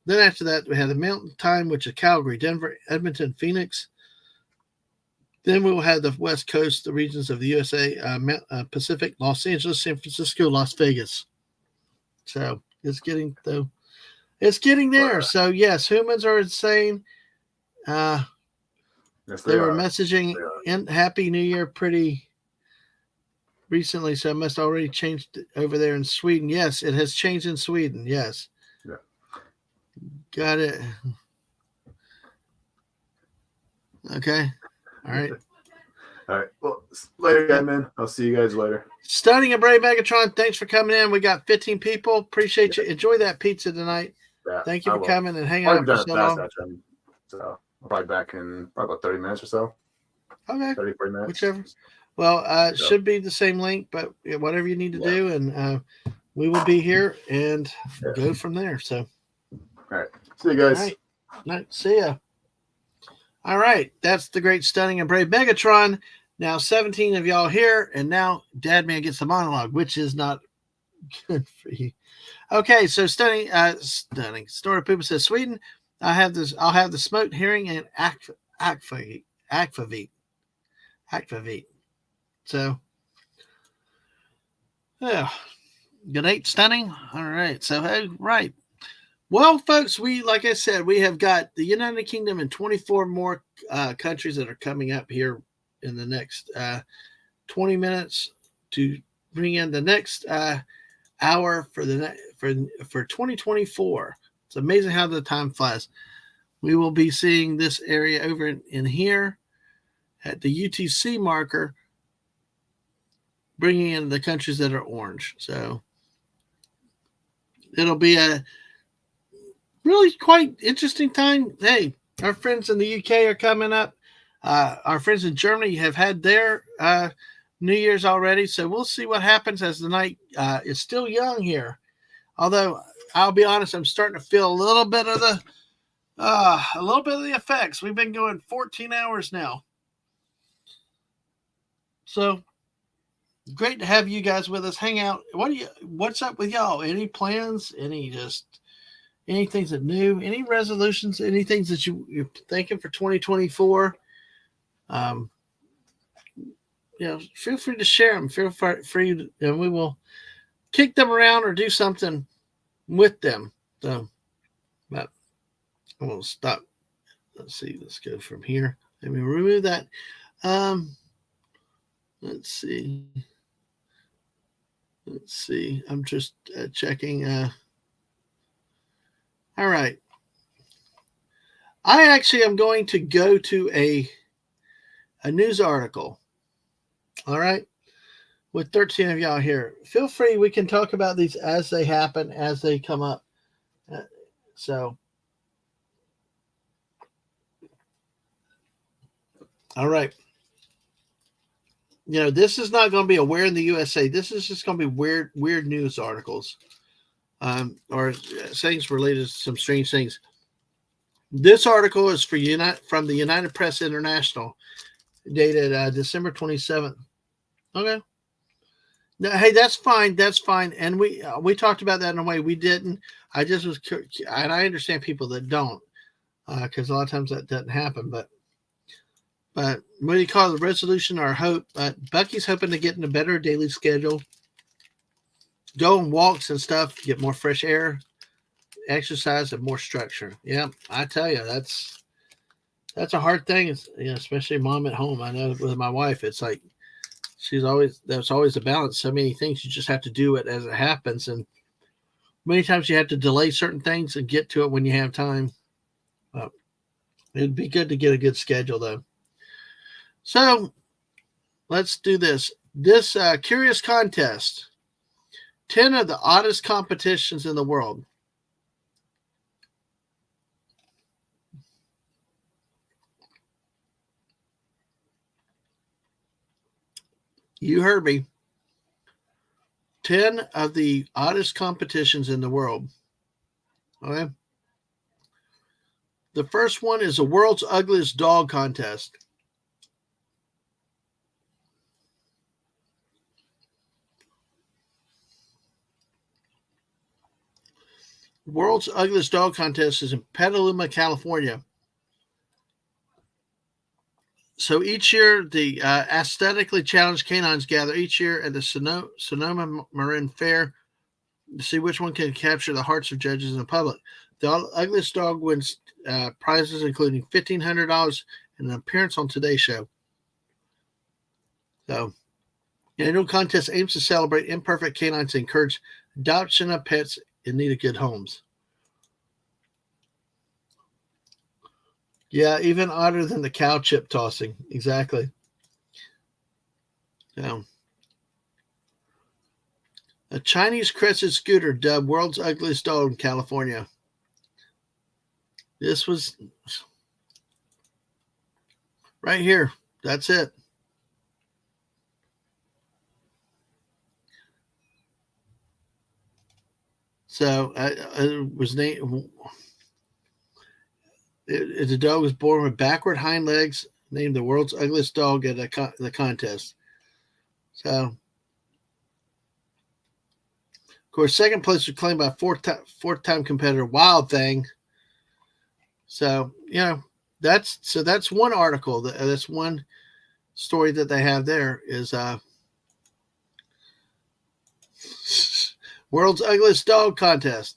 A: Then after that, we have the mountain time, which is Calgary, Denver, Edmonton, Phoenix. Then we will have the West Coast, the regions of the USA, Pacific, Los Angeles, San Francisco, Las Vegas. So it's getting there. So yes, humans are insane. Yes, they were messaging Happy New Year pretty recently, so it must already changed over there in Sweden. Yes, it has changed in Sweden. Yes.
D: Yeah.
A: Got it. Okay. All right.
D: All right. Well, later, guys, man. I'll see you guys later.
A: Stunning and Brave Megatron, thanks for coming in. We got 15 people. Appreciate you. Enjoy that pizza tonight. Yeah, thank you for coming and hanging out for so long.
D: So I'll probably back in probably about 30 minutes or so.
A: Okay.
D: 30, 40 minutes.
A: Whichever. Well, it should be the same link, but whatever you need to do, and we will be here and go from there. So,
D: all right. See you guys.
A: All right. See ya. All right. That's the great, stunning, and brave Megatron. Now 17 of y'all here, and now Dadman gets the monologue, which is not good for you. Okay, so stunning. Story Pooper says Sweden. I'll have the smoked herring and aquavit. So, yeah, good night, stunning. All right, so right. Well, folks, like I said, we have got the United Kingdom and 24 more countries that are coming up here in the next 20 minutes to bring in the next hour for 2024. It's amazing how the time flies. We will be seeing this area over in here at the UTC marker, bringing in the countries that are orange. So it'll be a really quite interesting time. Hey, our friends in the UK are coming up. Our friends in Germany have had their New Year's already. So we'll see what happens as the night is still young here. Although I'll be honest, I'm starting to feel a little bit of the effects. We've been going 14 hours now. So great to have you guys with us. Hang out. What's up with y'all? Any plans? Anything that new? Any resolutions? Anything that you're thinking for 2024? Feel free to share them. Feel free, and we will kick them around or do something with them. So, but I will stop. Let's see. Let's go from here. Let me remove that. Let's see. I'm just checking. All right. I actually am going to go to a news article. All right. With 13 of y'all here. Feel free. We can talk about these as they happen, as they come up. So All right. This is not going to be a Where in the USA. This is just going to be weird news articles, or things related to some strange things. This article is from the United Press International, dated December 27th. Okay. No, hey, that's fine. That's fine. And we talked about that in a way. We didn't. I just was curious, and I understand people that don't, because a lot of times that doesn't happen. But what do you call it? The resolution or hope? Bucky's hoping to get in a better daily schedule, go on walks and stuff, get more fresh air, exercise, and more structure. Yeah, I tell you, that's a hard thing, especially mom at home. I know with my wife, it's like there's always a balance. So many things, you just have to do it as it happens. And many times you have to delay certain things and get to it when you have time. It'd be good to get a good schedule, though. So let's do this. This curious contest, 10 of the oddest competitions in the world. You heard me. 10 of the oddest competitions in the world. Okay. The first one is the world's ugliest dog contest. World's ugliest dog contest is in Petaluma, California. So each year, the aesthetically challenged canines gather each year at the Sonoma Marin Fair to see which one can capture the hearts of judges and the public. The ugliest dog wins prizes including $1,500 and an appearance on Today's Show. So, the annual contest aims to celebrate imperfect canines and encourage adoption of pets in need of good homes. Yeah, even odder than the cow chip tossing. Exactly. So, a Chinese crested scooter dubbed world's ugliest dog in California. This was right here. That's it. So it was named. The dog was born with backward hind legs, named the world's ugliest dog at the contest. So, of course, second place was claimed by fourth-time competitor Wild Thing. So, that's one article. That's one story that they have there is world's ugliest dog contest.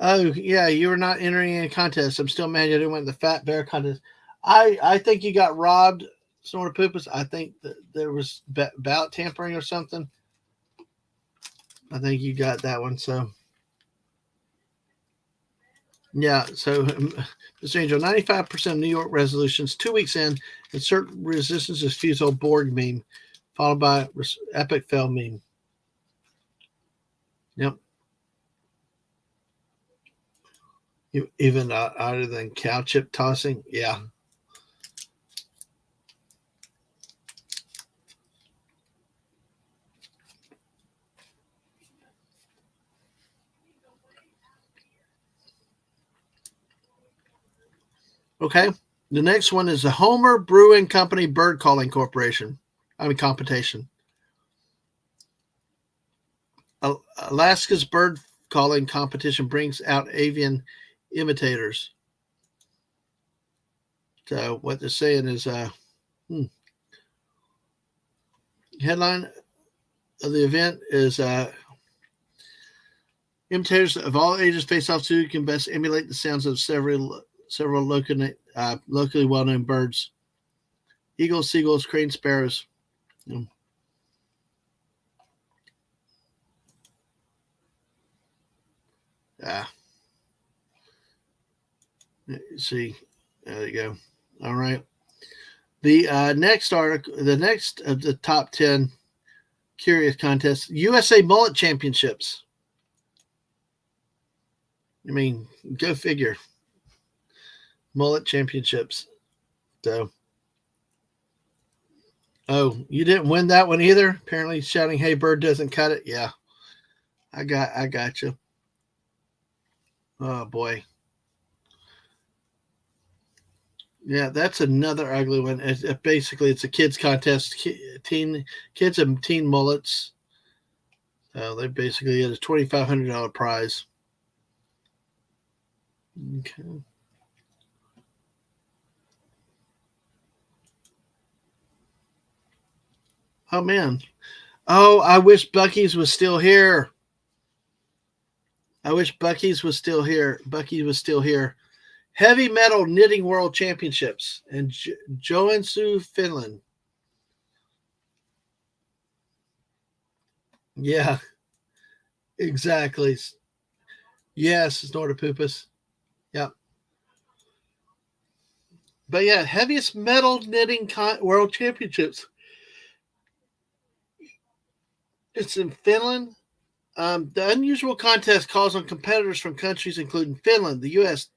A: Oh, yeah, you were not entering any contest. I'm still mad you didn't win the Fat Bear contest. I think you got robbed, Snort Poopus. I think that there was ballot tampering or something. I think you got that one. So, yeah. So, Mr. Angel, 95% of New York resolutions 2 weeks in, insert resistance is fuse old Borg meme, followed by epic fail meme. Yep. Even other than cow chip tossing, yeah. Okay, the next one is the Homer Brewing Company Bird Calling Competition. Alaska's bird calling competition brings out avian imitators. So what they're saying is headline of the event is imitators of all ages face off so you can best emulate the sounds of several locally well-known birds: eagles, seagulls, cranes, sparrows. See, there you go. All right. The next article, the next of the top 10 curious contests, USA Mullet Championships. I mean, go figure. mullet championships. So, oh, you didn't win that one either. Apparently, shouting "Hey bird" doesn't cut it. Yeah, I got you. Oh boy. Yeah, that's another ugly one. Basically, it's a kids contest. Kids and teen mullets. They basically get a $2,500 prize. Okay. Oh man. Oh, I wish Bucky's was still here. I wish Bucky's was still here. Bucky was still here. Heavy Metal Knitting World Championships in Joensuu, Finland. Yeah, exactly. Yes, Snortopupus. Yep. But yeah, heaviest metal knitting world championships. It's in Finland. The unusual contest calls on competitors from countries including Finland, the U.S.,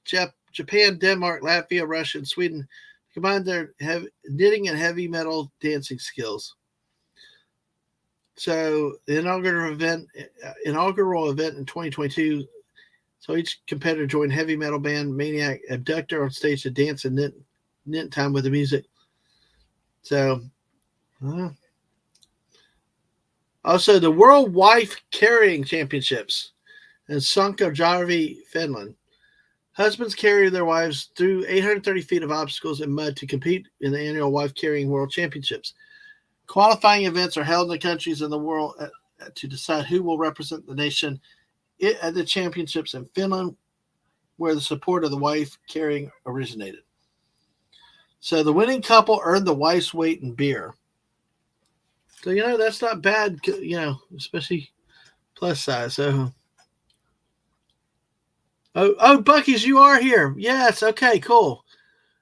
A: Japan, Denmark, Latvia, Russia, and Sweden to combine their knitting and heavy metal dancing skills. So the inaugural event in 2022. So each competitor joined heavy metal band Maniac Abductor on stage to dance and knit time with the music. So, also the World Wife Carrying Championships in Sankajärvi, Finland. Husbands carry their wives through 830 feet of obstacles and mud to compete in the annual Wife Carrying World Championships. Qualifying events are held in the countries in the world to decide who will represent the nation at the championships in Finland, where the support of the wife carrying originated. So the winning couple earned the wife's weight in beer. So, that's not bad, especially plus size. So, oh, Bucky's, you are here. Yes. Okay, cool.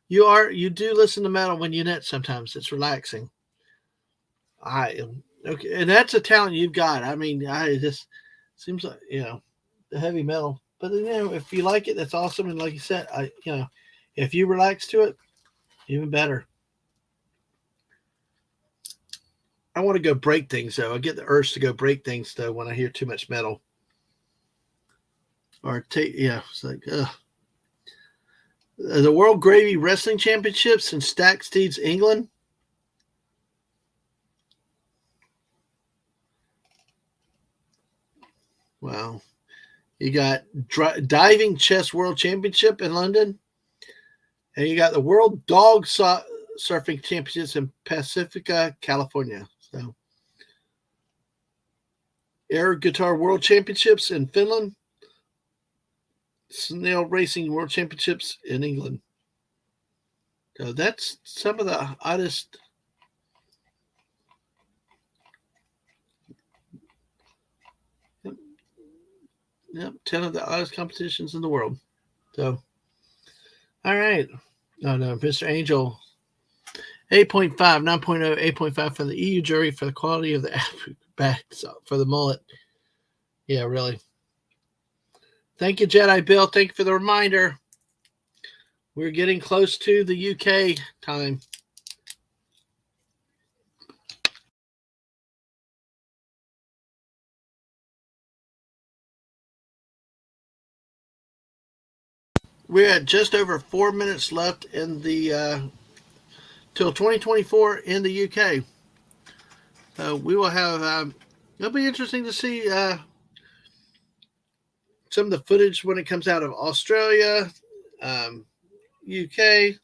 A: You do listen to metal when you knit sometimes. It's relaxing. Okay. And that's a talent you've got. I mean, I just seems like, the heavy metal, but if you like it, that's awesome. And like you said, if you relax to it, even better. I want to go break things though. I get the urge to go break things though when I hear too much metal. Or it's like the World Gravy Wrestling Championships in Stacksteads, England. Wow. You got Diving Chess World Championship in London. And you got the World Dog Surfing Championships in Pacifica, California. So, Air Guitar World Championships in Finland. Snail Racing World Championships in England. So that's some of the oddest. Yep, 10 of the oddest competitions in the world. So, all right. No, Mr. Angel, 8.5, 9.0, 8.5 for the EU jury for the quality of the backs for the mullet. Yeah, really. Thank you, Jedi Bill. Thank you for the reminder. We're getting close to the UK time. We're at just over 4 minutes left in the till 2024 in the UK. So we will have. It'll be interesting to see some of the footage when it comes out of Australia, UK.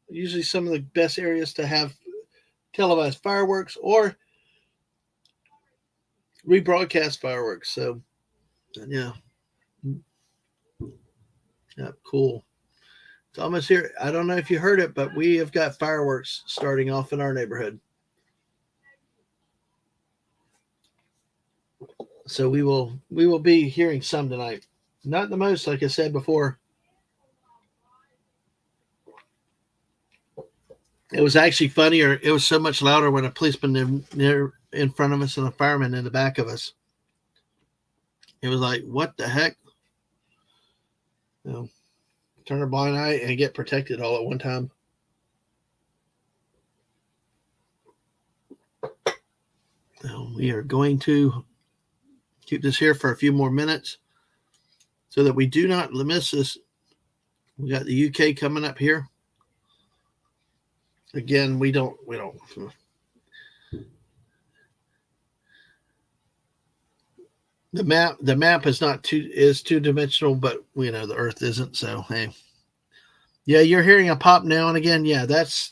A: Usually, some of the best areas to have televised fireworks or rebroadcast fireworks. So, yeah. Yeah, cool. It's almost here. I don't know if you heard it, but we have got fireworks starting off in our neighborhood. So we will be hearing some tonight. Not the most, like I said before. It was actually funnier. It was so much louder when a policeman near in front of us and a fireman in the back of us. It was like, what the heck? turn a blind eye and get protected all at one time. Now we are going to keep this here for a few more minutes so that we do not miss this. We got the UK coming up here. Again, we don't. The map is not two-dimensional, but we know the Earth isn't. So hey, yeah, you're hearing a pop now and again. Yeah, that's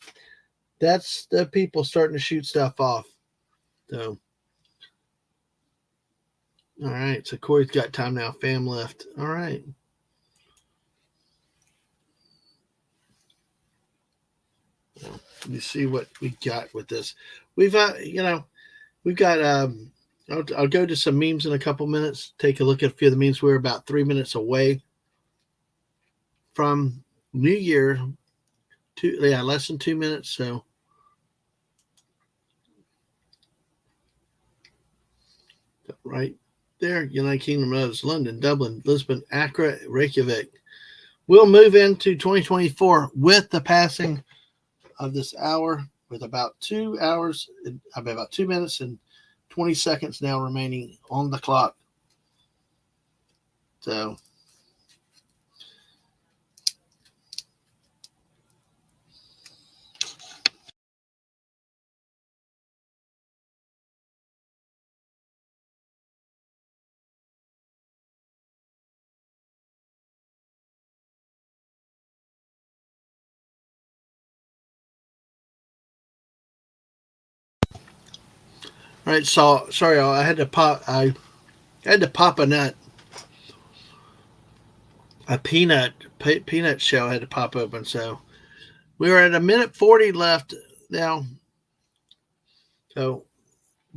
A: the people starting to shoot stuff off. So, all right. So Corey's got time now. Fam left. All right. Well, let me see what we got with this. We've got. I'll go to some memes in a couple minutes. Take a look at a few of the memes. We're about 3 minutes away from New Year. Less than 2 minutes. So right there, United Kingdom knows London, Dublin, Lisbon, Accra, Reykjavik. We'll move into 2024 with the passing of this hour, with about 2 hours, about 2 minutes and 20 seconds now remaining on the clock. So all right, so sorry, I had to pop a nut. A peanut shell had to pop open. So we were at 1:40 left now. So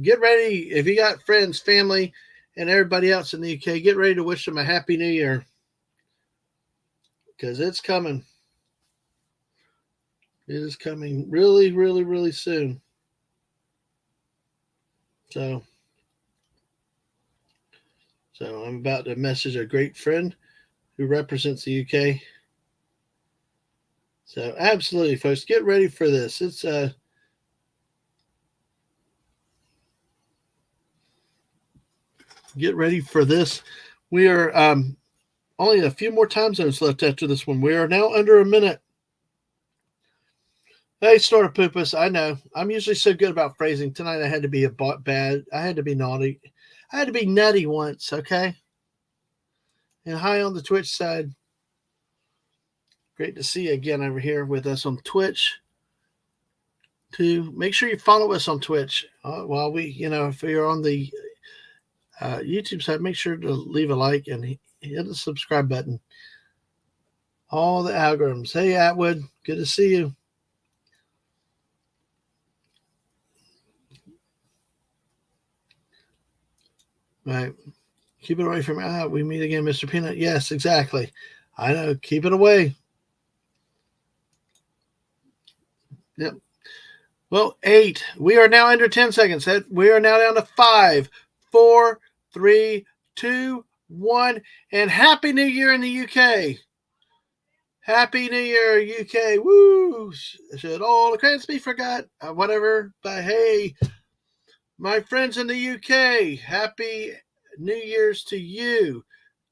A: get ready. If you got friends, family, and everybody else in the UK, get ready to wish them a happy new year, because it's coming. It is coming really, really, really soon. So I'm about to message a great friend who represents the UK. So absolutely, folks, get ready for this. It's get ready for this. We are only a few more time zones left after this one. We are now under a minute. Hey, Snorter Poopus, I know. I'm usually so good about phrasing. Tonight I had to be bad. I had to be naughty. I had to be nutty once, okay? And hi on the Twitch side. Great to see you again over here with us on Twitch. To make sure you follow us on Twitch while we, if you're on the YouTube side, make sure to leave a like and hit the subscribe button. All the algorithms. Hey, Atwood, good to see you. Right. Keep it away from we meet again, Mr. Peanut. Yes, exactly. I know. Keep it away. Yep. Well, 8. We are now under 10 seconds. We are now down to 5, 4, 3, 2, 1. And Happy New Year in the UK. Happy New Year, UK. Woo! Should all the credits be forgot? Whatever. But hey, my friends in the UK, Happy New Year's to you.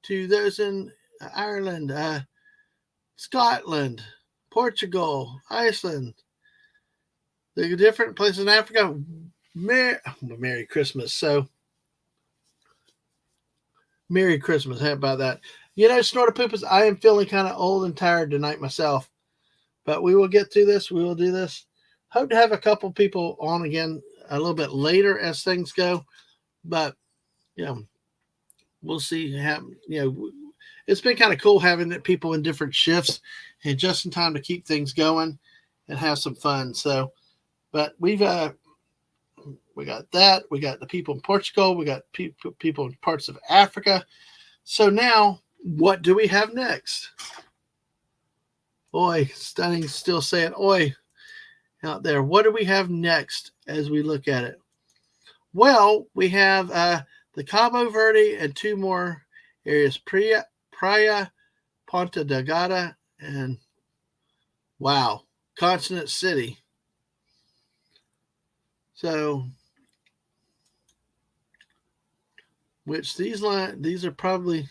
A: To those in Ireland, Scotland, Portugal, Iceland, the different places in Africa. Merry Christmas. So, Merry Christmas. How about that? Snorter Poopers, I am feeling kind of old and tired tonight myself. But we will get through this. We will do this. Hope to have a couple people on again a little bit later as things go. But, we'll see. It's been kind of cool having people in different shifts and just in time to keep things going and have some fun. So, but we got that. We got the people in Portugal. We got people in parts of Africa. So now, what do we have next? Oi, Stunning still saying oi out there. What do we have next as we look at it? Well, we have the Cabo Verde and 2 more areas, Praia Ponta Delgada And wow, Consonant City. So, which these are probably,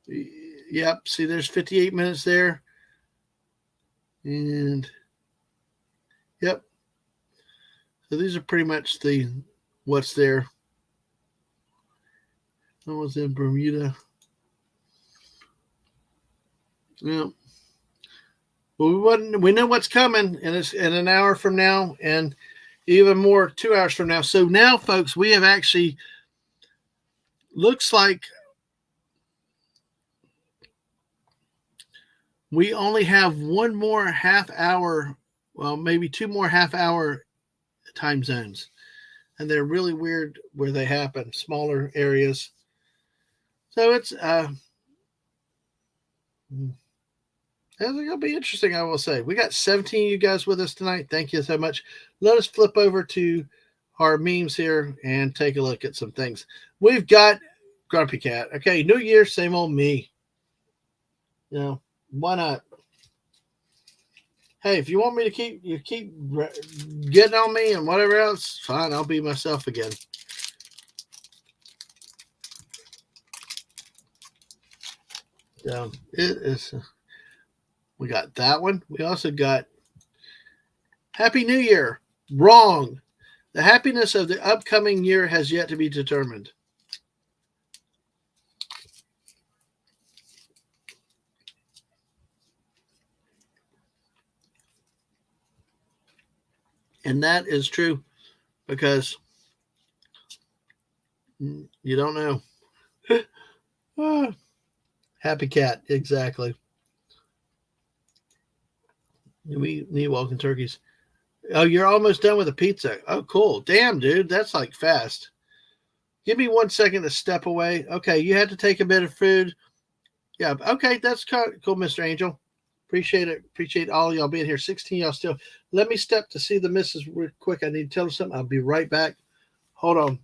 A: yep. See, there's 58 minutes there, and yep. So these are pretty much what's there. I was in Bermuda. Yeah. Well, we know what's coming, and it's in an hour from now, and even more 2 hours from now. So now, folks, we have actually, looks like we only have one more half hour, well, maybe 2 more half-hour time zones. And they're really weird where they happen, smaller areas. So it's going to be interesting, I will say. We got 17 of you guys with us tonight. Thank you so much. Let us flip over to our memes here and take a look at some things. We've got Grumpy Cat. Okay, New Year, same old me. You know, why not? Hey, if you want me to keep getting on me and whatever else, fine, I'll be myself again. So it is. We got that one. We also got Happy New Year. Wrong. The happiness of the upcoming year has yet to be determined. And that is true because you don't know. Happy Cat, exactly. We need walking turkeys. Oh, you're almost done with the pizza. Oh, cool. Damn, dude. That's like fast. Give me 1 second to step away. Okay, you had to take a bit of food. Yeah, okay. That's cool, Mr. Angel. Appreciate it. Appreciate all y'all being here. 16 y'all still. Let me step to see the missus real quick. I need to tell her something. I'll be right back. Hold on.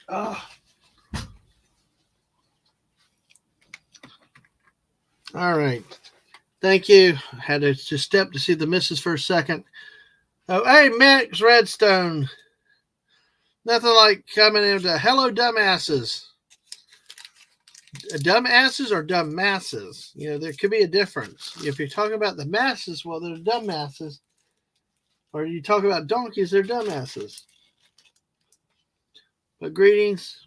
A: Oh. All right. Thank you. Had to just step to see the missus for a second. Oh, hey, Max Redstone. Nothing like coming into hello, dumbasses. Dumbasses or dumb masses? You know, there could be a difference. If you're talking about the masses, well, they're dumb masses. Or you talk about donkeys, they're dumbasses. But greetings.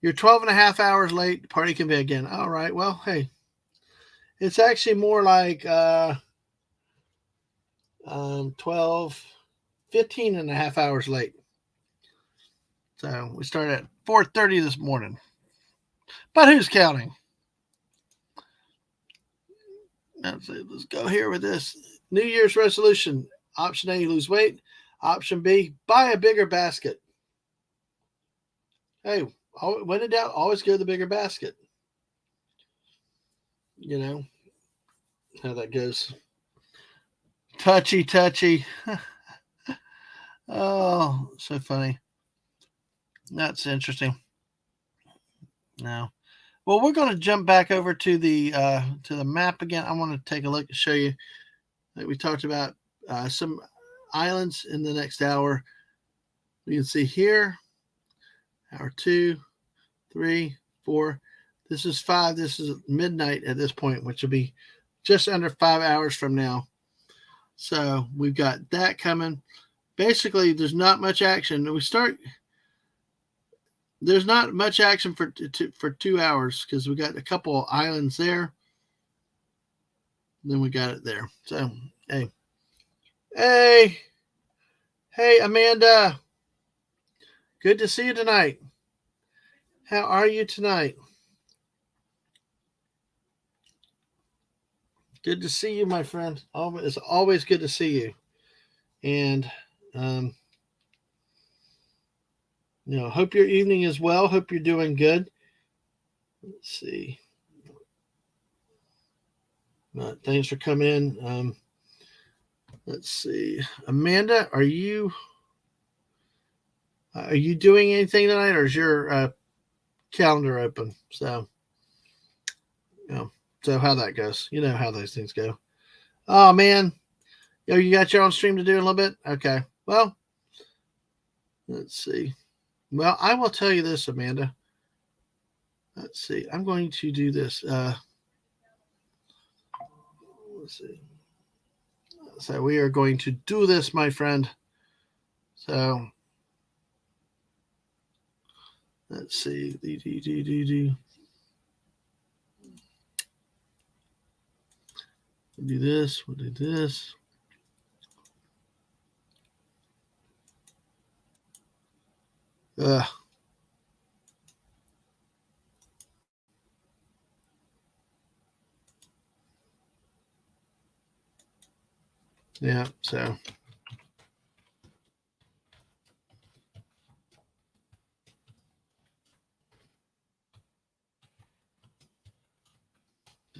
A: You're 12 and a half hours late. The party can begin. All right. Well, hey. It's actually more like 12, 15 and a half hours late. So we started at 4:30 this morning. But who's counting? Let's go here with this. New Year's resolution. Option A, lose weight. Option B, buy a bigger basket. Hey, when in doubt, always go to the bigger basket. You know how that goes. Touchy. Oh, so funny. That's interesting. Now, well, we're going to jump back over to the map again. I want to take a look and show you that we talked about some islands in the next hour. We can see here, hour 2, 3, 4. This is 5. This is midnight at this point, which will be just under 5 hours from now. So we've got that coming. Basically, there's not much action. We start there's not much action for 2 hours because we got a couple of islands there. Then we got it there. So, hey, Amanda. Good to see you tonight. How are you tonight? Good to see you, my friend. It's always good to see you. And, hope your evening is well. Hope you're doing good. Let's see. Thanks for coming in. Let's see. Amanda, are you doing anything tonight, or is your calendar open? So, so how that goes. You know how those things go. Oh, man. You got your own stream to do in a little bit? Okay. Well, let's see. Well, I will tell you this, Amanda. Let's see. I'm going to do this. Let's see. So we are going to do this, my friend. So let's see. We'll do this. We'll do this. Yeah, so.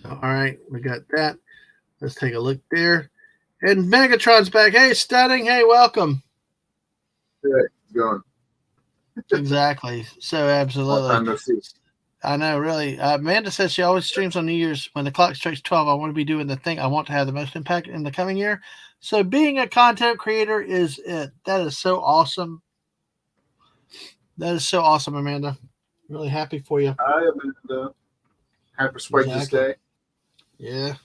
A: All right, we got that. Let's take a look there. And Megatron's back. Hey, Stunning. Hey, welcome.
D: Hey, how's it going?
A: Exactly. So absolutely.
D: Long time no see.
A: I know, really. Amanda says she always streams on New Year's when the clock strikes 12. I want to be doing the thing I want to have the most impact in the coming year. So being a content creator is it. That is so awesome. That is so awesome, Amanda. Really happy for you.
D: Hi, Amanda. Happy Spike's Day.
A: Yeah.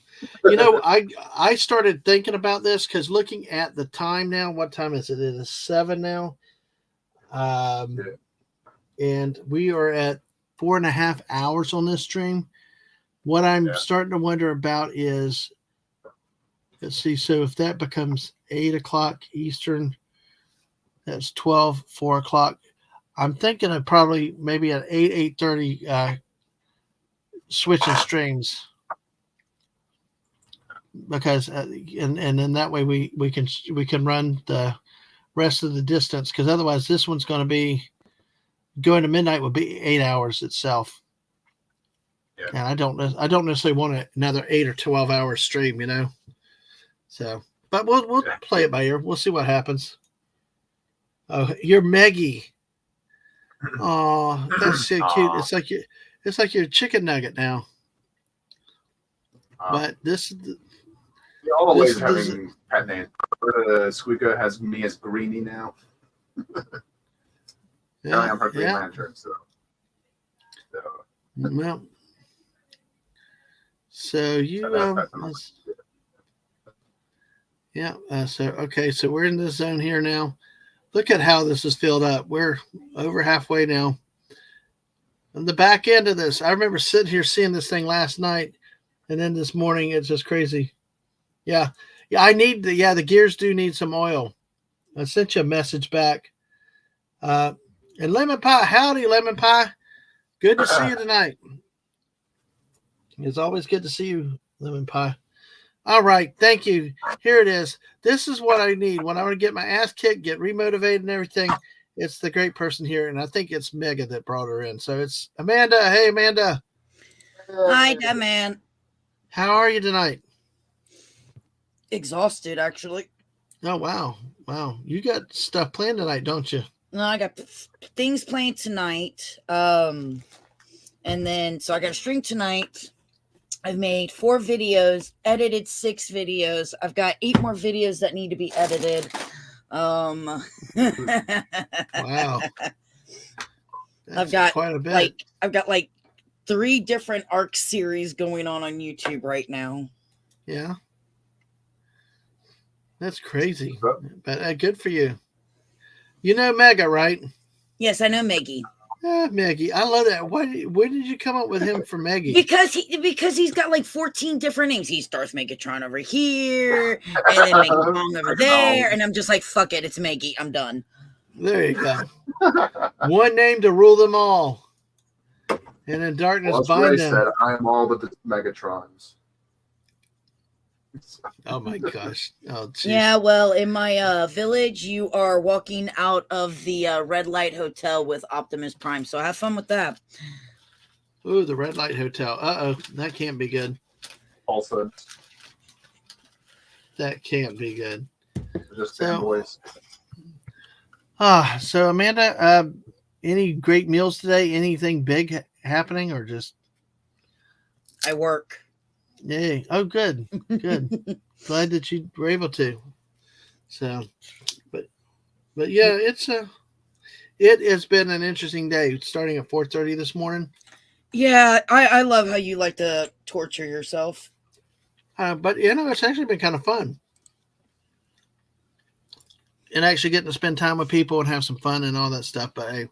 A: I started thinking about this because looking at the time now, what time is it? It is 7 now. And we are at 4.5 hours on this stream. What I'm starting to wonder about is, let's see, so if that becomes 8 o'clock Eastern, that's 12, 4 o'clock. I'm thinking of probably maybe at 8:30 switching streams. Because and then that way we can run the rest of the distance, because otherwise this one's going to be going to midnight would be 8 hours itself. Yeah. And I don't necessarily want another 8 or 12 hour stream, So, but we'll play it by ear. We'll see what happens. Oh, you're Meggie. Oh, that's so cute. It's like you're a chicken nugget now. But this is.
D: We always having pet names. Squeaker has me as Greenie now. I'm her Green Lantern, so.
A: Well, so you so okay, so we're in this zone here now. Look at how this is filled up. We're over halfway now. On the back end of this, I remember sitting here seeing this thing last night, and then this morning it's just crazy. Yeah, I need the gears do need some oil. I sent you a message back. And Lemon Pie, howdy, Lemon Pie. Good to see you tonight. It's always good to see you, Lemon Pie. All right, thank you. Here it is. This is what I need when I want to get my ass kicked, get remotivated and everything. It's the great person here, and I think it's Mega that brought her in. So it's Amanda. Hey, Amanda.
I: Hi, Dadman.
A: How are you tonight?
I: Exhausted, actually.
A: Oh, wow. You got stuff planned tonight, don't you?
I: No, I got things planned tonight. And then, so I got a stream tonight. I've made 4 videos, edited 6 videos. I've got 8 more videos that need to be edited. Wow. I've got quite a bit. I've got 3 different ARC series going on YouTube right now.
A: Yeah. That's crazy. But good for you. You know Mega, right?
I: Yes, I know Maggie.
A: Maggie, I love that. Why did you come up with him for Maggie?
I: Because he's got like 14 different names. He's Darth Megatron over here, and then Megatron over there, and I'm just like, fuck it, it's Maggie. I'm done.
A: There you go. One name to rule them all, and in darkness bind them.
D: Said, I am all but the Megatrons.
A: Oh my gosh! Oh, geez.
I: Yeah, well, in my village, you are walking out of the red light hotel with Optimus Prime. So have fun with that.
A: Ooh, the red light hotel. Uh-oh, that can't be good.
D: Also,
A: that can't be good.
D: Just fanboys.
A: So Amanda, any great meals today? Anything big happening, or just?
I: I work.
A: Yay! Oh, good, good. Glad that you were able to. So, but yeah, it has been an interesting day. Starting at 4:30 this morning.
I: Yeah, I love how you like to torture yourself.
A: But it's actually been kind of fun. And actually getting to spend time with people and have some fun and all that stuff. But hey,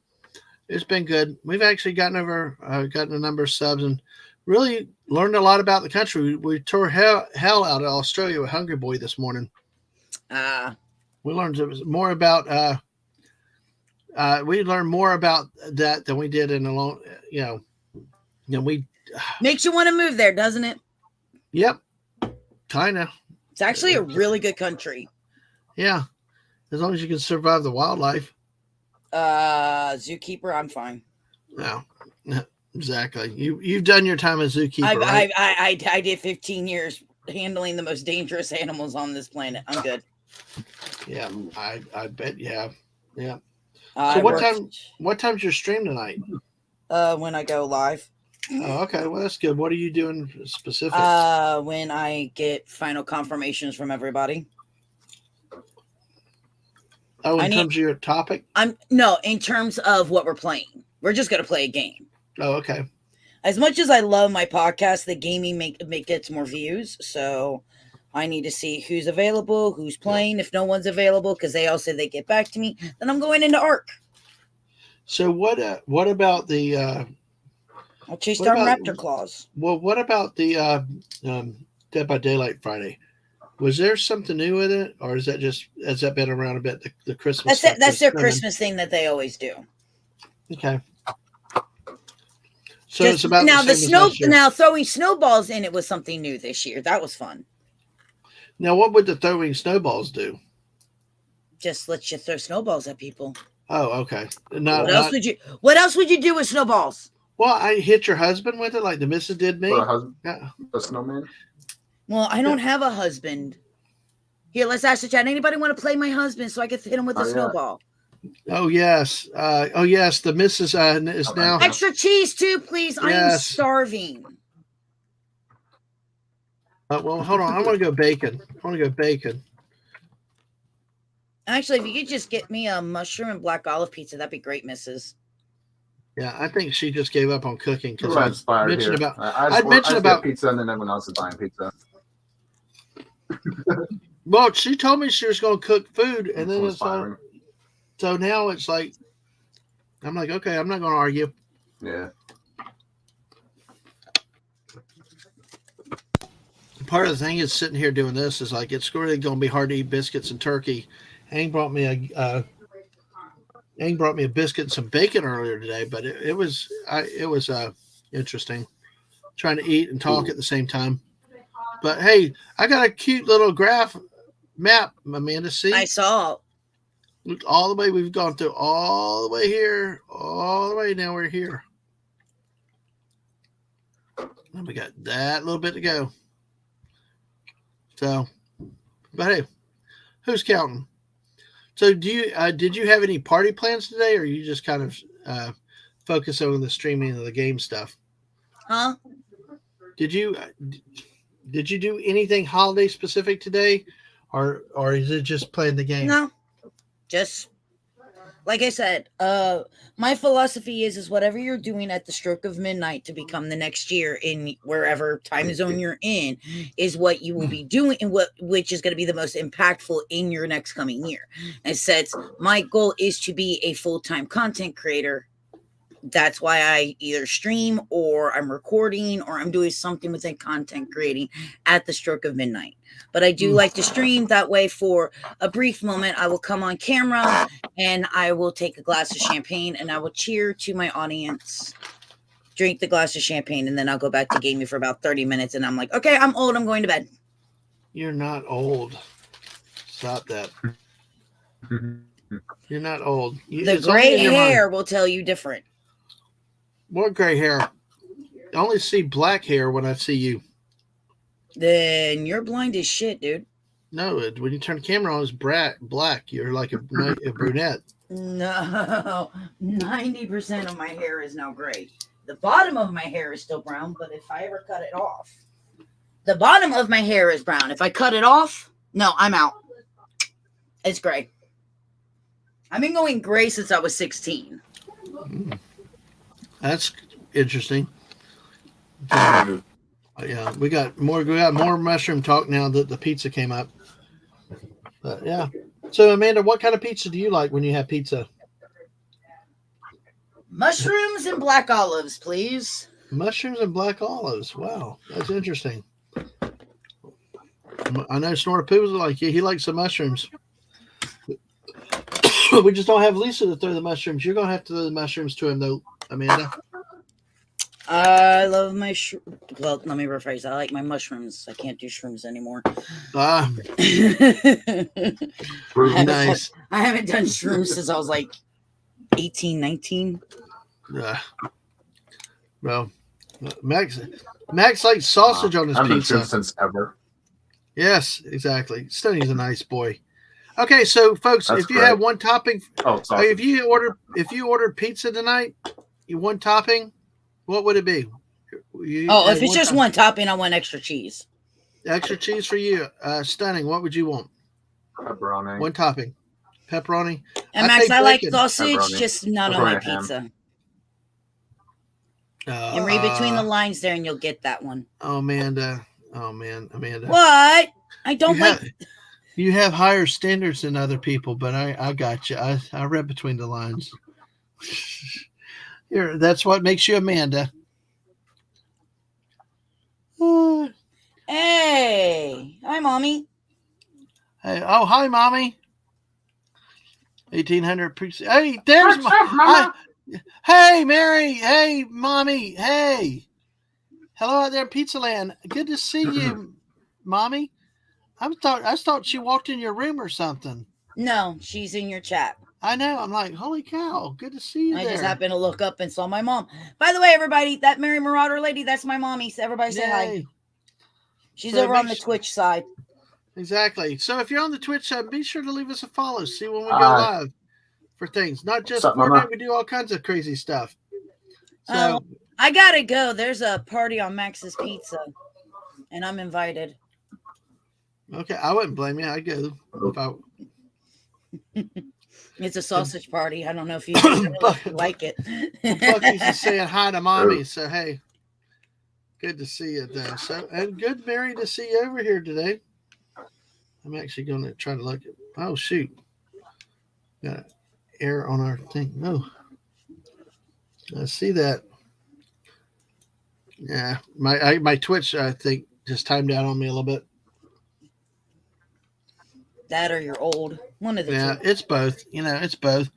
A: it's been good. We've actually gotten a number of subs and really learned a lot about the country. We tore hell out of Australia with Hungry Boy this morning. We learned more about that than we did in a long, we
I: makes you want to move there, doesn't it?
A: Yep, kind of.
I: It's actually a really good country.
A: Yeah, as long as you can survive the wildlife.
I: Zookeeper, I'm fine.
A: No, exactly. You've done your time as zookeeper, right?
I: I did 15 years handling the most dangerous animals on this planet. I'm good.
A: Yeah, I bet you have. Yeah. So what time's your stream tonight?
I: When I go live.
A: Oh, okay. Well, that's good. What are you doing specific?
I: When I get final confirmations from everybody.
A: Oh, in terms of your topic?
I: In terms of what we're playing. We're just gonna play a game.
A: Oh, okay.
I: As much as I love my podcast, the gaming gets more views, so I need to see who's available, who's playing. If no one's available, because they all say they get back to me, then I'm going into ARC.
A: So what about the?
I: I'll chase down raptor claws.
A: Well, what about the Dead by Daylight Friday? Was there something new with it, or has that been around a bit? The Christmas.
I: That's their Christmas thing that they always do.
A: Okay. So it's about
I: now throwing snowballs in it was something new this year. That was fun.
A: Now, what would the throwing snowballs do?
I: Just let you throw snowballs at people.
A: Oh, okay.
I: What else would you do with snowballs?
A: Well, I hit your husband with it like the missus did me.
D: A snowman?
A: Well,
I: I don't have a husband. Here, let's ask the chat. Anybody want to play my husband so I can hit him with a snowball?
A: Oh, yes. The missus is now.
I: Extra cheese, too, please. Yes. I am starving.
A: Well, hold on. I want to go bacon.
I: Actually, if you could just get me a mushroom and black olive pizza, that'd be great, missus.
A: Yeah, I think she just gave up on cooking because
D: I mentioned about pizza, and then everyone else is buying pizza.
A: Well, she told me she was going to cook food, and then so now it's like I'm like, okay, I'm not going to argue.
D: Yeah.
A: Part of the thing is sitting here doing this is like it's really going to be hard to eat biscuits and turkey. Hank brought me a biscuit and some bacon earlier today, but it was interesting trying to eat and talk at the same time. But hey, I got a cute little graph map, Amanda. See,
I: I saw.
A: Look all the way. We've gone through all the way here, all the way. Now we're here. And we got that little bit to go. So, but hey, who's counting? So, did you have any party plans today, or you just kind of focus on the streaming of the game stuff?
I: Huh?
A: Did you do anything holiday specific today, or is it just playing the game?
I: No, just like I said. My philosophy is whatever you're doing at the stroke of midnight to become the next year in wherever time zone you're in is what you will be doing, and which is going to be the most impactful in your next coming year. And since my goal is to be a full-time content creator, that's why I either stream or I'm recording or I'm doing something within content creating at the stroke of midnight. But I do like to stream that way. For a brief moment, I will come on camera and I will take a glass of champagne and I will cheer to my audience, drink the glass of champagne, and then I'll go back to gaming for about 30 minutes. And I'm like, okay, I'm old. I'm going to bed.
A: You're not old. Stop that. You're not old.
I: The gray hair will tell you different.
A: What gray hair? I only see black hair when I see you.
I: Then you're blind as shit, dude.
A: No, when you turn the camera on, it's black. You're like a brunette.
I: No, 90% of my hair is now gray. The bottom of my hair is still brown, but if I ever cut it off, the bottom of my hair is brown. If I cut it off, no, I'm out. It's gray. I've been going gray since I was 16.
A: That's interesting. Yeah, we got more mushroom talk now that the pizza came up. But yeah. So Amanda, what kind of pizza do you like when you have pizza?
I: Mushrooms and black olives, please.
A: Mushrooms and black olives. Wow, that's interesting. I know Snorapoo like he likes the mushrooms. We just don't have Lisa to throw the mushrooms. You're gonna have to throw the mushrooms to him though, Amanda.
I: I love my well, let me rephrase. I like my mushrooms. I can't do shrooms anymore.
A: Nice.
I: I haven't done shrooms since I was like 18, 19.
A: Well, Max likes sausage on his pizza
D: since ever.
A: Yes, exactly. Stoney's a nice boy. Okay, so folks,
D: That's
A: if you
D: great.
A: have one topping,
D: sausage.
A: if you order pizza tonight, you one topping, what would it be?
I: If it's just one topping, I want extra cheese.
A: Extra cheese for you. Stunning. What would you want?
D: Pepperoni.
A: One topping. Pepperoni.
I: And Max, I like
A: bacon.
I: sausage,
D: Pepperoni.
I: just not on my pizza. And read between the lines there, and you'll get that one.
A: Amanda.
I: What? I don't like.
A: You have higher standards than other people, but I got you. I read between the lines. That's what makes you Amanda.
I: Hey, hi, mommy.
A: Hey, hi, mommy. 1800 precinct. Hey, there's my. Hey, Mary. Hey, mommy. Hey. Hello out there in Pizza Land. Good to see you, mommy. I thought she walked in your room or something.
I: No, she's in your chat.
A: I know. I'm like, holy cow. Good to see you
I: I
A: there.
I: just happened to look up and saw my mom. By the way, everybody, that Mary Marauder lady, that's my mommy. So everybody say hi. She's over on the Twitch side.
A: Exactly. So if you're on the Twitch side, be sure to leave us a follow. See when we go live for things. Not just Fortnite. We do all kinds of crazy stuff. So
I: I got to go. There's a party on Max's Pizza, and I'm invited.
A: Okay, I wouldn't blame you. I'd go.
I: It's a sausage party. I don't know if you like it.
A: Bucky's is saying hi to mommy. So hey, good to see you though. So and good, Mary, to see you over here today. I'm actually going to try to look at. Oh shoot, got an error on our thing. No, I see that. Yeah, my Twitch I think just timed out on me a little bit.
I: That or you're old. One of the two.
A: Yeah, it's both. It's both.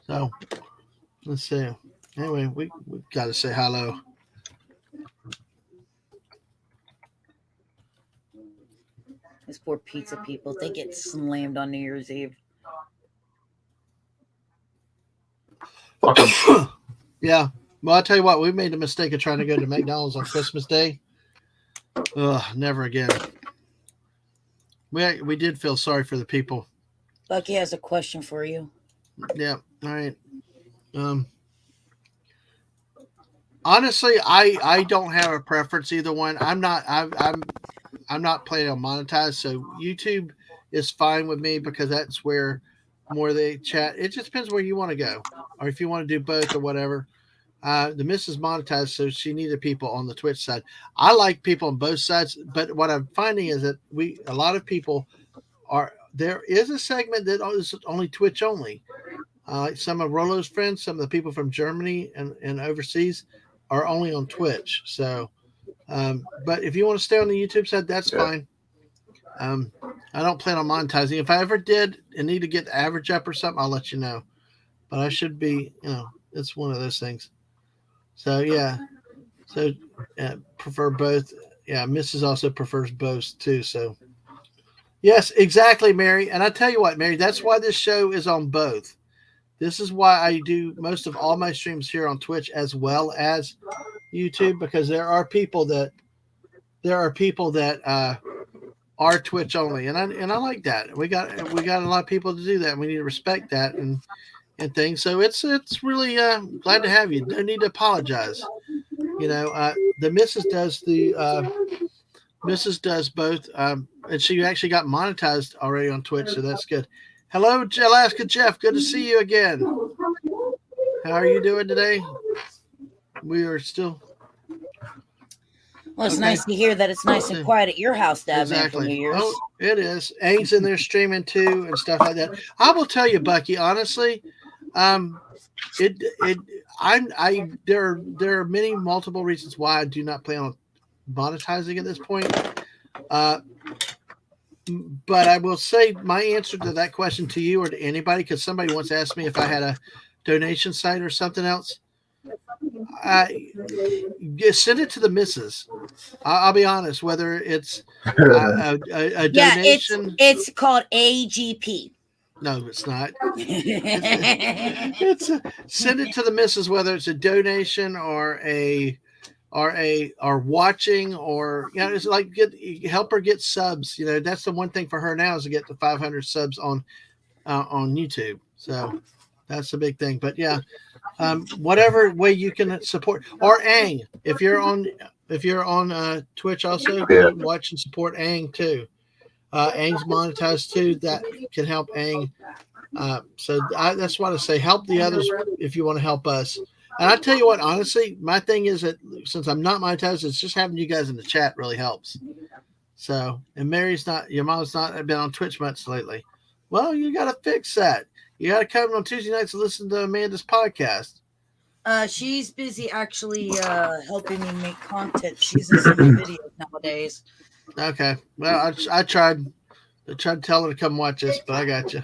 A: So, let's see. Anyway, we got to say hello.
I: These poor pizza people, they get slammed on New Year's Eve.
A: Yeah. Well, I'll tell you what, we made the mistake of trying to go to McDonald's on Christmas Day. Ugh, never again. We did feel sorry for the people.
I: Bucky has a question for you.
A: Yeah. All right. Honestly, I don't have a preference either one. I'm not planning on monetize, so YouTube is fine with me because that's where more they chat. It just depends where you want to go, or if you want to do both or whatever. The missus monetized, so she needed people on the Twitch side. I like people on both sides, but what I'm finding is that a lot of people there is a segment that is only Twitch only, Like some of Rolo's friends, some of the people from Germany and overseas are only on Twitch. So, but if you want to stay on the YouTube side, that's fine. I don't plan on monetizing. If I ever did and need to get the average up or something, I'll let you know. But I should be, it's one of those things. So yeah, so prefer both. Yeah, Mrs. also prefers both too. So yes, exactly, Mary. And I tell you what, Mary, that's why this show is on both. This is why I do most of all my streams here on Twitch as well as YouTube, because there are people that are Twitch only, and I like that. We got a lot of people to do that. And we need to respect that and things. So it's really glad to have you. No need to apologize. The Mrs. does both, and she actually got monetized already on Twitch, so that's good. Hello, Alaska Jeff. Good to see you again. How are you doing today? We are still.
I: Well, it's nice to hear that it's nice and quiet at your house, Dad.
A: Exactly.
I: Man, for New Year's.
A: Oh, it is. Aang's in there streaming too and stuff like that. I will tell you, Bucky, honestly, there are many multiple reasons why I do not plan on monetizing at this point. But I will say my answer to that question to you or to anybody, because somebody once asked me if I had a donation site or something else. Send it to the missus. I'll be honest, whether it's a donation.
I: It's called AGP.
A: No, it's not. Send it to the missus, whether it's a donation or watching, or it's like help her get subs. That's the one thing for her now is to get to 500 subs on YouTube. So that's the big thing. But yeah. Whatever way you can support, or Aang, if you're on Twitch also, watch and support Aang too. Aang's monetized too. That can help Aang. So that's what I say. Help the others if you want to help us. And I tell you what, honestly, my thing is that since I'm not monetized, it's just having you guys in the chat really helps. So, and your mom's not been on Twitch much lately. Well, you got to fix that. You got to come on Tuesday nights and listen to Amanda's podcast.
I: She's busy actually helping me make content. She's in some videos nowadays.
A: Okay. Well, I tried to tell her to come watch this, but I got you.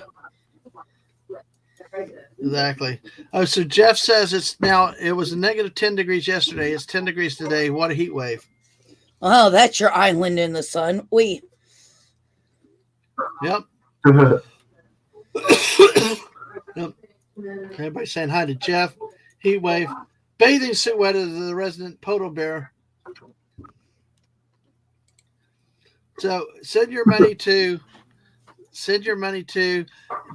A: Exactly. Oh, so Jeff says it was a negative 10 degrees yesterday. It's 10 degrees today. What a heat wave.
I: Oh, that's your island in the sun.
A: Yep. Yep. Everybody saying hi to Jeff. Heat wave. Bathing suit weather to the resident polar bear. So send your money to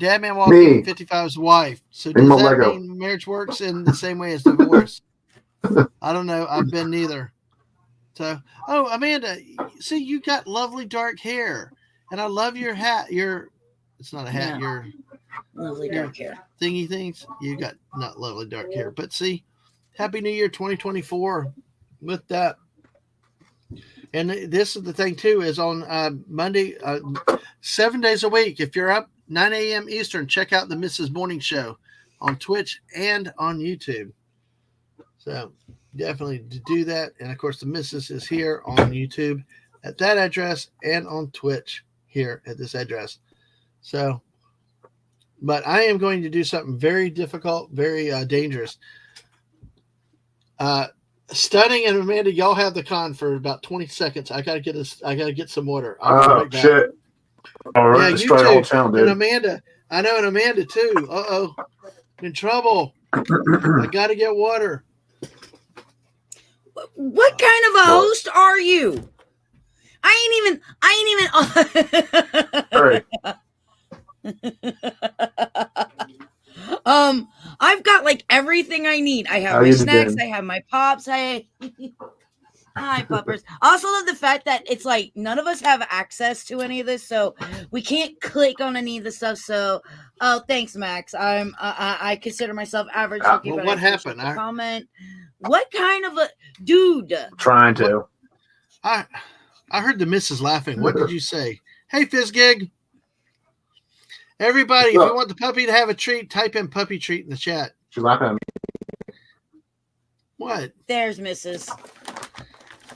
A: Dadman Walking 55's wife. So does that mean marriage works in the same way as divorce? I don't know. I've been neither. So, Amanda, see, you got lovely dark hair, and I love your hat. It's not a hat.
I: No.
A: Your
I: lovely dark hair.
A: Thingy things. You got not lovely dark hair, but see, Happy New Year 2024 with that. And this is the thing too, is on Monday, 7 days a week. If you're up 9 a.m. Eastern, check out the Mrs. Morning Show on Twitch and on YouTube. So definitely do that. And of course, the Mrs. is here on YouTube at that address and on Twitch here at this address. So, but I am going to do something very difficult, very dangerous. Stunning and Amanda, y'all have the con for about 20 seconons. I gotta get some water.
D: Oh shit! All right,
A: yeah,
D: destroy the whole channel, dude.
A: And Amanda, I know, and Amanda too. In trouble. I gotta get water.
I: What kind of a host are you? I ain't even.
D: Sorry.
I: I've got like everything I need. I have my snacks. I have my pops. Hi, puppers. I also love the fact that it's like none of us have access to any of this, so we can't click on any of the stuff. So, thanks, Max. I consider myself average.
A: Well, what happened?
I: Comment. What kind of a dude?
D: Trying to.
A: I heard the missus laughing. What did you say? Hey, Fizzgig. Everybody, if you want the puppy to have a treat, type in puppy treat in the chat.
D: She's laughing at me.
A: What?
I: There's Mrs.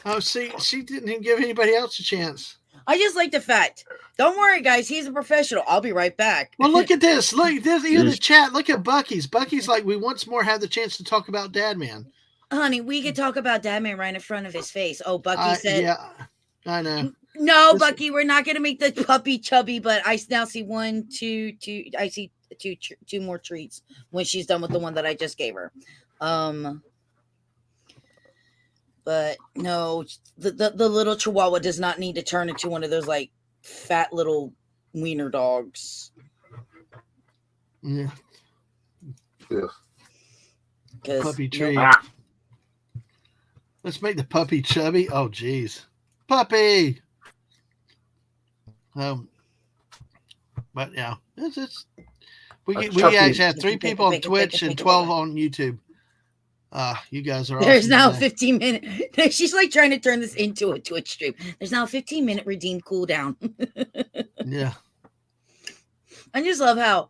A: Oh, see, she didn't even give anybody else a chance.
I: I just like the fact. Don't worry, guys. He's a professional. I'll be right back.
A: Well, look at this. Look at this. Even the chat. Look at Bucky's. Bucky's like, we once more have the chance to talk about Dadman.
I: Honey, we could talk about Dadman right in front of his face. Oh, Bucky said.
A: Yeah, I know.
I: No, Bucky, we're not going to make the puppy chubby, but I now see one, two. I see two more treats when she's done with the one that I just gave her. But no, the little Chihuahua does not need to turn into one of those like fat little wiener dogs.
A: Yeah. Puppy treat. Let's make the puppy chubby. Oh, geez. Puppy. But yeah, we actually have 3 people on Twitch and 12 on YouTube. You guys are.
I: There's
A: awesome
I: now
A: today.
I: 15 minutes. She's like trying to turn this into a Twitch stream. There's now a 15-minute redeem cooldown.
A: Yeah.
I: I just love how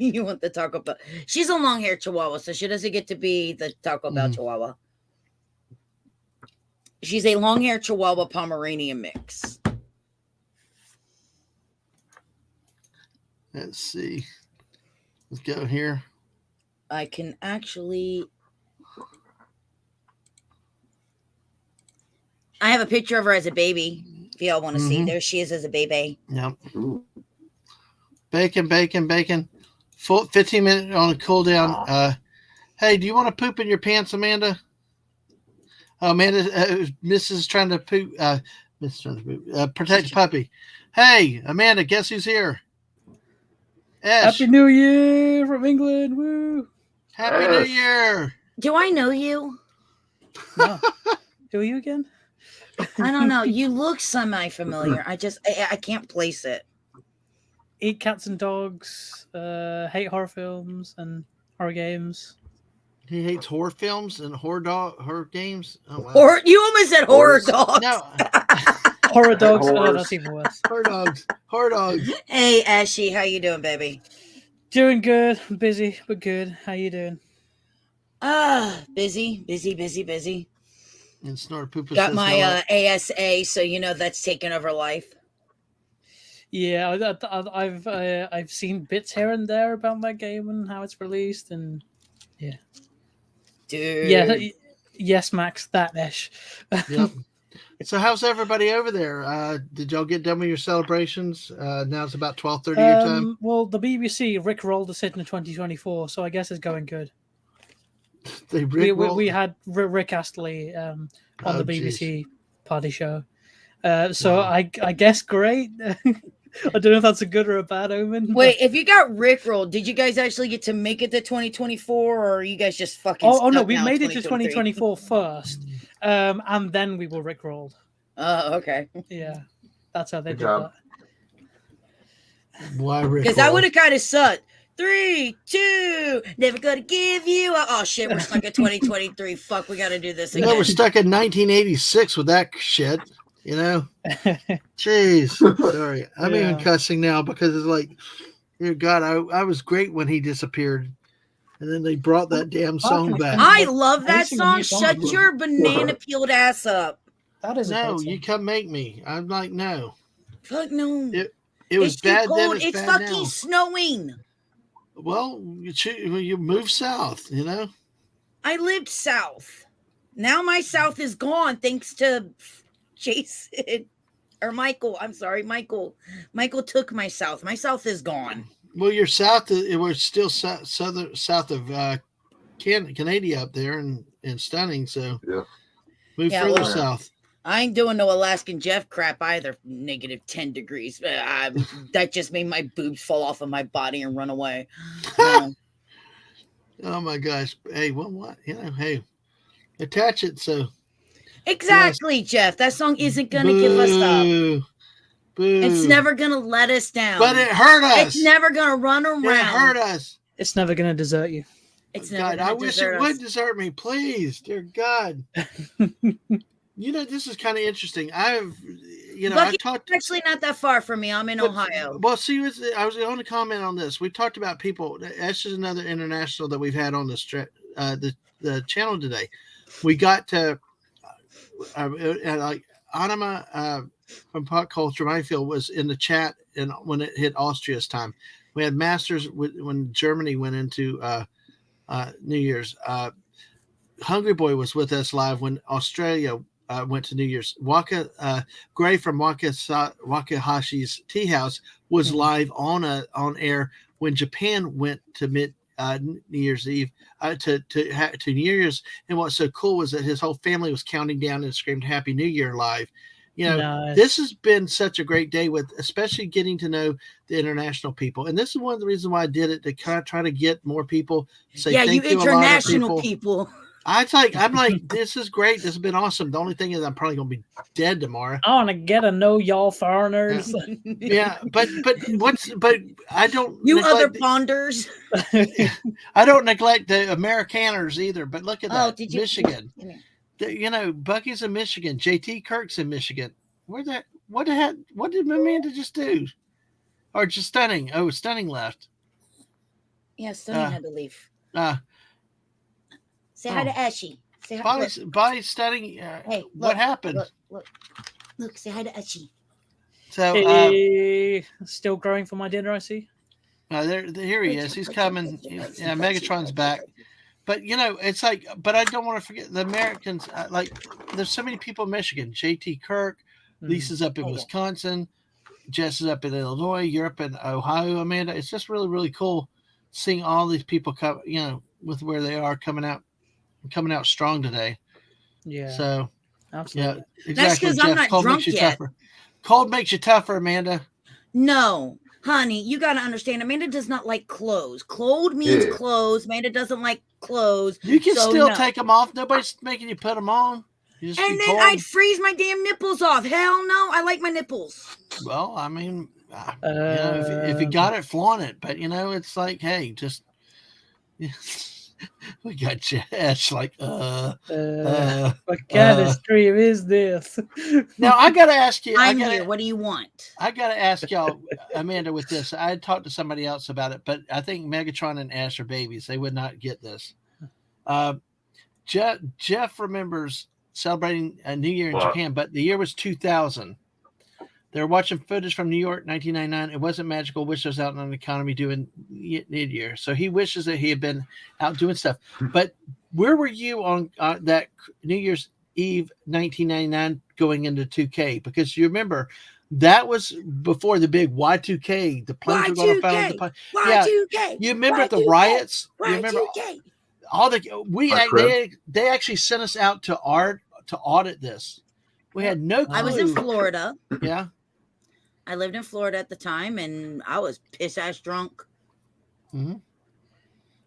I: you want the Taco Bell. She's a long-haired Chihuahua, so she doesn't get to be the Taco Bell Chihuahua. She's a long-haired Chihuahua Pomeranian mix.
A: Let's see. Let's go here.
I: I can actually. I have a picture of her as a baby. If y'all want to see, there she is as a baby.
A: Yep. Bacon. 15-minute on a cooldown. Hey, do you want to poop in your pants, Amanda? Oh, Amanda, Mrs. trying to poop. Mrs. trying to poop. Protect the puppy. Hey, Amanda, guess who's here? Ash.
J: Happy New Year from England. Woo.
A: Happy New Year.
I: Do I know you?
J: No. Who are you again?
I: I don't know. You look semi-familiar. I can't place it.
J: Eat cats and dogs. Hate horror films and horror games.
A: He hates horror films and horror games. Oh,
I: wow. You almost said horror dogs.
A: No.
J: Horror dogs. Oh, that's even worse.
A: Horror dogs.
I: Hey, Ashy, how you doing, baby?
J: Doing good. Busy, but good. How you doing?
I: Busy.
A: And Snort Poopa
I: got my ASA, so you know that's taken over life.
J: Yeah, I've seen bits here and there about that game and how it's released, and yeah,
I: dude.
J: Yeah, yes, Max, that ish.
A: Yep. So how's everybody over there? Did y'all get done with your celebrations? Now it's about 12:30 your time.
J: Well, the BBC Rick rolled us in 2024, so I guess it's going good. We had Rick Astley on the BBC party show, so wow. I guess great. I don't know if that's a good or a bad omen.
I: Wait, if you got Rickrolled, did you guys actually get to make it to 2024, or are you guys just fucking?
J: Oh no, we made it to 2024 first, and then we were Rickrolled.
I: Oh, okay.
J: Yeah, that's how they did that.
A: Why Rickrolled?
I: Because that would have kind of sucked. 3, 2, never gonna give you. Oh shit, we're stuck at 2023. Fuck, we gotta do this again.
A: We're stuck in 1986 with that shit. You know, jeez. Sorry, I'm even cussing now because it's like, dear God, I was great when he disappeared, and then they brought that damn song back.
I: I love that song. Shut your banana peeled ass up.
J: That is
A: no. You come make me. I'm like no.
I: Fuck no.
A: It was bad then.
I: It's
A: bad
I: fucking
A: now.
I: snowing.
A: Well, you move south. You know.
I: I lived south. Now my south is gone thanks to Jason or Michael. I'm sorry, Michael. Michael took my south. My south is gone.
A: Well, you're south. We're still south of Canada up there and stunning. So move further south.
I: I ain't doing no Alaskan Jeff crap either. -10 degrees. That just made my boobs fall off of my body and run away.
A: Oh my gosh! Hey, what? You know, hey, attach it so.
I: Exactly, Jeff. That song isn't gonna give us up. Boo. It's never gonna let us down.
A: But it hurt us.
I: It's never gonna run around.
A: It hurt us.
J: It's never gonna desert you.
I: It's never. I
A: wish it would desert me, please, dear God. You know, this is kind of interesting. I talked.
I: Actually, not that far from me. I'm in Ohio.
A: Well, see, I was going to comment on this. We talked about people. That's just another international that we've had on the channel today. We got to like Anima from Pop Culture Minefield was in the chat, and when it hit Austria's time, we had Masters when Germany went into New Year's. Hungry Boy was with us live when Australia went to New Year's. Gray from Wakahashi's Tea House was live on air when Japan went to New Year's Eve to New Year's. And what's so cool was that his whole family was counting down and screamed Happy New Year live. This has been such a great day with especially getting to know the international people. And this is one of the reasons why I did it, to kind of try to get more people to say thank you.
I: International people.
A: I'm like, this is great. This has been awesome. The only thing is I'm probably going to be dead tomorrow.
J: I want to get to know y'all foreigners.
A: Yeah, but I don't.
I: You other ponders.
A: I don't neglect the Americaners either. But look at that, Michigan. Bucky's in Michigan. JT Kirk's in Michigan. What did Amanda just do? Or just Stunning? Oh, Stunning left.
I: Yeah, Stunning had to leave. Say hi to Ashy. Say
A: hi. Body Stunning. Hey, look, what happened?
I: Look, say hi to Ashy.
A: So,
J: still growing for my dinner, I see.
A: Here he is. He's coming. Megatron's back. But it's like. But I don't want to forget the Americans. There's so many people in Michigan. JT Kirk, Lisa's up in Wisconsin, Jess is up in Illinois, you're up in Ohio, Amanda. It's just really, really cool seeing all these people come. With where they are coming out strong today.
J: Yeah.
A: So.
J: Absolutely.
A: Yeah, exactly.
I: That's because I'm not drunk yet.
A: Tougher. Cold makes you tougher, Amanda.
I: No, honey, you got to understand. Amanda does not like clothes. Cold means clothes. Amanda doesn't like clothes.
A: You can still take them off. Nobody's making you put them on.
I: And then I'd freeze my damn nipples off. Hell no, I like my nipples.
A: Well, I mean, if you got it, flaunt it. But it's like, hey, just. We got Jess like
J: what kind of stream is this?
A: Now I gotta ask you.
I: I'm here. What do you want?
A: I gotta ask y'all, Amanda, with this. I had talked to somebody else about it, but I think Megatron and Ash are babies. They would not get this. Jeff remembers celebrating a New Year in Japan, but the year was 2000. They were watching footage from New York, 1999. It wasn't magical. Wish was out on the economy doing New Year. So he wishes that he had been out doing stuff. But where were you on that New Year's Eve, 1999, going into 2K? Because you remember that was before the big Y2K. The planes were going to follow the plane.
I: Y2K.
A: You remember the riots? You remember all the they actually sent us out to audit this. We had no clue.
I: I was in Florida.
A: Yeah.
I: I lived in Florida at the time, and I was piss-ass drunk.
A: Mm-hmm.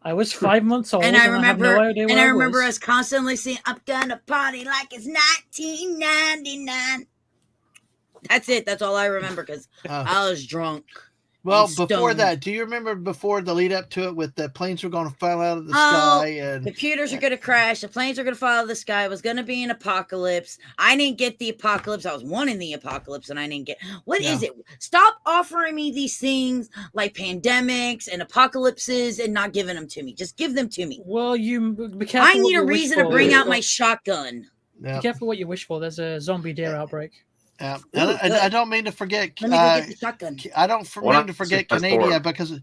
J: I was 5 months old,
I: and I remember,
J: I
I: remember us constantly saying, "I'm gonna party like it's 1999." That's it. That's all I remember because I was drunk.
A: Well, before that, do you remember before the lead up to it with the planes were going to fall out of the sky and
I: computers are going to crash, the planes are going to fall out of the sky, it was going to be an apocalypse. I didn't get the apocalypse. I was wanting the apocalypse and I didn't get. What is it? Stop offering me these things like pandemics and apocalypses and not giving them to me. Just give them to me.
J: Well, be careful.
I: I need a reason to bring out my shotgun.
J: Be careful what you wish for. There's a zombie deer outbreak.
A: I don't mean to forget.
I: Let me go get the shotgun.
A: I don't mean to forget Canada because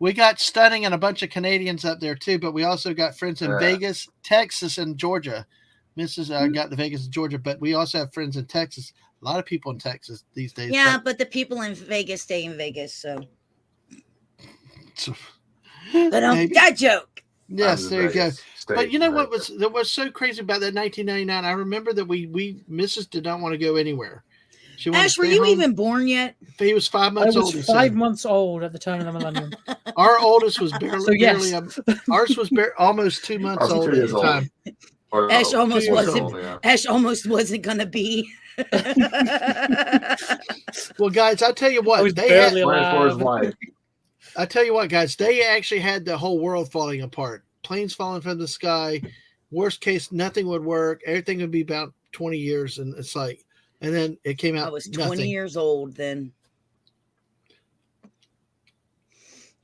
A: we got Stunning and a bunch of Canadians up there too. But we also got friends in Vegas, Texas, and Georgia. Mrs. Got the Vegas and Georgia, but we also have friends in Texas. A lot of people in Texas these days.
I: Yeah, but the people in Vegas stay in Vegas, so. But that joke.
A: Yes, there you go. But you know what was so crazy about that 1999? I remember that we Mrs. did not want to go anywhere.
I: Ash, were you even born yet?
A: He was 5 months old.
J: I was 5 months old at the turn of the millennium.
A: Our oldest was barely.
J: So yes.
A: Ours was almost 2 months old at the time.
I: Ash almost wasn't. Ash almost wasn't gonna be.
A: Well, guys, I tell you what, I tell you what, guys, they actually had the whole world falling apart. Planes falling from the sky. Worst case, nothing would work. Everything would be about 20 years, and it's like. And then it came out.
I: I was 20 years old then.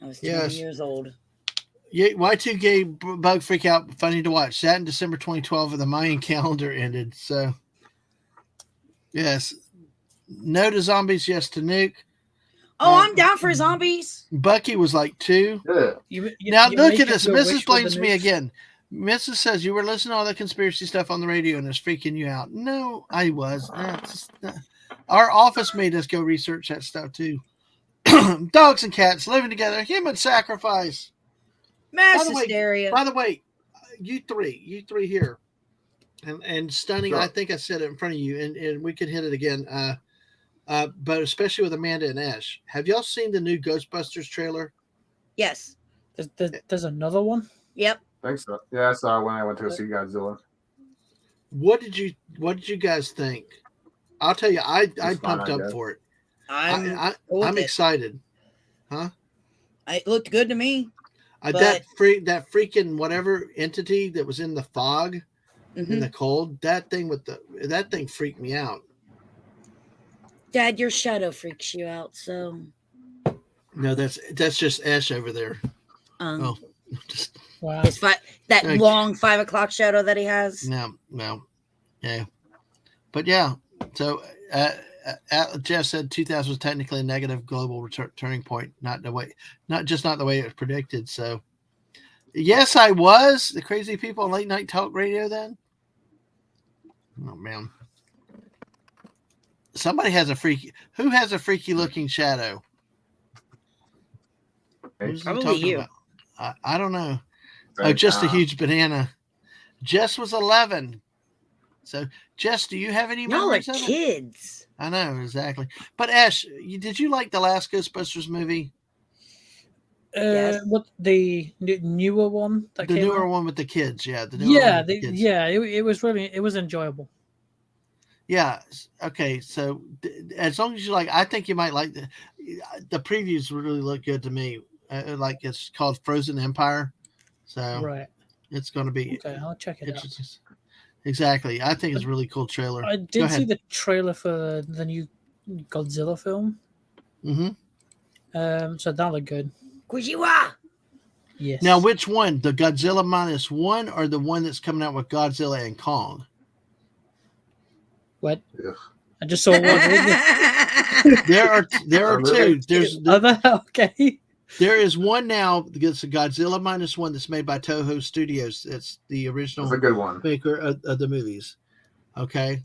I: I was 20 years old.
A: Yeah, Y2K Bug Freak Out, funny to watch. That in December 2012 when the Mayan calendar ended. So, yes. No to zombies, yes to nuke.
I: Oh, I'm down for zombies.
A: Bucky was like 2.
D: Yeah.
A: Now, look at this. Mrs. blames me again. Mrs. says, you were listening to all the conspiracy stuff on the radio and it's freaking you out. No, I was. Our office made us go research that stuff, too. Dogs and cats living together. Human sacrifice.
I: Mass hysteria.
A: By the way, you three here. And stunning, sure. I think I said it in front of you, and we could hit it again. But especially with Amanda and Ash. Have y'all seen the new Ghostbusters trailer?
I: Yes.
J: There's another one?
I: Yep.
D: I think so. Yeah, I saw it when I went to go see Godzilla.
A: What did you guys think? I'll tell you, I pumped up for it. I'm excited. Huh?
I: It looked good to me.
A: That freaking whatever entity that was in the fog in the cold, that thing freaked me out.
I: Dad, your shadow freaks you out, so
A: no, that's just Ash over there. Just
J: wow.
I: His long 5 o'clock shadow that he has.
A: No, yeah, but yeah. So Jeff said 2000 was technically a negative global turning point, not the way it was predicted. So yes, I was the crazy people on late night talk radio then. Oh man. Somebody has who has a freaky looking shadow?
I: Probably you.
A: I don't know. Just a huge banana. Jess was 11. So Jess, do you have any memories of it?
I: Kids.
A: I know, exactly. But Ash, did you like the last Ghostbusters movie?
I: Yes.
J: What the newer one?
A: The newer one with the kids, yeah.
J: It was enjoyable.
A: Yeah. Okay. So as long as you like, I think you might like the previews really look good to me. Like it's called Frozen Empire. So
J: right.
A: It's going to be.
J: Okay, I'll check it out.
A: Exactly. I think it's a really cool trailer.
J: I did see the trailer for the new Godzilla film.
A: Mm-hmm.
J: So that looked good.
I: Kujiwa.
J: Yes.
A: Now, which one? The Godzilla -1 or the one that's coming out with Godzilla and Kong?
J: What?
D: Yeah.
J: I just saw one.
A: There are two.
J: Okay.
A: There is one now. It's a Godzilla -1 that's made by Toho Studios. It's the original.
D: That's a good one.
A: Maker of the movies. Okay,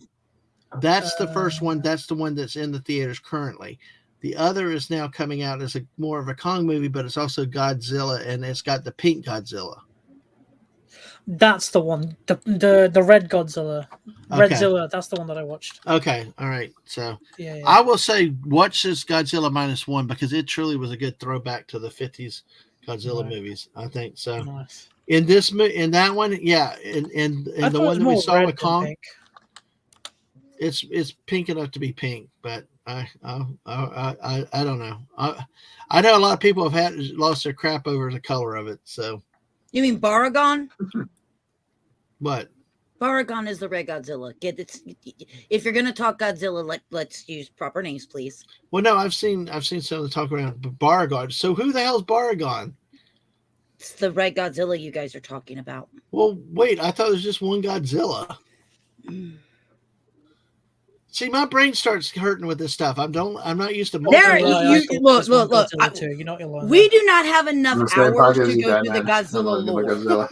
A: that's the first one. That's the one that's in the theaters currently. The other is now coming out as more of a Kong movie, but it's also Godzilla, and it's got the pink Godzilla.
J: That's the one. The red Godzilla.
A: Okay.
J: Redzilla. That's the one that I watched.
A: Okay. All right. So
J: yeah.
A: I will say watch this Godzilla -1 because it truly was a good throwback to the 50s Godzilla movies. I think so.
J: Nice.
A: In that one, yeah. In the one that we saw with Kong,
J: pink.
A: it's pink enough to be pink, but I don't know. I know a lot of people have lost their crap over the color of it. So
I: you mean Baragon?
A: What?
I: Baragon is the red Godzilla. If you're gonna talk Godzilla, let's use proper names, please.
A: Well, no, I've seen some of the talk around Baragon. So who the hell's Baragon?
I: It's the red Godzilla you guys are talking about.
A: Well, wait, I thought it was just one Godzilla. See, my brain starts hurting with this stuff. I'm not used to.
I: Look. We do not have enough hours to go through the Godzilla lore.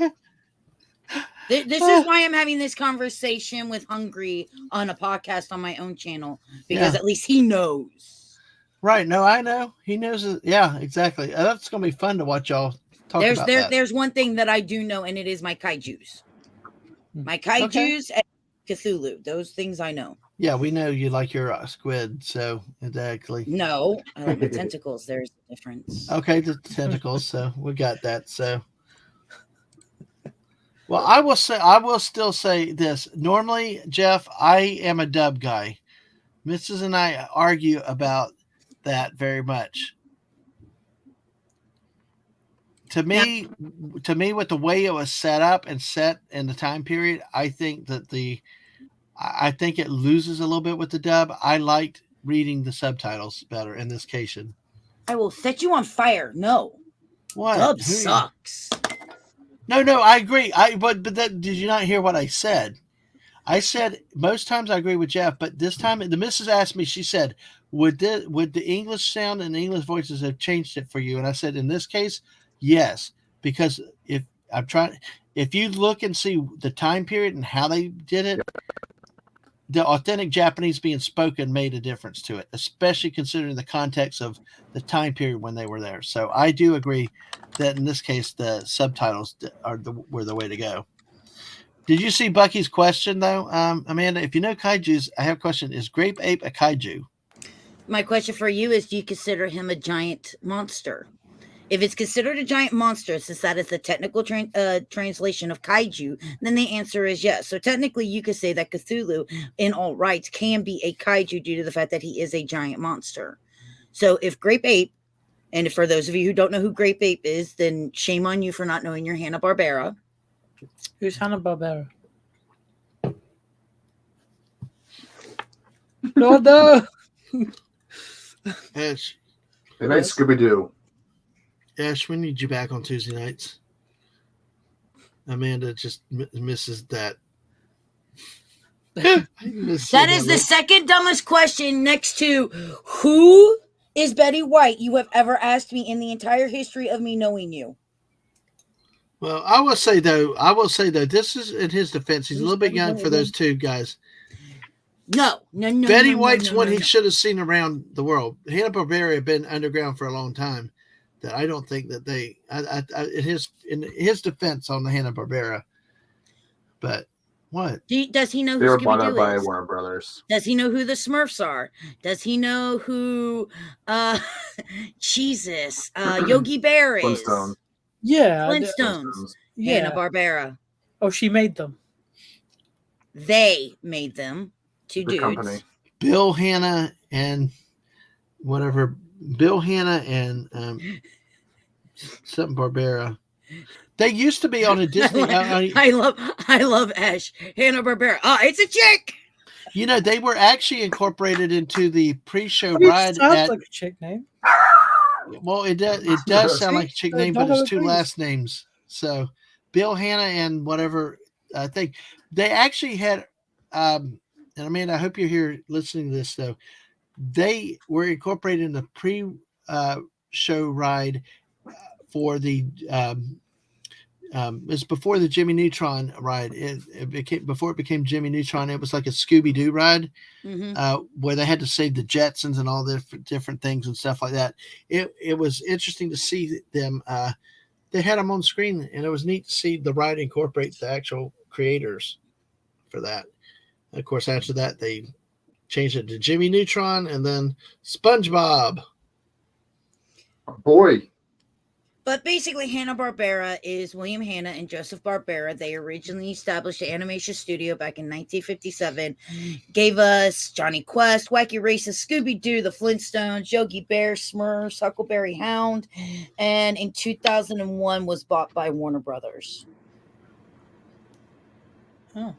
I: This is why I'm having this conversation with Hungry on a podcast on my own channel, because at least he knows.
A: Right? No, I know he knows. Yeah, exactly. That's gonna be fun to watch y'all talk about that.
I: There's one thing that I do know, and it is my kaijus. My kaijus and Cthulhu. Those things I know.
A: Yeah, we know you like your squid, so exactly.
I: No, I like the tentacles. There's a difference.
A: Okay, the tentacles. So we got that. So, well, I will still say this. Normally, Jeff, I am a dub guy. Mrs. and I argue about that very much. To me, with the way it was set up and set in the time period, I think that I think it loses a little bit with the dub. I liked reading the subtitles better in this case.
I: I will set you on fire. No.
A: What?
I: Dub sucks.
A: No, I agree. But that, did you not hear what I said? I said most times I agree with Jeff, but this time the missus asked me, she said, would the English sound and the English voices have changed it for you? And I said, in this case, yes, because if you look and see the time period and how they did it, the authentic Japanese being spoken made a difference to it, especially considering the context of the time period when they were there. So I do agree that in this case, the subtitles were the way to go. Did you see Bucky's question, though? Amanda, if you know kaijus, I have a question. Is Grape Ape a kaiju?
I: My question for you is, do you consider him a giant monster? If it's considered a giant monster, since that is the technical translation of kaiju, then the answer is yes. So technically, you could say that Cthulhu, in all rights, can be a kaiju due to the fact that he is a giant monster. So if Grape Ape, and for those of you who don't know who Grape Ape is, then shame on you for not knowing your Hanna-Barbera.
J: Who's Hanna-Barbera? No.
A: Ash.
D: They made Scooby-Doo.
A: Ash, we need you back on Tuesday nights. Amanda just misses that.
I: That is the second dumbest question next to who is Betty White you have ever asked me in the entire history of me knowing you.
A: Well, I will say though, this is in his defense. He's a little bit young for those two guys.
I: No.
A: Betty White's one he should have seen around the world. Hanna-Barbera had been underground for a long time. That I don't think that they, in his defense on the Hanna-Barbera. But what?
I: Does he know who
D: they were
I: Scooby-Doo
D: bought out by
I: is?
D: Warner Brothers.
I: Does he know who the Smurfs are? Does he know who Jesus, Yogi Bear is?
D: Flintstone.
J: Yeah.
I: Flintstones.
J: Yeah.
I: Hanna-Barbera.
J: Oh, she made them.
I: They made them. Two dudes.
D: Company.
A: Bill Hanna and whatever. Bill Hanna and something Barbera. They used to be on a Disney.
I: I love Ash. Hanna-Barbera. It's a chick.
A: You know, they were actually incorporated into the pre-show ride.
J: Sounds like a chick name.
A: Well, it does sound like a chick name, but it's two last names. So Bill Hanna and whatever I think they actually had. And I mean, I hope you're here listening to this though. They were incorporated in the pre-show ride for the. It's before the Jimmy Neutron ride. Before it became Jimmy Neutron. It was like a Scooby-Doo ride, where they had to save the Jetsons and all the different things and stuff like that. It was interesting to see them. They had them on screen, and it was neat to see the ride incorporate the actual creators for that. And of course, after that, they changed it to Jimmy Neutron and then SpongeBob.
D: Boy.
I: But basically, Hanna-Barbera is William Hanna and Joseph Barbera. They originally established an animation studio back in 1957. Gave us Johnny Quest, Wacky Races, Scooby-Doo, The Flintstones, Yogi Bear, Smurfs, Huckleberry Hound. And in 2001 was bought by Warner Brothers.
J: Oh.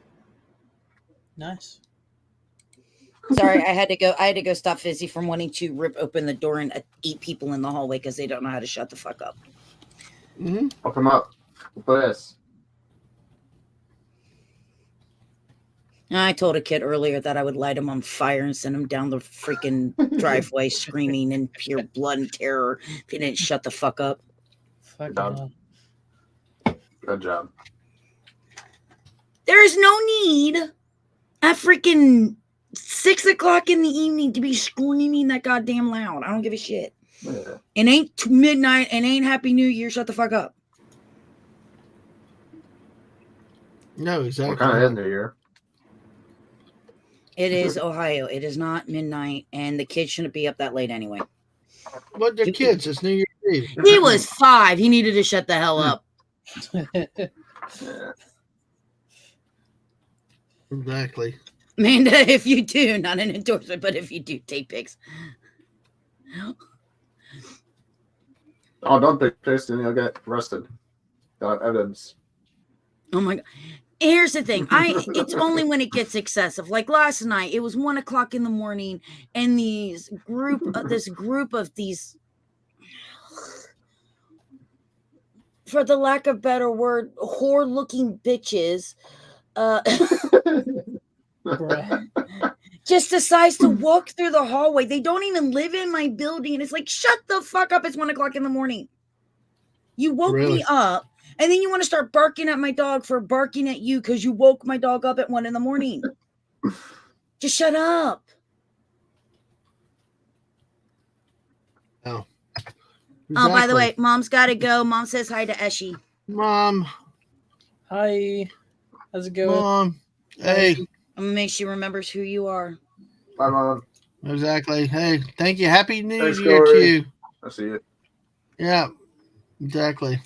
J: Nice.
I: Sorry, I had to go stop Fizzy from wanting to rip open the door and eat people in the hallway because they don't know how to shut the fuck up.
D: Open them up. What this?
I: I told a kid earlier that I would light him on fire and send him down the freaking driveway screaming in pure blood and terror if he didn't shut the fuck up.
D: Good job.
I: There is no need at freaking 6 o'clock in the evening to be screaming that goddamn loud. I don't give a shit.
D: Yeah.
I: It ain't midnight and ain't Happy New Year. Shut the fuck up.
A: No, exactly.
D: What kind of New Year?
I: It is Ohio. It is not midnight, and the kids shouldn't be up that late anyway.
A: What, they're kids? It's New Year's Eve.
I: He was 5. He needed to shut the hell up.
D: Yeah.
A: Exactly.
I: Amanda, if you do, not an endorsement, but if you do, take pics.
D: Oh, don't take pics and you'll get arrested. Got evidence.
I: Oh my God. Here's the thing. It's only when it gets excessive. Like last night, it was 1 o'clock in the morning, and this group of these, for the lack of better word, whore-looking bitches, just decides to walk through the hallway. They don't even live in my building. It's like, shut the fuck up. It's 1 o'clock in the morning. You woke me up, and then you want to start barking at my dog for barking at you because you woke my dog up at 1 in the morning. Just shut up.
A: Oh.
I: Exactly. Oh, by the way, Mom's got to go. Mom says hi to Eshi.
A: Mom.
J: Hi. How's it going?
A: Mom. Hey.
I: I'm going to make sure she remembers who you are.
D: Bye, Mom.
A: Exactly. Hey, thank you. Happy New Year to you.
D: I see you.
A: Yeah, exactly.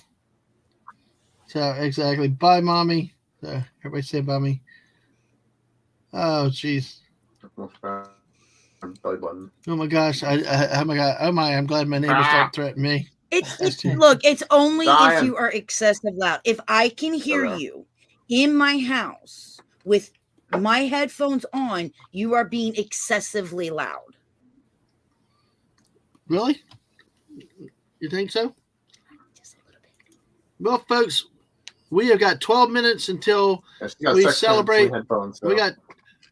A: So, exactly. Bye, Mommy. So, everybody say bye, me. Oh, jeez.
D: Belly button.
A: Oh, my gosh. Oh, my God. Oh, my. I'm glad my neighbors don't threaten me.
I: Look, it's only if you are excessive loud. If I can hear you in my house with my headphones on, you are being excessively loud.
A: Really? You think so?
I: Just a little bit.
A: Well, folks, we have got 12 minutes until we celebrate.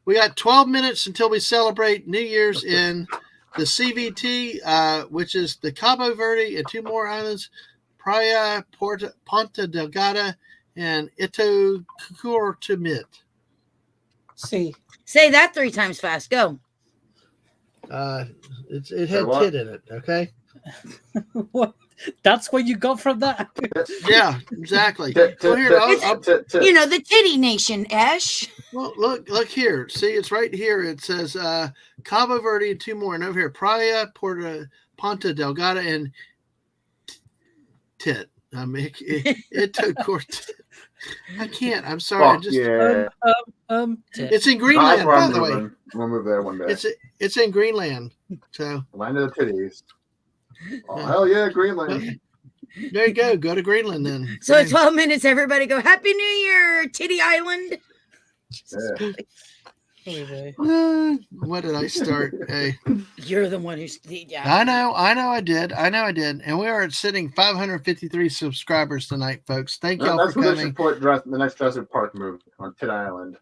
A: We got 12 minutes until we celebrate New Year's in the CVT, which is the Cabo Verde and 2 more islands, Praia, Ponta Delgada, and Itocuortumit.
J: See.
I: Say that 3 times fast. Go.
A: It had tit in it, okay?
J: What? That's what you got from that?
A: Yeah, exactly.
I: Well, here, the titty nation, Ash.
A: Well, look here. See, it's right here. It says Cabo Verde and 2 more. And over here, Praia, Ponta Delgada, and tit. I mean, it took court. I can't. I'm sorry. It's in Greenland, by the way.
D: We'll move there one day.
A: It's in Greenland. So
D: land of the titties. Oh, hell yeah, Greenland.
A: There you go. Go to Greenland then.
I: So in 12 minutes, everybody go, Happy New Year, Titty Island.
A: Yeah. What did I start? Hey,
I: you're the one who's. Yeah.
A: I know. I did. And we are sitting 553 subscribers tonight, folks. Thank y'all for coming.
D: The next Jurassic Park move on Tit Island.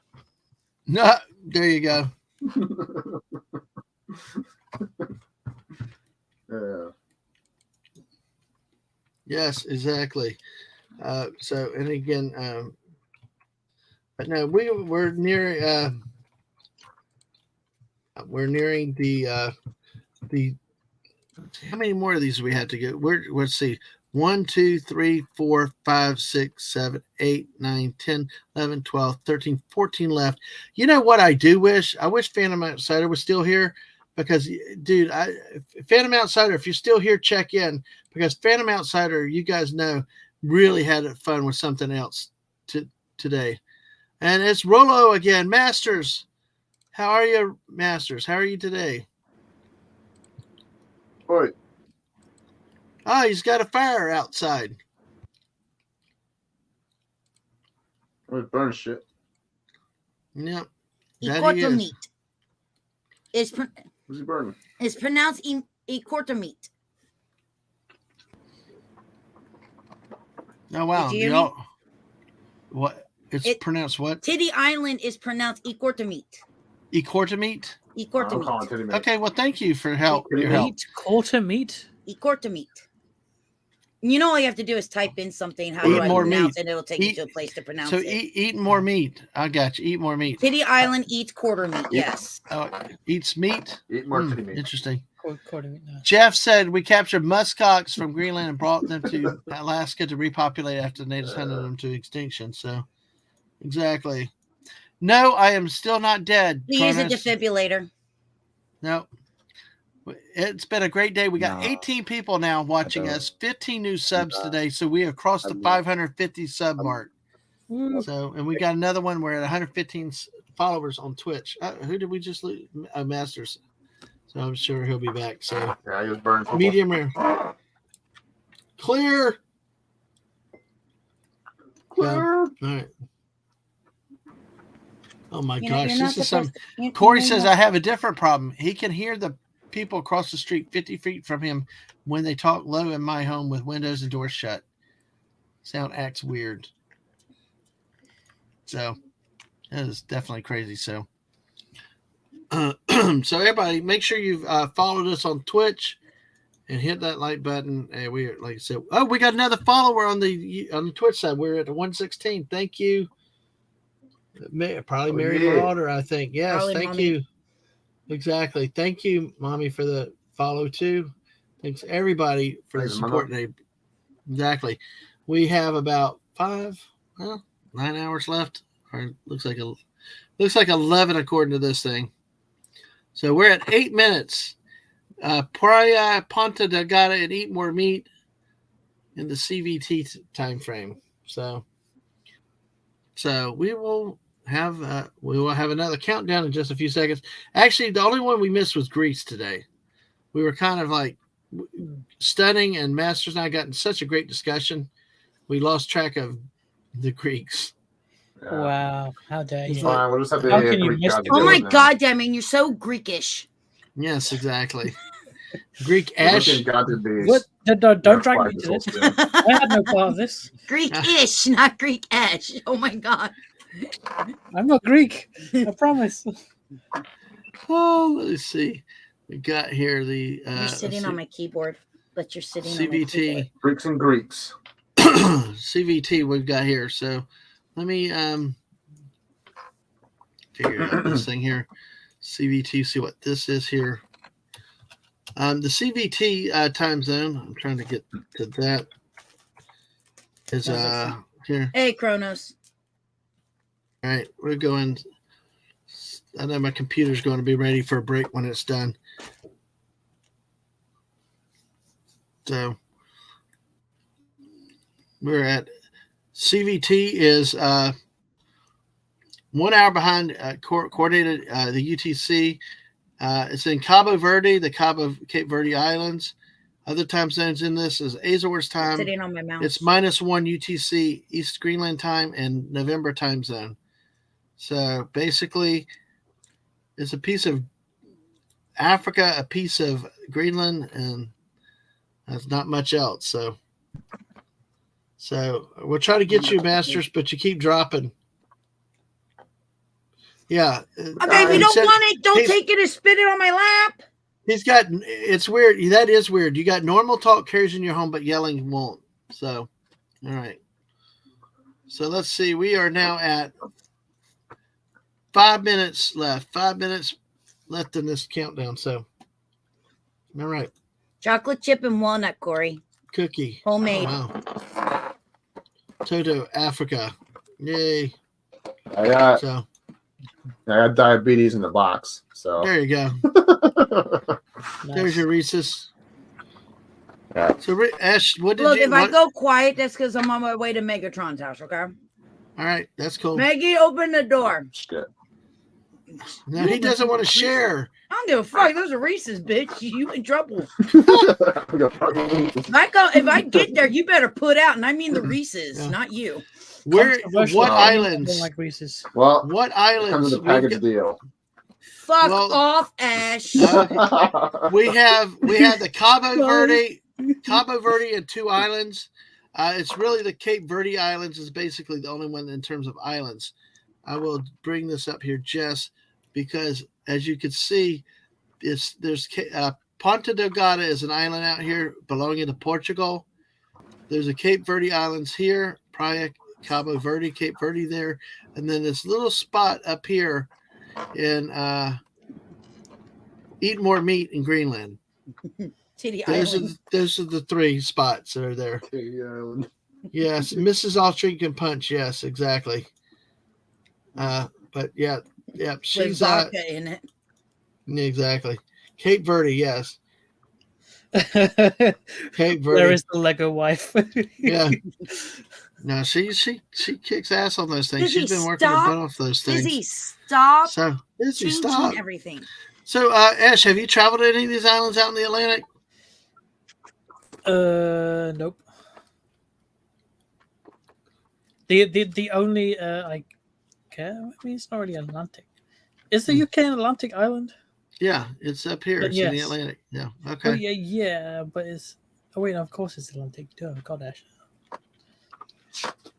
A: No, there you go.
D: Yeah.
A: Yes, exactly. So, and again, but no, we're nearing the how many more of these do we have to go? Let's see. 1, 2, 3, 4, 5, 6, 7, 8, 9, 10, 11, 12, 13, 14 left. You know what I do wish? I wish Phantom Outsider was still here because, dude, Phantom Outsider, if you're still here, check in because Phantom Outsider, you guys know, really had fun with something else today. And it's Rolo again. Masters, how are you, Masters? How are you today?
D: Oi.
A: Oh, he's got a fire outside.
D: It's burn shit.
A: Yep.
I: Meat.
D: What's he burning?
I: It's pronounced meat.
A: Oh, wow.
I: You
A: what? It's pronounced what?
I: Titty Island is pronounced meat.
A: Meat?
I: Meat.
A: Okay, well, thank you for your help.
J: Meat?
I: Meat. You know, all you have to do is type in something, how do I pronounce it, and it'll take you to a place to pronounce it.
A: So eat more meat. I got you. Eat more meat.
I: Titty Island eats quarter meat, yes.
A: Oh, eats meat?
D: Eat more titty meat.
A: Interesting.
J: Quarter meat, no.
A: Jeff said we captured muskox from Greenland and brought them to Alaska to repopulate after the natives hunted them to extinction. So, exactly. No, I am still not dead.
I: Use a defibrillator.
A: No. It's been a great day. We got 18 people now watching us, 15 new subs today. So we have crossed the 550 sub mark. So, and we got another one. We're at 115 followers on Twitch. Who did we just lose? Masters. So I'm sure he'll be back. So
D: yeah, he was burned.
A: Medium rare. Clear. All right. Oh my
I: You're
A: gosh,
I: not
A: this is
I: supposed
A: some. Corey says I have a different problem. He can hear the people across the street 50 feet from him when they talk low in my home with windows and doors shut. Sound acts weird. So that is definitely crazy. So, so everybody, make sure you've followed us on Twitch and hit that like button. And we, like I said, oh, we got another follower on the Twitch side. We're at 116. Thank you. Probably Mary Marauder, I think. Yes,
I: Probably
A: thank
I: Mommy.
A: you. Exactly. Thank you, Mommy, for the follow too. Thanks everybody for the support. Exactly. We have about 9 hours left. Or looks like 11 according to this thing. So we're at 8 minutes. Praia Ponta Delgada and Eat More Meat in the CVT time frame. So we will have another countdown in just a few seconds. Actually, the only one we missed was Greece today. We were kind of like studying, and Masters and I got in such a great discussion, we lost track of the Greeks.
J: Wow, how dare you?
D: Fine, we'll just have
J: How can you miss
I: Oh my God, Dadman, you're so Greekish.
A: Yes, exactly. Greek Ash.
J: What? Don't drag me to this. I had no part of this.
I: Greek-ish, not Greek Ash. Oh my God.
J: I'm not Greek. I promise.
A: Oh, let's see. We got here the.
I: You're sitting on my keyboard, but you're sitting on my
A: CVT.
D: Greeks and Greeks.
A: CVT we've got here. So let me figure out this thing here. CVT, see what this is here. The CVT time zone, I'm trying to get to that, is here.
I: Hey, Kronos.
A: All right, we're going. I know my computer's going to be ready for a break when it's done. So we're at CVT is 1 hour behind coordinated the UTC. It's in Cabo Verde, the Cape Verde Islands. Other time zones in this is Azores time.
I: Sitting on my mouse.
A: It's -1 UTC, East Greenland time, and November time zone. So basically, it's a piece of Africa, a piece of Greenland, and there's not much else. So we'll try to get you, Masters, but you keep dropping. Yeah.
I: Okay, if you don't want it, don't take it and spit it on my lap.
A: He's got, it's weird. That is weird. You got normal talk carries in your home, but yelling won't. So, all right. So let's see. We are now at 5 minutes left. 5 minutes left in this countdown. So, all right.
I: Chocolate chip and walnut, Corey.
A: Cookie.
I: Homemade.
A: Oh, wow. Toto, Africa. Yay.
D: I got diabetes in the box. So
A: there you go. There's your Reese's.
D: Yeah.
A: So Ash, what did
I: Look,
A: you?
I: if I go quiet, that's because I'm on my way to Megatron's house. Okay.
A: All right, that's cool.
I: Maggie, open the door.
D: Shit.
A: No, he doesn't want to share.
I: I don't give a fuck. Those are Reese's, bitch. You in trouble. If I get there, you better put out, and I mean the Reese's, not you.
A: What islands?
J: Like Reese's.
D: Well,
A: what islands?
D: Comes with a package deal.
I: Fuck off, Ash.
A: We have the Cabo Verde and 2 islands. It's really the Cape Verde Islands is basically the only one in terms of islands. I will bring this up here, Jess, because as you can see, there's Ponta Delgada is an island out here belonging to Portugal. There's a Cape Verde Islands here, Praia, Cabo Verde, Cape Verde there, and then this little spot up here in Eat More Meat in Greenland. Those are the 3 spots that are there. Yes, Mrs. Altry can punch. Yes, exactly. But yeah, she's
I: vodka in it.
A: Exactly. Cape Verde, yes. Cape Verde.
J: There is the Lego wife.
A: Yeah. No, she kicks ass on those things. She's been working her butt off those things.
I: Izzy, stop.
A: So Izzy,
I: changing
A: stop
I: everything.
A: So Ash, have you traveled to any of these islands out in the Atlantic?
J: Nope. The only I mean, it's not really Atlantic. Is the UK an Atlantic island?
A: Yeah, it's up here. It's in the
J: Yes.
A: Atlantic. Yeah.
J: Oh
A: Okay.
J: yeah, but it's. Oh wait, no, of course it's Atlantic. Duh, gosh.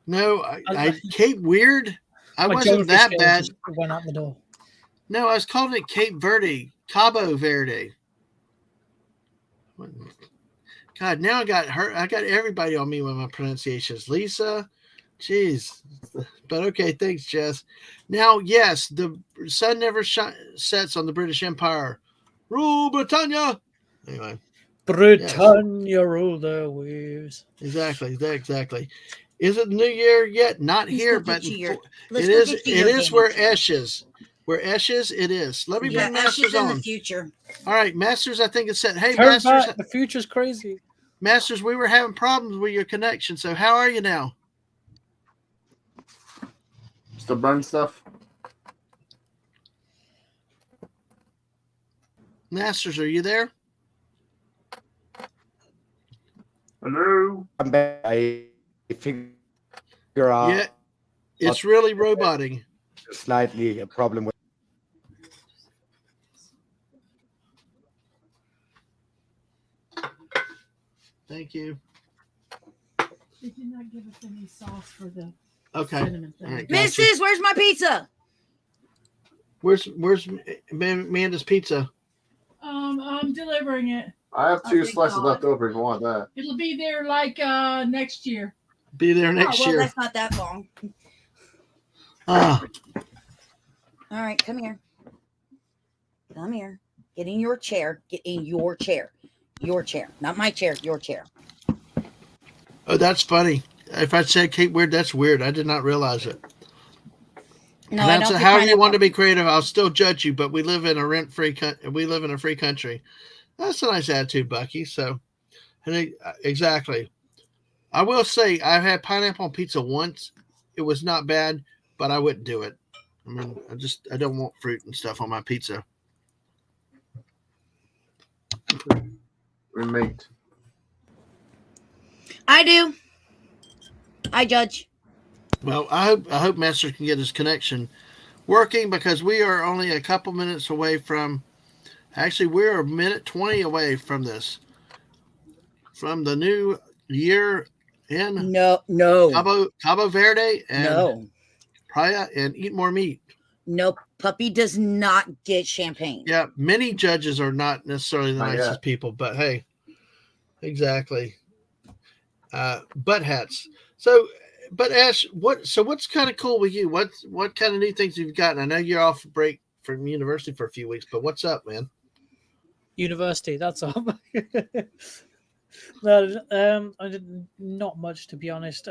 A: No, I Cape Weird. I
J: My
A: wasn't
J: geography
A: that
J: skills
A: bad.
J: just went out the door.
A: No, I was calling it Cape Verde, Cabo Verde. God, now I got her. I got everybody on me with my pronunciations. Lisa, jeez. But okay, thanks, Jess. Now, yes, the sun never sets on the British Empire. Rule Britannia. Anyway.
J: Britannia rule the waves.
A: Exactly. Is it New Year yet? Not here, but it is where Ashes. Where Ashes, it is. Let me bring Masters on.
I: In the future.
A: All right, Masters, I think it's set. Hey,
J: Turn
A: Masters.
J: back. The future's crazy.
A: Masters, we were having problems with your connection, so how are you now?
G: Still burn stuff?
A: Masters, are you there?
D: Hello.
C: I'm back. I figure out.
A: Yeah, it's really roboting.
C: Slightly a problem with.
A: Thank you.
K: They did not give us any sauce for the
A: cinnamon thing.
I: Right, Mrs., where's my pizza?
A: Where's Amanda's pizza?
K: I'm delivering it.
D: I have 2 slices left over if you want that.
K: It'll be there like next year.
A: Be there next year.
I: That's not that long.
A: Ah.
I: All right, come here. Come here. Get in your chair. Get in your chair. Your chair. Not my chair, your chair.
A: Oh, that's funny. If I said Cape Weird, that's weird. I did not realize it.
I: No,
A: that's however you want to be creative. I'll still judge you, but we live in a we live in a free country. That's a nice attitude, Bucky. So, exactly. I will say I've had pineapple on pizza once. It was not bad, but I wouldn't do it. I mean, I don't want fruit and stuff on my pizza.
D: Roommate.
I: I do. I judge.
A: Well, I hope Master can get his connection working because we are only a couple minutes away from. Actually, we're a minute 20 away from this. From the new year in Cabo Verde and Praia and Eat More Meat.
I: No, Puppy does not get champagne.
A: Yeah, many judges are not necessarily the nicest people, but hey, exactly. Butt hats. So, but Ash, what's kind of cool with you? What kind of new things have you gotten? I know you're off break from university for a few weeks, but what's up, man?
J: University, that's all. No, I did not much, to be honest.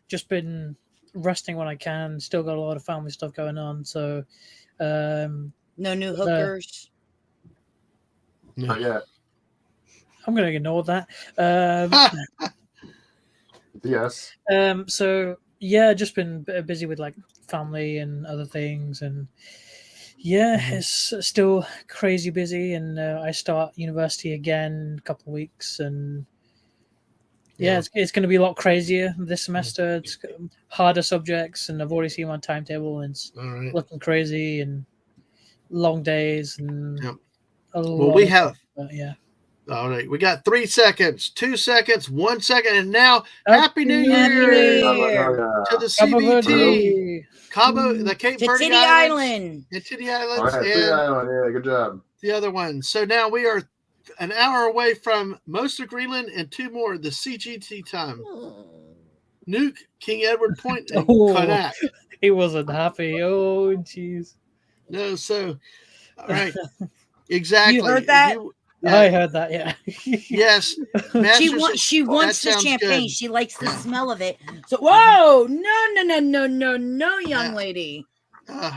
J: Just been resting when I can. Still got a lot of family stuff going on. So,
I: no new hookers.
D: Not yet.
J: I'm gonna ignore that.
D: Yes.
J: So yeah, just been busy with like family and other things, and yeah, it's still crazy busy. And I start university again in a couple of weeks, and yeah, it's going to be a lot crazier this semester. It's harder subjects, and I've already seen my timetable, and it's looking crazy and long days and
A: we have
J: stuff, yeah.
A: All right, we got 3 seconds, 2 seconds, 1 second, and now Happy New Year to the CBT, Cabo, the Cape Verde
I: Islands,
A: and Titty Islands,
D: All right, Titty Island. Yeah, good job.
A: The other one. So now we are an hour away from most of Greenland and 2 more the CGT time. Nuke, King Edward Point, and Konak.
J: He wasn't happy. Oh, jeez.
A: No, so all right, exactly.
I: You heard that?
J: I heard that, yeah.
A: Yes.
I: She wants the champagne. Good. She likes the smell of it. So, whoa, no, young lady.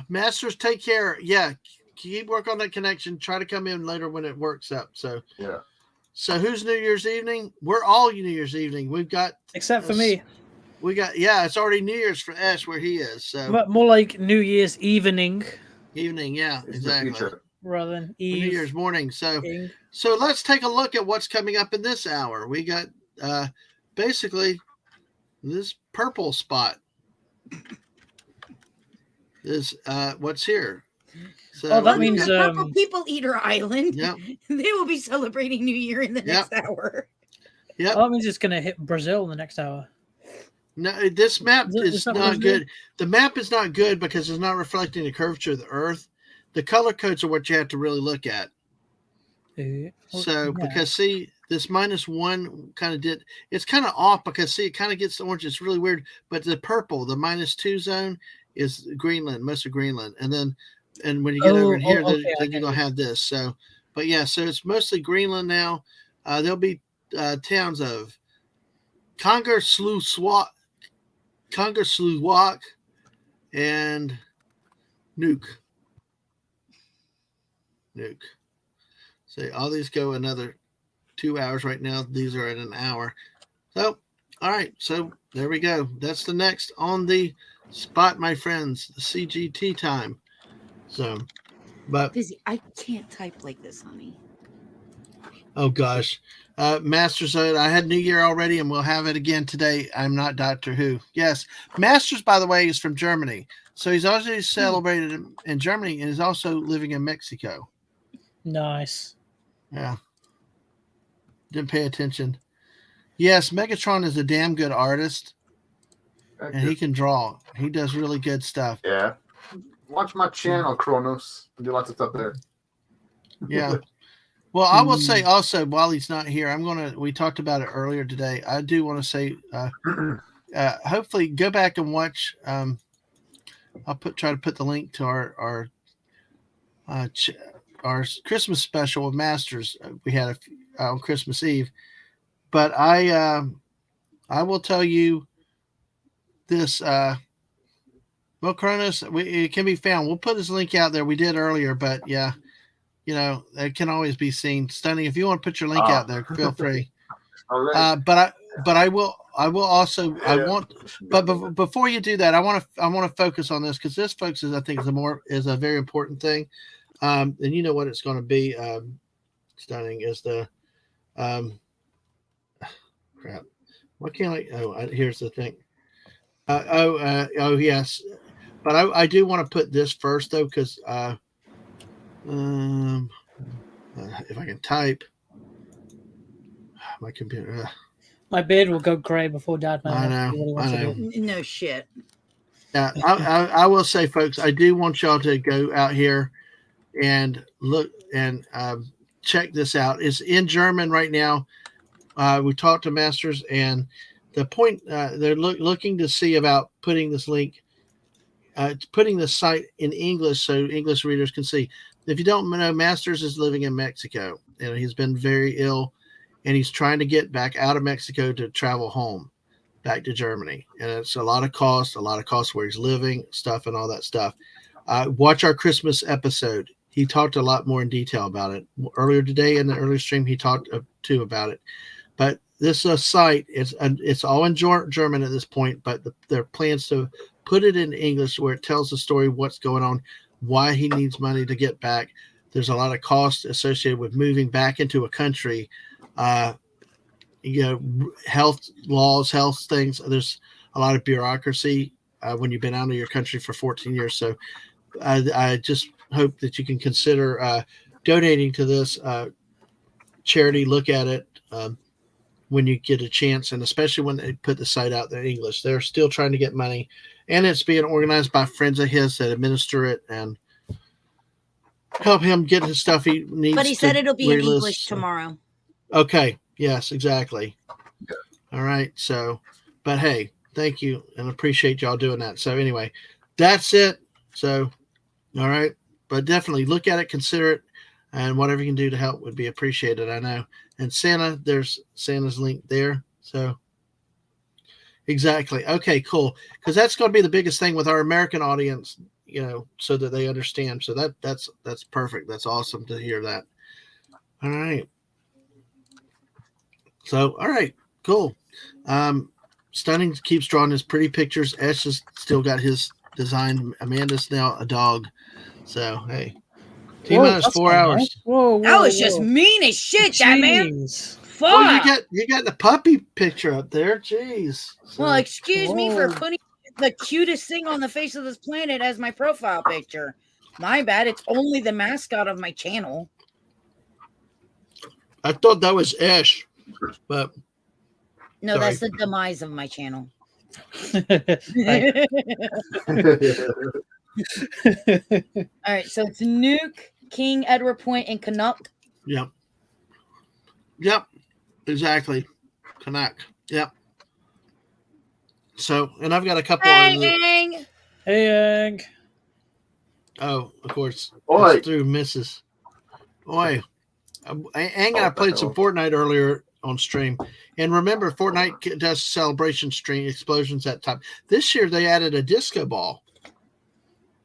A: Masters, take care. Yeah, keep work on that connection. Try to come in later when it works up. So,
D: yeah.
A: So, who's New Year's evening? We're all New Year's evening. We've got
J: except for me.
A: We got it's already New Year's for Ash where he is. So
J: more like New Year's evening.
A: Evening, yeah, exactly.
J: Rather than Eve.
A: New Year's morning. So let's take a look at what's coming up in this hour. We got basically this purple spot. is what's here. So
J: oh, that means
I: the Purple People Eater Island.
A: Yep.
I: They will be celebrating New Year in the next hour.
A: Yep.
J: Oh, that means it's going to hit Brazil in the next hour.
A: No, this map is not good.
J: Doing?
A: The map is not good because it's not reflecting the curvature of the Earth. The color codes are what you have to really look at. So, because see, this -1 kind of did, it's kind of off because see, it kind of gets the orange. It's really weird. But the purple, the -2 zone is Greenland, most of Greenland. And when you get over in here, then you're going to have this. So, but yeah, so it's mostly Greenland now. There'll be towns of Kongersluwak and Nuuk. So all these go another 2 hours right now. These are at an hour. So, all right. So there we go. That's the next on the spot, my friends, the CGT time. So, but
I: Busy. I can't type like this, honey.
A: Oh gosh. Masters, I had New Year already and we'll have it again today. I'm not Doctor Who. Yes. Masters, by the way, is from Germany. So he's also celebrated in Germany and is also living in Mexico.
J: Nice.
A: Yeah. Didn't pay attention. Yes, Megatron is a damn good artist. And he can draw. He does really good stuff.
G: Yeah. Watch my channel, Kronos. I do lots of stuff there.
A: Yeah. Well, I will say also, while he's not here, we talked about it earlier today. I do want to say, hopefully go back and watch. I'll try to put the link to our Christmas special of Masters we had on Christmas Eve. But I will tell you this, well, Cronus, it can be found. We'll put his link out there. We did earlier, but yeah. You know, it can always be seen. Stunning. If you want to put your link out there, feel free. But I will also. Yeah. I want. But before you do that, I want to focus on this because this, folks, I think is a very important thing. And you know what it's going to be. Stunning is the. Crap. What can't I? Oh, here's the thing. Oh yes, but I do want to put this first though because. If I can type, my computer.
J: My beard will go grey before Dadman.
A: I know.
I: No shit.
A: Yeah, I will say, folks, I do want y'all to go out here and look and check this out. It's in German right now. We talked to Masters, and the point they're looking to see about putting this link, putting the site in English so English readers can see. If you don't know, Masters is living in Mexico, and he's been very ill, and he's trying to get back out of Mexico to travel home, back to Germany. And it's a lot of cost where he's living, stuff, and all that stuff. Watch our Christmas episode. He talked a lot more in detail about it. Earlier today in the earlier stream, he talked too about it. But this site, it's all in German at this point, but there are plans to put it in English where it tells the story, what's going on, why he needs money to get back. There's a lot of cost associated with moving back into a country. Health laws, health things. There's a lot of bureaucracy when you've been out of your country for 14 years. So I just hope that you can consider donating to this charity. Look at it when you get a chance, and especially when they put the site out there in English. They're still trying to get money. And it's being organized by friends of his that administer it and help him get his stuff he needs.
I: But he said it'll be in English tomorrow.
A: Okay. Yes, exactly. All right. So, but hey, thank you and appreciate y'all doing that. So anyway, that's it. So, all right. But definitely look at it, consider it, and whatever you can do to help would be appreciated, I know. And Santa, there's Santa's link there. So exactly. Okay, cool. Because that's going to be the biggest thing with our American audience, so that they understand. So that's perfect. That's awesome to hear that. All right. So, all right, cool. Stunning keeps drawing his pretty pictures. Ash has still got his design. Amanda's now a dog. So, hey. T-minus 4 hours.
J: Whoa,
I: that was just mean as shit, that man. Fuck.
A: Well, you got the puppy picture up there. Jeez.
I: Well, excuse me for putting the cutest thing on the face of this planet as my profile picture. My bad. It's only the mascot of my channel.
A: I thought that was Ash, but
I: no,
A: sorry.
I: That's the demise of my channel. All right, so it's Nuke, King, Edward Point, and Canuck.
A: Yep, exactly. Canuck. Yep. So, and I've got a couple.
I: Hey,
J: Ang.
A: Oh, of course.
D: Oi.
A: It's through Mrs. Oi. Ang and I played some Fortnite earlier on stream. And remember, Fortnite does celebration stream explosions at time. This year, they added a disco ball.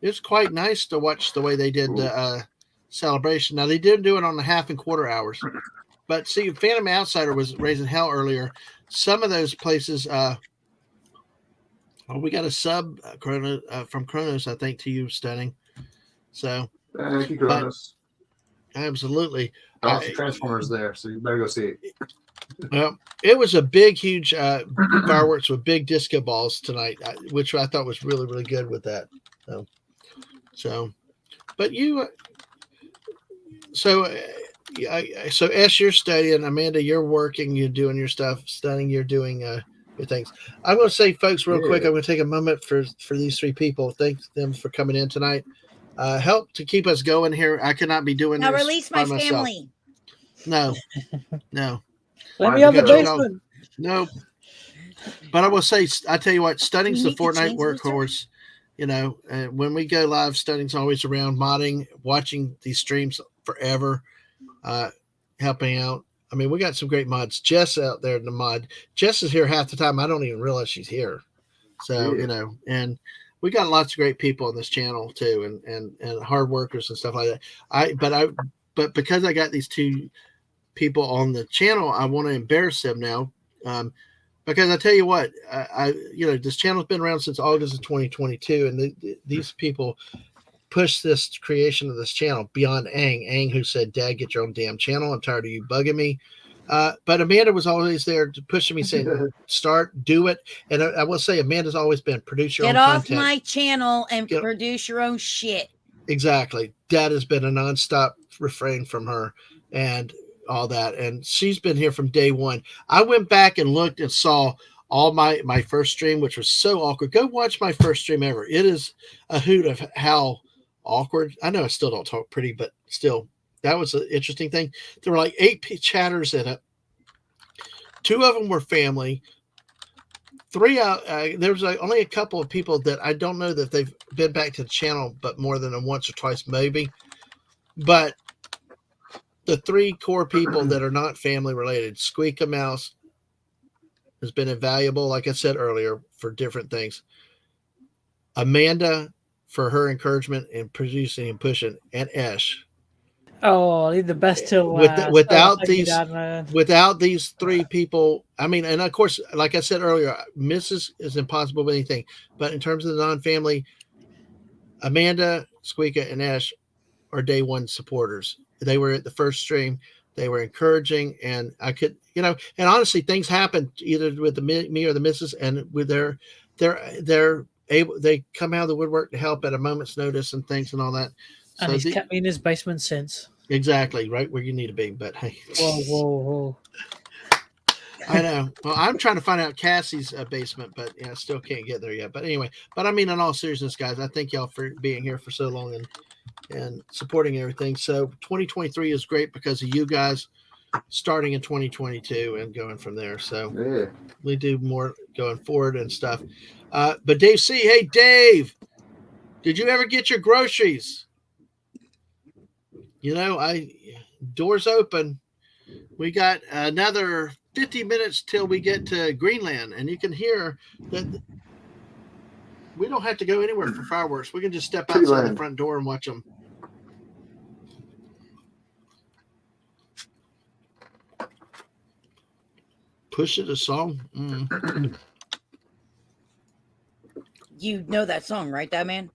A: It's quite nice to watch the way they did the celebration. Now, they didn't do it on the half and quarter hours. But see, Phantom Outsider was raising hell earlier. Some of those places, we got a sub from Kronos, I think, to you, Stunning. So,
D: thank you, Kronos.
A: Absolutely.
D: Transformers there, so you better go see it.
A: Well, it was a big, huge fireworks with big disco balls tonight, which I thought was really, really good with that. But you, so Ash, you're studying. Amanda, you're working. You're doing your stuff. Stunning, you're doing your things. I'm going to say, folks, real quick. I'm going to take a moment for these three people. Thank them for coming in tonight. Help to keep us going here. I cannot be doing
I: now
A: this
I: release my
A: by myself.
I: family.
A: No.
J: Let me out the basement.
A: No. But I will say, I tell you what, Stunning's the Fortnite workhorse. You know, when we go live, Stunning's always around modding, watching these streams forever, helping out. I mean, we got some great mods. Jess out there in the mod. Jess is here half the time. I don't even realize she's here. So, you know, and we got lots of great people on this channel too, and hard workers and stuff like that. But because I got these two people on the channel, I want to embarrass them now. Because I tell you what, this channel's been around since August of 2022, and these people pushed this creation of this channel beyond Ang, who said, "Dad, get your own damn channel. I'm tired of you bugging me." But Amanda was always there to pushing me, saying, "Start, do it." And I will say, Amanda's always been produce your own content.
I: Get off my channel and produce your own shit.
A: Exactly. That has been a nonstop refrain from her, and all that, and she's been here from day one. I went back and looked and saw all my first stream, which was so awkward. Go watch my first stream ever. It is a hoot of how awkward. I know I still don't talk pretty, but still, that was an interesting thing. There were like 8 chatters in it. 2 of them were family. 3 there was only a couple of people that I don't know that they've been back to the channel, but more than once or twice maybe. But the 3 core people that are not family related, Squeaker Mouse has been invaluable, like I said earlier, for different things. Amanda for her encouragement and producing and pushing, and Ash.
J: Oh, leave the best till last.
A: Without these 3 people, I mean, and of course, like I said earlier, Mrs. is impossible with anything. But in terms of the non-family, Amanda, Squeaker, and Ash are day one supporters. They were at the first stream. They were encouraging, and I could, and honestly, things happened either with me or the missus, and with they're able, they come out of the woodwork to help at a moment's notice and things and all that.
J: And he's kept me in his basement since.
A: Exactly, right where you need to be. But hey,
J: whoa.
A: I know. Well, I'm trying to find out Cassie's basement, but I still can't get there yet. But anyway, I mean, in all seriousness, guys, I thank y'all for being here for so long and supporting everything. So 2023 is great because of you guys starting in 2022 and going from there. So we do more going forward and stuff. But Dave C, hey Dave, did you ever get your groceries? Doors open. We got another 50 minutes till we get to Greenland, and you can hear that we don't have to go anywhere for fireworks. We can just step outside the front door and watch them. Push It, a song.
I: You know that song, right, Dadman?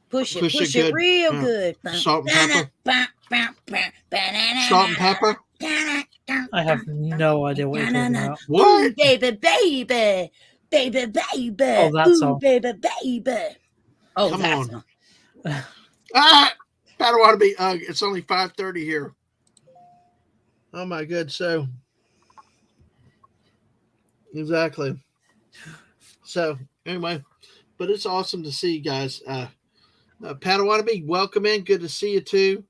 I: Push it real good.
A: Salt and pepper. Salt and pepper.
J: I have no idea what you're talking about.
I: What? Ooh, baby. Baby, baby.
J: Oh, that
I: Ooh,
J: song.
I: baby, baby. Oh,
A: Come
I: that's
A: on. Padawan be it's only 5:30 here. Oh my good. So exactly. So anyway, but it's awesome to see you guys. Padawan, welcome in. Good to see you too.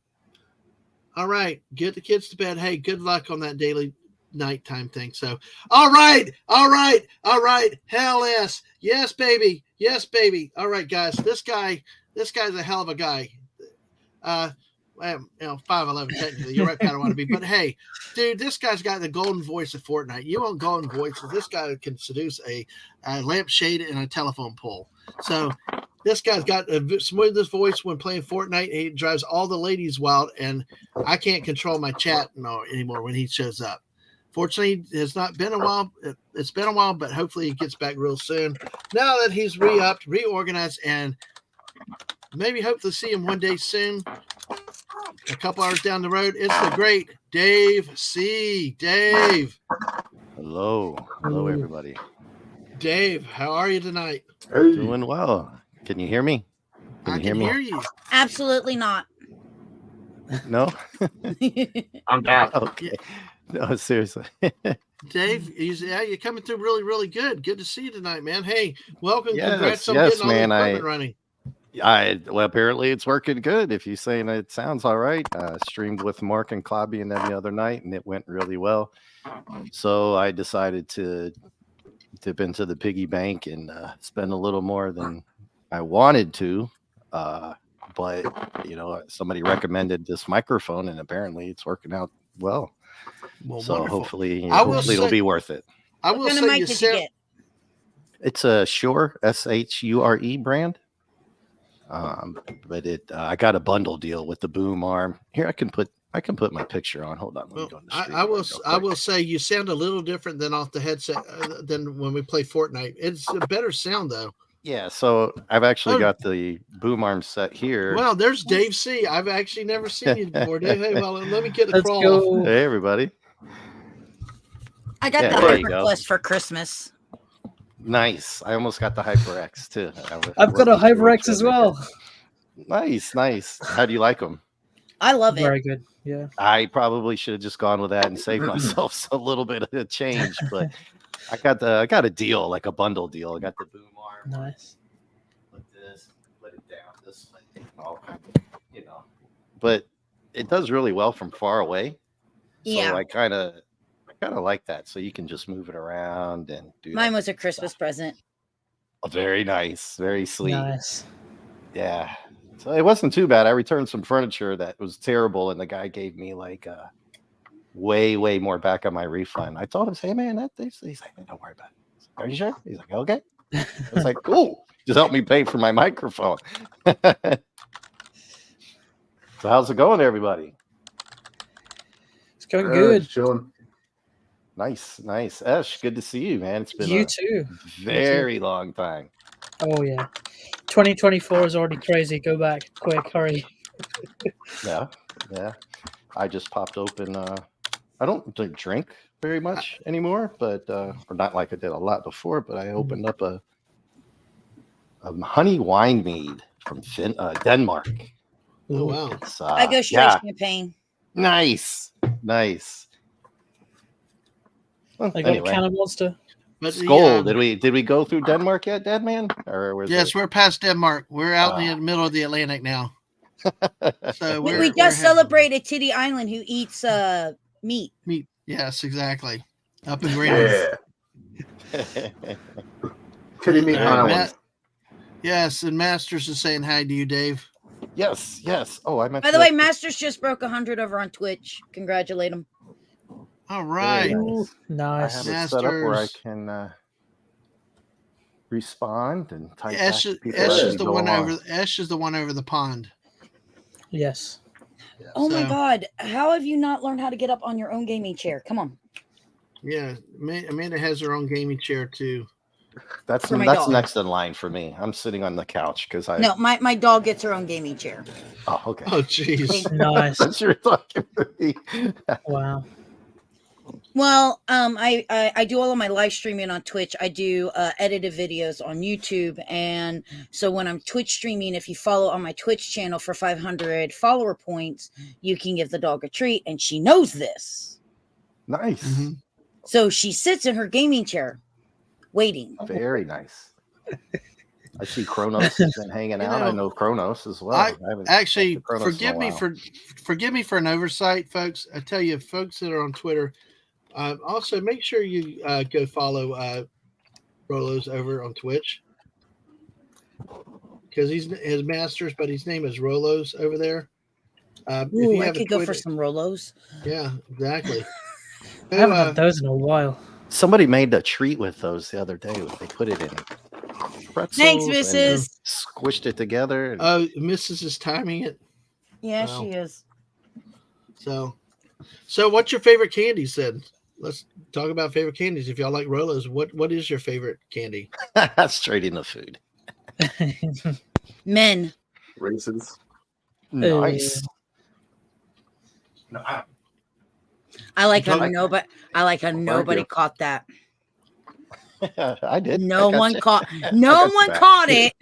A: All right, get the kids to bed. Hey, good luck on that daily nighttime thing. So, all right. Hell yes. Yes, baby. All right, guys. This guy's a hell of a guy. Well, 5'11" technically. You're right, Padawan. But hey, dude, this guy's got the golden voice of Fortnite. You want golden voices? This guy can seduce a lampshade and a telephone pole. So this guy's got the smoothest voice when playing Fortnite. He drives all the ladies wild, and I can't control my chat anymore when he shows up. Fortunately, it's not been a while. It's been a while, but hopefully he gets back real soon. Now that he's re-upped, reorganized, and maybe hopefully see him one day soon. A couple hours down the road, it's the great Dave C. Dave.
L: Hello, everybody.
A: Dave, how are you tonight?
L: Doing well. Can you hear me?
A: I can hear you.
I: Absolutely not.
L: No.
G: I'm down.
L: Okay. No, seriously.
A: Dave, you're coming through really, really good. Good to see you tonight, man. Hey, welcome.
L: Yes,
A: Congrats on
L: yes,
A: getting all
L: man,
A: the equipment running.
L: Well, apparently it's working good. If you're saying it sounds all right, streamed with Mark and Klobby and them the other night, and it went really well. So I decided to dip into the piggy bank and spend a little more than I wanted to. But somebody recommended this microphone, and apparently it's working out well. So
A: wonderful.
L: hopefully
A: it'll
L: be worth it.
A: I will say,
I: mic did you get?
L: It's a Shure SHURE brand. But I got a bundle deal with the boom arm. Here I can put my picture on. Hold on. Let me go on the stream
A: I will say you sound a little different than off the headset than when we play Fortnite. It's a better sound though.
L: Yeah, so I've actually got the boom arm set here.
A: Well, there's Dave C. I've actually never seen you before, Dave. Hey, well, let me get the crawl off.
L: Hey, everybody.
I: I got the Hyper Quest for Christmas.
L: Nice. I almost got the HyperX too.
J: I've got a HyperX as well.
L: Nice. How do you like them?
I: I love it.
J: Very good. Yeah.
L: I probably should have just gone with that and saved myself a little bit of a change, but I got a deal, like a bundle deal. I got the boom arm.
J: Nice.
L: Put it down this way. But it does really well from far away.
I: Yeah.
L: So I kind of like that. So you can just move it around and do.
I: Mine was a Christmas present.
L: Oh, very nice. Very sweet.
J: Nice.
L: Yeah. So it wasn't too bad. I returned some furniture that was terrible, and the guy gave me like way more back on my refund. I told him, "Hey man, he's like, don't worry about it." Are you sure? He's like, "Okay." I was like, "Cool. Just help me pay for my microphone." So how's it going, everybody?
J: It's going good.
G: Chilling.
L: Nice. Esh, good to see you, man. It's been
J: you too.
L: Very long time.
J: Oh yeah. 2024 is already crazy. Go back quick, hurry.
L: Yeah. I just popped open. I don't drink very much anymore, but or not like I did a lot before. But I opened up a honey wine mead from Denmark.
A: Oh wow!
I: I go straight champagne.
L: Nice. Well,
J: I got a can of Monster.
L: Skull. Did we go through Denmark yet, Dadman? Or
A: yes, we're past Denmark. We're out in the middle of the Atlantic now. So
I: we just celebrated Titty Island, who eats meat.
A: Meat. Yes, exactly. Up in Greenland.
G: Yeah. Titty meat Island.
A: Yes, and Masters is saying hi to you, Dave.
L: Yes. Oh, I meant.
I: By the way, Masters just broke 100 over on Twitch. Congratulate him.
A: All right.
J: Nice.
L: I have it set up where I can respond and type.
A: Esh is the one over. Esh is the one over the pond.
J: Yes.
I: Oh my God! How have you not learned how to get up on your own gaming chair? Come on.
A: Yeah, Amanda has her own gaming chair too.
L: That's next in line for me. I'm sitting on the couch because
I: my dog gets her own gaming chair.
L: Oh, okay.
A: Oh, jeez.
J: Nice.
L: Since you're talking to me.
J: Wow.
I: Well, I do all of my live streaming on Twitch. I do edited videos on YouTube, and so when I'm Twitch streaming, if you follow on my Twitch channel for 500 follower points, you can give the dog a treat, and she knows this.
L: Nice.
A: Mm-hmm.
I: So she sits in her gaming chair, waiting.
L: Very nice. I see Kronos has been hanging out. I know Kronos as well.
A: I actually forgive me for an oversight, folks. I tell you, folks that are on Twitter. Also, make sure you go follow Rolos over on Twitch because he's his masters, but his name is Rolos over there.
I: Ooh, I could go for some Rolos.
A: Yeah, exactly.
J: I haven't had those in a while.
L: Somebody made a treat with those the other day. They put it in pretzels.
I: Thanks, Mrs.
L: Squished it together. And...
A: Oh, Mrs. is timing it.
I: Yeah, she is.
A: So what's your favorite candies then? Let's talk about favorite candies. If y'all like Rolos, what is your favorite candy?
L: Straight into food.
I: Men.
D: Races.
L: Nice.
D: No,
I: I like how nobody caught that.
L: I did.
I: No one caught it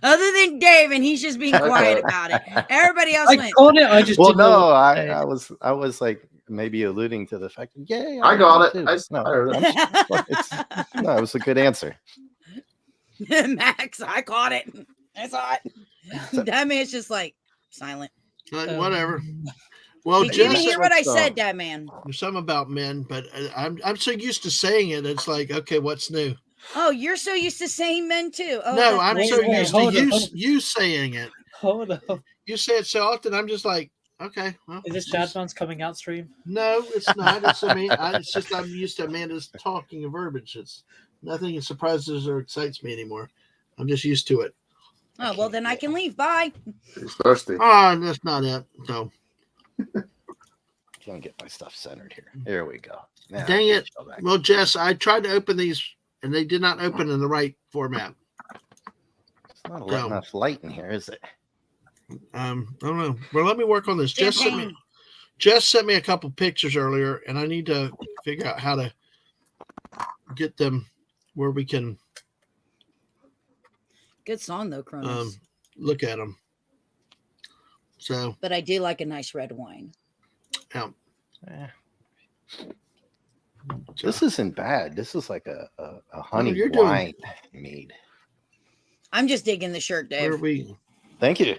I: other than Dave, and he's just being quiet about it. Everybody else went.
J: Caught it. I just
L: well, no, I was like maybe alluding to the fact that
D: I got it.
L: No, it was a good answer.
I: Max, I caught it. I saw it. That man's just like silent.
A: Whatever. Well,
I: did you even hear what I said, that man?
A: There's something about men, but I'm so used to saying it. It's like, okay, what's new?
I: Oh, you're so used to saying men too. Oh,
A: no, I'm so used to you saying it.
J: Hold on.
A: You say it so often. I'm just like, okay. Well,
J: is this Dadman's coming out stream?
A: No, it's not. It's just I'm used to Amanda's talking verbiage. It's nothing that surprises or excites me anymore. I'm just used to it.
I: Oh well, then I can leave. Bye.
D: He's thirsty.
A: Oh, that's not it. No.
L: Trying to get my stuff centered here. There we go. Now,
A: dang it. Well, Jess, I tried to open these and they did not open in the right format.
L: It's not enough light in here, is it?
A: I don't know. Well, let me work on this. Jess sent me a couple pictures earlier, and I need to figure out how to get them where we can.
I: Good song though, Kronos.
A: Look at them. So,
I: but I do like a nice red wine.
A: Yeah.
L: This isn't bad. This is like a honey wine mead.
I: I'm just digging the shirt, Dave.
A: Where are we?
L: Thank you.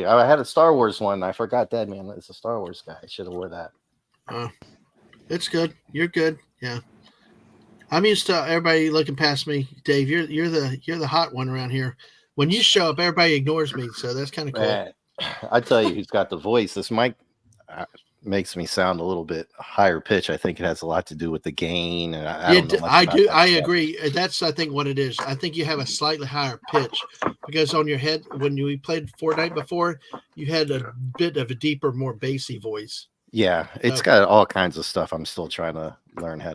L: I had a Star Wars one. I forgot Dadman is a Star Wars guy. I should have wore that.
A: It's good. You're good. Yeah. I'm used to everybody looking past me. Dave, you're the hot one around here. When you show up, everybody ignores me. So that's kind of cool.
L: I tell you, who's got the voice. This mic makes me sound a little bit higher pitch. I think it has a lot to do with the gain. And
A: I agree. That's I think what it is. I think you have a slightly higher pitch because on your head when we played Fortnite before, you had a bit of a deeper, more bassy voice.
L: Yeah, it's got all kinds of stuff. I'm still trying to learn how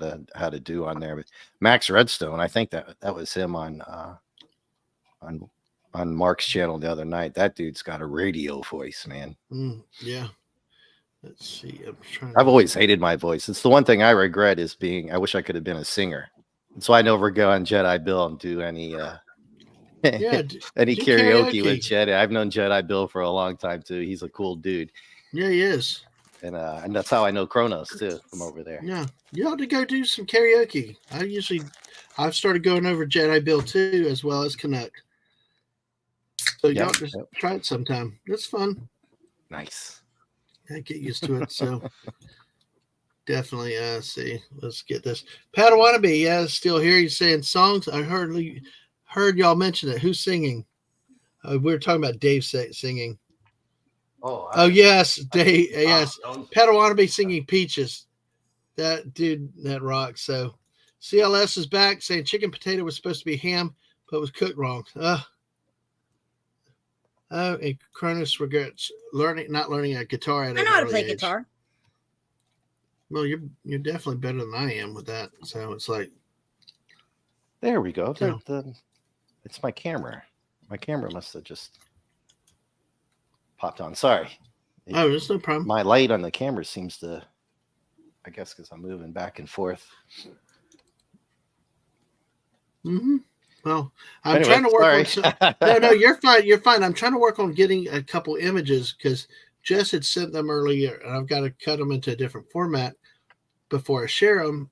L: to do on there. But Max Redstone, I think that was him on Mark's channel the other night. That dude's got a radio voice, man.
A: Yeah. Let's see.
L: I've always hated my voice. It's the one thing I regret is I wish I could have been a singer. So I never go on Jedi Bill and do any any karaoke with Jedi. I've known Jedi Bill for a long time too. He's a cool dude.
A: Yeah, he is.
L: And that's how I know Kronos too from over there.
A: Yeah. You ought to go do some karaoke. I've started going over Jedi Bill too, as well as Canuck. So y'all just try it sometime. It's fun.
L: Nice.
A: I get used to it. So definitely see. Let's get this. Padawannabe, still here. He's saying songs. I heard y'all mention it. Who's singing? We were talking about Dave singing. Oh yes, Dave. Yes, Padawannabe singing Peaches. That dude, that rocks. So CLS is back saying chicken potato was supposed to be ham, but was cooked wrong. And Kronos regrets not learning a guitar.
I: I know how to play guitar.
A: Well, you're definitely better than I am with that. So it's like,
L: there we go. It's my camera. My camera must have just popped on. Sorry.
A: There's no problem.
L: My light on the camera seems to I guess because I'm moving back and forth.
A: Mm-hmm. Well, I'm
L: Anyway,
A: trying to work on
L: sorry.
A: No, you're fine. You're fine. I'm trying to work on getting a couple images because Jess had sent them earlier, and I've got to cut them into a different format before I share them.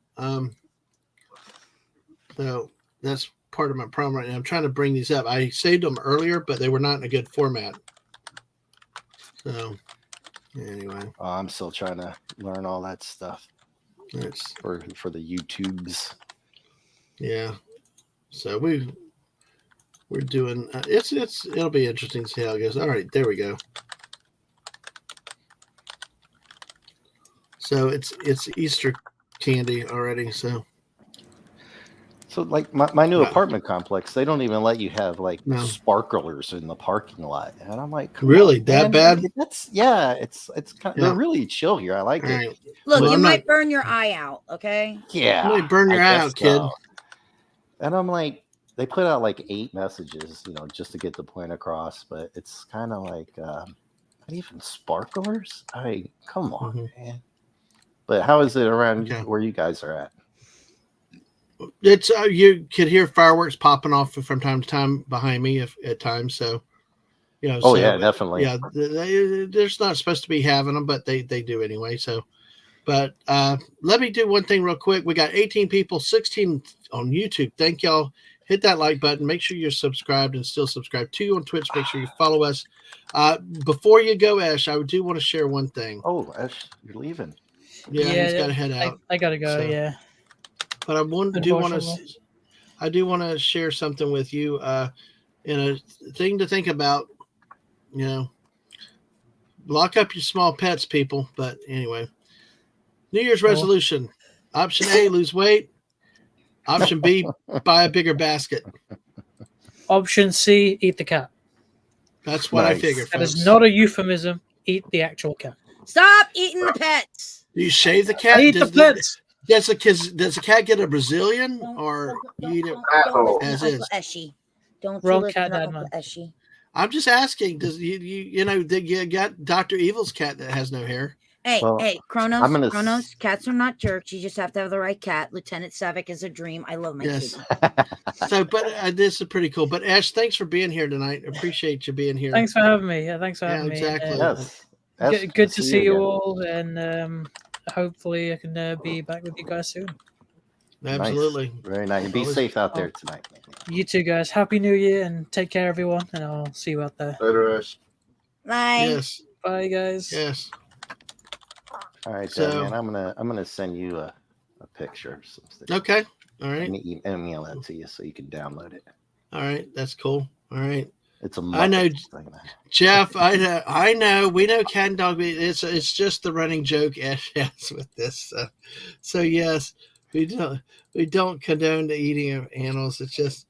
A: So that's part of my problem right now. I'm trying to bring these up. I saved them earlier, but they were not in a good format. So anyway,
L: I'm still trying to learn all that stuff.
A: It's
L: for the YouTubes.
A: Yeah. So we're doing. It'll be interesting to see how it goes. All right, there we go. So it's Easter candy already. So
L: like my new apartment complex, they don't even let you have like sparklers in the parking lot, and I'm like,
A: really
L: on,
A: that
L: man.
A: bad?
L: It's kind of, they're really chill here. I like it.
A: Right.
I: Look, you might burn your eye out. Okay.
A: Yeah, you might burn your eye out, kid.
L: And I'm like, they put out like 8 messages, just to get the point across, but it's kind of like, not even sparklers. Come on, man. But how is it around where you guys are at?
A: It's you could hear fireworks popping off from time to time behind me at times. So,
L: Oh, yeah, definitely.
A: Yeah, they're not supposed to be having them, but they do anyway. So, but let me do one thing real quick. We got 18 people, 16 on YouTube. Thank y'all. Hit that like button. Make sure you're subscribed and still subscribed to on Twitch. Make sure you follow us. Before you go, Ash, I do want to share one thing.
L: Oh, Ash, you're leaving.
A: Yeah, he's got to head out.
J: I gotta go. Yeah.
A: But I do want to share something with you. And a thing to think about. Lock up your small pets, people. But anyway, New Year's resolution. Option A, lose weight. Option B, buy a bigger basket.
J: Option C, eat the cat.
A: That's what I figured.
J: That is not a euphemism. Eat the actual cat.
I: Stop eating the pets.
A: Do you shave the cat?
J: Eat the pets.
A: Does the cat get a Brazilian or you eat it as is?
I: Eshy. Don't
J: Wrong
I: you listen
J: cat,
I: to
J: Dadman.
I: Uncle Eshy.
A: I'm just asking. Does you got Dr. Evil's cat that has no hair?
I: Hey, Kronos, cats are not jerks. You just have to have the right cat. Lieutenant Savick is a dream. I love my kids.
A: So, but this is pretty cool. But Ash, thanks for being here tonight. Appreciate you being here.
J: Thanks for having me. Yeah, thanks for having me.
A: Exactly.
J: Good to see you all, and hopefully I can be back with you guys soon.
A: Absolutely.
L: Nice. Very nice. Be safe out there tonight.
J: You too, guys. Happy New Year, and take care, everyone. And I'll see you out there.
G: Later, Ash.
I: Bye.
A: Yes.
J: Bye, guys.
A: Yes.
L: All right, man. I'm gonna send you a picture.
A: Okay. All right.
L: Email that to you so you can download it.
A: All right. That's cool. All right.
L: It's a
A: I know, Jeff. I know. We know cat and dog. It's just the running joke Ash has with this. So yes, we don't condone the eating of animals. It's just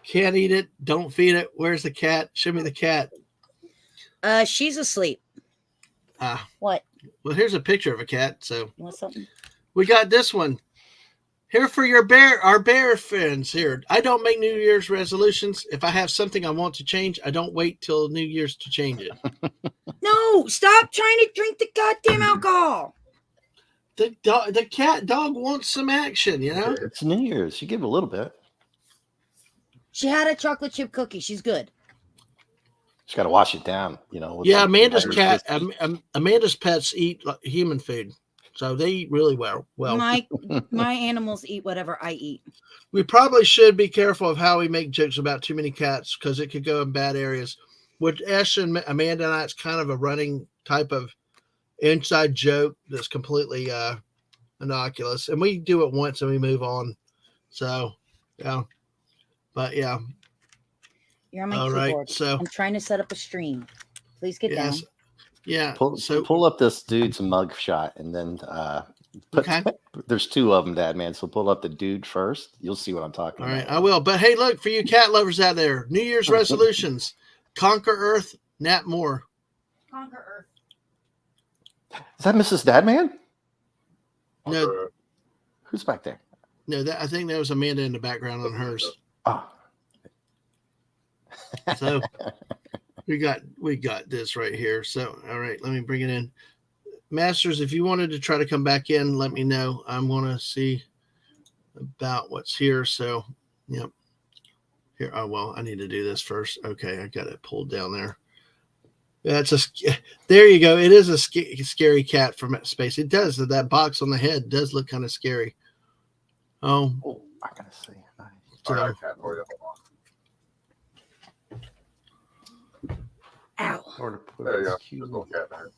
A: can't eat it. Don't feed it. Where's the cat? Show me the cat.
I: She's asleep. What?
A: Well, here's a picture of a cat. So
I: you want something? We
A: got this one. Here for our bear friends here. I don't make New Year's resolutions. If I have something I want to change, I don't wait till New Year's to change it.
I: No, stop trying to drink the goddamn alcohol.
A: The cat dog wants some action,
L: It's New Year's. You give a little bit.
I: She had a chocolate chip cookie. She's good.
L: Just got to wash it down,
A: Yeah, Amanda's cat. Amanda's pets eat human food. So they eat really well.
I: My animals eat whatever I eat.
A: We probably should be careful of how we make jokes about too many cats because it could go in bad areas. With Ash and Amanda and I, it's kind of a running type of inside joke that's completely innocuous, and we do it once and we move on. So, yeah, but yeah.
I: You're on my
A: all
I: keyboard.
A: Right, so
I: I'm trying to set up a stream. Please get down.
A: Yeah.
L: Pull up this dude's mug shot and then there's 2 of them, Dadman. So pull up the dude first. You'll see what I'm talking about.
A: All right, I will. But hey, look, for you cat lovers out there, New Year's resolutions: conquer Earth, nap more.
K: Conquer Earth.
L: Is that Mrs. Dadman?
A: No.
L: Who's back there?
A: No, I think there was Amanda in the background on hers.
L: Oh.
A: So we got this right here. So all right, let me bring it in. Masters, if you wanted to try to come back in, let me know. I'm going to see about what's here. So, yep. Here. Oh, well, I need to do this first. Okay, I got it pulled down there. There you go. It is a scary cat from space. It does. That box on the head does look kind of scary. Oh,
L: I gotta see.
A: So,
G: I got a cat for you.
I: Ow.
G: There you go. Just a little cat there.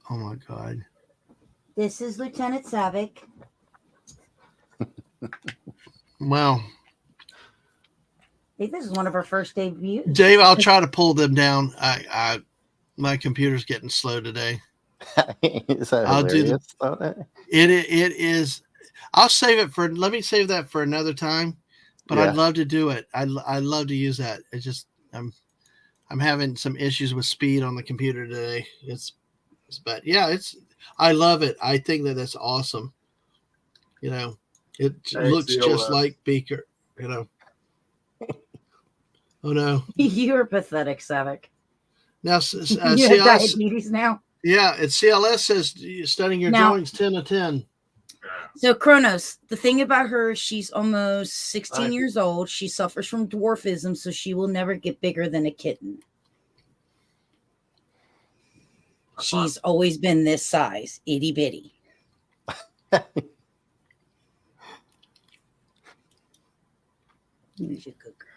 A: oh my God.
I: This is Lieutenant Savick.
A: Wow.
I: I think this is one of our first debuts.
A: Dave, I'll try to pull them down. My computer's getting slow today.
L: Is that
A: I'll
L: hilarious?
A: It is. I'll save it for. Let me save that for another time. But I'd love to do it. I love to use that. It's just I'm having some issues with speed on the computer today. But yeah, I love it. I think that's awesome. You know, it looks just like Beaker. You know. Oh no!
I: You're pathetic, Savick.
A: Now,
I: you have diabetes now.
A: Yeah, CLS says studying your drawings 10 to 10.
I: So Kronos, the thing about her, she's almost 16 years old. She suffers from dwarfism, so she will never get bigger than a kitten. She's always been this size, itty bitty. She's a good girl.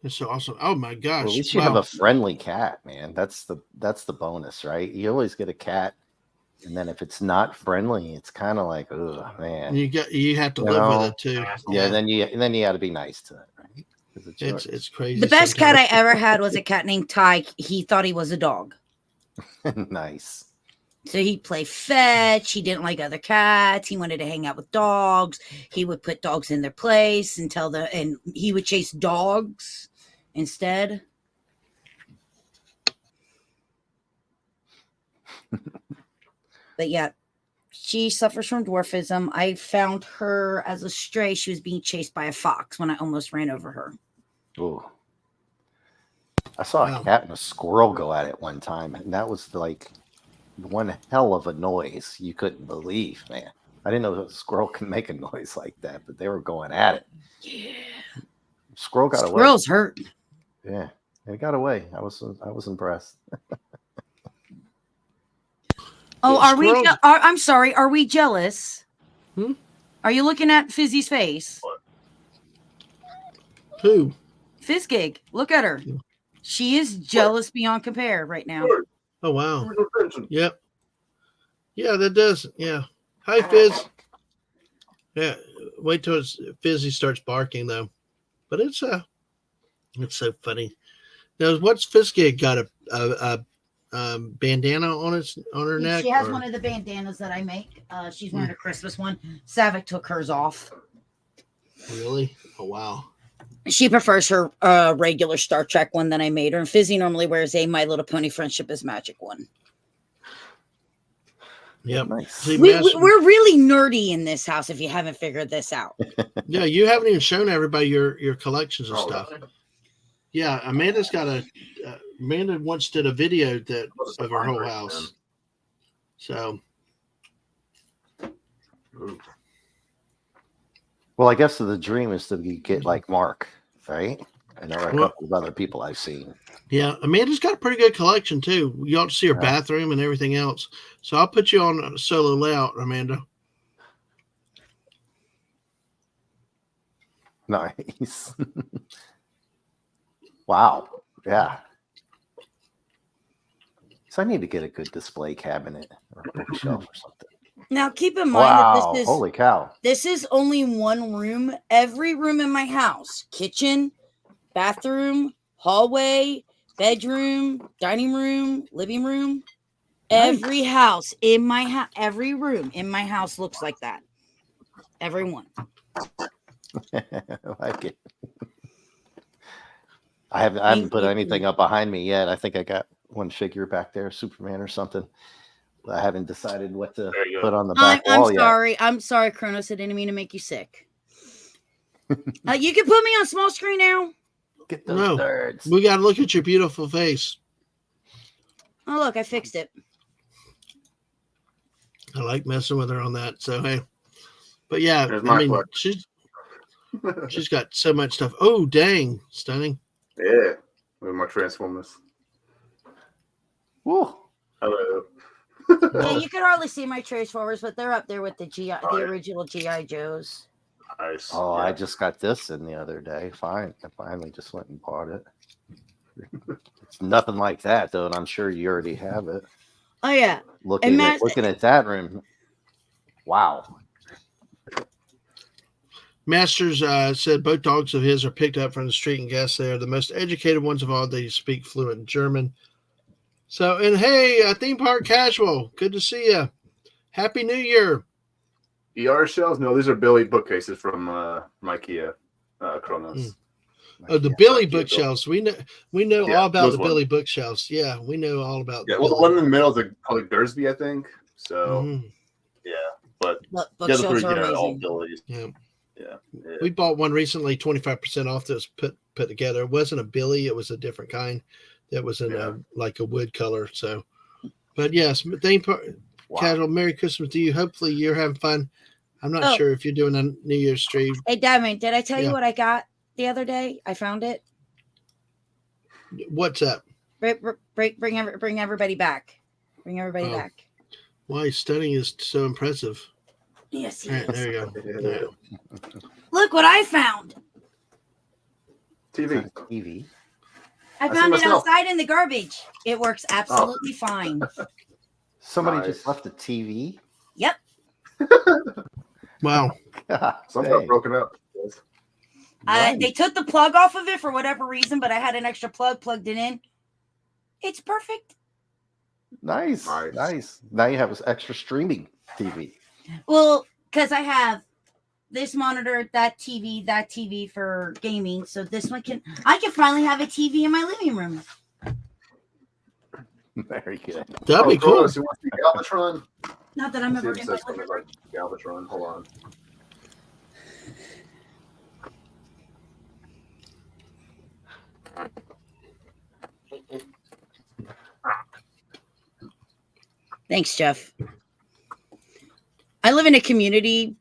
A: It's so awesome. Oh my gosh.
L: Well, at least you have a friendly cat, man. That's the bonus, right? You always get a cat, and then if it's not friendly, it's kind of like, oh man.
A: You have to live with it too.
L: Yeah, then you got to be nice to it, right?
A: It's crazy.
I: The best cat I ever had was a cat named Ty. He thought he was a dog.
L: Nice.
I: So he'd play fetch. He didn't like other cats. He wanted to hang out with dogs. He would put dogs in their place and he would chase dogs instead. But yeah, she suffers from dwarfism. I found her as a stray. She was being chased by a fox when I almost ran over her.
L: Oh, I saw a cat and a squirrel go at it one time, and that was like one hell of a noise you couldn't believe, man. I didn't know that a squirrel can make a noise like that, but they were going at it.
I: Yeah.
L: Squirrel got away.
I: Squirrels hurt.
L: Yeah, it got away. I was impressed.
I: Oh, I'm sorry. Are we jealous? Are you looking at Fizzy's face?
A: Who?
I: Fizzgig. Look at her. She is jealous beyond compare right now.
A: Oh wow. Yep. Yeah, that does. Yeah. Hi, Fizz. Yeah. Wait till Fizzy starts barking though. But it's so funny. Now, what's Fizzgig got a bandana on her neck?
I: She has one of the bandanas that I make. She's wearing a Christmas one. Savick took hers off.
A: Really? Oh wow.
I: She prefers her regular Star Trek one that I made her. And Fizzy normally wears a My Little Pony Friendship is Magic one.
A: Yep.
L: Nice.
I: We're really nerdy in this house if you haven't figured this out.
A: Yeah, you haven't even shown everybody your collections of stuff. Yeah, Amanda's got Amanda once did a video of her whole house. So.
L: Well, I guess the dream is to get like Mark, right? I know a couple of other people I've seen.
A: Yeah, Amanda's got a pretty good collection too. You ought to see her bathroom and everything else. So I'll put you on a solo layout, Amanda.
L: Nice. Wow. Yeah. So I need to get a good display cabinet or a bookshelf or something.
I: Now, keep in mind that this is
L: holy cow.
I: This is only one room. Every room in my house, kitchen, bathroom, hallway, bedroom, dining room, living room, every house in my house, every room in my house looks like that. Every one.
L: I like it. I haven't put anything up behind me yet. I think I got one figure back there, Superman or something. I haven't decided what to put on the back wall yet.
I: I'm sorry, Kronos. I didn't mean to make you sick. You can put me on small screen now.
L: Get those nerds.
A: We got to look at your beautiful face.
I: Oh, look, I fixed it.
A: I like messing with her on that. So hey, but yeah,
D: There's
A: I
D: my
A: mean,
D: flex.
A: she's got so much stuff. Oh, dang, stunning.
D: Yeah, with my Transformers.
L: Woo.
D: Hello.
I: Yeah, you can hardly see my Transformers, but they're up there with the original GI Joes.
D: Nice.
L: Oh, yeah. I just got this in the other day. Fine, I finally just went and bought it. It's nothing like that though, and I'm sure you already have it.
I: Oh yeah.
L: Looking at that room. Wow.
A: Masters said both dogs of his are picked up from the street and guess they are the most educated ones of all. They speak fluent German. So, and hey, Theme Park Casual, good to see you. Happy New Year.
D: ER shelves? No, these are Billy bookcases from IKEA, Kronos.
A: Oh, the Billy bookshelves. We know all about the Billy bookshelves. Yeah, we know all about.
D: Yeah, well, the one in the middle is called Dursby, I think. So, yeah, but the other three are all Billy's.
A: Yeah.
D: Yeah.
A: We bought one recently, 25% off. That was put together. It wasn't a Billy; it was a different kind. That was in a wood color. So, but yes, Theme Park Casual. Merry Christmas to you. Hopefully, you're having fun. I'm not sure if you're doing a New Year's stream.
I: Hey, Dadman, did I tell you what I got the other day? I found it.
A: What's up?
I: Bring everybody back. Bring everybody back.
A: Why studying is so impressive.
I: Yes,
A: right, there you go. Right.
I: Look what I found.
D: TV.
I: I found it outside in the garbage. It works absolutely fine.
L: Somebody just left a TV.
I: Yep.
A: Wow.
D: Some got broken up.
I: They took the plug off of it for whatever reason, but I had an extra plug plugged it in. It's perfect.
L: Nice. Now you have this extra streaming TV.
I: Well, because I have this monitor, that TV for gaming. So this one I can finally have a TV in my living room.
L: Very good.
A: That'd be cool.
D: You want to see Galvatron?
I: Not that I'm ever in my living room.
D: Galvatron, hold on.
I: Thanks, Jeff. I live in a community,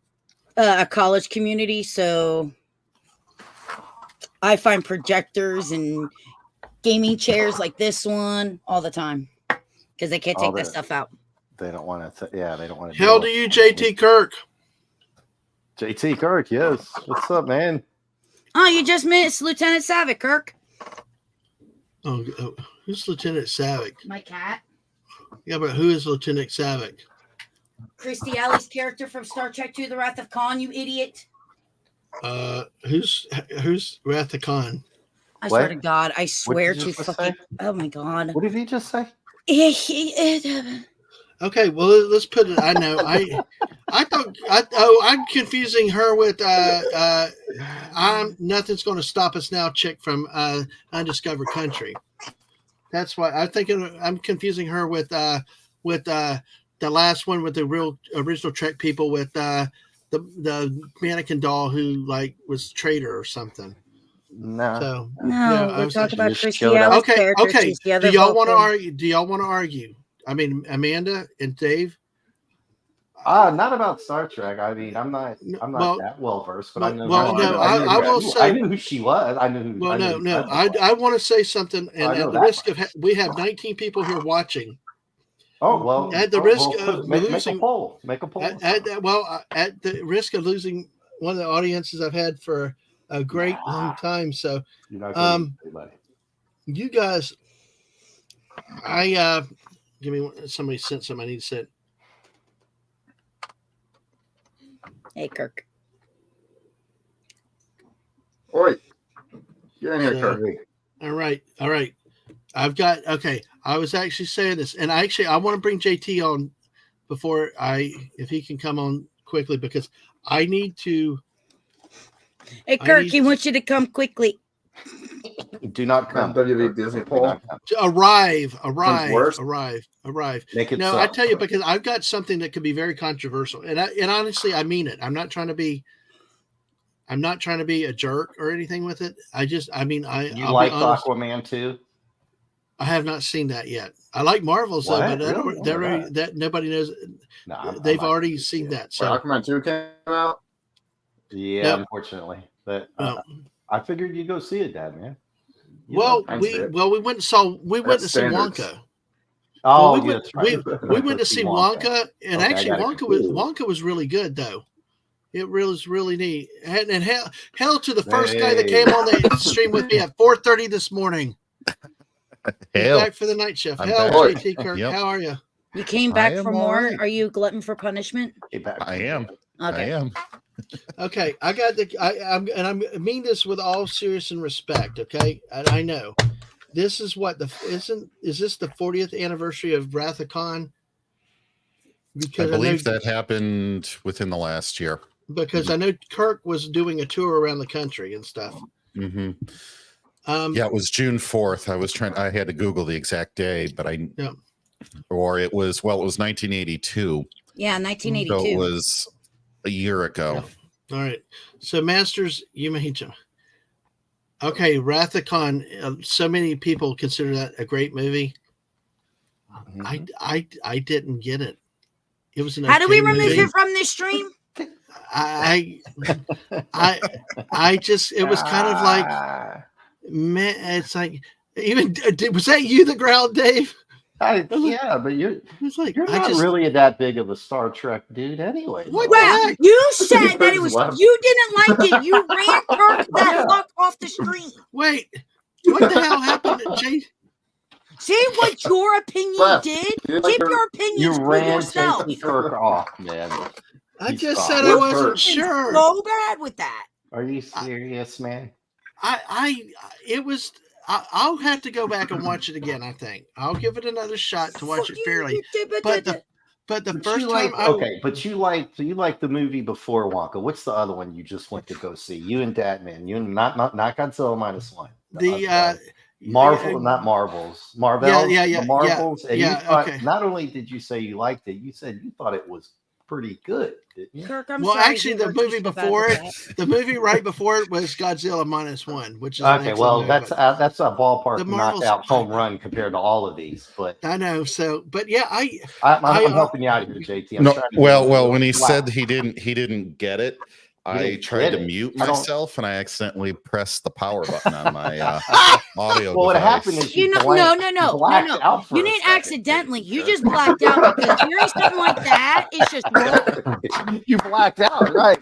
I: a college community, so I find projectors and gaming chairs like this one all the time because they can't take that stuff out.
L: They don't want to. They don't want to.
A: Hell to you, JT Kirk.
L: JT Kirk, yes. What's up, man?
I: Oh, you just missed Lieutenant Savick, Kirk.
A: Oh, who's Lieutenant Savick?
I: My cat.
A: Yeah, but who is Lieutenant Savick?
I: Christy Alley's character from Star Trek II: The Wrath of Khan, you idiot.
A: Who's Wrath of Khan?
I: I swear to God, I swear to fucking. Oh my God.
L: What did he just say?
A: Okay, well let's put it. I know. I'm confusing her with I'm Nothing's Going to Stop Us Now chick from Undiscovered Country. That's why I'm confusing her with the last one with the real original Trek people with the mannequin doll who was traitor or something.
L: No,
I: we're talking about Christy Alley's character.
A: Okay. Do y'all want to argue? Do y'all want to argue? I mean, Amanda and Dave.
L: Not about Star Trek. I mean, I'm not that well versed, but I know.
A: I will say
L: I knew who she was. I knew.
A: Well, I want to say something, and at the risk of we have 19 people here watching.
L: Oh well.
A: At the risk of
L: make
A: losing,
L: a poll. Make a poll.
A: At the risk of losing one of the audiences I've had for a great long time. So, you guys, give me somebody sent something I need to send.
I: Hey, Kirk.
D: Oi. Get in here, Kirk.
A: All right. I was actually saying this, and I want to bring JT on if he can come on quickly, because I need to.
I: Hey, Kirk, he wants you to come quickly.
L: Do not come.
D: WWE Disney poll.
A: Arrive.
L: Make it
A: no,
L: so.
A: I tell you, because I've got something that could be very controversial, and honestly, I mean it. I'm not trying to be a jerk or anything with it. I
L: like Aquaman too?
A: I have not seen that yet. I like Marvels though, but that nobody knows. No, they've already seen that. So
G: Aquaman 2 came out.
L: Yeah, unfortunately, but I figured you'd go see it, Dad, man.
A: We went to see Wonka.
L: Oh,
A: we went to see Wonka, and actually Wonka was really good though. It was really neat. And hell to the first guy that came on the stream with me at 4:30 this morning. Back for the night shift. JT Kirk, how are you?
I: You came back for more. Right. Are you glutton for punishment?
M: I am.
I: Okay.
M: I am.
A: Okay, I mean this with all serious and respect. Okay, and I know this is what is this the 40th anniversary of Wrath of Khan?
M: Because I believe that happened within the last year.
A: Because I know Kirk was doing a tour around the country and stuff.
M: Mm-hmm. Yeah, it was June 4th. I had to Google the exact day, but or it was 1982.
I: Yeah, 1982.
M: So it was a year ago.
A: Yeah. All right. So Masters, you made him. Okay, Wrath of Khan. So many people consider that a great movie. Mm-hmm. I didn't get it. It was an
I: How do we remove it from this stream?
A: I just, it was kind of like, man, it's like, even, was that you that growled, Dave?
L: Yeah, but you're not really that big of a Star Trek dude anyway.
I: Well, you said that it was, you didn't like it. You ran Kirk that fuck off the stream.
A: Wait, what the hell happened to Jay?
I: See what your opinion did? Keep your opinions for yourself.
L: You ran Kirk off, man.
A: I just said I wasn't sure.
I: So bad with that.
L: Are you serious, man?
A: I'll have to go back and watch it again. I think I'll give it another shot to watch it fairly. But the first time,
L: but you like the movie before Wonka. What's the other one you just went to go see? You and Dadman. You not Godzilla -1. Not Marvels. Marvel.
A: Yeah.
L: Marvels.
A: Yeah.
L: And not only did you say you liked it, you said you thought it was pretty good, didn't you?
I: Kirk,
A: actually, the movie before it, the movie right before it was Godzilla -1, which is
L: okay. Well, that's a ballpark knockout home run compared to all of these. But
A: I know. So, but yeah,
L: I'm helping you out here, JT.
M: Well, when he said he didn't get it, I tried to mute myself and I accidentally pressed the power button on my audio.
L: Well, what happened is
I: no. You didn't accidentally. You just blacked out because hearing something like that is just wrong.
L: You blacked out, right?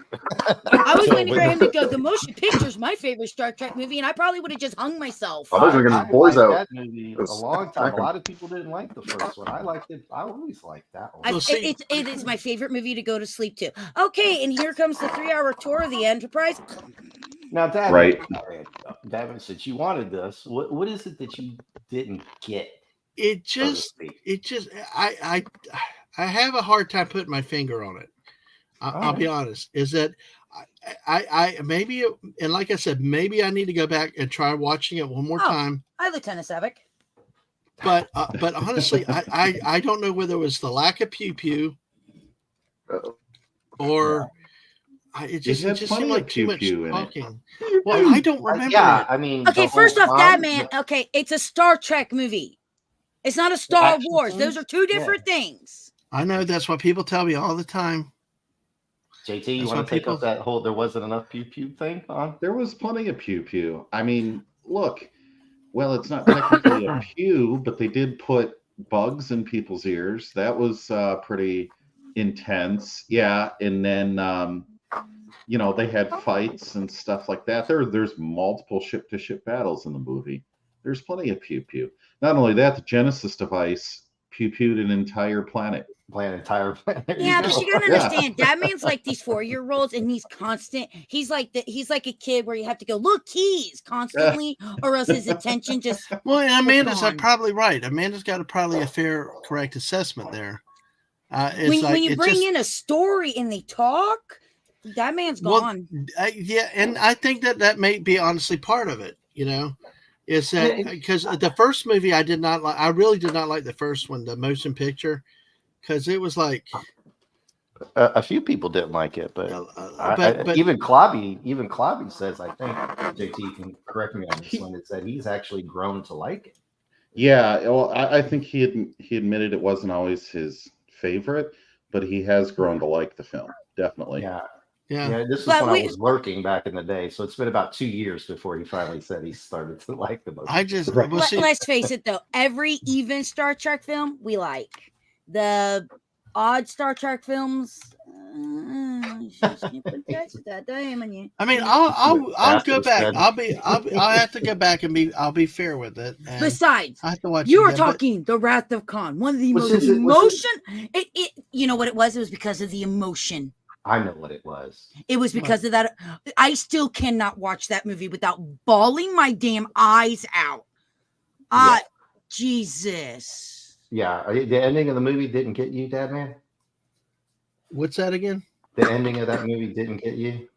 I: I was waiting for him to go. The motion picture is my favorite Star Trek movie, and I probably would have just hung myself.
G: I was going to boys out.
L: That movie a long time. A lot of people didn't like the first one. I liked it. I always liked that one.
I: It is my favorite movie to go to sleep to. Okay, and here comes the 3-hour tour of the Enterprise.
L: Now, Dadman,
M: right.
L: Dadman, since you wanted this, what is it that you didn't get?
A: I have a hard time putting my finger on it. I'll be honest. Is that I maybe, and like I said, maybe I need to go back and try watching it one more time.
I: Hi, Lieutenant Savick.
A: But honestly, I don't know whether it was the lack of pew pew or. It just seemed like too much talking. Well, I don't remember.
L: Yeah, I mean,
I: okay. First off, Dadman. Okay, it's a Star Trek movie. It's not a Star Wars. Those are two different things.
A: I know. That's what people tell me all the time.
L: JT, you want to take up that whole "there wasn't enough pew pew" thing on?
N: There was plenty of pew pew. I mean, look. Well, it's not technically a pew, but they did put bugs in people's ears. That was pretty intense. Yeah, and then. They had fights and stuff like that. There's multiple ship-to-ship battles in the movie. There's plenty of pew-pew. Not only that, the Genesis device pew-pewed an entire planet.
I: Yeah, but you gotta understand, Dadman's like these 4-year-olds, and he's constant. He's like a kid where you have to go look keys constantly, or else his attention just.
A: Well, and Amanda's probably right. Amanda's got probably a fair, correct assessment there.
I: When you bring in a story and they talk. That man's gone.
A: Well, yeah, and I think that may be honestly part of it. Is that because the first movie I did not like. I really did not like the first one, the motion picture, because it was like
L: a few people didn't like it, but even Clobby says, I think JT can correct me on this one, is that he's actually grown to like it.
N: Yeah, well, I think he admitted it wasn't always his favorite, but he has grown to like the film. Definitely.
L: Yeah. This was when I was working back in the day, so it's been about 2 years before he finally said he started to like the movie.
I: Let's face it, though. Every even Star Trek film we like. The odd Star Trek films.
A: I mean, I'll go back. I'll have to go back and I'll be fair with it.
I: Besides,
A: I have to watch
I: you
A: it
I: are
A: again,
I: talking The Wrath of Khan, one of the most emotion. It you know what it was? It was because of the emotion.
L: I know what it was.
I: It was because of that. I still cannot watch that movie without bawling my damn eyes out. Jesus.
L: Yeah, the ending of the movie didn't get you, Dadman?
A: What's that again?
L: The ending of that movie didn't get you?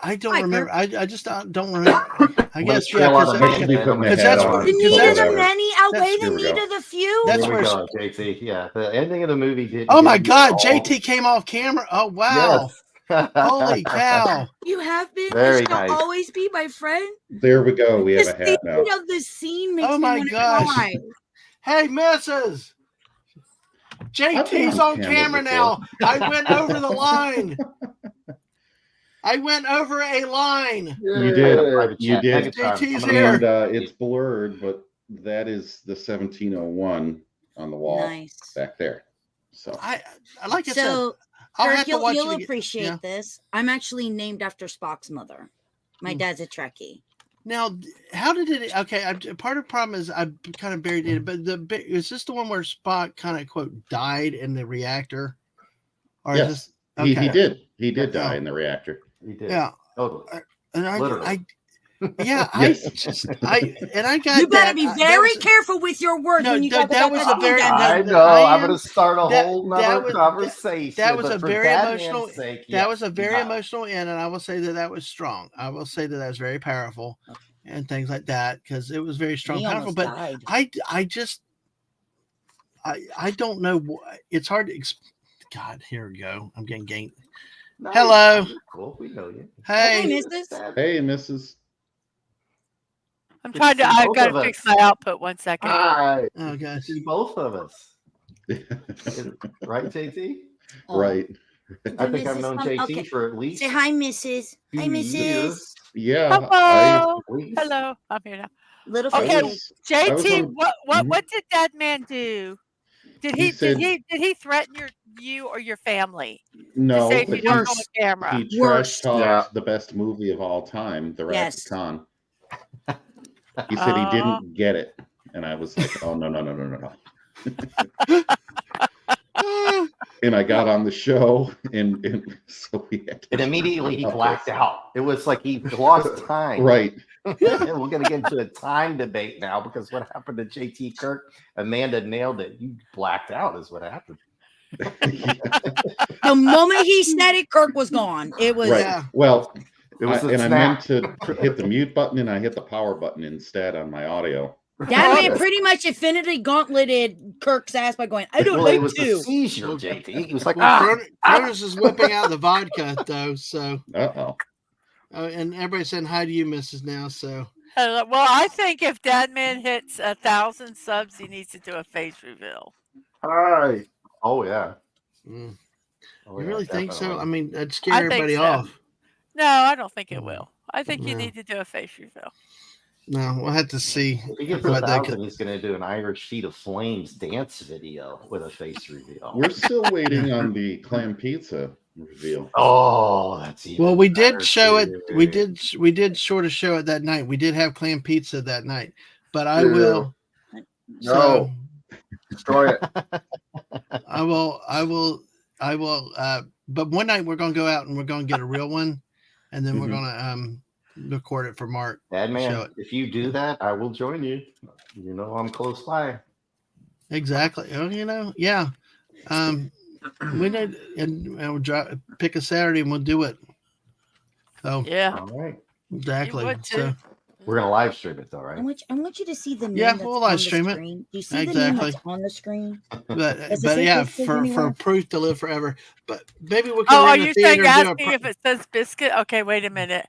A: I don't remember. I just don't remember. I guess
L: because
A: that's where
I: the need of the many outweigh the need of the few.
A: That's
L: where
A: where
L: JT. Yeah, the ending of the movie didn't.
A: Oh my God, JT came off camera. Oh wow! Yes. Holy cow!
I: You have been.
L: Very
I: nice.
L: You'll
I: always be my friend.
N: There we go. We have a hat now.
I: Of the scene makes
A: oh my gosh! Hey, Mrs. JT's on camera now. I went over the line. I went over a line.
N: You did. You did.
A: JT's here.
N: And it's blurred, but that is the 1701 on the wall back there. So
A: I like it.
I: So
A: Kirk,
I: you'll appreciate this. I'm actually named after Spock's mother. My dad's a Trekkie.
A: Now, how did it? Okay, part of the problem is I kind of buried it. But is this the one where Spock kind of quote died in the reactor?
N: Or yes, is this, okay. he did. He did die in the reactor.
L: He did.
A: Yeah.
L: Totally.
A: And I got.
I: You better be very careful with your words when you talk about that.
L: I know. I'm going to start a whole nother conversation.
A: That was a very emotional. That was a very emotional end, and I will say that was strong. I will say that was very powerful, and things like that because it was very strong, powerful. But I don't know. It's hard to. God, here we go. I'm getting ganked. No, hello.
L: Cool. We know you.
A: Hey,
I: Mrs.
N: Hey, Mrs.
H: I'm trying to. I've got to fix my output. 1 second.
L: Hi.
A: Oh gosh.
L: See both of us. Right, JT?
N: Right.
L: I think I've known JT for at least.
I: Say hi, Mrs. Hi, Mrs.
L: Years.
N: Yeah.
H: Hello. I'm here now.
I: Little.
H: Okay, JT. What did Dadman do? Did he threaten you or your family?
N: No,
H: to say if you don't go on camera?
N: He trash talked the best movie of all time, The Wrath of Khan. He said he didn't get it, and I was like, "Oh no!" And I got on the show, and so we had to.
L: And immediately he blacked out. It was like he lost time.
N: Right.
L: And we're going to get into a time debate now because what happened to JT Kirk? Amanda nailed it. You blacked out is what happened.
I: The moment he said it, Kirk was gone. It was
N: well.
L: It was
N: I meant to hit the mute button, and I hit the power button instead on my audio.
I: Dadman pretty much infinity gauntleted Kirk's ass by going, I don't like
L: it was
I: to.
L: The seizure, JT. He was like,
A: Cronus is whipping out the vodka, though. So,
N: oh,
A: and everybody's saying hi to you, Mrs. Now. So,
H: well, I think if Dadman hits 1,000 subs, he needs to do a face reveal.
L: All right. Oh yeah.
A: You really think so? I mean, that'd scare everybody off.
H: No, I don't think it will. I think you need to do a face reveal.
A: No, we'll have to see.
L: If he gets 1,000, he's going to do an Irish Sheet of Flames dance video with a face reveal.
N: We're still waiting on the clam pizza reveal.
L: Oh, that's even
A: well. We did show it. We did sort of show it that night. We did have clam pizza that night, but I will.
G: No, destroy it.
A: I will. But one night we're going to go out and we're going to get a real one, and then we're going to record it for Mark.
L: Dadman, if you do that, I will join you. You know I'm close by.
A: Exactly. Oh, yeah. We need and we'll pick a Saturday and we'll do it. So
H: yeah.
L: All right.
A: Exactly. So
L: we're gonna live stream it though, right?
I: I want you to see the name.
A: Yeah, we'll live stream it.
I: Do you see the name that's on the screen?
A: But yeah, for proof to live forever. But maybe we can.
H: Oh, are you saying asking if it says biscuit? Okay, wait a minute.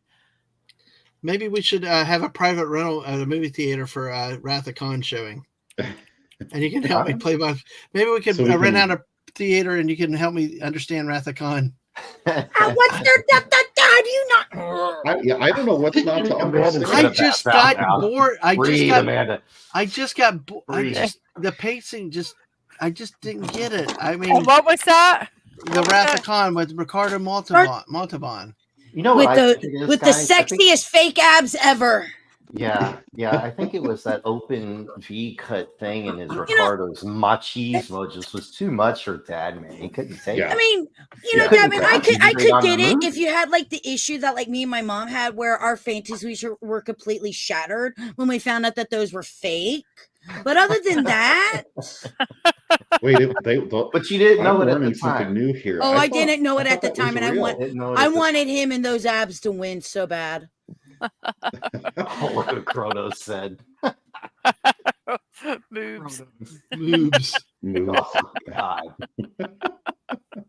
A: Maybe we should have a private rental at a movie theater for Wrath of Khan showing. And you can help me play by. Maybe we could rent out a theater and you can help me understand Wrath of Khan.
I: What's there? How do you not?
N: I don't know what's not to understand.
A: I just got bored. I just got bored. The pacing I just didn't get it. I mean,
H: what was that?
A: The Wrath of Khan with Ricardo Montalban.
L: You know,
I: with the sexiest fake abs ever.
L: Yeah, I think it was that open V cut thing, and his Ricardo's machismo just was too much for Dadman. He couldn't take it.
I: I mean, Dadman, I could get it if you had like the issue that like me and my mom had, where our fantasies were completely shattered when we found out that those were fake. But other than that,
N: wait,
L: but you didn't know it at the time.
N: Something new here.
I: Oh, I didn't know it at the time, and I wanted him and those abs to win so bad.
L: What Kronos said.
H: Moves.
L: Oh, God.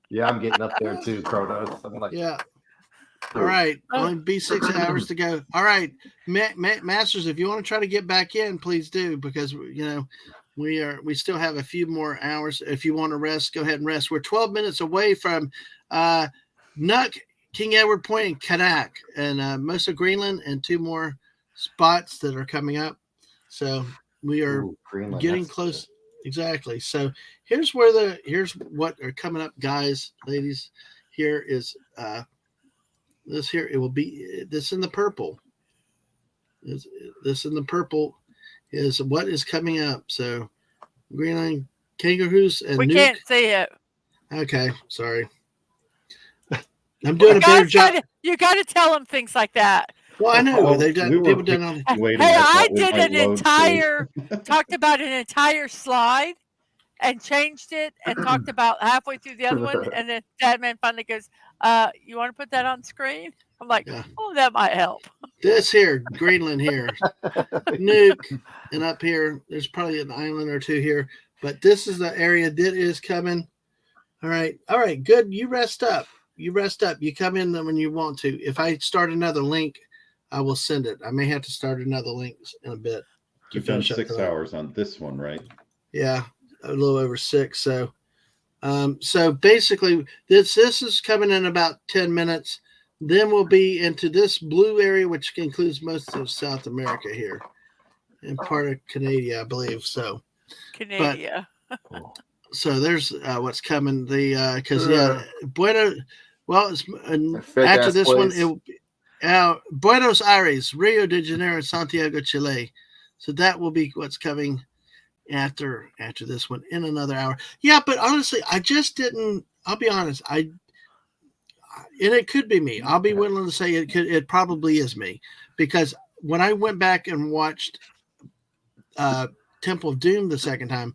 L: Yeah, I'm getting up there too, Kronos. I'm like,
A: yeah. All right, only be 6 hours to go. All right, Masters, if you want to try to get back in, please do, because we still have a few more hours. If you want to rest, go ahead and rest. We're 12 minutes away from Nuuk, King Edward Point, and Kanak, and most of Greenland, and 2 more spots that are coming up. So we are getting close. Exactly. So here's what are coming up, guys, ladies. Here is this here. It will be this in the purple. This in the purple is what is coming up. So Greenland kangaroos and
H: we can't see it.
A: Okay, sorry. I'm doing a better job.
H: You got to tell them things like that.
A: Well, I know they've done. People done all.
H: Hey, I did an entire talked about an entire slide and changed it and talked about halfway through the other one, and then Dadman finally goes, "You want to put that on screen?" I'm like, "Oh, that might help."
A: This here, Greenland here, Nuuk, and up here, there's probably an island or 2 here, but this is the area that is coming. All right, good. You rest up. You come in when you want to. If I start another link, I will send it. I may have to start another link in a bit.
N: You've done 6 hours on this one, right?
A: Yeah, a little over 6. So, so basically, this is coming in about 10 minutes. Then we'll be into this blue area, which includes most of South America here, and part of Canada, I believe. So,
H: Canada.
A: So there's what's coming. The because Bueno. Well, it's, after this one, it will be Buenos Aires, Rio de Janeiro, Santiago, Chile. So that will be what's coming after this one in another hour. Yeah, but honestly, I just didn't. I'll be honest. And it could be me. I'll be willing to say it probably is me, because when I went back and watched Temple of Doom the second time,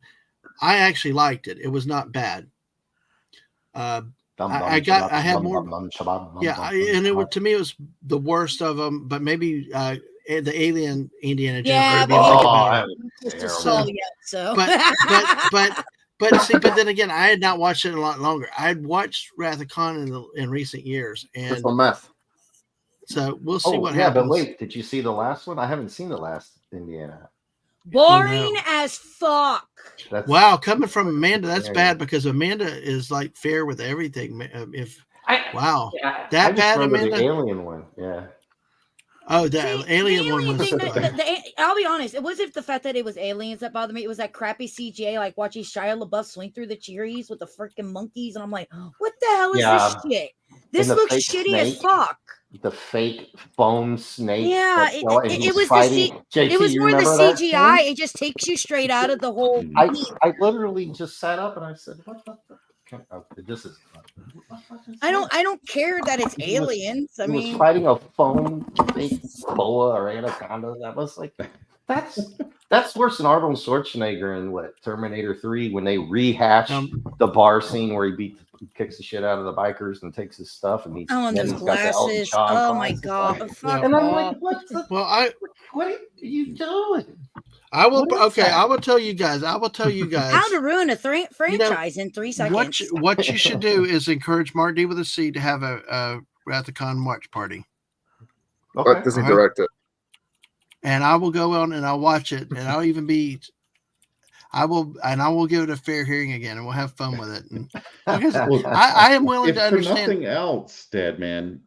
A: I actually liked it. It was not bad. I had more. Yeah, and to me, it was the worst of them. But maybe the Alien Indiana Jones.
I: Yeah,
A: but then again, I had not watched it a lot longer. I had watched Wrath of Khan in recent years, and so we'll see what happens.
L: But wait, did you see the last one? I haven't seen the last Indiana.
I: Boring as fuck.
A: Wow, coming from Amanda, that's bad, because Amanda is like fair with everything. That bad, Amanda.
L: The Alien one, yeah.
A: Oh, the Alien one was.
I: I'll be honest. It wasn't the fact that it was aliens that bothered me. It was that crappy CGI, like watching Shia LaBeouf swing through the trees with the freaking monkeys, and I'm like, what the hell is this shit? This looks shitty as fuck.
L: The fake foam snake.
I: Yeah, it was it was more the CGI. It just takes you straight out of the whole.
L: I literally just sat up and I said, "What the fuck? This is."
I: I don't care that it's aliens. I mean,
L: fighting a foam fake boa or anaconda. That was like that's worse than Arnold Schwarzenegger in Terminator 3 when they rehashed the bar scene where he kicks the shit out of the bikers and takes his stuff and
I: and those glasses. Oh my god!
L: And I'm like, what are you doing?
A: I will. Okay, I will tell you guys. How
I: to ruin a franchise in 3 seconds.
A: What you should do is encourage Mark D with a C to have a Wrath of Khan watch party.
G: Let Disney direct it.
A: And I will go on and I'll watch it, and I'll even be. I will give it a fair hearing again, and we'll have fun with it. And because I am willing to understand.
N: For nothing else, Dadman,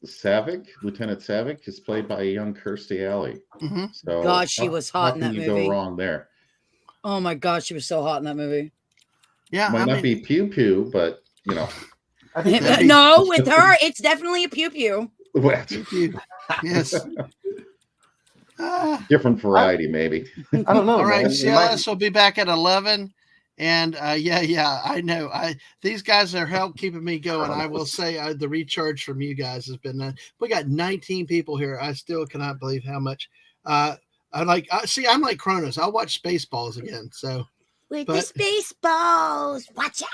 N: Savick, Lieutenant Savick, is played by a young Kirstie Alley.
A: Mm-hmm.
N: So
I: God, she was hot in that movie.
N: How can you go wrong there?
I: Oh my God, she was so hot in that movie.
A: Yeah,
N: might not be pew pew, but you know.
I: No, with her, it's definitely a pew pew.
A: Pew pew. Yes.
N: Different variety, maybe.
L: I don't know.
A: All right,
L: man.
A: CLS will be back at 11. And yeah, I know. These guys are help keeping me going. I will say the recharge from you guys has been. We got 19 people here. I still cannot believe how much. I'm like Kronos. I'll watch Spaceballs again. So
F: with the Spaceballs, watch out.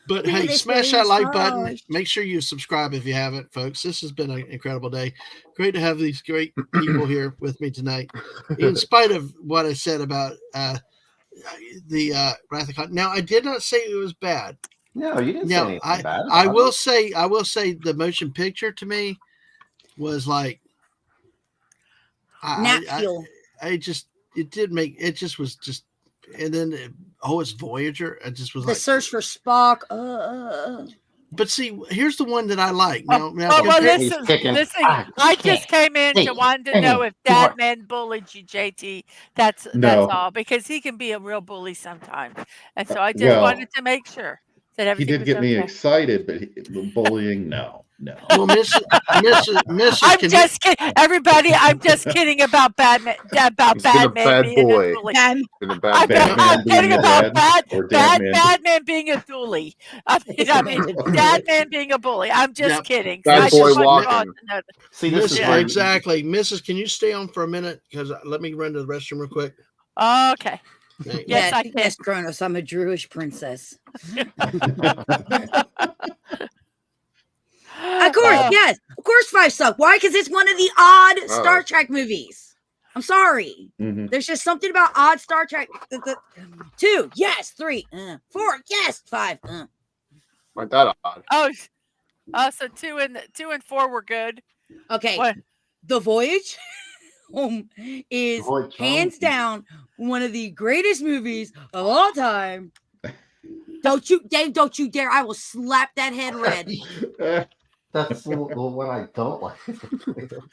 A: But hey, smash that like button. Make sure you subscribe if you haven't, folks. This has been an incredible day. Great to have these great people here with me tonight, in spite of what I said about the Wrath of Khan. Now, I did not say it was bad.
L: No, you didn't say anything bad.
A: I will say the motion picture to me was like it just was just, and then it's Voyager. It just was
I: the search for Spock.
A: But see, here's the one that I like. Now
H: listen. I just came in to want to know if Dadman bullied you, JT. That's all, because he can be a real bully sometimes, and so I just wanted to make sure that everything.
N: He did get me excited, but bullying, no.
A: Well, Mrs.
H: I'm just kidding, everybody. I'm just kidding about Batman. Batman being a bully. I'm kidding about Batman being a bully. I mean, Dadman being a bully. I'm just kidding.
G: Bad boy walking.
A: See, this is exactly, Mrs. Can you stay on for a minute? Because let me run to the restroom real quick.
H: Okay.
I: Yes, I guess Kronos. I'm a Jewish princess. Of course, yes. Of course, 5 suck. Why? Because it's one of the odd Star Trek movies. I'm sorry.
N: Mm-hmm.
I: There's just something about odd Star Trek. 2, yes. 3, 4, yes. 5.
G: Like that odd.
H: So 2 and 4 were good.
I: Okay.
H: What?
I: The Voyage Home is hands down one of the greatest movies of all time. Don't you, Dave? Don't you dare! I will slap that head red.
L: That's the one I don't like.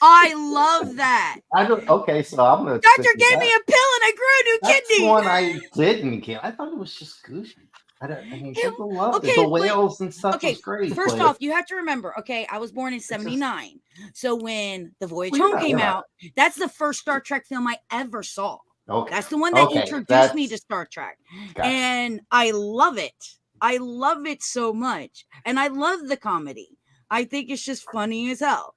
I: I love that.
L: Okay, so I'm gonna.
I: Doctor gave me a pill and I grew a new
L: That's
I: kidney.
L: The one I didn't get. I thought it was just goofy. People loved it. The whales and stuff was great.
I: First off, you have to remember. Okay, I was born in '79, so when The Voyage Home came out, that's the first Star Trek film I ever saw.
L: Okay.
I: That's the one that introduced me to Star Trek. Gotcha. And I love it. I love it so much. And I love the comedy. I think it's just funny as hell.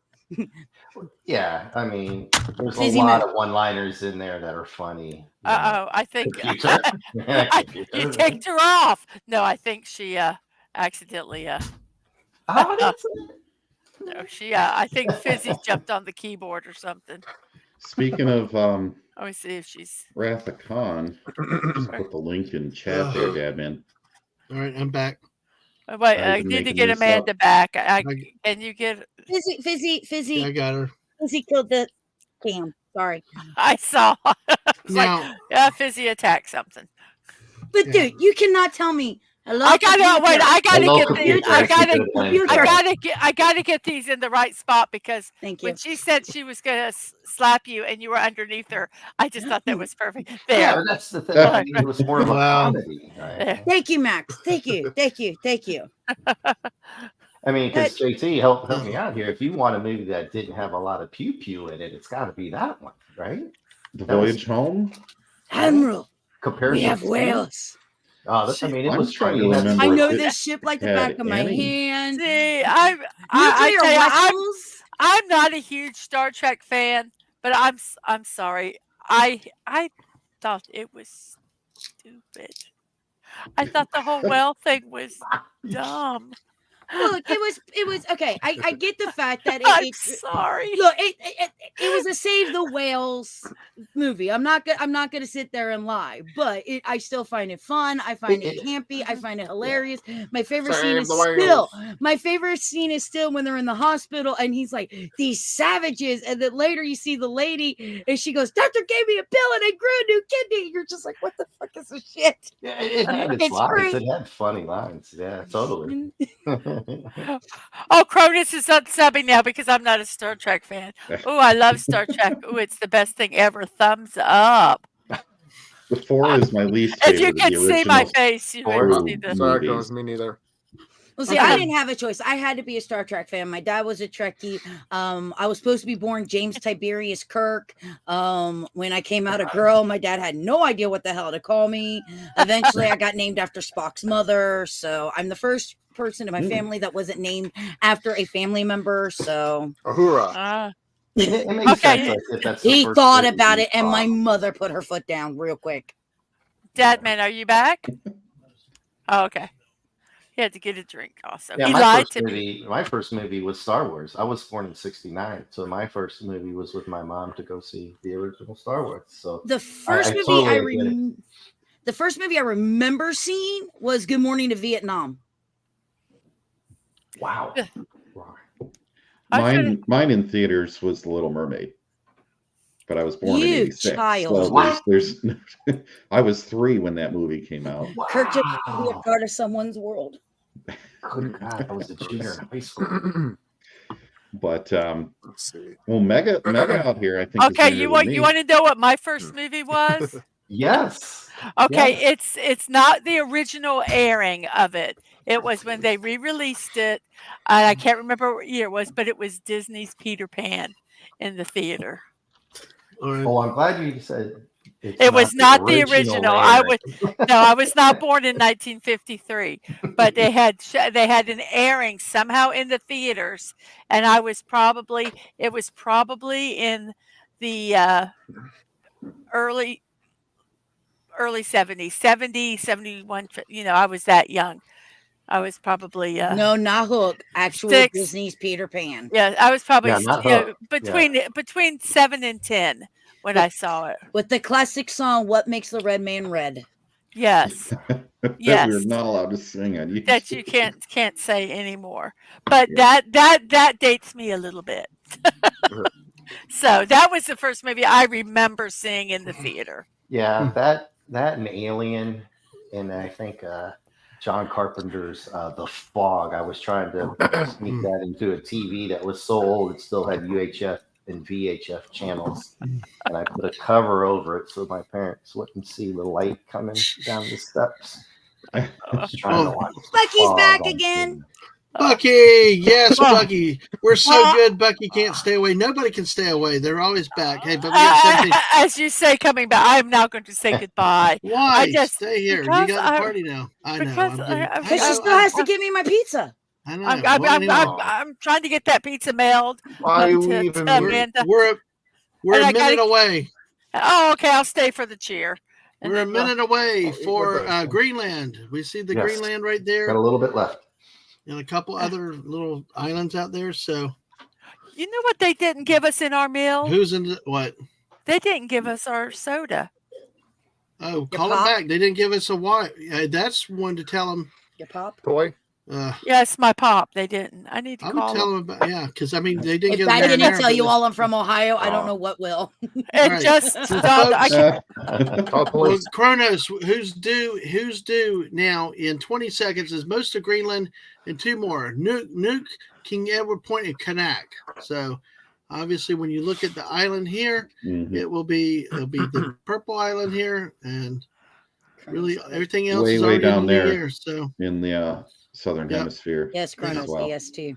L: Yeah, I mean, there's a lot of one-liners in there that are funny.
H: I think you kicked her off. No, I think she accidentally. No, she. I think Fizzy jumped on the keyboard or something.
N: Speaking of,
H: let me see if she's
N: Wrath of Khan. Just put the link in chat there, Dadman.
A: All right, I'm back.
H: Wait, I need to get Amanda back. Can you get
I: Fizzy?
A: I got her.
I: Fizzy killed the cam. Sorry.
H: I saw.
A: Now,
H: Fizzy attacked something.
I: But dude, you cannot tell me.
H: I gotta get these in the right spot, because when she said she was gonna slap you and you were underneath her, I just thought that was perfect. There.
L: Yeah, that's the thing. It was more of a comedy. Right?
I: Thank you, Max. Thank you.
L: I mean, because JT helped me out here. If you want a movie that didn't have a lot of pew pew in it, it's got to be that one, right?
N: The Voyage Home.
I: Admiral.
L: Comparison.
I: We have whales.
L: Oh, I mean, it was
N: trying
L: funny.
N: to remember.
I: I know this ship like the back of my hand.
H: See, I'm not a huge Star Trek fan, but I'm sorry. I thought it was stupid. I thought the whole whale thing was dumb.
I: Look, it was okay. I get the fact that
H: I'm sorry.
I: Look, it was a Save the Whales movie. I'm not gonna sit there and lie, but I still find it fun. I find it campy. I find it hilarious. My favorite scene is still when they're in the hospital and he's like, these savages, and then later you see the lady and she goes, "Doctor gave me a pill and I grew a new kidney." You're just like, what the fuck is this shit?
L: Yeah, it had its lines. Great. It had funny lines. Yeah, totally.
H: Oh, Cronus is unsubbing now because I'm not a Star Trek fan. Oh, I love Star Trek. Oh, it's the best thing ever. Thumbs up.
N: The 4 is my least favorite.
H: If you can see my face, you would see the
G: Sorry, me neither.
I: Well, see, I didn't have a choice. I had to be a Star Trek fan. My dad was a Trekkie. I was supposed to be born James Tiberius Kirk. When I came out a girl, my dad had no idea what the hell to call me. Eventually, I got named after Spock's mother. So I'm the first person in my family that wasn't named after a family member. So,
G: Ahura.
H: Okay.
I: He thought about it, and my mother put her foot down real quick.
H: Dadman, are you back? Oh, okay. He had to get a drink also.
L: Yeah,
H: he lied to me.
L: My first movie was Star Wars. I was born in '69, so my first movie was with my mom to go see the original Star Wars. So
I: the first the first movie I remember seeing was Good Morning to Vietnam.
L: Wow.
N: Mine in theaters was The Little Mermaid, but I was born in '86.
I: Child.
N: So there's I was 3 when that movie came out.
I: Kirk just be a part of someone's world.
L: Good God, I was a junior in high school.
N: But well, Mega out here, I think.
H: Okay, you want to know what my first movie was?
L: Yes.
H: Okay, it's not the original airing of it. It was when they re-released it. I can't remember what year it was, but it was Disney's Peter Pan in the theater.
L: Oh, I'm glad you said
H: it was not the original. I was not born in 1953, but they had an airing somehow in the theaters, and it was probably in the early 70s, 70, 71, I was that young. I was probably
I: no, not Hook. Actual 6. Disney's Peter Pan.
H: Yeah, I was probably between 7 and 10 when I saw it.
I: With the classic song "What Makes the Red Man Red."
H: Yes. Yes.
N: We're not allowed to sing on you.
H: That you can't say anymore. But that dates me a little bit. So that was the first movie I remember seeing in the theater.
L: Yeah, that and Alien, and I think John Carpenter's The Fog. I was trying to sneak that into a TV that was so old it still had UHF and VHF channels, and I put a cover over it so my parents wouldn't see the light coming down the steps. I was trying to watch
I: Bucky's back again.
A: Bucky, yes, Bucky. We're so good. Bucky can't stay away. Nobody can stay away. They're always back. Hey, but we got something.
H: As you say, coming back, I'm now going to say goodbye.
A: Why? Stay here. You got the party now. I know.
I: Because she still has to give me my pizza.
A: I know.
H: I'm trying to get that pizza mailed.
A: Why we're a minute away.
H: Oh, okay. I'll stay for the cheer.
A: We're a minute away for Greenland. We see the Greenland right there.
L: Got a little bit left.
A: And a couple other little islands out there. So,
H: you know what they didn't give us in our meal?
A: Who's in what?
H: They didn't give us our soda.
A: Oh, call it back. They didn't give us a wine. That's one to tell them.
I: Your pop
G: toy.
H: Yes, my pop. They didn't. I need to call
A: would tell them about because they didn't get.
I: If I didn't tell you all I'm from Ohio, I don't know what will.
H: It just
A: well, Kronos, who's due now in 20 seconds is most of Greenland and 2 more. Nuke, King Edward Point, and Kanak. So obviously when you look at the island here, it'll be the purple island here, and really everything else is
N: way down
A: in
N: there.
A: Here, so
N: in the southern hemisphere.
I: Yes, Kronos, EST.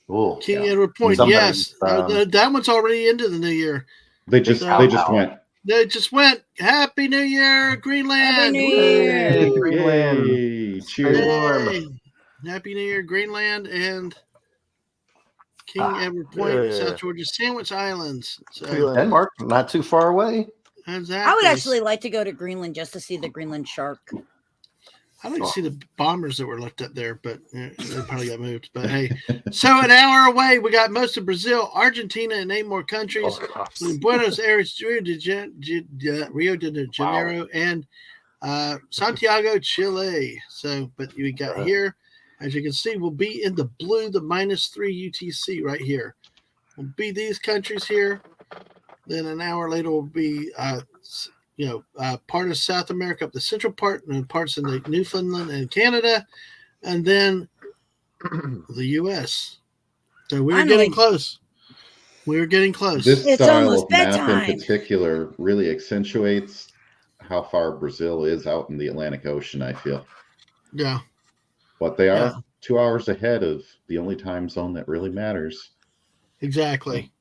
L: Cool.
A: King Edward Point, yes. That one's already into the new year.
N: They just went.
A: They just went. Happy New Year, Greenland!
I: Happy New Year,
L: Hey, Greenland!
N: Hey, cheers!
A: Hey. Happy New Year, Greenland and King Edward Point, South Georgia Sandwich Islands. So
L: Denmark, not too far away.
A: Exactly.
I: I would actually like to go to Greenland just to see the Greenland shark.
A: I like to see the bombers that were left up there, but they probably got moved. But hey, so an hour away, we got most of Brazil, Argentina, and 8 more countries, including Buenos Aires, Rio de Janeiro, and Santiago, Chile. So, but we got here, as you can see, we'll be in the blue, the -3 UTC right here. We'll be these countries here. Then an hour later, we'll be part of South America up the central part, and parts in the Newfoundland and Canada, and then the U.S. So we're getting close. We're getting close.
N: This style of map in particular really accentuates how far Brazil is out in the Atlantic Ocean, I feel.
A: Yeah.
N: But they are 2 hours ahead of the only time zone that really matters.
A: Exactly.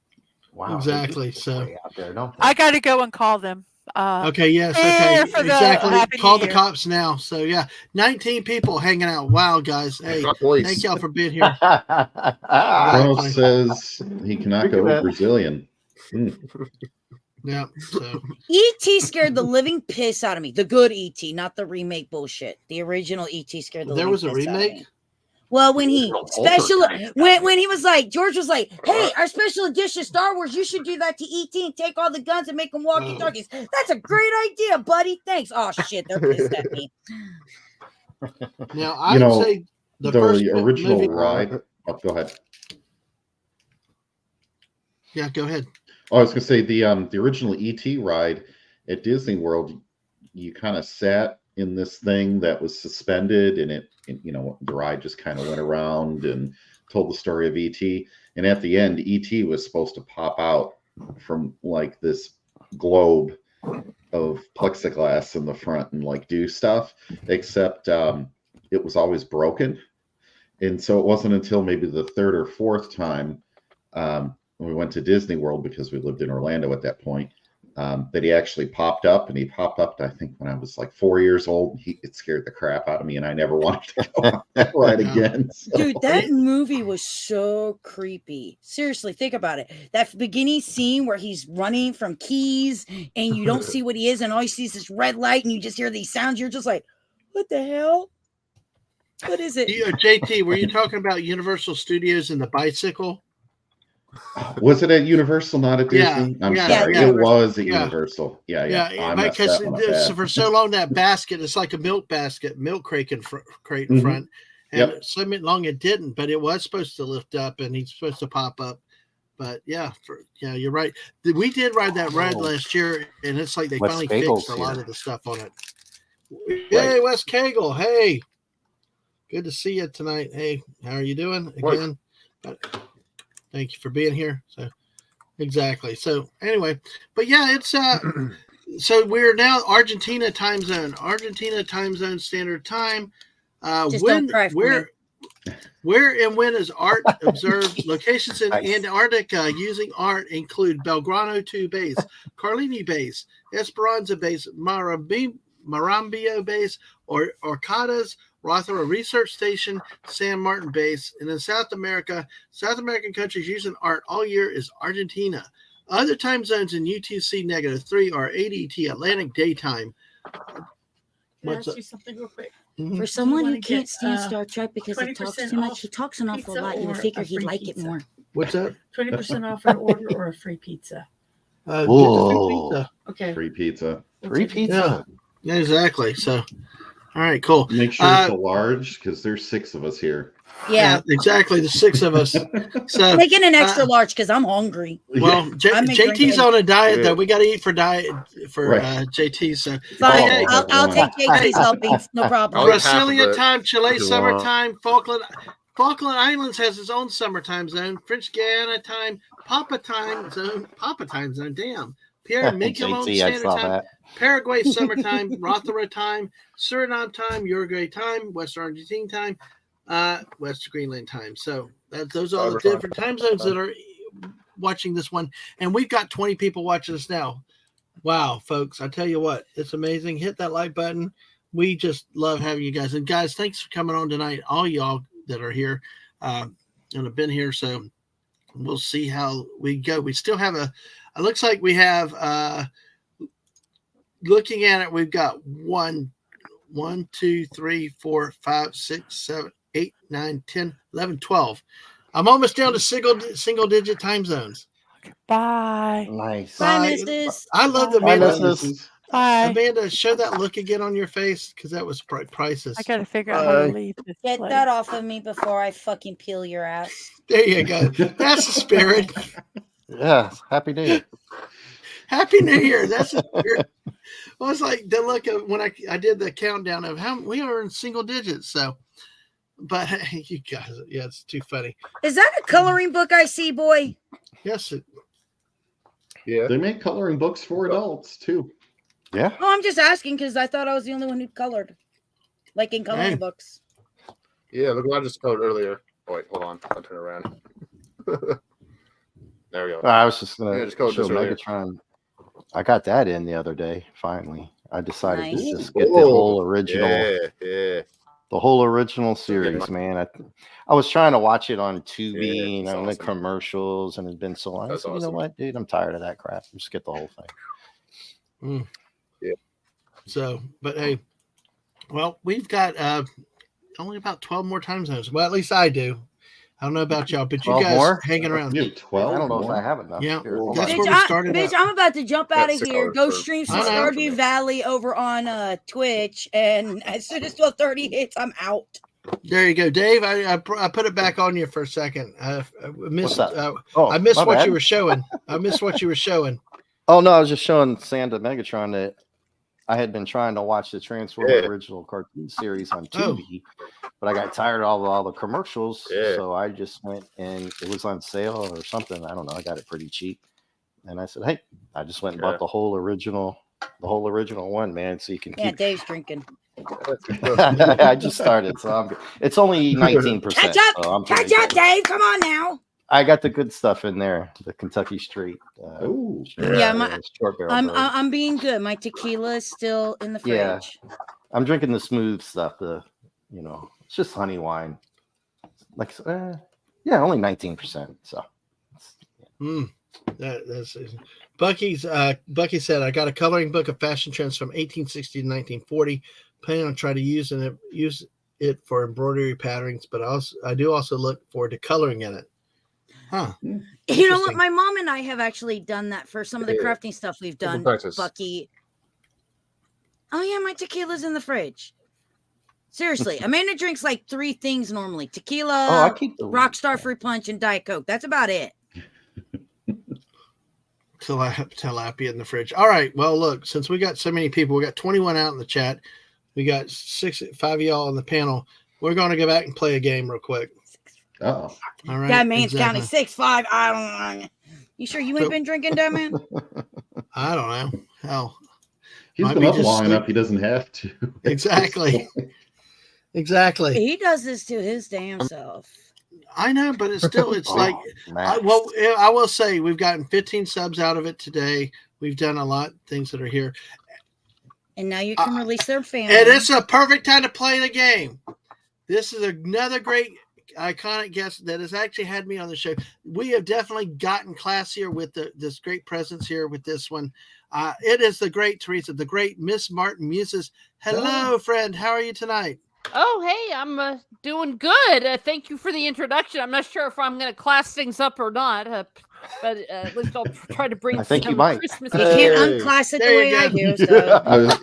O: Wow.
A: Exactly. So
O: out there, don't they?
H: I got to go and call them.
A: Okay, yes, okay, exactly. Call the cops now. So yeah, 19 people hanging out. Wow, guys. Hey, thank y'all for being here.
N: Kronos says he cannot go Brazilian.
A: Yeah. So
I: E.T. scared the living piss out of me. The good E.T., not the remake bullshit. The original E.T. scared the living piss out of me. There was a remake? Well, when he when he was like, George was like, hey, our special edition Star Wars, you should do that to E.T. and take all the guns and make them walkie-talkies. That's a great idea, buddy. Thanks. Oh shit, they're pissed at me.
A: Now I would say the first
N: original
A: movie,
N: ride. Oh, go ahead.
A: Yeah, go ahead.
N: Oh, I was gonna say the original E.T. ride at Disney World, you kind of sat in this thing that was suspended, and the ride just kind of went around and told the story of E.T. And at the end, E.T. was supposed to pop out from like this globe of plexiglass in the front and like do stuff, except it was always broken. And so it wasn't until maybe the third or fourth time when we went to Disney World, because we lived in Orlando at that point, that he actually popped up. And he popped up, I think, when I was like 4 years old. It scared the crap out of me, and I never wanted to go on that ride again. So.
I: Dude, that movie was so creepy. Seriously, think about it. That beginning scene where he's running from keys and you don't see what he is, and all you see is this red light, and you just hear these sounds. You're just like, what the hell? What is it?
A: JT, were you talking about Universal Studios and the bicycle?
N: Was it at Universal, not at Disney? I'm sorry.
A: Yeah,
N: it was at Universal. Yeah.
A: Because for so long, that basket, it's like a milk basket, milk crate in front. And so long it didn't, but it was supposed to lift up, and he's supposed to pop up. But yeah, you're right. We did ride that ride last year, and it's like they finally fixed a lot of the stuff on it. Hey, Wes Cagle. Hey, good to see you tonight. Hey, how are you doing again? Thank you for being here. So exactly. So anyway, but yeah, it's so we're now Argentina time zone standard time. Where and when is art observed? Locations in Antarctica using art include Belgrano 2 Base, Carlini Base, Esperanza Base, Marambio Base, or Orcadas, Rothera Research Station, San Martin Base. And in South American countries using art all year is Argentina. Other time zones in UTC -3 are ADT, Atlantic Daytime.
B: Can I ask you something real quick?
I: For someone who can't stand Star Trek because he talks too much, he talks an awful lot. You would figure he'd like it more.
A: What's that?
B: 20% off an order or a free pizza?
A: Get the free pizza.
B: Okay.
N: Free pizza.
O: Free pizza.
A: Yeah, exactly. So, all right, cool.
N: Make sure it's a large, because there's 6 of us here.
I: Yeah,
A: exactly. The 6 of us. So
I: making an extra large because I'm hungry.
A: Well, JT's on a diet though. We got to eat for JT. So
I: fine, I'll take JT's helpings. No problem.
A: Brasilia time, Chile summertime, Falkland Islands has its own summertime zone. French Guiana time, Papa time zone. Damn. Pierre Miquelon standard time. Paraguay summertime, Rothera time, Suriname time, Uruguay time, West Argentine time, West Greenland time. So those are all the different time zones that are watching this one. And we've got 20 people watching us now. Wow, folks, I tell you what, it's amazing. Hit that like button. We just love having you guys. And guys, thanks for coming on tonight. All y'all that are here and have been here. So we'll see how we go. We still have it looks like we have looking at it, we've got one 1, 2, 3, 4, 5, 6, 7, 8, 9, 10, 11, 12. I'm almost down to single digit time zones.
H: Bye.
L: Nice.
I: Bye, Mrs.
A: I love the
L: Bye,
A: Amanda.
L: Mrs.
H: Bye.
A: Amanda, show that look again on your face because that was priceless.
H: I got to figure out how to leave this
I: Get
H: place.
I: that off of me before I fucking peel your ass.
A: There you go. That's the spirit.
L: Yeah. Happy New Year.
A: Happy New Year. That's the spirit. Well, it's like the look of when I did the countdown of how we are in single digits. So, but hey, you guys, yeah, it's too funny.
I: Is that a coloring book I see, boy?
A: Yes.
N: Yeah. They make coloring books for adults too.
L: Yeah.
I: Oh, I'm just asking because I thought I was the only one who colored, like in coloring books.
G: Yeah, look what I just colored earlier. Oh, wait, hold on. I'll turn around. There we go.
L: I was just gonna
G: just colored
L: show
G: this earlier.
L: Megatron. I got that in the other day. Finally, I decided
I: Nice.
L: to just get the whole original.
G: Yeah.
L: The whole original series, man. I was trying to watch it on Tubi,
G: that's
L: the
G: awesome.
L: commercials, and it's been so long.
G: That's
L: So, you know
G: awesome.
L: what, dude? I'm tired of that crap. Just get the whole thing.
G: Yeah.
A: So, but hey, well, we've got only about 12 more time zones. Well, at least I do. I don't know about y'all, but you
L: 12
A: guys
L: more?
A: hanging around.
N: You have 12
L: I don't know
N: more?
L: if I have enough.
A: Yeah,
L: Here, hold
A: that's
L: on.
A: where we started.
I: Bitch, I'm about to jump out of
G: That's
I: here.
G: $6
I: Go
G: for-
I: stream some
A: I know.
I: Stardew Valley over on Twitch, and as soon as 12:30 hits, I'm out.
A: There you go, Dave. I put it back on you for a second. I missed.
L: What's that?
A: I missed
L: my
A: what
L: bad.
A: you were showing. I missed what you were showing.
L: Oh no, I was just showing Santa Megatron that I had been trying to watch the Transformer original cartoon series on Tubi, but I got tired of all the commercials, so I just went and it was on sale or something. I don't know. I got it pretty cheap, and I said, "Hey, I just went and bought the whole original one, man, so you can
I: Yeah,
L: keep."
I: Dave's drinking.
L: I just started, so I'm good. It's only 19%.
I: Catch up,
L: so I'm
I: catch
L: pretty
I: up,
L: good.
I: Dave. Come on now.
L: I got the good stuff in there. The Kentucky Straight.
I: Yeah,
L: short barrel.
I: I'm being good. My tequila is still in the fridge.
L: Yeah, I'm drinking the smooth stuff. It's just honey wine. Like, only 19%. So,
A: That's Bucky said, I got a coloring book of fashion trends from 1860 to 1940. Planning on trying to use it for embroidery patterns, but I do also look forward to coloring in it. Huh.
I: You know what? My mom and I have actually done that for some of the crafting stuff we've done,
G: practice.
I: Bucky. Oh, yeah, my tequila's in the fridge. Seriously, Amanda drinks like 3 things normally. Tequila, Rockstar Fruit Punch, and Diet Coke. That's about it.
A: Tilapia in the fridge. All right. Well, look, since we got so many people, we got 21 out in the chat. We got 5 of y'all on the panel. We're going to go back and play a game real quick.
N: Oh,
A: all right.
I: That man's counting 6-5. I don't know. You sure you ain't been drinking, that man?
A: I don't know. Hell,
N: he's been up long enough. He doesn't have to.
A: Exactly. Exactly.
I: He does this to his damn self.
A: I know, but it's like, I will say we've gotten 15 subs out of it today. We've done a lot of things that are here.
I: And now you can release their family.
A: And it's a perfect time to play the game. This is another great iconic guest that has actually had me on the show. We have definitely gotten classier with this great presence here with this one. It is the great Teresa, the great Miss Martin Muses. Hello, friend. How are you tonight?
O: Oh, hey, I'm doing good. Thank you for the introduction. I'm not sure if I'm going to class things up or not, but at least I'll try to bring some Christmas.
I: You can't unclass it the way I do. So.
L: I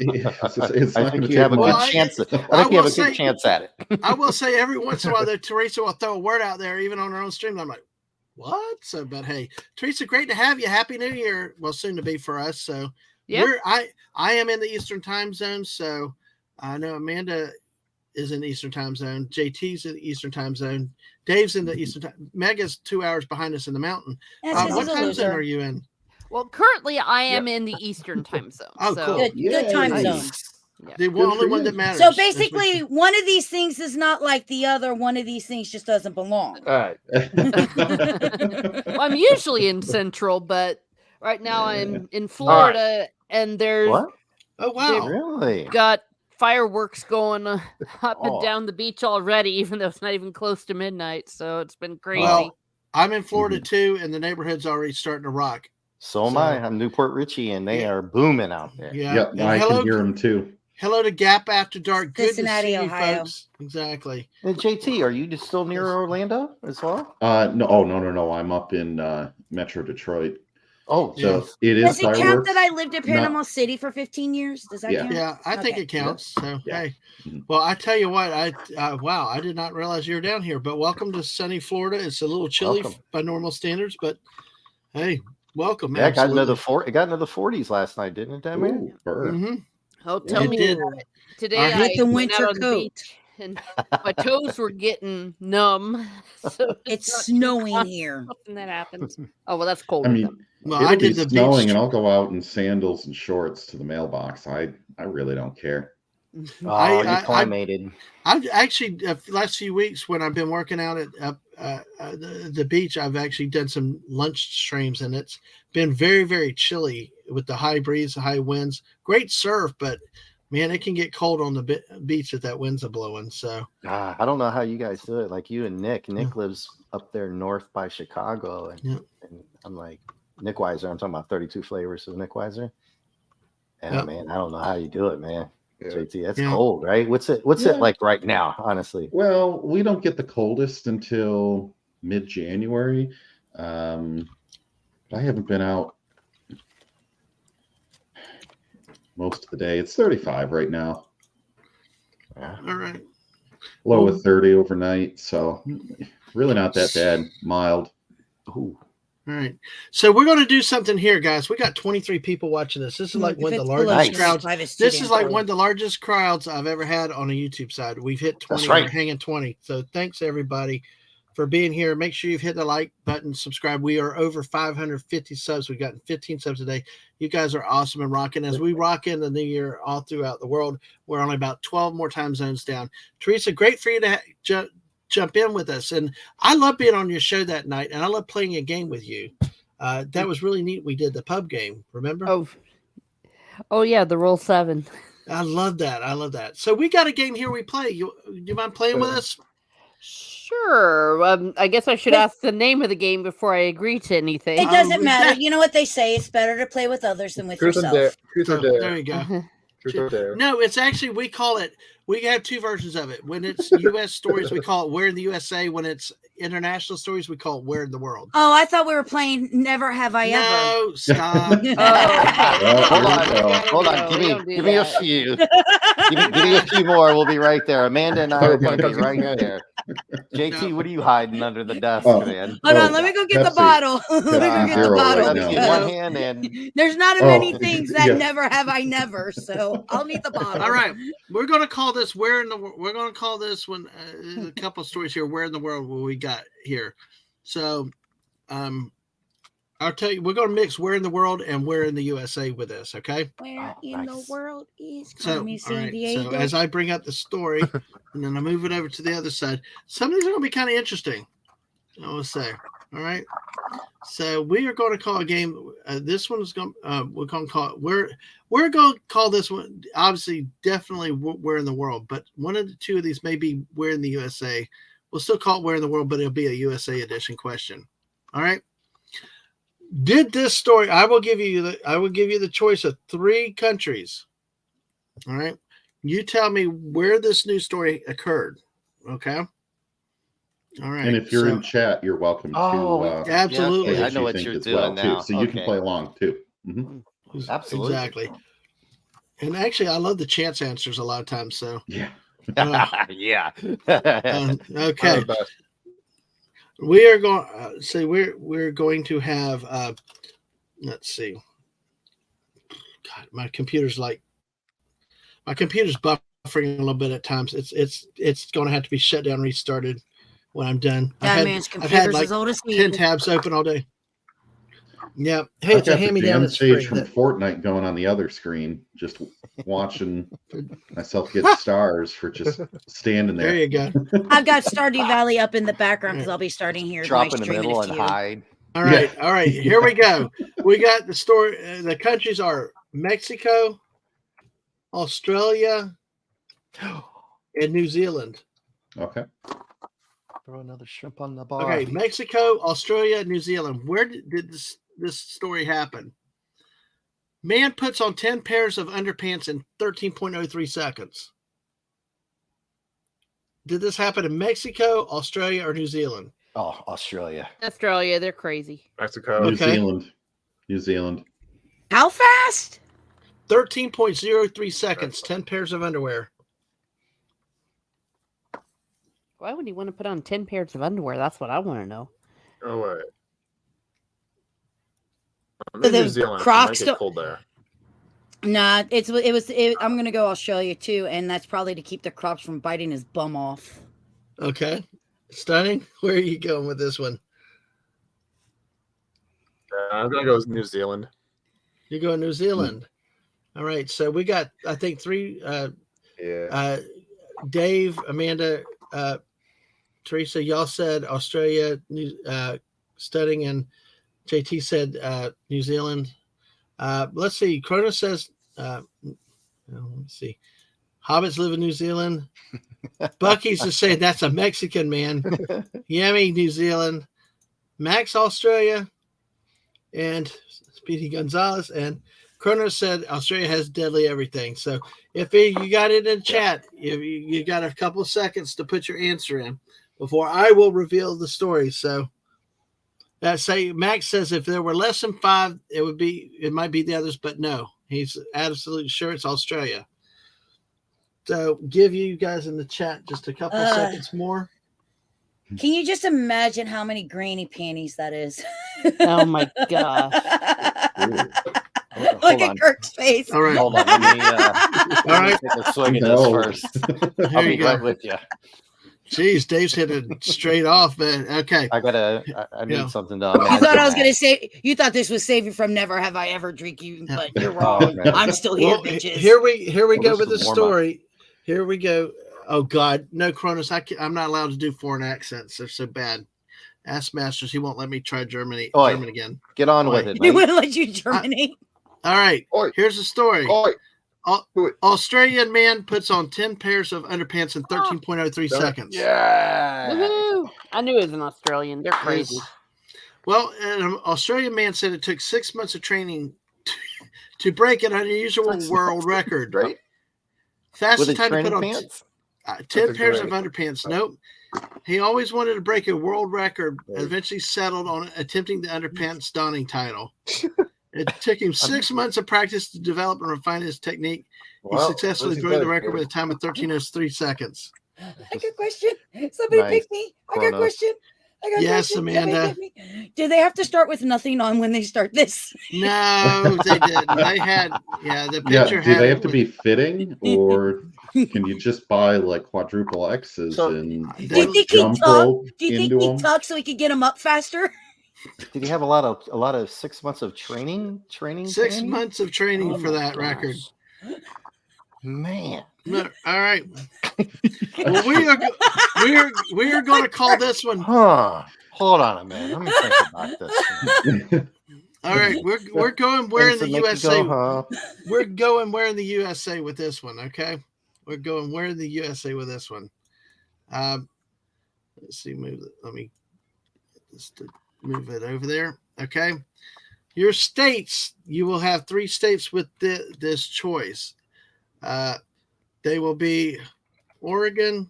L: think you have a good chance. I think you have a good chance at it.
A: I will say every once in a while that Teresa will throw a word out there, even on her own stream. I'm like, what? So, but hey, Teresa, great to have you. Happy New Year. Well, soon to be for us. So, I am in the Eastern time zone. So, I know Amanda is in the Eastern time zone. JT's in the Eastern time zone. Dave's in the Eastern time. Mega's 2 hours behind us in the mountain. What time zone are you in?
O: Well, currently I am in the Eastern time zone.
A: Oh,
O: so.
A: cool.
I: Good time zone.
O: Yeah.
A: The only one that matters.
I: So basically, one of these things is not like the other. One of these things just doesn't belong.
G: All right.
O: Well, I'm usually in Central, but right now I'm in Florida, and there's
A: Oh wow,
L: really
O: got fireworks going up and down the beach already, even though it's not even close to midnight. So it's been crazy.
A: Well, I'm in Florida too, and the neighborhood's already starting to rock.
L: So am I. I'm Newport Richie, and they are booming out there.
A: Yeah,
N: yep. I can hear them too.
A: Hello to Gap After Dark. Good
I: Cincinnati,
A: to see
I: Ohio.
A: you, folks. Exactly.
L: And JT, are you just still near Orlando as well?
N: No. Oh, no. I'm up in Metro Detroit.
L: Oh,
N: so it is.
I: Does it count
N: fireworks.
I: that I lived in Panama City for 15 years? Does that count?
A: Yeah, I think it counts. So
N: Yeah.
A: hey, well, I tell you what, wow, I did not realize you were down here. But welcome to sunny Florida. It's a little chilly by normal standards, but hey, welcome.
L: Yeah, it got into the 40s last night, didn't it, Dadman?
A: Mm-hmm.
O: Oh, tell me about it. Today I
I: Get the
O: went
I: winter
O: out on the
I: coat.
O: beach and my toes were getting numb. So
I: It's snowing here.
O: Something that happens. Oh well, that's cold.
N: I mean,
A: well,
N: it'll be snowing, and I'll go out in sandals and shorts to the mailbox. I really don't care.
L: Oh, you climated.
A: I've actually last few weeks when I've been working out at the beach, I've actually done some lunch streams, and it's been very, very chilly with the high breeze, the high winds. Great surf, but man, it can get cold on the beach if that wind's blowing. So
L: I don't know how you guys do it. Like you and Nick. Nick lives up there north by Chicago, and I'm like Nick Weiser. I'm talking about 32 Flavors of Nick Weiser. And man, I don't know how you do it, man. JT, that's cold, right? What's it like right now, honestly?
N: Well, we don't get the coldest until mid-January. I haven't been out most of the day. It's 35 right now.
A: all right.
N: Low of 30 overnight, so really not that bad. Mild.
L: Ooh.
A: All right. So we're going to do something here, guys. We got 23 people watching this. This is like one of the largest crowds. This is like one of the largest crowds I've ever had on a YouTube side. We've hit 20. We're hanging 20. So thanks, everybody, for being here. Make sure you've hit the like button, subscribe. We are over 550 subs. We've gotten 15 subs today. You guys are awesome and rocking. As we rock in the new year all throughout the world, we're only about 12 more time zones down. Teresa, great for you to jump in with us, and I love being on your show that night, and I love playing a game with you. That was really neat. We did the pub game, remember?
O: Oh yeah, the Roll 7.
A: I love that. So we got a game here we play. You mind playing with us?
O: Sure. I guess I should ask the name of the game before I agree to anything.
I: It doesn't matter. You know what they say? It's better to play with others than with yourself.
A: There you go. No, it's actually, we have two versions of it. When it's U.S. stories, we call it Where in the USA. When it's international stories, we call it Where in the World.
I: Oh, I thought we were playing Never Have I Ever.
A: No, stop.
L: Hold on. Give me a few. Give me a few more. We'll be right there. Amanda and I are going to be right there. JT, what are you hiding under the desk, man?
I: Hold on, let me go get the bottle. Let me go get the bottle.
L: One hand and
I: there's not many things that never have I never, so I'll need the bottle.
A: All right, we're going to call this We're going to call this one. A couple of stories here. Where in the world will we got here? So, I'll tell you, we're going to mix Where in the World and Where in the USA with this. Okay.
I: Where in the world is
A: San
I: Diego?
A: So as I bring up the story, and then I move it over to the other side, some of these are going to be kind of interesting. I will say. All right. So we are going to call a game. This one is going. We're going to call it. We're going to call this one. Obviously, definitely Where in the World, but one of the two of these may be Where in the USA. We'll still call it Where in the World, but it'll be a USA edition question. All right. Did this story? I will give you the choice of 3 countries. All right. You tell me where this news story occurred. Okay. All right.
N: And if you're in chat, you're welcome to.
A: Absolutely.
N: I know what you're doing now. So you can play along too. Mm-hmm.
L: Absolutely.
A: Exactly. And actually, I love the chance answers a lot of times. So
L: yeah.
A: Okay. We are going. We're going to have. Let's see. God, my computer's buffering a little bit at times. It's going to have to be shut down, restarted when I'm done. I've had like 10 tabs open all day. Yeah. Hey, it's a hand-me-down.
N: Stage from Fortnite going on the other screen, just watching myself get stars for just standing there.
A: There you go.
I: I've got Stardew Valley up in the background because I'll be starting here.
L: Drop in the middle and hide.
A: All right. All right. Here we go. We got the story. The countries are Mexico, Australia, and New Zealand.
N: Okay.
L: Throw another shrimp on the bar.
A: Okay. Mexico, Australia, New Zealand. Where did this story happen? Man puts on 10 pairs of underpants in 13.03 seconds. Did this happen in Mexico, Australia, or New Zealand?
L: Oh, Australia.
O: Australia, they're crazy.
G: Mexico.
N: New Zealand.
I: How fast?
A: 13.03 seconds, 10 pairs of underwear.
O: Why would he want to put on 10 pairs of underwear? That's what I want to know.
G: Oh, wait. I'm
I: So
G: in
I: the
G: New Zealand.
I: Crocs
G: It might get cold there.
I: Nah, I'm gonna go Australia too, and that's probably to keep the Crocs from biting his bum off.
A: Okay. Stunning. Where are you going with this one?
G: I'm going to go with New Zealand.
A: You're going New Zealand. All right. So we got, I think, three. Dave, Amanda, Teresa, y'all said Australia, studying, and JT said New Zealand. Let's see. Cronus says, let me see. Hobbits live in New Zealand. Bucky's just saying that's a Mexican man. Yemi, New Zealand. Max, Australia. And Speedy Gonzalez. And Cronus said Australia has deadly everything. So if you got it in chat, you got a couple of seconds to put your answer in before I will reveal the story. So Max says if there were less than 5, it might be the others, but no, he's absolutely sure it's Australia. So give you guys in the chat just a couple seconds more.
I: Can you just imagine how many granny panties that is?
O: Oh my gosh.
I: Look at Kirk's face.
A: All right.
L: Hold on. Let me take a swing at this first. I'll be right with you.
A: Jeez, Dave's hit it straight off, man. Okay.
L: I need something done.
I: You thought I was going to say, you thought this was Save You From Never Have I Ever Drink You, but you're wrong. I'm still here, bitches.
A: Here we go with the story. Here we go. Oh God, no, Cronus. I'm not allowed to do foreign accents. They're so bad. Ask Masters. He won't let me try German again.
L: Get on with it.
I: He wouldn't let you Germany.
A: All right. Here's the story. Australian man puts on 10 pairs of underpants in 13.03 seconds.
O: Yeah. Woohoo! I knew it was an Australian. They're crazy.
A: Well, an Australian man said it took 6 months of training to break an unusual world record.
L: Right?
A: Fastest time to put on 10 pairs of underpants. Nope. He always wanted to break a world record. Eventually settled on attempting the underpants donning title. It took him 6 months of practice to develop and refine his technique. He successfully broke the record with a time of 13.03 seconds.
I: I got a question. Somebody pick me. I got a question.
A: Yes, Amanda.
I: Do they have to start with nothing on when they start this?
A: No, they didn't. They had, the picture
N: do they have to be fitting, or can you just buy like quadruple X's and
I: do you think he tucks so he can get them up faster?
L: Did he have a lot of 6 months of training?
A: 6 months of training for that record.
L: Man.
A: All right. Well, we are going to call this one.
L: Hold on a minute. Let me think about this.
A: All right, we're going where in the USA? We're going where in the USA with this one? Okay, we're going where in the USA with this one? Let's see. Let me just move it over there. Okay, your states. You will have 3 states with this choice. They will be Oregon,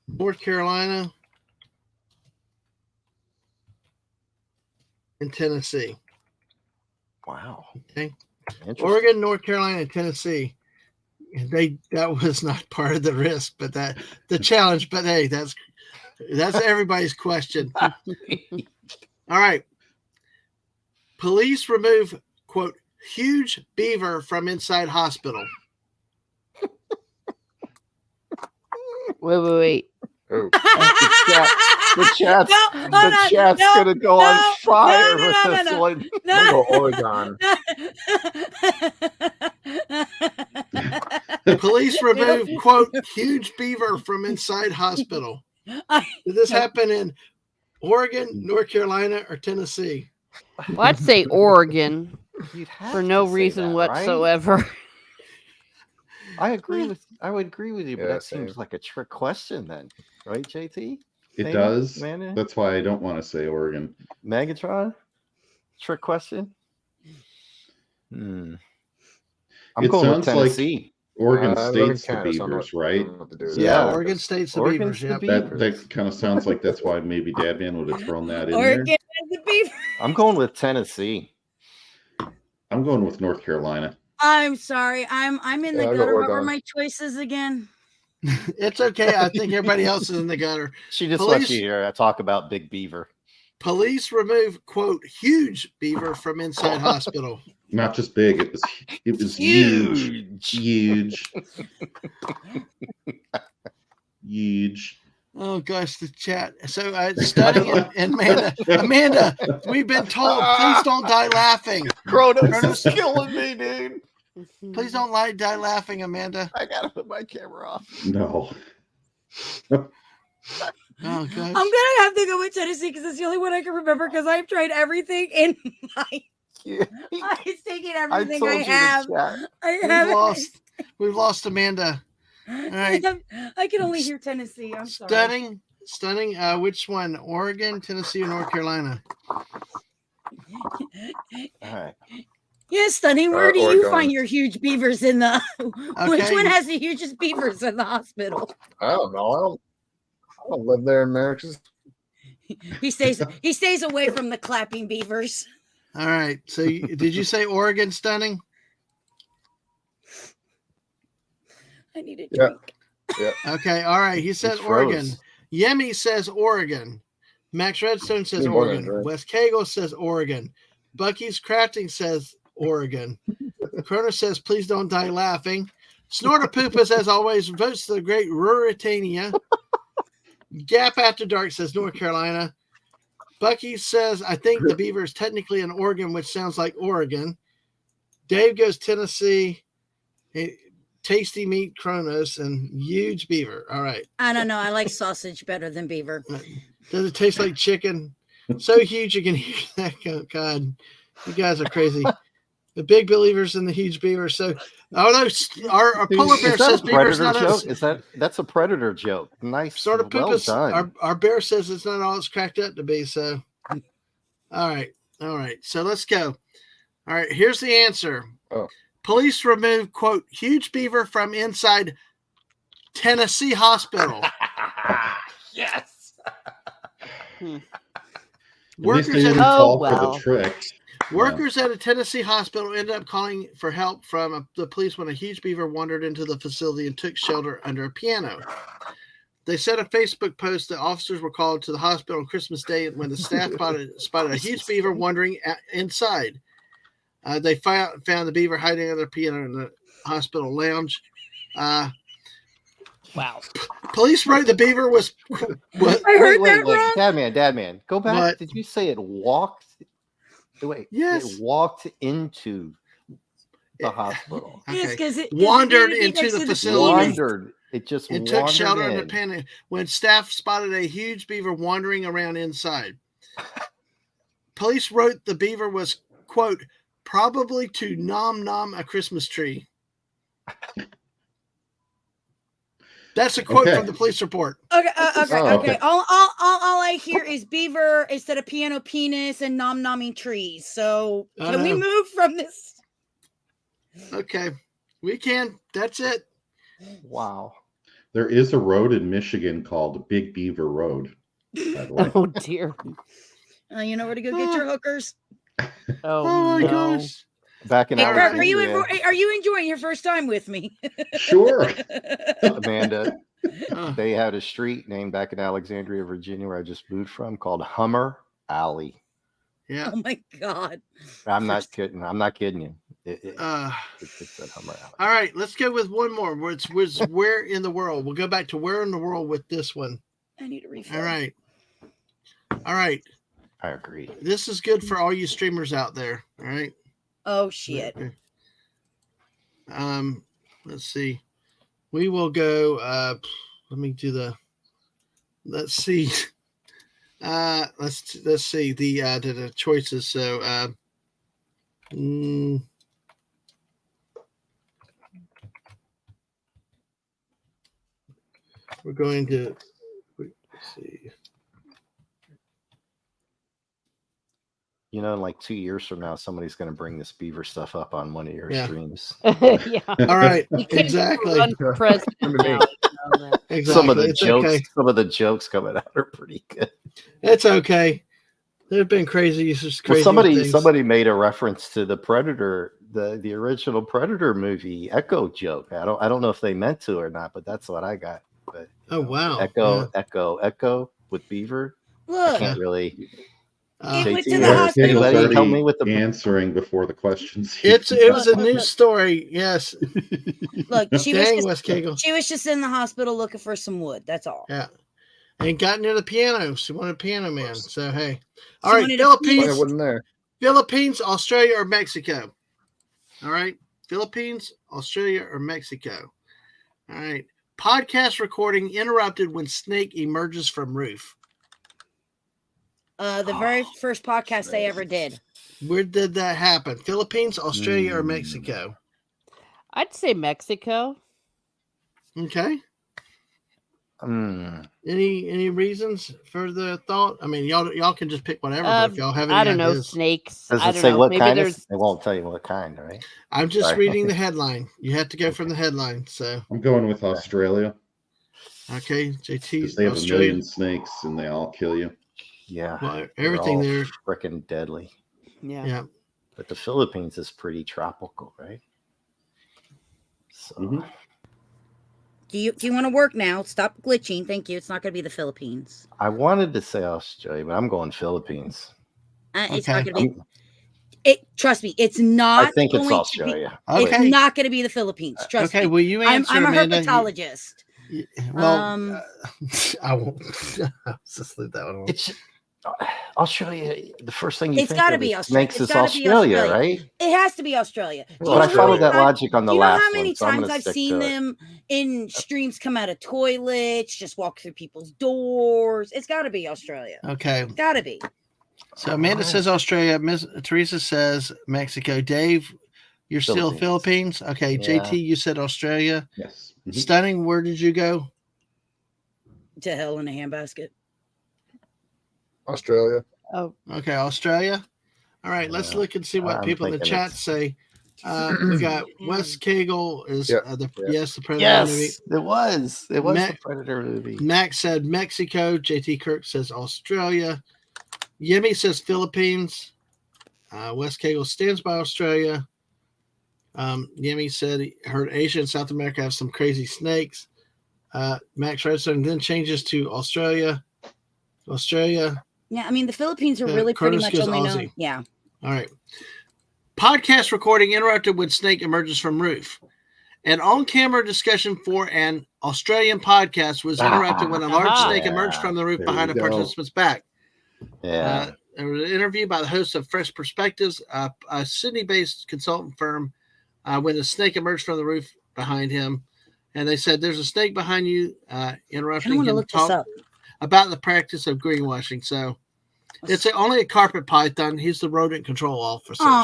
A: North Carolina, and Tennessee.
L: Wow.
A: Okay. Oregon, North Carolina, and Tennessee. That was not part of the risk, but the challenge. But hey, that's everybody's question. All right. Police remove, quote, huge beaver from inside hospital.
O: Wait.
L: Oh. The chat's going to go on fire with this one.
G: Go Oregon.
A: Police remove, quote, huge beaver from inside hospital. Did this happen in Oregon, North Carolina, or Tennessee?
O: Well, I'd say Oregon for no reason whatsoever.
L: Right? I would agree with you, but that seems like a trick question then, right, JT?
N: It
L: maybe?
N: does.
L: Amanda?
N: That's why I don't want to say Oregon.
L: Megatron? Trick question? I'm
N: It
L: going with
N: sounds like
L: Tennessee.
N: Oregon
D: I live in
N: State's the
D: Canada, so I
N: Beavers,
D: don't
N: right?
D: know what to do with
A: Yeah,
D: that.
A: Oregon State's the
L: Oregon's
A: Beavers.
L: the
A: Yep.
L: Beavers.
N: That kind of sounds like that's why maybe Dadman would have thrown that in
I: Oregon
N: there.
I: has the Beaver.
L: I'm going with Tennessee.
N: I'm going with North Carolina.
I: I'm sorry. I'm in the
D: Yeah, I'll go
I: gutter. What were
D: Oregon.
I: my choices again?
A: It's okay. I think everybody else is in the gutter.
L: She just
A: Police-
L: lets you hear talk about Big Beaver.
A: Police remove, quote, huge beaver from inside hospital.
N: Not just big, it was huge. Huge.
A: Oh gosh, the chat. So Stunning and Amanda, we've been told, please don't die laughing.
L: Kronos is killing me, dude.
A: Please don't die laughing, Amanda.
L: I gotta put my camera off.
N: No.
A: Oh gosh.
I: I'm gonna have to go with Tennessee because it's the only one I can remember because I've tried everything in my. It's taking everything I have.
A: We've lost Amanda. All right.
I: I can only hear Tennessee. I'm sorry.
A: Stunning. Which one? Oregon, Tennessee, or North Carolina?
L: All right.
I: Yeah, Stunning. Where do you
D: Oregon.
I: find your huge beavers in the? Which
A: Okay.
I: one has the hugest beavers in the hospital?
G: I don't know. I don't live there in America.
I: He stays away from the clapping beavers.
A: All right. So did you say Oregon, Stunning?
I: I need a drink.
G: Yeah.
A: Okay. All right. He says Oregon. Yemi says Oregon. Max Redstone says Oregon. Wes Cagle says Oregon. Bucky's Crafting says Oregon. Kronos says, please don't die laughing. Snorter Poopas, as always, votes the great Ruritania. Gap After Dark says North Carolina. Bucky says, I think the beaver is technically in Oregon, which sounds like Oregon. Dave goes Tennessee. Tasty Meat Kronos and huge beaver. All right.
I: I don't know. I like sausage better than beaver.
A: Does it taste like chicken? So huge you can hear that. God, you guys are crazy. The big believers in the huge beaver. So, our polar bear says beaver's not
L: joke. That's a predator joke? Nice.
A: Sort of
L: well done.
A: Our bear says it's not all it's cracked up to be. So, all right. So let's go. All right. Here's the answer.
G: Oh.
A: Police remove, quote, huge beaver from inside Tennessee hospital.
G: Yes.
A: Workers at a Tennessee hospital ended up calling for help from the police when a huge beaver wandered into the facility and took shelter under a piano. They said a Facebook post that officers were called to the hospital on Christmas Day when the staff spotted a huge beaver wandering inside. They found the beaver hiding under the piano in the hospital lounge.
O: Wow.
A: Police wrote the beaver was.
I: I heard that wrong.
L: Dadman, go back.
A: What?
L: Did you say it walked? Wait.
A: Yes.
L: It walked into the hospital.
I: Yes, because it
A: wandered into the facility.
L: It just
A: and took shelter in the panic when staff spotted a huge beaver wandering around inside. Police wrote the beaver was, quote, probably to nom a Christmas tree. That's a quote from the police report.
I: Okay. All I hear is beaver instead of piano penis and nomming trees. So can we move from this?
A: Okay, we can. That's it.
L: Wow.
N: There is a road in Michigan called Big Beaver Road. By the way.
O: Oh dear.
I: You know where to go get your hookers.
A: Oh my gosh.
L: Back in
I: are you enjoying your first time with me?
N: Sure.
L: Amanda, they had a street named back in Alexandria, Virginia, where I just moved from, called Hummer Alley.
A: Yeah.
I: Oh my God.
L: I'm not kidding you. It's at Hummer Alley.
A: All right, let's go with one more. It's where in the world. We'll go back to where in the world with this one.
I: I need a refill.
A: All right.
L: I agree.
A: This is good for all you streamers out there. All right.
I: Oh shit.
A: Okay. Let's see. We will go. Let me do the. Let's see. Let's see the choices. So. We're going to. Let's see.
L: you know, in like 2 years from now, somebody's going to bring this beaver stuff up on one of your streams.
O: Yeah.
A: All right.
O: You can't
A: Exactly.
O: run for president now, you know that.
A: Exactly.
L: Some of the
A: It's
L: jokes,
A: okay.
L: some of the jokes coming out are pretty good.
A: It's okay. There've been crazy
L: Well,
A: things.
L: somebody made a reference to the Predator, the original Predator movie Echo joke. I don't know if they meant to or not, but that's what I got. But
A: oh wow,
L: Echo with beaver.
I: Look,
L: I can't really.
I: It went to
L: JT,
I: the hospital.
L: anybody help me with the
N: answering before the questions.
A: It was a news story. Yes.
I: Look, she
A: Dang,
I: was
A: West Kegel.
I: she was just in the hospital looking for some wood. That's all.
A: Yeah. And got near the piano. She wanted a piano man. So hey. All
I: She
A: right,
I: wanted a
A: Philippines.
I: piano.
L: I wasn't there.
A: Philippines, Australia, or Mexico? All right. Philippines, Australia, or Mexico? All right. Podcast recording interrupted when snake emerges from roof.
I: The very first podcast they ever did.
A: Where did that happen? Philippines, Australia, or Mexico?
O: I'd say Mexico.
A: Okay. Any reasons for the thought? I mean, y'all can just pick whatever. But if y'all have any
O: I don't know,
A: ideas.
O: snakes.
L: Does
O: I
L: it
O: don't
L: say
O: know.
L: what
O: Maybe
L: kind?
O: there's.
L: It won't tell you what kind, right?
A: I'm just
L: Sorry.
A: reading the headline. You have to go from the headline. So
N: I'm going with Australia.
A: Okay, JT.
N: Because they have
A: Australia.
N: 1 million snakes and they all kill you.
L: Yeah.
A: Well, everything there.
L: Freaking deadly.
O: Yeah.
A: Yeah.
L: But the Philippines is pretty tropical, right? So.
I: Do you want to work now? Stop glitching. Thank you. It's not going to be the Philippines.
L: I wanted to say Australia, but I'm going Philippines.
I: It's not going to be. Trust me, it's not.
L: I think it's
I: going to
L: Australia.
I: be- It's not going to be the Philippines. Trust me.
A: Okay, will you answer,
I: I'm a
A: Amanda?
I: herpetologist.
A: Well, I won't. I'll just leave that one alone.
L: It's Australia. The first thing you
I: It's
L: think
I: got to
L: of
I: be
L: is
I: Australia.
L: snakes is Australia, right?
I: It has to be Australia.
L: But I followed that logic on the
I: Do you know
L: last
I: how many
L: one, so I'm
I: times
L: gonna
I: I've
L: stick
I: seen
L: to it.
I: them in streams come out of toilets, just walk through people's doors? It's got to be Australia.
A: Okay.
I: Got to be.
A: So Amanda says Australia. Miss Teresa says Mexico. Dave, you're still Philippines. Okay.
L: Yeah.
A: JT, you said Australia.
N: Yes.
A: Stunning. Where did you go?
I: To hell in a handbasket.
G: Australia.
O: Oh.
A: Okay, Australia. All right. Let's look and see what
L: I'm
A: people in the
L: thinking
A: chat
L: it's-
A: say. We got Wes Kegel is the Predator
L: Yes,
A: movie.
L: it was. It was the Predator movie.
A: Max said Mexico. JT Kirk says Australia. Yemi says Philippines. Wes Kegel stands by Australia. Yemi said he heard Asia and South America have some crazy snakes. Max Redstone then changes to Australia. Australia.
I: Yeah, I mean the Philippines are really pretty much only known. Yeah.
A: All right. Podcast recording interrupted when snake emerges from roof. An on-camera discussion for an Australian podcast was interrupted when a large snake emerged from the roof behind a participant's back.
L: Yeah.
A: There was an interview by the host of Fresh Perspectives, a Sydney-based consultant firm, when the snake emerged from the roof behind him. And they said, there's a snake behind you, interrupting him to talk about the practice of greenwashing. So it's only a carpet python. He's the rodent control officer.
I: Oh,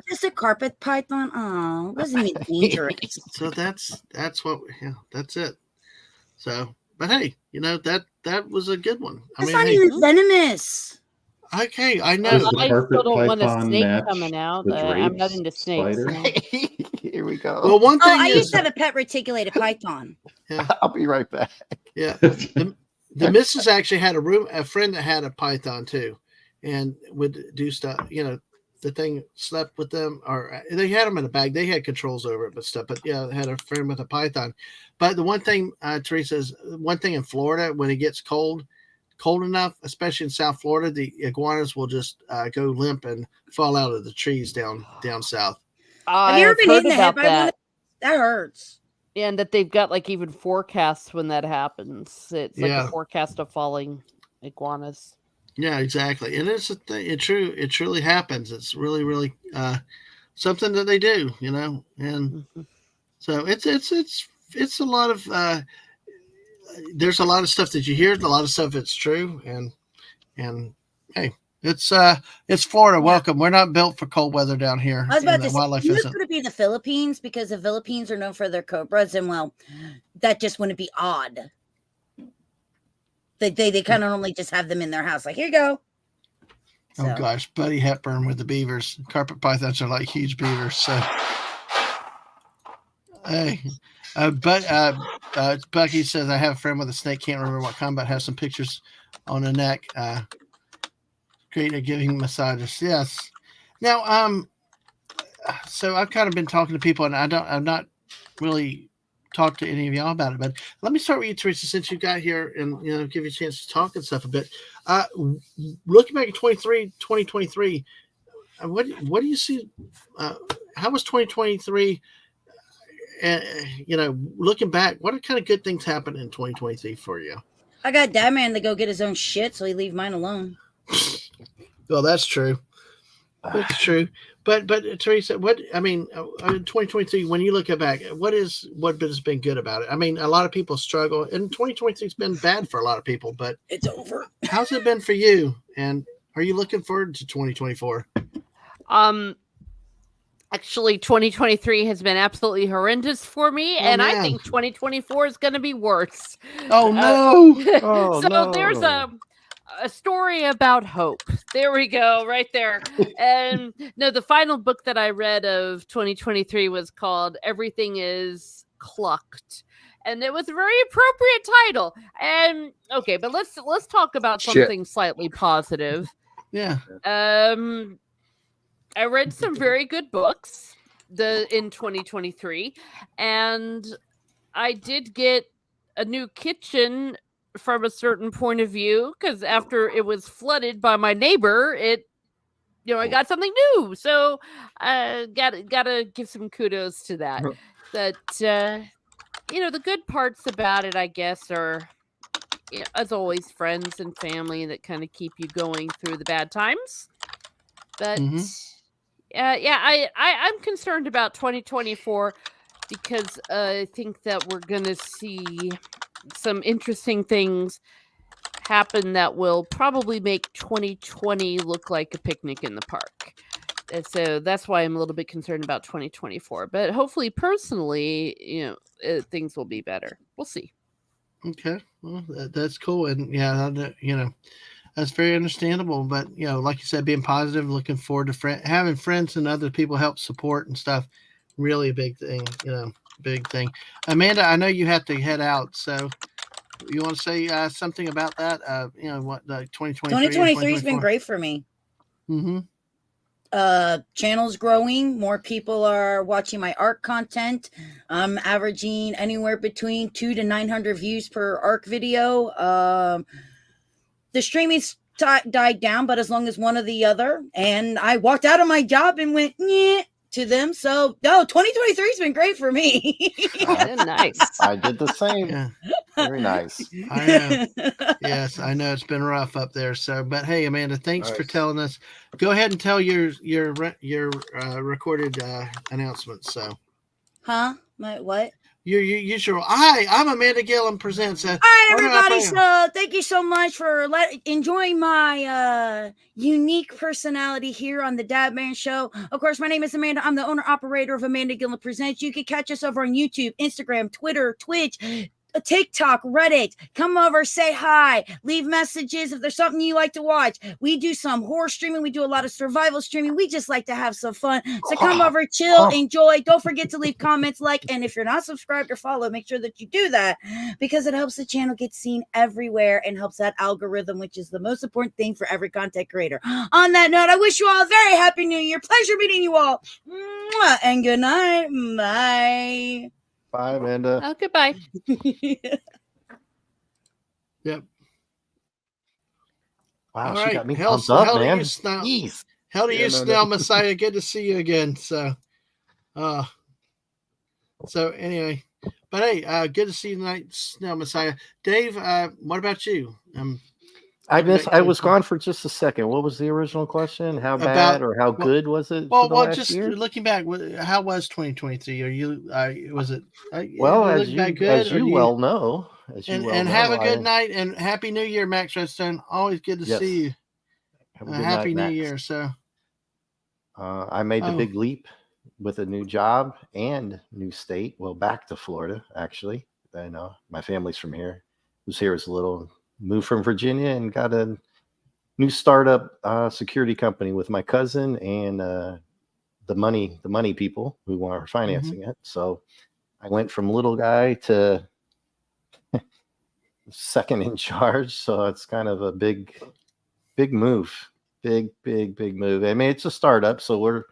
I: just a carpet python. Oh, wasn't it dangerous?
A: So that's it. So, but hey, that was a good one.
I: It's not even venomous.
A: Okay, I know.
O: I still don't want a snake coming out. I'm not into snakes.
L: Here we go.
A: Well, one thing
I: I used to have a pet reticulated python.
A: Yeah.
L: I'll be right back.
A: Yeah. The missus actually had a friend that had a python too, and would do stuff. The thing slept with them, or they had them in a bag. They had controls over it, but yeah, had a friend with a python. But the one thing, Teresa, is one thing in Florida, when it gets cold enough, especially in South Florida, the iguanas will just go limp and fall out of the trees down south.
I: Have you ever been hit in the head by one? That hurts.
O: And that they've got like even forecasts when that happens. It's like a forecast of falling iguanas.
A: Yeah, exactly. And it's a thing. It truly happens. It's really, really something that they do, and so it's a lot of there's a lot of stuff that you hear, a lot of stuff that's true, and hey, it's Florida. Welcome. We're not built for cold weather down here.
I: I was about to say,
A: wildlife
I: this
A: isn't.
I: could be the Philippines because the Philippines are known for their cobras, and well, that just wouldn't be odd. They kind of normally just have them in their house, like, here you go. So.
A: Oh gosh, Buddy Hepburn with the beavers. Carpet pythons are like huge beavers. So, hey, Bucky says I have a friend with a snake. Can't remember what kind, but has some pictures on the neck. Great at giving massages. Yes. Now, so I've kind of been talking to people, and I've not really talked to any of y'all about it. But let me start with you, Teresa, since you got here, and give you a chance to talk and stuff a bit. Looking back at 2023, what do you see? How was 2023? Looking back, what kind of good things happened in 2023 for you?
I: I got Dadman to go get his own shit, so he leave mine alone.
A: Well, that's true. That's true. But Teresa, in 2023, when you look back, what has been good about it? I mean, a lot of people struggle, and 2023 has been bad for a lot of people. But
I: it's over.
A: How's it been for you? And are you looking forward to 2024?
O: Actually, 2023 has been absolutely horrendous for me, and I think 2024 is going to be worse.
A: Oh no!
O: So there's a story about hope. There we go, right there. And no, the final book that I read of 2023 was called "Everything Is Clucked," and it was a very appropriate title. And okay, but let's talk about something slightly positive.
A: Yeah.
O: I read some very good books in 2023, and I did get a new kitchen from a certain point of view, because after it was flooded by my neighbor, I got something new. So gotta give some kudos to that. That the good parts about it, I guess, are as always, friends and family that kind of keep you going through the bad times. But I'm concerned about 2024 because I think that we're going to see some interesting things happen that will probably make 2020 look like a picnic in the park. And so that's why I'm a little bit concerned about 2024. But hopefully, personally, things will be better. We'll see.
A: Okay, well, that's cool, and that's very understandable. But like you said, being positive, looking forward to having friends and other people help support and stuff, really a big thing. Big thing. Amanda, I know you have to head out, so you want to say something about that? What
I: 2023 has been great for me.
A: Mm-hmm.
I: Channel's growing. More people are watching my ARC content. I'm averaging anywhere between 200 to 900 views per ARC video. The streaming died down, but as long as one or the other. And I walked out of my job and went to them. So, 2023 has been great for me.
O: Nice.
L: I did the same. Yeah. Very nice.
A: I know. Yes, I know it's been rough up there. So, but hey, Amanda, thanks for telling us. Go ahead and tell your recorded announcements. So,
I: My what?
A: Your usual. Hi, I'm Amanda Gillum presents.
I: All right, everybody. So thank you so much for enjoying my unique personality here on the Dadman Show. Of course, my name is Amanda. I'm the owner operator of Amanda Gillum Presents. You can catch us over on YouTube, Instagram, Twitter, Twitch, TikTok, Reddit. Come over, say hi, leave messages if there's something you like to watch. We do some horror streaming. We do a lot of survival streaming. We just like to have some fun. So come over, chill, enjoy. Don't forget to leave comments, and if you're not subscribed or follow, make sure that you do that, because it helps the channel get seen everywhere and helps that algorithm, which is the most important thing for every content creator. On that note, I wish you all a very happy new year. Pleasure meeting you all. And good night. Bye.
L: Bye, Amanda.
O: Oh, goodbye.
A: Yep.
L: Wow,
A: all
L: she
A: right.
L: got me pumped up, man.
A: Hell to you, Snell Messiah. Good to see you again. So, anyway, but hey, good to see you tonight, Snell Messiah. Dave, what about you?
L: I was gone for just a second. What was the original question? How bad or how good was it?
A: Well, just year? Looking back, how was 2023? Are you? Was it?
L: Well, as you well know,
A: and have a good night and happy New Year, Max Redstone. Always good to see you. Happy New Year. So,
L: I made the big leap with a new job and new state. Well, back to Florida, actually. I know my family's from here. Was here as a little. Moved from Virginia and got a new startup security company with my cousin and the money people who are financing it. So I went from little guy to second in charge. So it's kind of a big move. Big move. I mean, it's a startup, so we're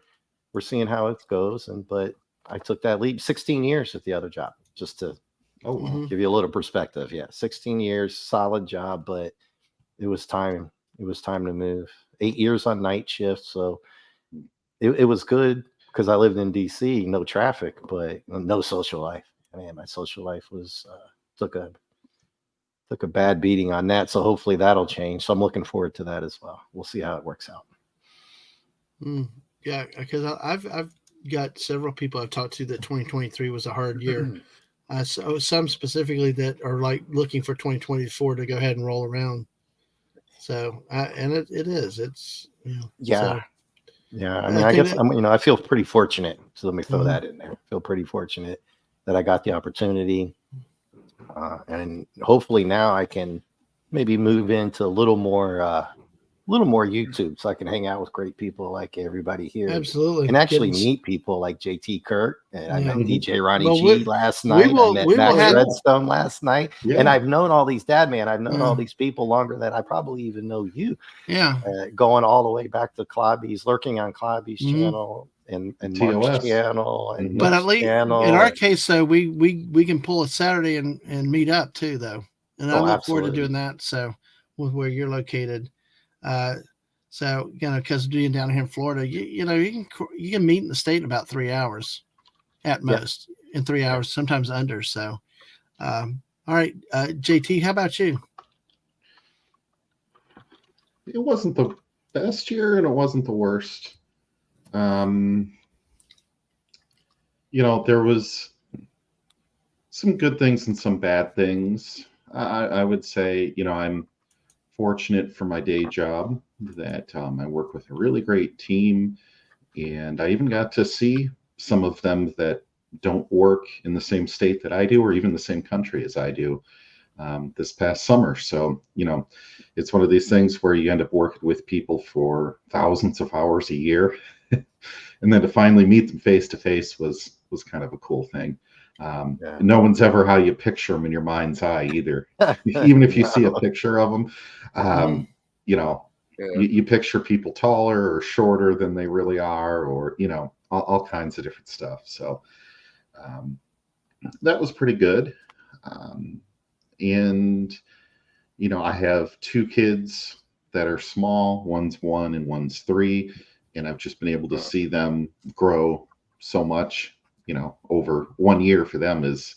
L: seeing how it goes. But I took that leap. 16 years at the other job, just to give you a little perspective. Yeah, 16 years, solid job, but it was time. It was time to move. 8 years on night shift, so it was good because I lived in DC, no traffic, but no social life. Man, my social life was took a bad beating on that. So hopefully that'll change. So I'm looking forward to that as well. We'll see how it works out.
A: Yeah, because I've got several people I've talked to that 2023 was a hard year. So some specifically that are like looking for 2024 to go ahead and roll around. So and it is. It's
L: yeah.
A: So,
L: yeah. I mean, I guess I feel pretty fortunate. So let me throw that in there. I feel pretty fortunate that I got the opportunity. And hopefully now I can maybe move into a little more YouTube, so I can hang out with great people like everybody here.
A: Absolutely.
L: And actually meet people like JT Kirk. And I met DJ Ronnie G last
A: we
L: night.
A: will-
L: I met
A: we will
L: Max
A: have-
L: Redstone last night.
N: Yeah.
L: And I've known all these Dadman. I've known all these people longer than I probably even know you.
A: Yeah.
L: Going all the way back to Clobby's, lurking on Clobby's channel and Mark's
N: TOS.
L: channel and
A: But
L: Nick's
A: at least
L: channel.
A: in our case, though, we can pull a Saturday and meet up too, though. And I look forward to doing that. So with where you're located, so because being down here in Florida, you can meet in the state in about 3 hours, at most, in 3 hours, sometimes under. So, all right, JT, how about you?
N: It wasn't the best year, and it wasn't the worst. There was some good things and some bad things. I would say, I'm fortunate for my day job that I work with a really great team, and I even got to see some of them that don't work in the same state that I do, or even the same country as I do, this past summer. So, it's one of these things where you end up working with people for thousands of hours a year. And then to finally meet them face to face was kind of a cool thing. No one's ever how you picture them in your mind's eye either. Even if you see a picture of them, you picture people taller or shorter than they really are, or all kinds of different stuff. So that was pretty good. And I have 2 kids that are small. One's 1 and one's 3, and I've just been able to see them grow so much. Over 1 year for them is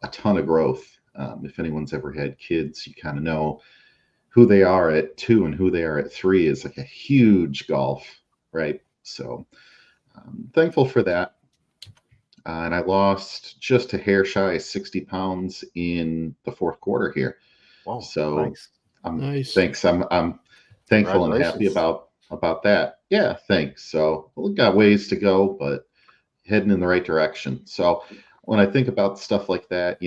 N: a ton of growth. If anyone's ever had kids, you kind of know who they are at 2 and who they are at 3 is like a huge gulf, right? So thankful for that. And I lost just a hair shy of 60 pounds in the 4th quarter here.
L: Wow,
N: so
L: nice.
N: Thanks. I'm thankful and happy about that. Yeah, thanks. So we've got ways to go, but heading in the right direction. So when I think about stuff like that,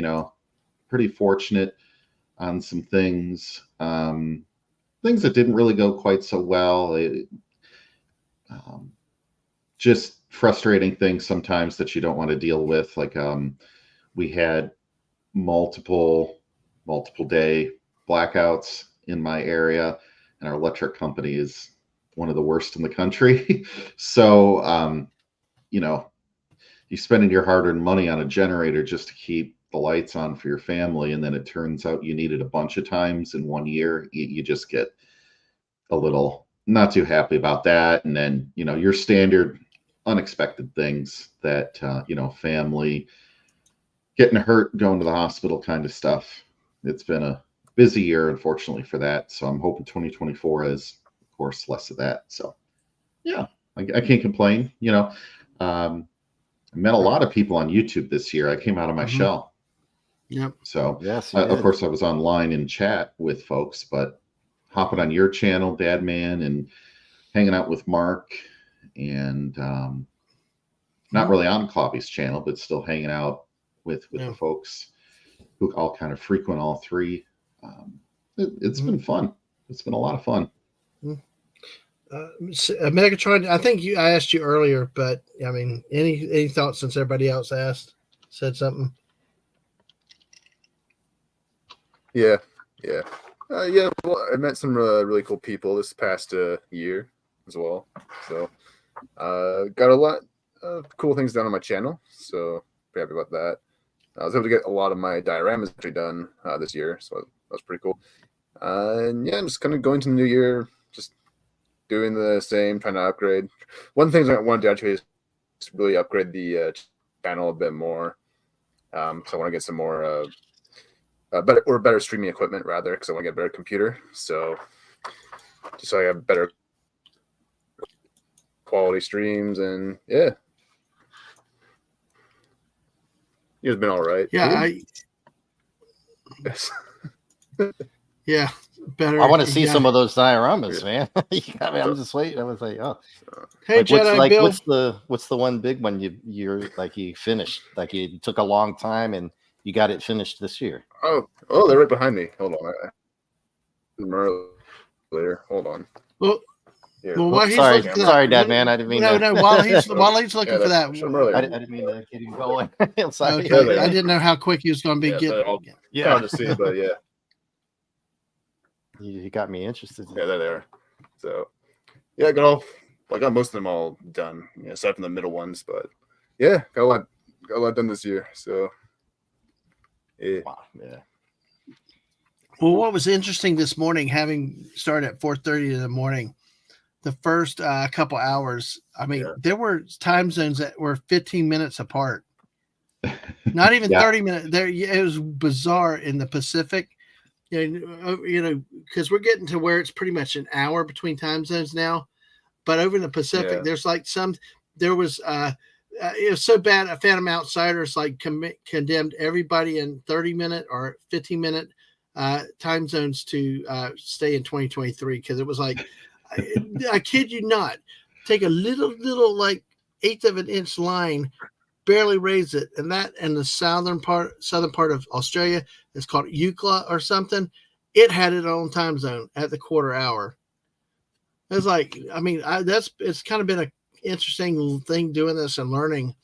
N: pretty fortunate on some things. Things that didn't really go quite so well. Just frustrating things sometimes that you don't want to deal with. Like we had multiple day blackouts in my area, and our electric company is one of the worst in the country. So, you're spending your hard-earned money on a generator just to keep the lights on for your family, and then it turns out you need it a bunch of times in 1 year. You just get a little not too happy about that. And then, your standard unexpected things that, family getting hurt, going to the hospital kind of stuff. It's been a busy year, unfortunately, for that. So I'm hoping 2024 is, of course, less of that. So, yeah, I can't complain. I met a lot of people on YouTube this year. I came out of my shell.
A: Yep.
N: So,
L: yes,
N: of course, I was online in chat with folks, but hopping on your channel, Dadman, and hanging out with Mark, and not really on Clobby's channel, but still hanging out with the folks who all kind of frequent all 3. It's been fun. It's been a lot of fun.
A: Megatron, I think I asked you earlier, but I mean, any thoughts since everybody else said something?
D: Yeah. Well, I met some really cool people this past year as well. So, got a lot of cool things done on my channel. So, pretty happy about that. I was able to get a lot of my dioramas actually done this year. So, that was pretty cool. And yeah, I'm just kind of going to the new year, just doing the same, trying to upgrade. One of the things I want to do actually is really upgrade the channel a bit more. So I want to get some more better streaming equipment rather, because I want to get a better computer. So just so I have better quality streams, and yeah, it's been all right.
A: Yeah,
D: yes.
A: Yeah, better.
L: I want to see some of those dioramas, man. I'm just waiting. I was like, oh,
A: hey,
L: like,
A: Jedi Bill.
L: What's the one big one you finished? Like it took a long time and you got it finished this year.
D: Oh, they're right behind me. Hold on, earlier. Hold on.
A: Well,
D: here.
A: Well, while he's
L: sorry,
A: looking for
L: sorry,
A: that,
L: Dadman. I didn't mean
A: no,
L: to.
A: no. While he's looking for that,
D: I
L: didn't mean to get him going. I'm sorry.
A: Okay, I didn't know how quick he was going to be getting.
D: Yeah, hard to see, but yeah.
L: You got me interested.
D: Yeah, they're there. So, yeah, I got most of them all done, aside from the middle ones. But yeah, got a lot done this year. So, yeah.
L: Wow, yeah.
A: Well, what was interesting this morning, having started at 4:30 in the morning, the first couple hours, I mean, there were time zones that were 15 minutes apart. Not even 30 minutes. There, it was bizarre in the Pacific. Because we're getting to where it's pretty much an hour between time zones now. But over in the Pacific, there's like there was it was so bad. A Phantom Outsiders condemned everybody in 30-minute or 15-minute time zones to stay in 2023, because it was like, I kid you not, take a little like eighth of an inch line, barely raise it, and the southern part of Australia is called Eucla or something. It had its own time zone at the quarter hour. It's like, I mean, it's kind of been an interesting thing doing this and learning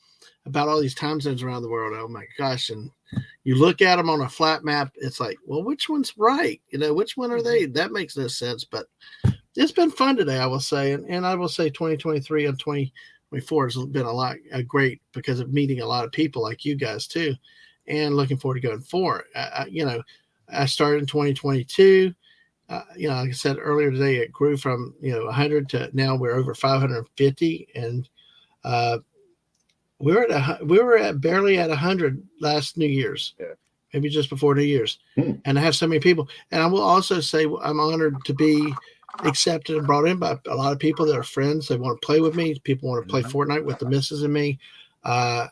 A: about all these time zones around the world. Oh my gosh! And you look at them on a flat map, it's like, well, which one's right? Which one are they? That makes no sense. But it's been fun today, I will say, and I will say 2023 and 2024 has been a lot great because of meeting a lot of people like you guys too, and looking forward to going forward. I started in 2022. Like I said earlier today, it grew from 100 to now we're over 550, and we were at barely at 100 last New Year's, maybe just before New Year's, and I have so many people. And I will also say I'm honored to be accepted and brought in by a lot of people that are friends. They want to play with me. People want to play Fortnite with the missus and me. And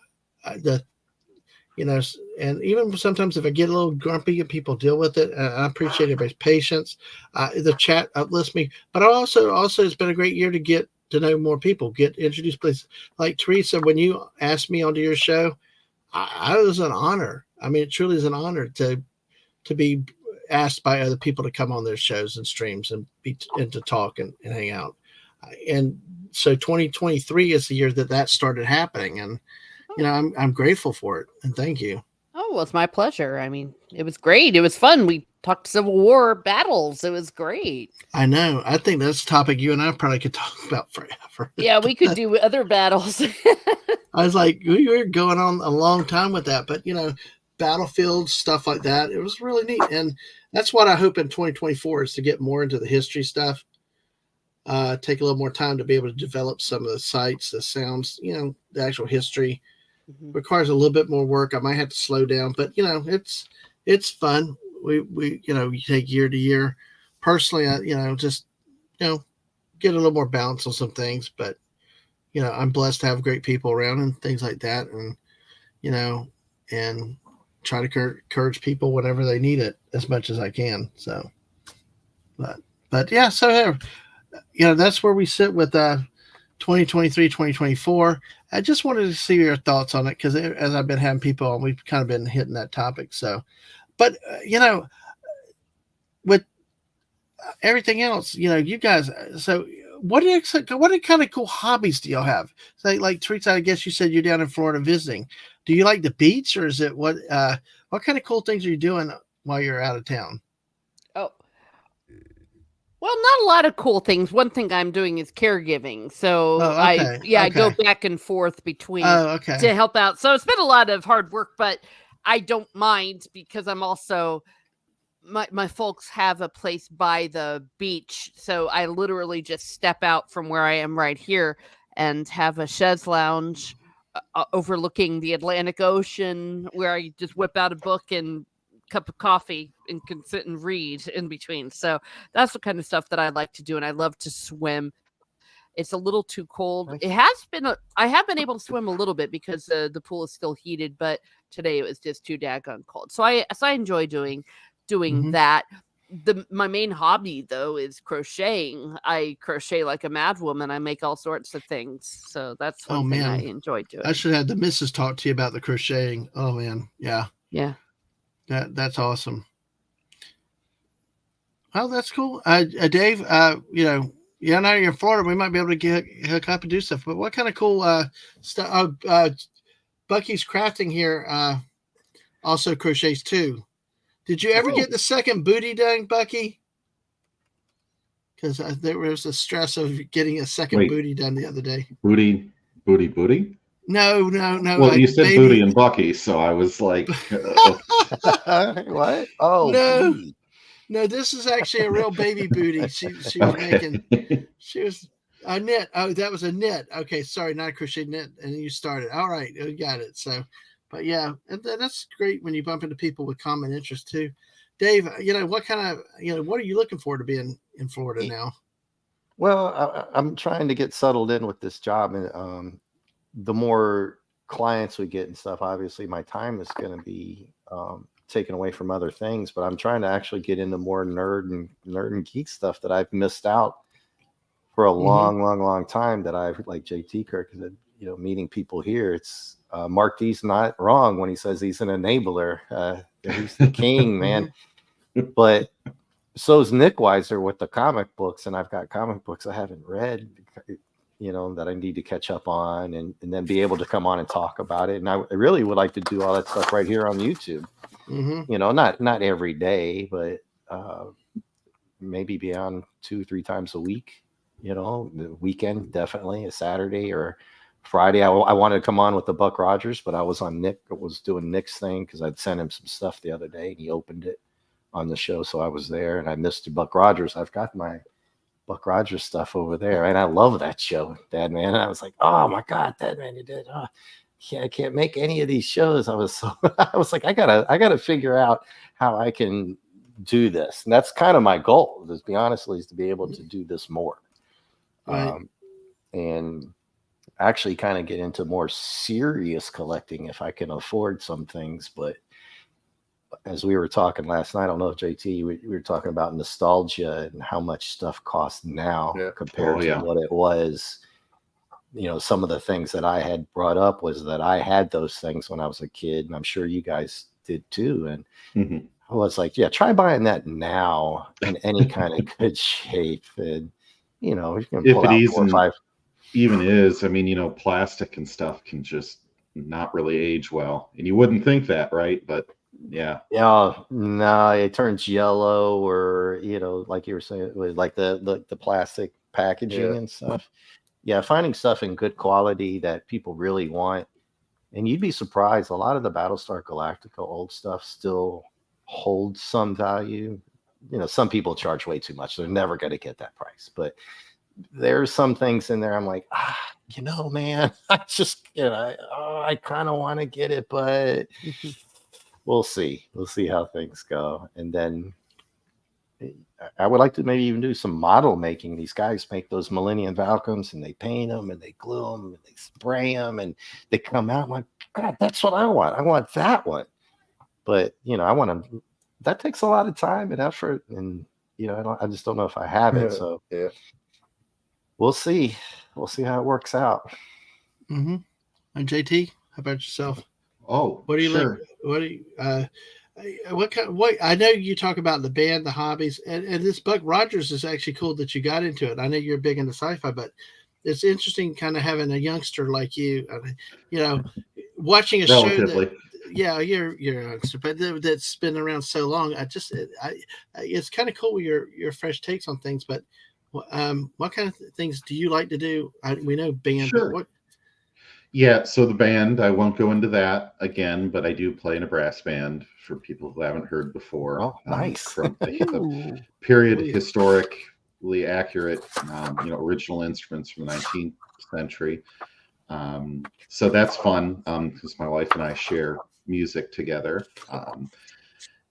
A: even sometimes if I get a little grumpy, people deal with it. I appreciate everybody's patience. The chat uplifts me, but also it's been a great year to get to know more people, get introduced places. Like Teresa, when you asked me onto your show, it was an honor. I mean, it truly is an honor to be asked by other people to come on their shows and streams and to talk and hang out. And so 2023 is the year that started happening, and I'm grateful for it, and thank you.
O: Oh, well, it's my pleasure. I mean, it was great. It was fun. We talked Civil War battles. It was great.
A: I know. I think that's a topic you and I probably could talk about forever.
O: Yeah, we could do other battles.
A: I was like, we were going on a long time with that, but battlefields, stuff like that, it was really neat. And that's what I hope in 2024 is to get more into the history stuff. Take a little more time to be able to develop some of the sites, the sounds, the actual history. Requires a little bit more work. I might have to slow down, but it's fun. We you take year to year. Personally, I just get a little more balance on some things, but I'm blessed to have great people around and things like that, and and try to encourage people whenever they need it as much as I can. So, but yeah, so that's where we sit with 2023, 2024. I just wanted to see your thoughts on it, because as I've been having people on, we've kind of been hitting that topic. So, but everything else, you guys. So what kind of cool hobbies do y'all have? So, like Teresa, I guess you said you're down in Florida visiting. Do you like the beach, or is it what kind of cool things are you doing while you're out of town?
O: Oh, well, not a lot of cool things. One thing I'm doing is caregiving. So I go back and forth between to help out. So it's been a lot of hard work, but I don't mind because I'm also my folks have a place by the beach. So I literally just step out from where I am right here and have a chaise lounge overlooking the Atlantic Ocean where I just whip out a book and cup of coffee and can sit and read in between. So that's the kind of stuff that I like to do. And I love to swim. It's a little too cold. It has been I have been able to swim a little bit because the pool is still heated, but today it was just too daggone cold. So I enjoy doing that. My main hobby though is crocheting. I crochet like a mad woman. I make all sorts of things. So that's one thing I enjoy doing.
A: I should have the missus talk to you about the crocheting. Oh man. Yeah.
O: Yeah.
A: That's awesome. Oh, that's cool. Dave, now you're in Florida. We might be able to hook up and do stuff. But what kind of cool stuff? Bucky's Crafting here also crochets too. Did you ever get the second booty done, Bucky? Because there was a stress of getting a second booty done the other day.
N: Booty?
A: No.
N: Well, you said booty and Bucky, so I was like,
L: what? Oh,
A: no.
L: booty.
A: No, this is actually a real baby booty. She was making. She was a knit. Oh, that was a knit. Okay, sorry, not a crochet knit. And you started. All right, you got it. So, but yeah, that's great when you bump into people with common interests too. Dave, what kind of what are you looking for to be in Florida now?
L: Well, I'm trying to get settled in with this job, and the more clients we get and stuff, obviously my time is going to be taken away from other things, but I'm trying to actually get into more nerd and geek stuff that I've missed out for a long time, that I've, like JT Kirk said, meeting people here. It's Mark D's not wrong when he says he's an enabler. He's the king, man. But so is Nick Weiser with the comic books, and I've got comic books I haven't read, that I need to catch up on, and then be able to come on and talk about it. And I really would like to do all that stuff right here on YouTube. Not every day, but maybe be on 2-3 times a week. The weekend, definitely a Saturday or Friday. I wanted to come on with the Buck Rogers, but I was doing Nick's thing because I'd sent him some stuff the other day, and he opened it on the show, so I was there, and I missed the Buck Rogers. I've got my Buck Rogers stuff over there, and I love that show, Dadman. And I was like, oh my God, Dadman, you did. I can't make any of these shows. I was like, I gotta figure out how I can do this, and that's kind of my goal. To be honestly, is to be able to do this more, and actually kind of get into more serious collecting if I can afford some things. But as we were talking last night, I don't know if JT, we were talking about nostalgia and how much stuff costs now compared to what it was. Some of the things that I had brought up was that I had those things when I was a kid, and I'm sure you guys did too. And I was like, yeah, try buying that now in any kind of good shape. And, you can pull out 4 or 5.
N: Even is, plastic and stuff can just not really age well. And you wouldn't think that, right? But yeah.
L: No, it turns yellow, or like you were saying, with like the plastic packaging and stuff. Yeah, finding stuff in good quality that people really want, and you'd be surprised. A lot of the Battlestar Galactica old stuff still holds some value. Some people charge way too much; they're never going to get that price. But there's some things in there. I'm like, man, I just, I kind of want to get it, but. We'll see. We'll see how things go. And then I would like to maybe even do some model making. These guys make those Millennium Falcons, and they paint them, and they glue them, and they spray them, and they come out. I'm like, God, that's what I want. I want that one. But, I want to, that takes a lot of time and effort. And, I just don't know if I have it. So we'll see. We'll see how it works out.
A: And JT, how about yourself?
N: Oh,
A: what do you
N: sure.
A: What do you? What I know you talk about the band, the hobbies, and this Buck Rogers is actually cool that you got into it. I know you're big into sci-fi, but it's interesting kind of having a youngster like you, watching a show that, you're a youngster, but that's been around so long. It's kind of cool your fresh takes on things. But what kind of things do you like to do? We know band,
N: sure.
A: But what?
N: Yeah, so the band, I won't go into that again, but I do play in a brass band for people who haven't heard before.
L: Oh, nice.
N: From the period, historically accurate, original instruments from the 19th century. So that's fun because my wife and I share music together.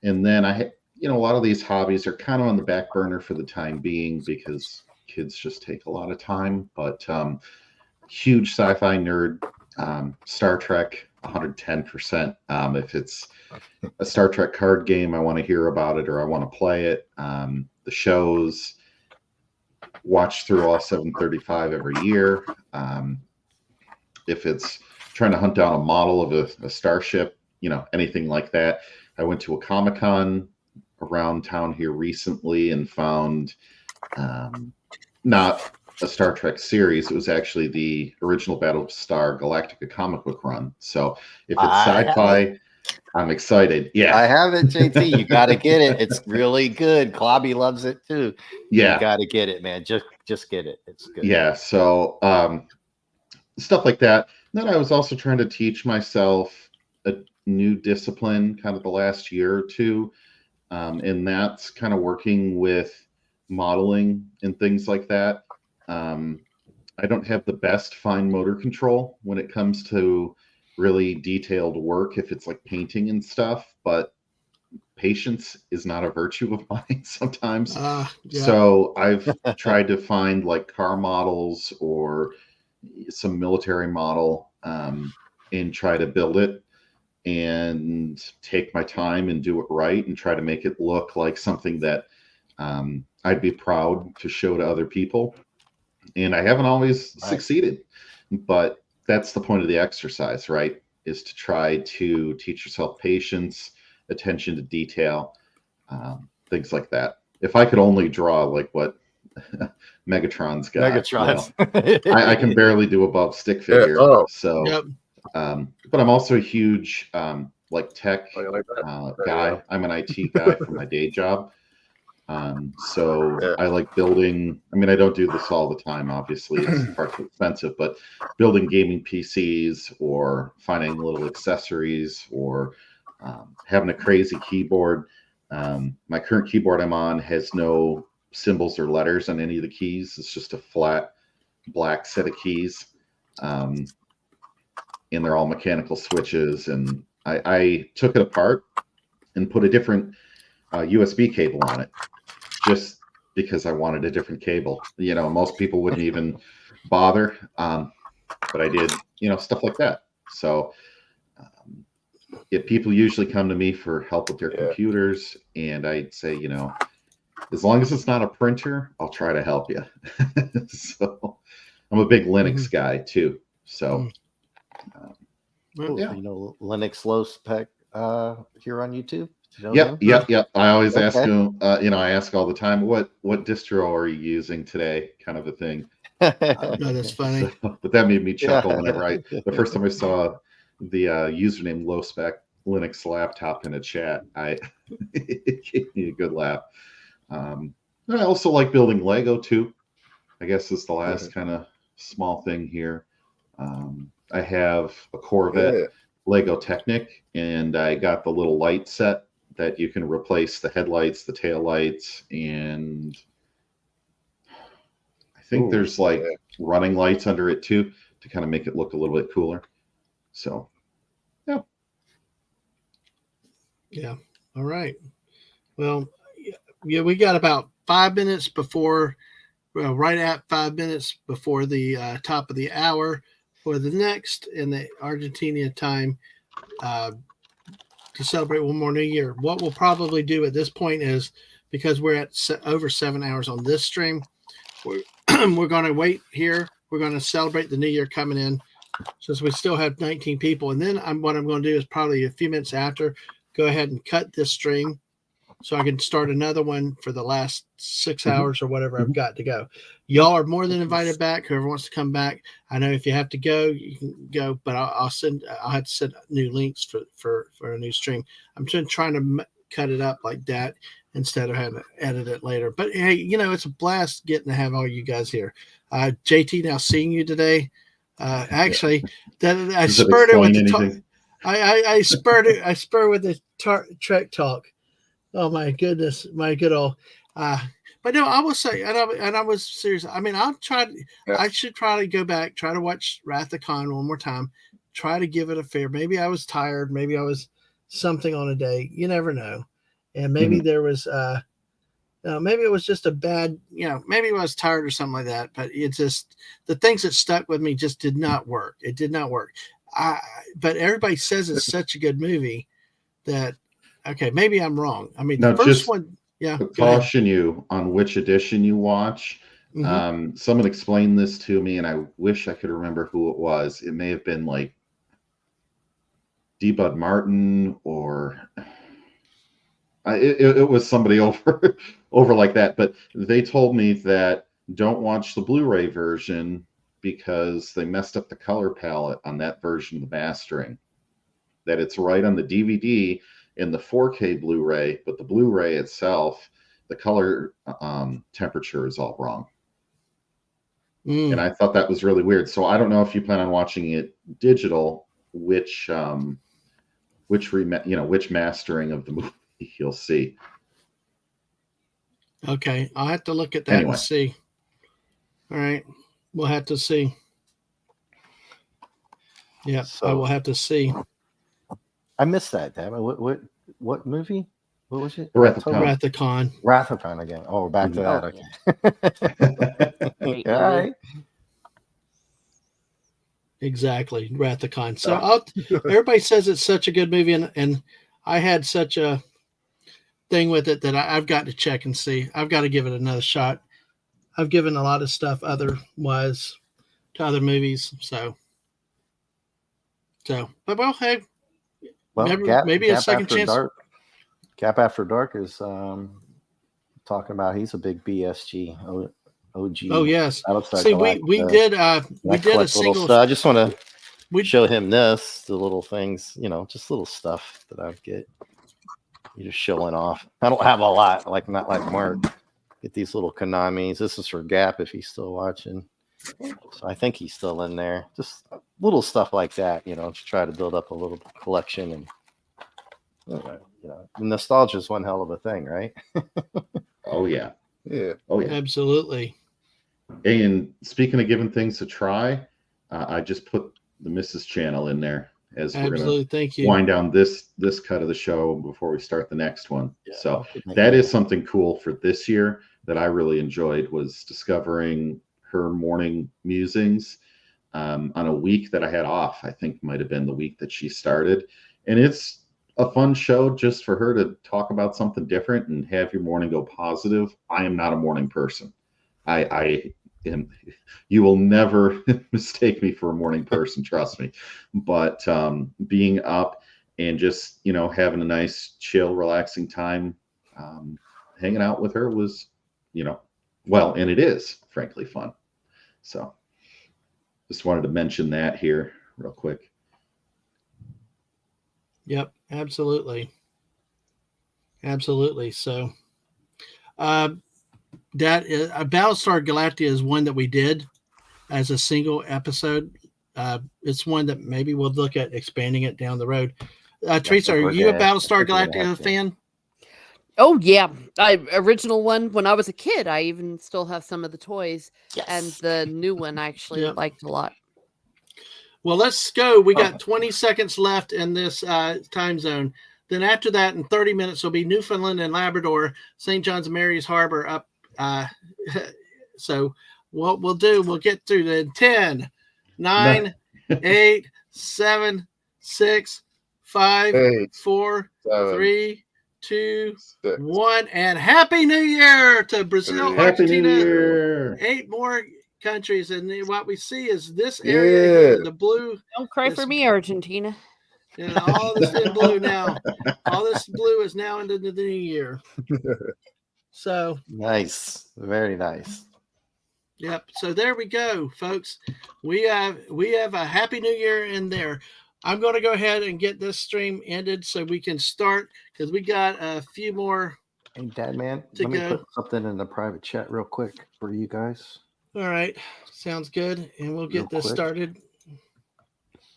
N: And then a lot of these hobbies are kind of on the back burner for the time being because kids just take a lot of time, but huge sci-fi nerd, Star Trek 110%. If it's a Star Trek card game, I want to hear about it or I want to play it. The shows, watch through all 735 every year. If it's trying to hunt down a model of a starship, anything like that. I went to a Comic-Con around town here recently and found not a Star Trek series. It was actually the original Battlestar Galactica comic book run. So if it's sci-fi, I'm excited. Yeah,
L: I have it, JT. You got to get it. It's really good. Klobby loves it too.
N: Yeah,
L: you got to get it, man. Just get it. It's good.
N: Yeah. So stuff like that. And then I was also trying to teach myself a new discipline kind of the last year or two. And that's kind of working with modeling and things like that. I don't have the best fine motor control when it comes to really detailed work if it's like painting and stuff, but patience is not a virtue of mine sometimes. So I've tried to find like car models or some military model and try to build it and take my time and do it right and try to make it look like something that I'd be proud to show to other people. And I haven't always succeeded, but that's the point of the exercise, right? Is to try to teach yourself patience, attention to detail, things like that. If I could only draw like what Megatron's got, I can barely do above stick figure. So, but I'm also a huge like tech guy. I'm an IT guy for my day job. So I like building. I mean, I don't do this all the time. Obviously, it's far too expensive. But building gaming PCs or finding little accessories or having a crazy keyboard. My current keyboard I'm on has no symbols or letters on any of the keys. It's just a flat black set of keys, and they're all mechanical switches. And I took it apart and put a different USB cable on it, just because I wanted a different cable. Most people wouldn't even bother, but I did. Stuff like that. So if people usually come to me for help with their computers, and I'd say, as long as it's not a printer, I'll try to help you. So I'm a big Linux guy too. So
L: Linux Low Spec here on YouTube.
N: Yep. I always ask them, I ask all the time, what distro are you using today? Kind of a thing.
A: No, that's funny.
N: But that made me chuckle whenever the first time I saw the username Low Spec Linux laptop in a chat, it gave me a good laugh. I also like building Lego too. I guess is the last kind of small thing here. I have a Corvette Lego Technic, and I got the little light set that you can replace the headlights, the tail lights, and I think there's like running lights under it too to kind of make it look a little bit cooler. So,
A: yeah. All right. Well, we got about 5 minutes before, right at 5 minutes before the top of the hour for the next in the Argentina time to celebrate one more new year. What we'll probably do at this point is, because we're at over 7 hours on this stream, we're going to wait here. We're going to celebrate the new year coming in, since we still have 19 people. And then what I'm going to do is probably a few minutes after go ahead and cut this stream so I can start another one for the last 6 hours or whatever I've got to go. Y'all are more than invited back. Whoever wants to come back. I know if you have to go, you can go, but I'll have to send new links for a new stream. I'm just trying to cut it up like that instead of having to edit it later. But hey, it's a blast getting to have all you guys here. JT, now seeing you today. Actually, I spurred it with the talk. I spurred with the Trek talk. Oh my goodness, my good old. But no, I will say, and I was serious. I mean, I'll try. I should probably go back, try to watch Wrath of Khan one more time, try to give it a fair. Maybe I was tired. Maybe I was something on a day. You never know. And maybe there was, maybe it was just a bad, maybe I was tired or something like that. But it just, the things that stuck with me just did not work. It did not work. But everybody says it's such a good movie that. Okay, maybe I'm wrong. I mean,
N: now,
A: the first one,
N: caution you on which edition you watch. Someone explained this to me, and I wish I could remember who it was. It may have been like D. Bud Martin, or it was somebody over like that. But they told me that don't watch the Blu-ray version because they messed up the color palette on that version of the mastering. That it's right on the DVD. In the 4K Blu-ray, but the Blu-ray itself, the color temperature is all wrong. And I thought that was really weird. So I don't know if you plan on watching it digital, which mastering of the movie you'll see.
A: Okay, I'll have to look at that and see. All right, we'll have to see. Yeah, I will have to see.
L: I missed that. Damn it! What movie? What was it?
A: Wrath of Khan.
L: Wrath of Khan again. Oh, we're back to that. Okay. All right.
A: Exactly, Wrath of Khan. So everybody says it's such a good movie, and I had such a thing with it that I've got to check and see. I've got to give it another shot. I've given a lot of stuff otherwise to other movies, but hey.
L: Well,
A: maybe a second chance.
L: Gap After Dark is talking about he's a big BSG OG.
A: Oh yes. See, we did a single.
L: I just want to show him the little things, just little stuff that I get. You're just showing off. I don't have a lot, not like Mark. Get these little Konamis. This is for Gap if he's still watching. So I think he's still in there. Just little stuff like that, to try to build up a little collection. And nostalgia is one hell of a thing, right?
N: Oh yeah.
A: Oh yeah. Absolutely.
N: And speaking of giving things a try, I just put the Mrs. channel in there as we're going to wind down this cut of the show before we start the next one. Yeah, so that is something cool for this year that I really enjoyed, was discovering her morning musings on a week that I had off. I think might have been the week that she started. And it's a fun show just for her to talk about something different and have your morning go positive. I am not a morning person. I am, you will never mistake me for a morning person, trust me. But being up and just, having a nice, chill, relaxing time, hanging out with her was, and it is frankly fun. So just wanted to mention that here real quick.
A: Yep, absolutely. So that is Battlestar Galactica is one that we did as a single episode. It's one that maybe we'll look at expanding it down the road. Teresa, are you a Battlestar Galactica fan?
O: Oh yeah, original one when I was a kid. I even still have some of the toys, and the new one I actually liked a lot.
A: Well, let's go. We got 20 seconds left in this time zone. Then after that, in 30 minutes, will be Newfoundland and Labrador, St. John's Mary's Harbor up. So what we'll do, we'll get through the 10, 9, 8, 7, 6, 5, 4, 3, 2, 1, and Happy New Year to Brazil,
N: Happy
A: Argentina.
N: New Year.
A: 8 more countries, and what we see is this area, the blue.
O: Don't cry for me, Argentina.
A: And all this in blue now. All this blue is now into the new year. So
L: nice. Very nice.
A: Yep. So there we go, folks. We have a happy new year in there. I'm going to go ahead and get this stream ended so we can start because we got a few more.
L: Hey, Dadman, let me put something in the private chat real quick for you guys.
A: All right. Sounds good. And we'll get this started.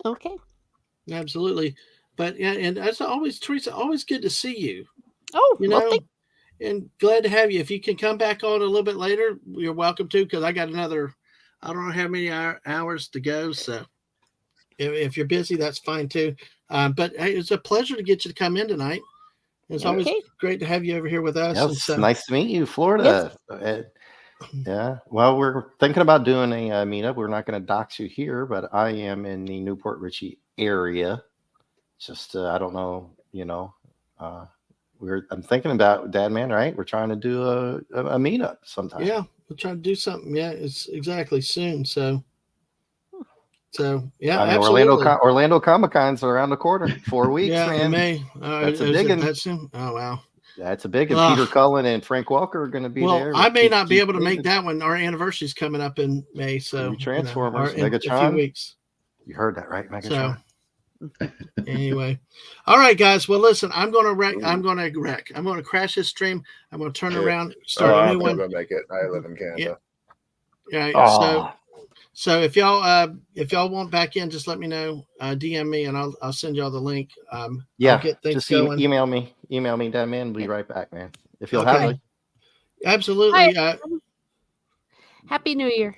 O: Okay.
A: Absolutely. But yeah, and as always, Teresa, always good to see you.
O: Oh,
A: you know, and glad to have you. If you can come back on a little bit later, you're welcome to, because I got another, I don't know how many hours to go. So if you're busy, that's fine too. But hey, it's a pleasure to get you to come in tonight. It's always great to have you over here with us.
L: Yes,
A: and so,
L: nice to meet you, Florida. Yes. Yeah. Well, we're thinking about doing a meetup. We're not going to dox you here, but I am in the Newport Richey area. Just, I don't know, I'm thinking about Dadman, right? We're trying to do a meetup sometime.
A: Yeah, we're trying to do something. Yeah, it's exactly soon. So yeah, absolutely.
L: Orlando Comic-Con's around the corner. 4 weeks,
A: yeah,
L: man.
A: In May.
L: That's a big one.
A: Oh wow,
L: that's a big one. Peter Cullen and Frank Walker are going to be there.
A: I may not be able to make that one. Our anniversary's coming up in May, so
L: Transformers,
A: in a few weeks.
L: You heard that right, Megatron.
A: Anyway, all right, guys. Well, listen, I'm going to crash this stream. I'm going to turn around, start a new one.
P: I'm going to make it. I live in Canada.
A: Yeah. So if y'all want back in, just let me know. DM me, and I'll send y'all the link. I'll get things going.
L: Email me, Dadman. We'll be right back, man. If you'll have it.
A: Absolutely.
O: Happy New Year.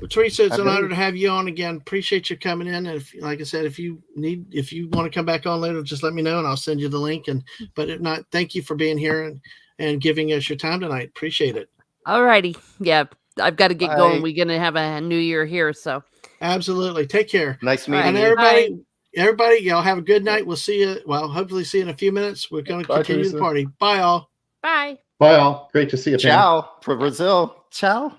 A: Teresa, it's an honor to have you on again. Appreciate you coming in. And like I said, if you want to come back on later, just let me know and I'll send you the link. But if not, thank you for being here and giving us your time tonight. Appreciate it.
O: All righty. Yeah, I've got to get going. We're gonna have a new year here, so
A: absolutely. Take care.
L: Nice meeting
A: you. And everybody, y'all have a good night. We'll see you. Well, hopefully see you in a few minutes. We're going to continue the party. Bye, all.
O: Bye.
N: Bye, all. Great to see you.
L: Ciao for Brazil. Ciao.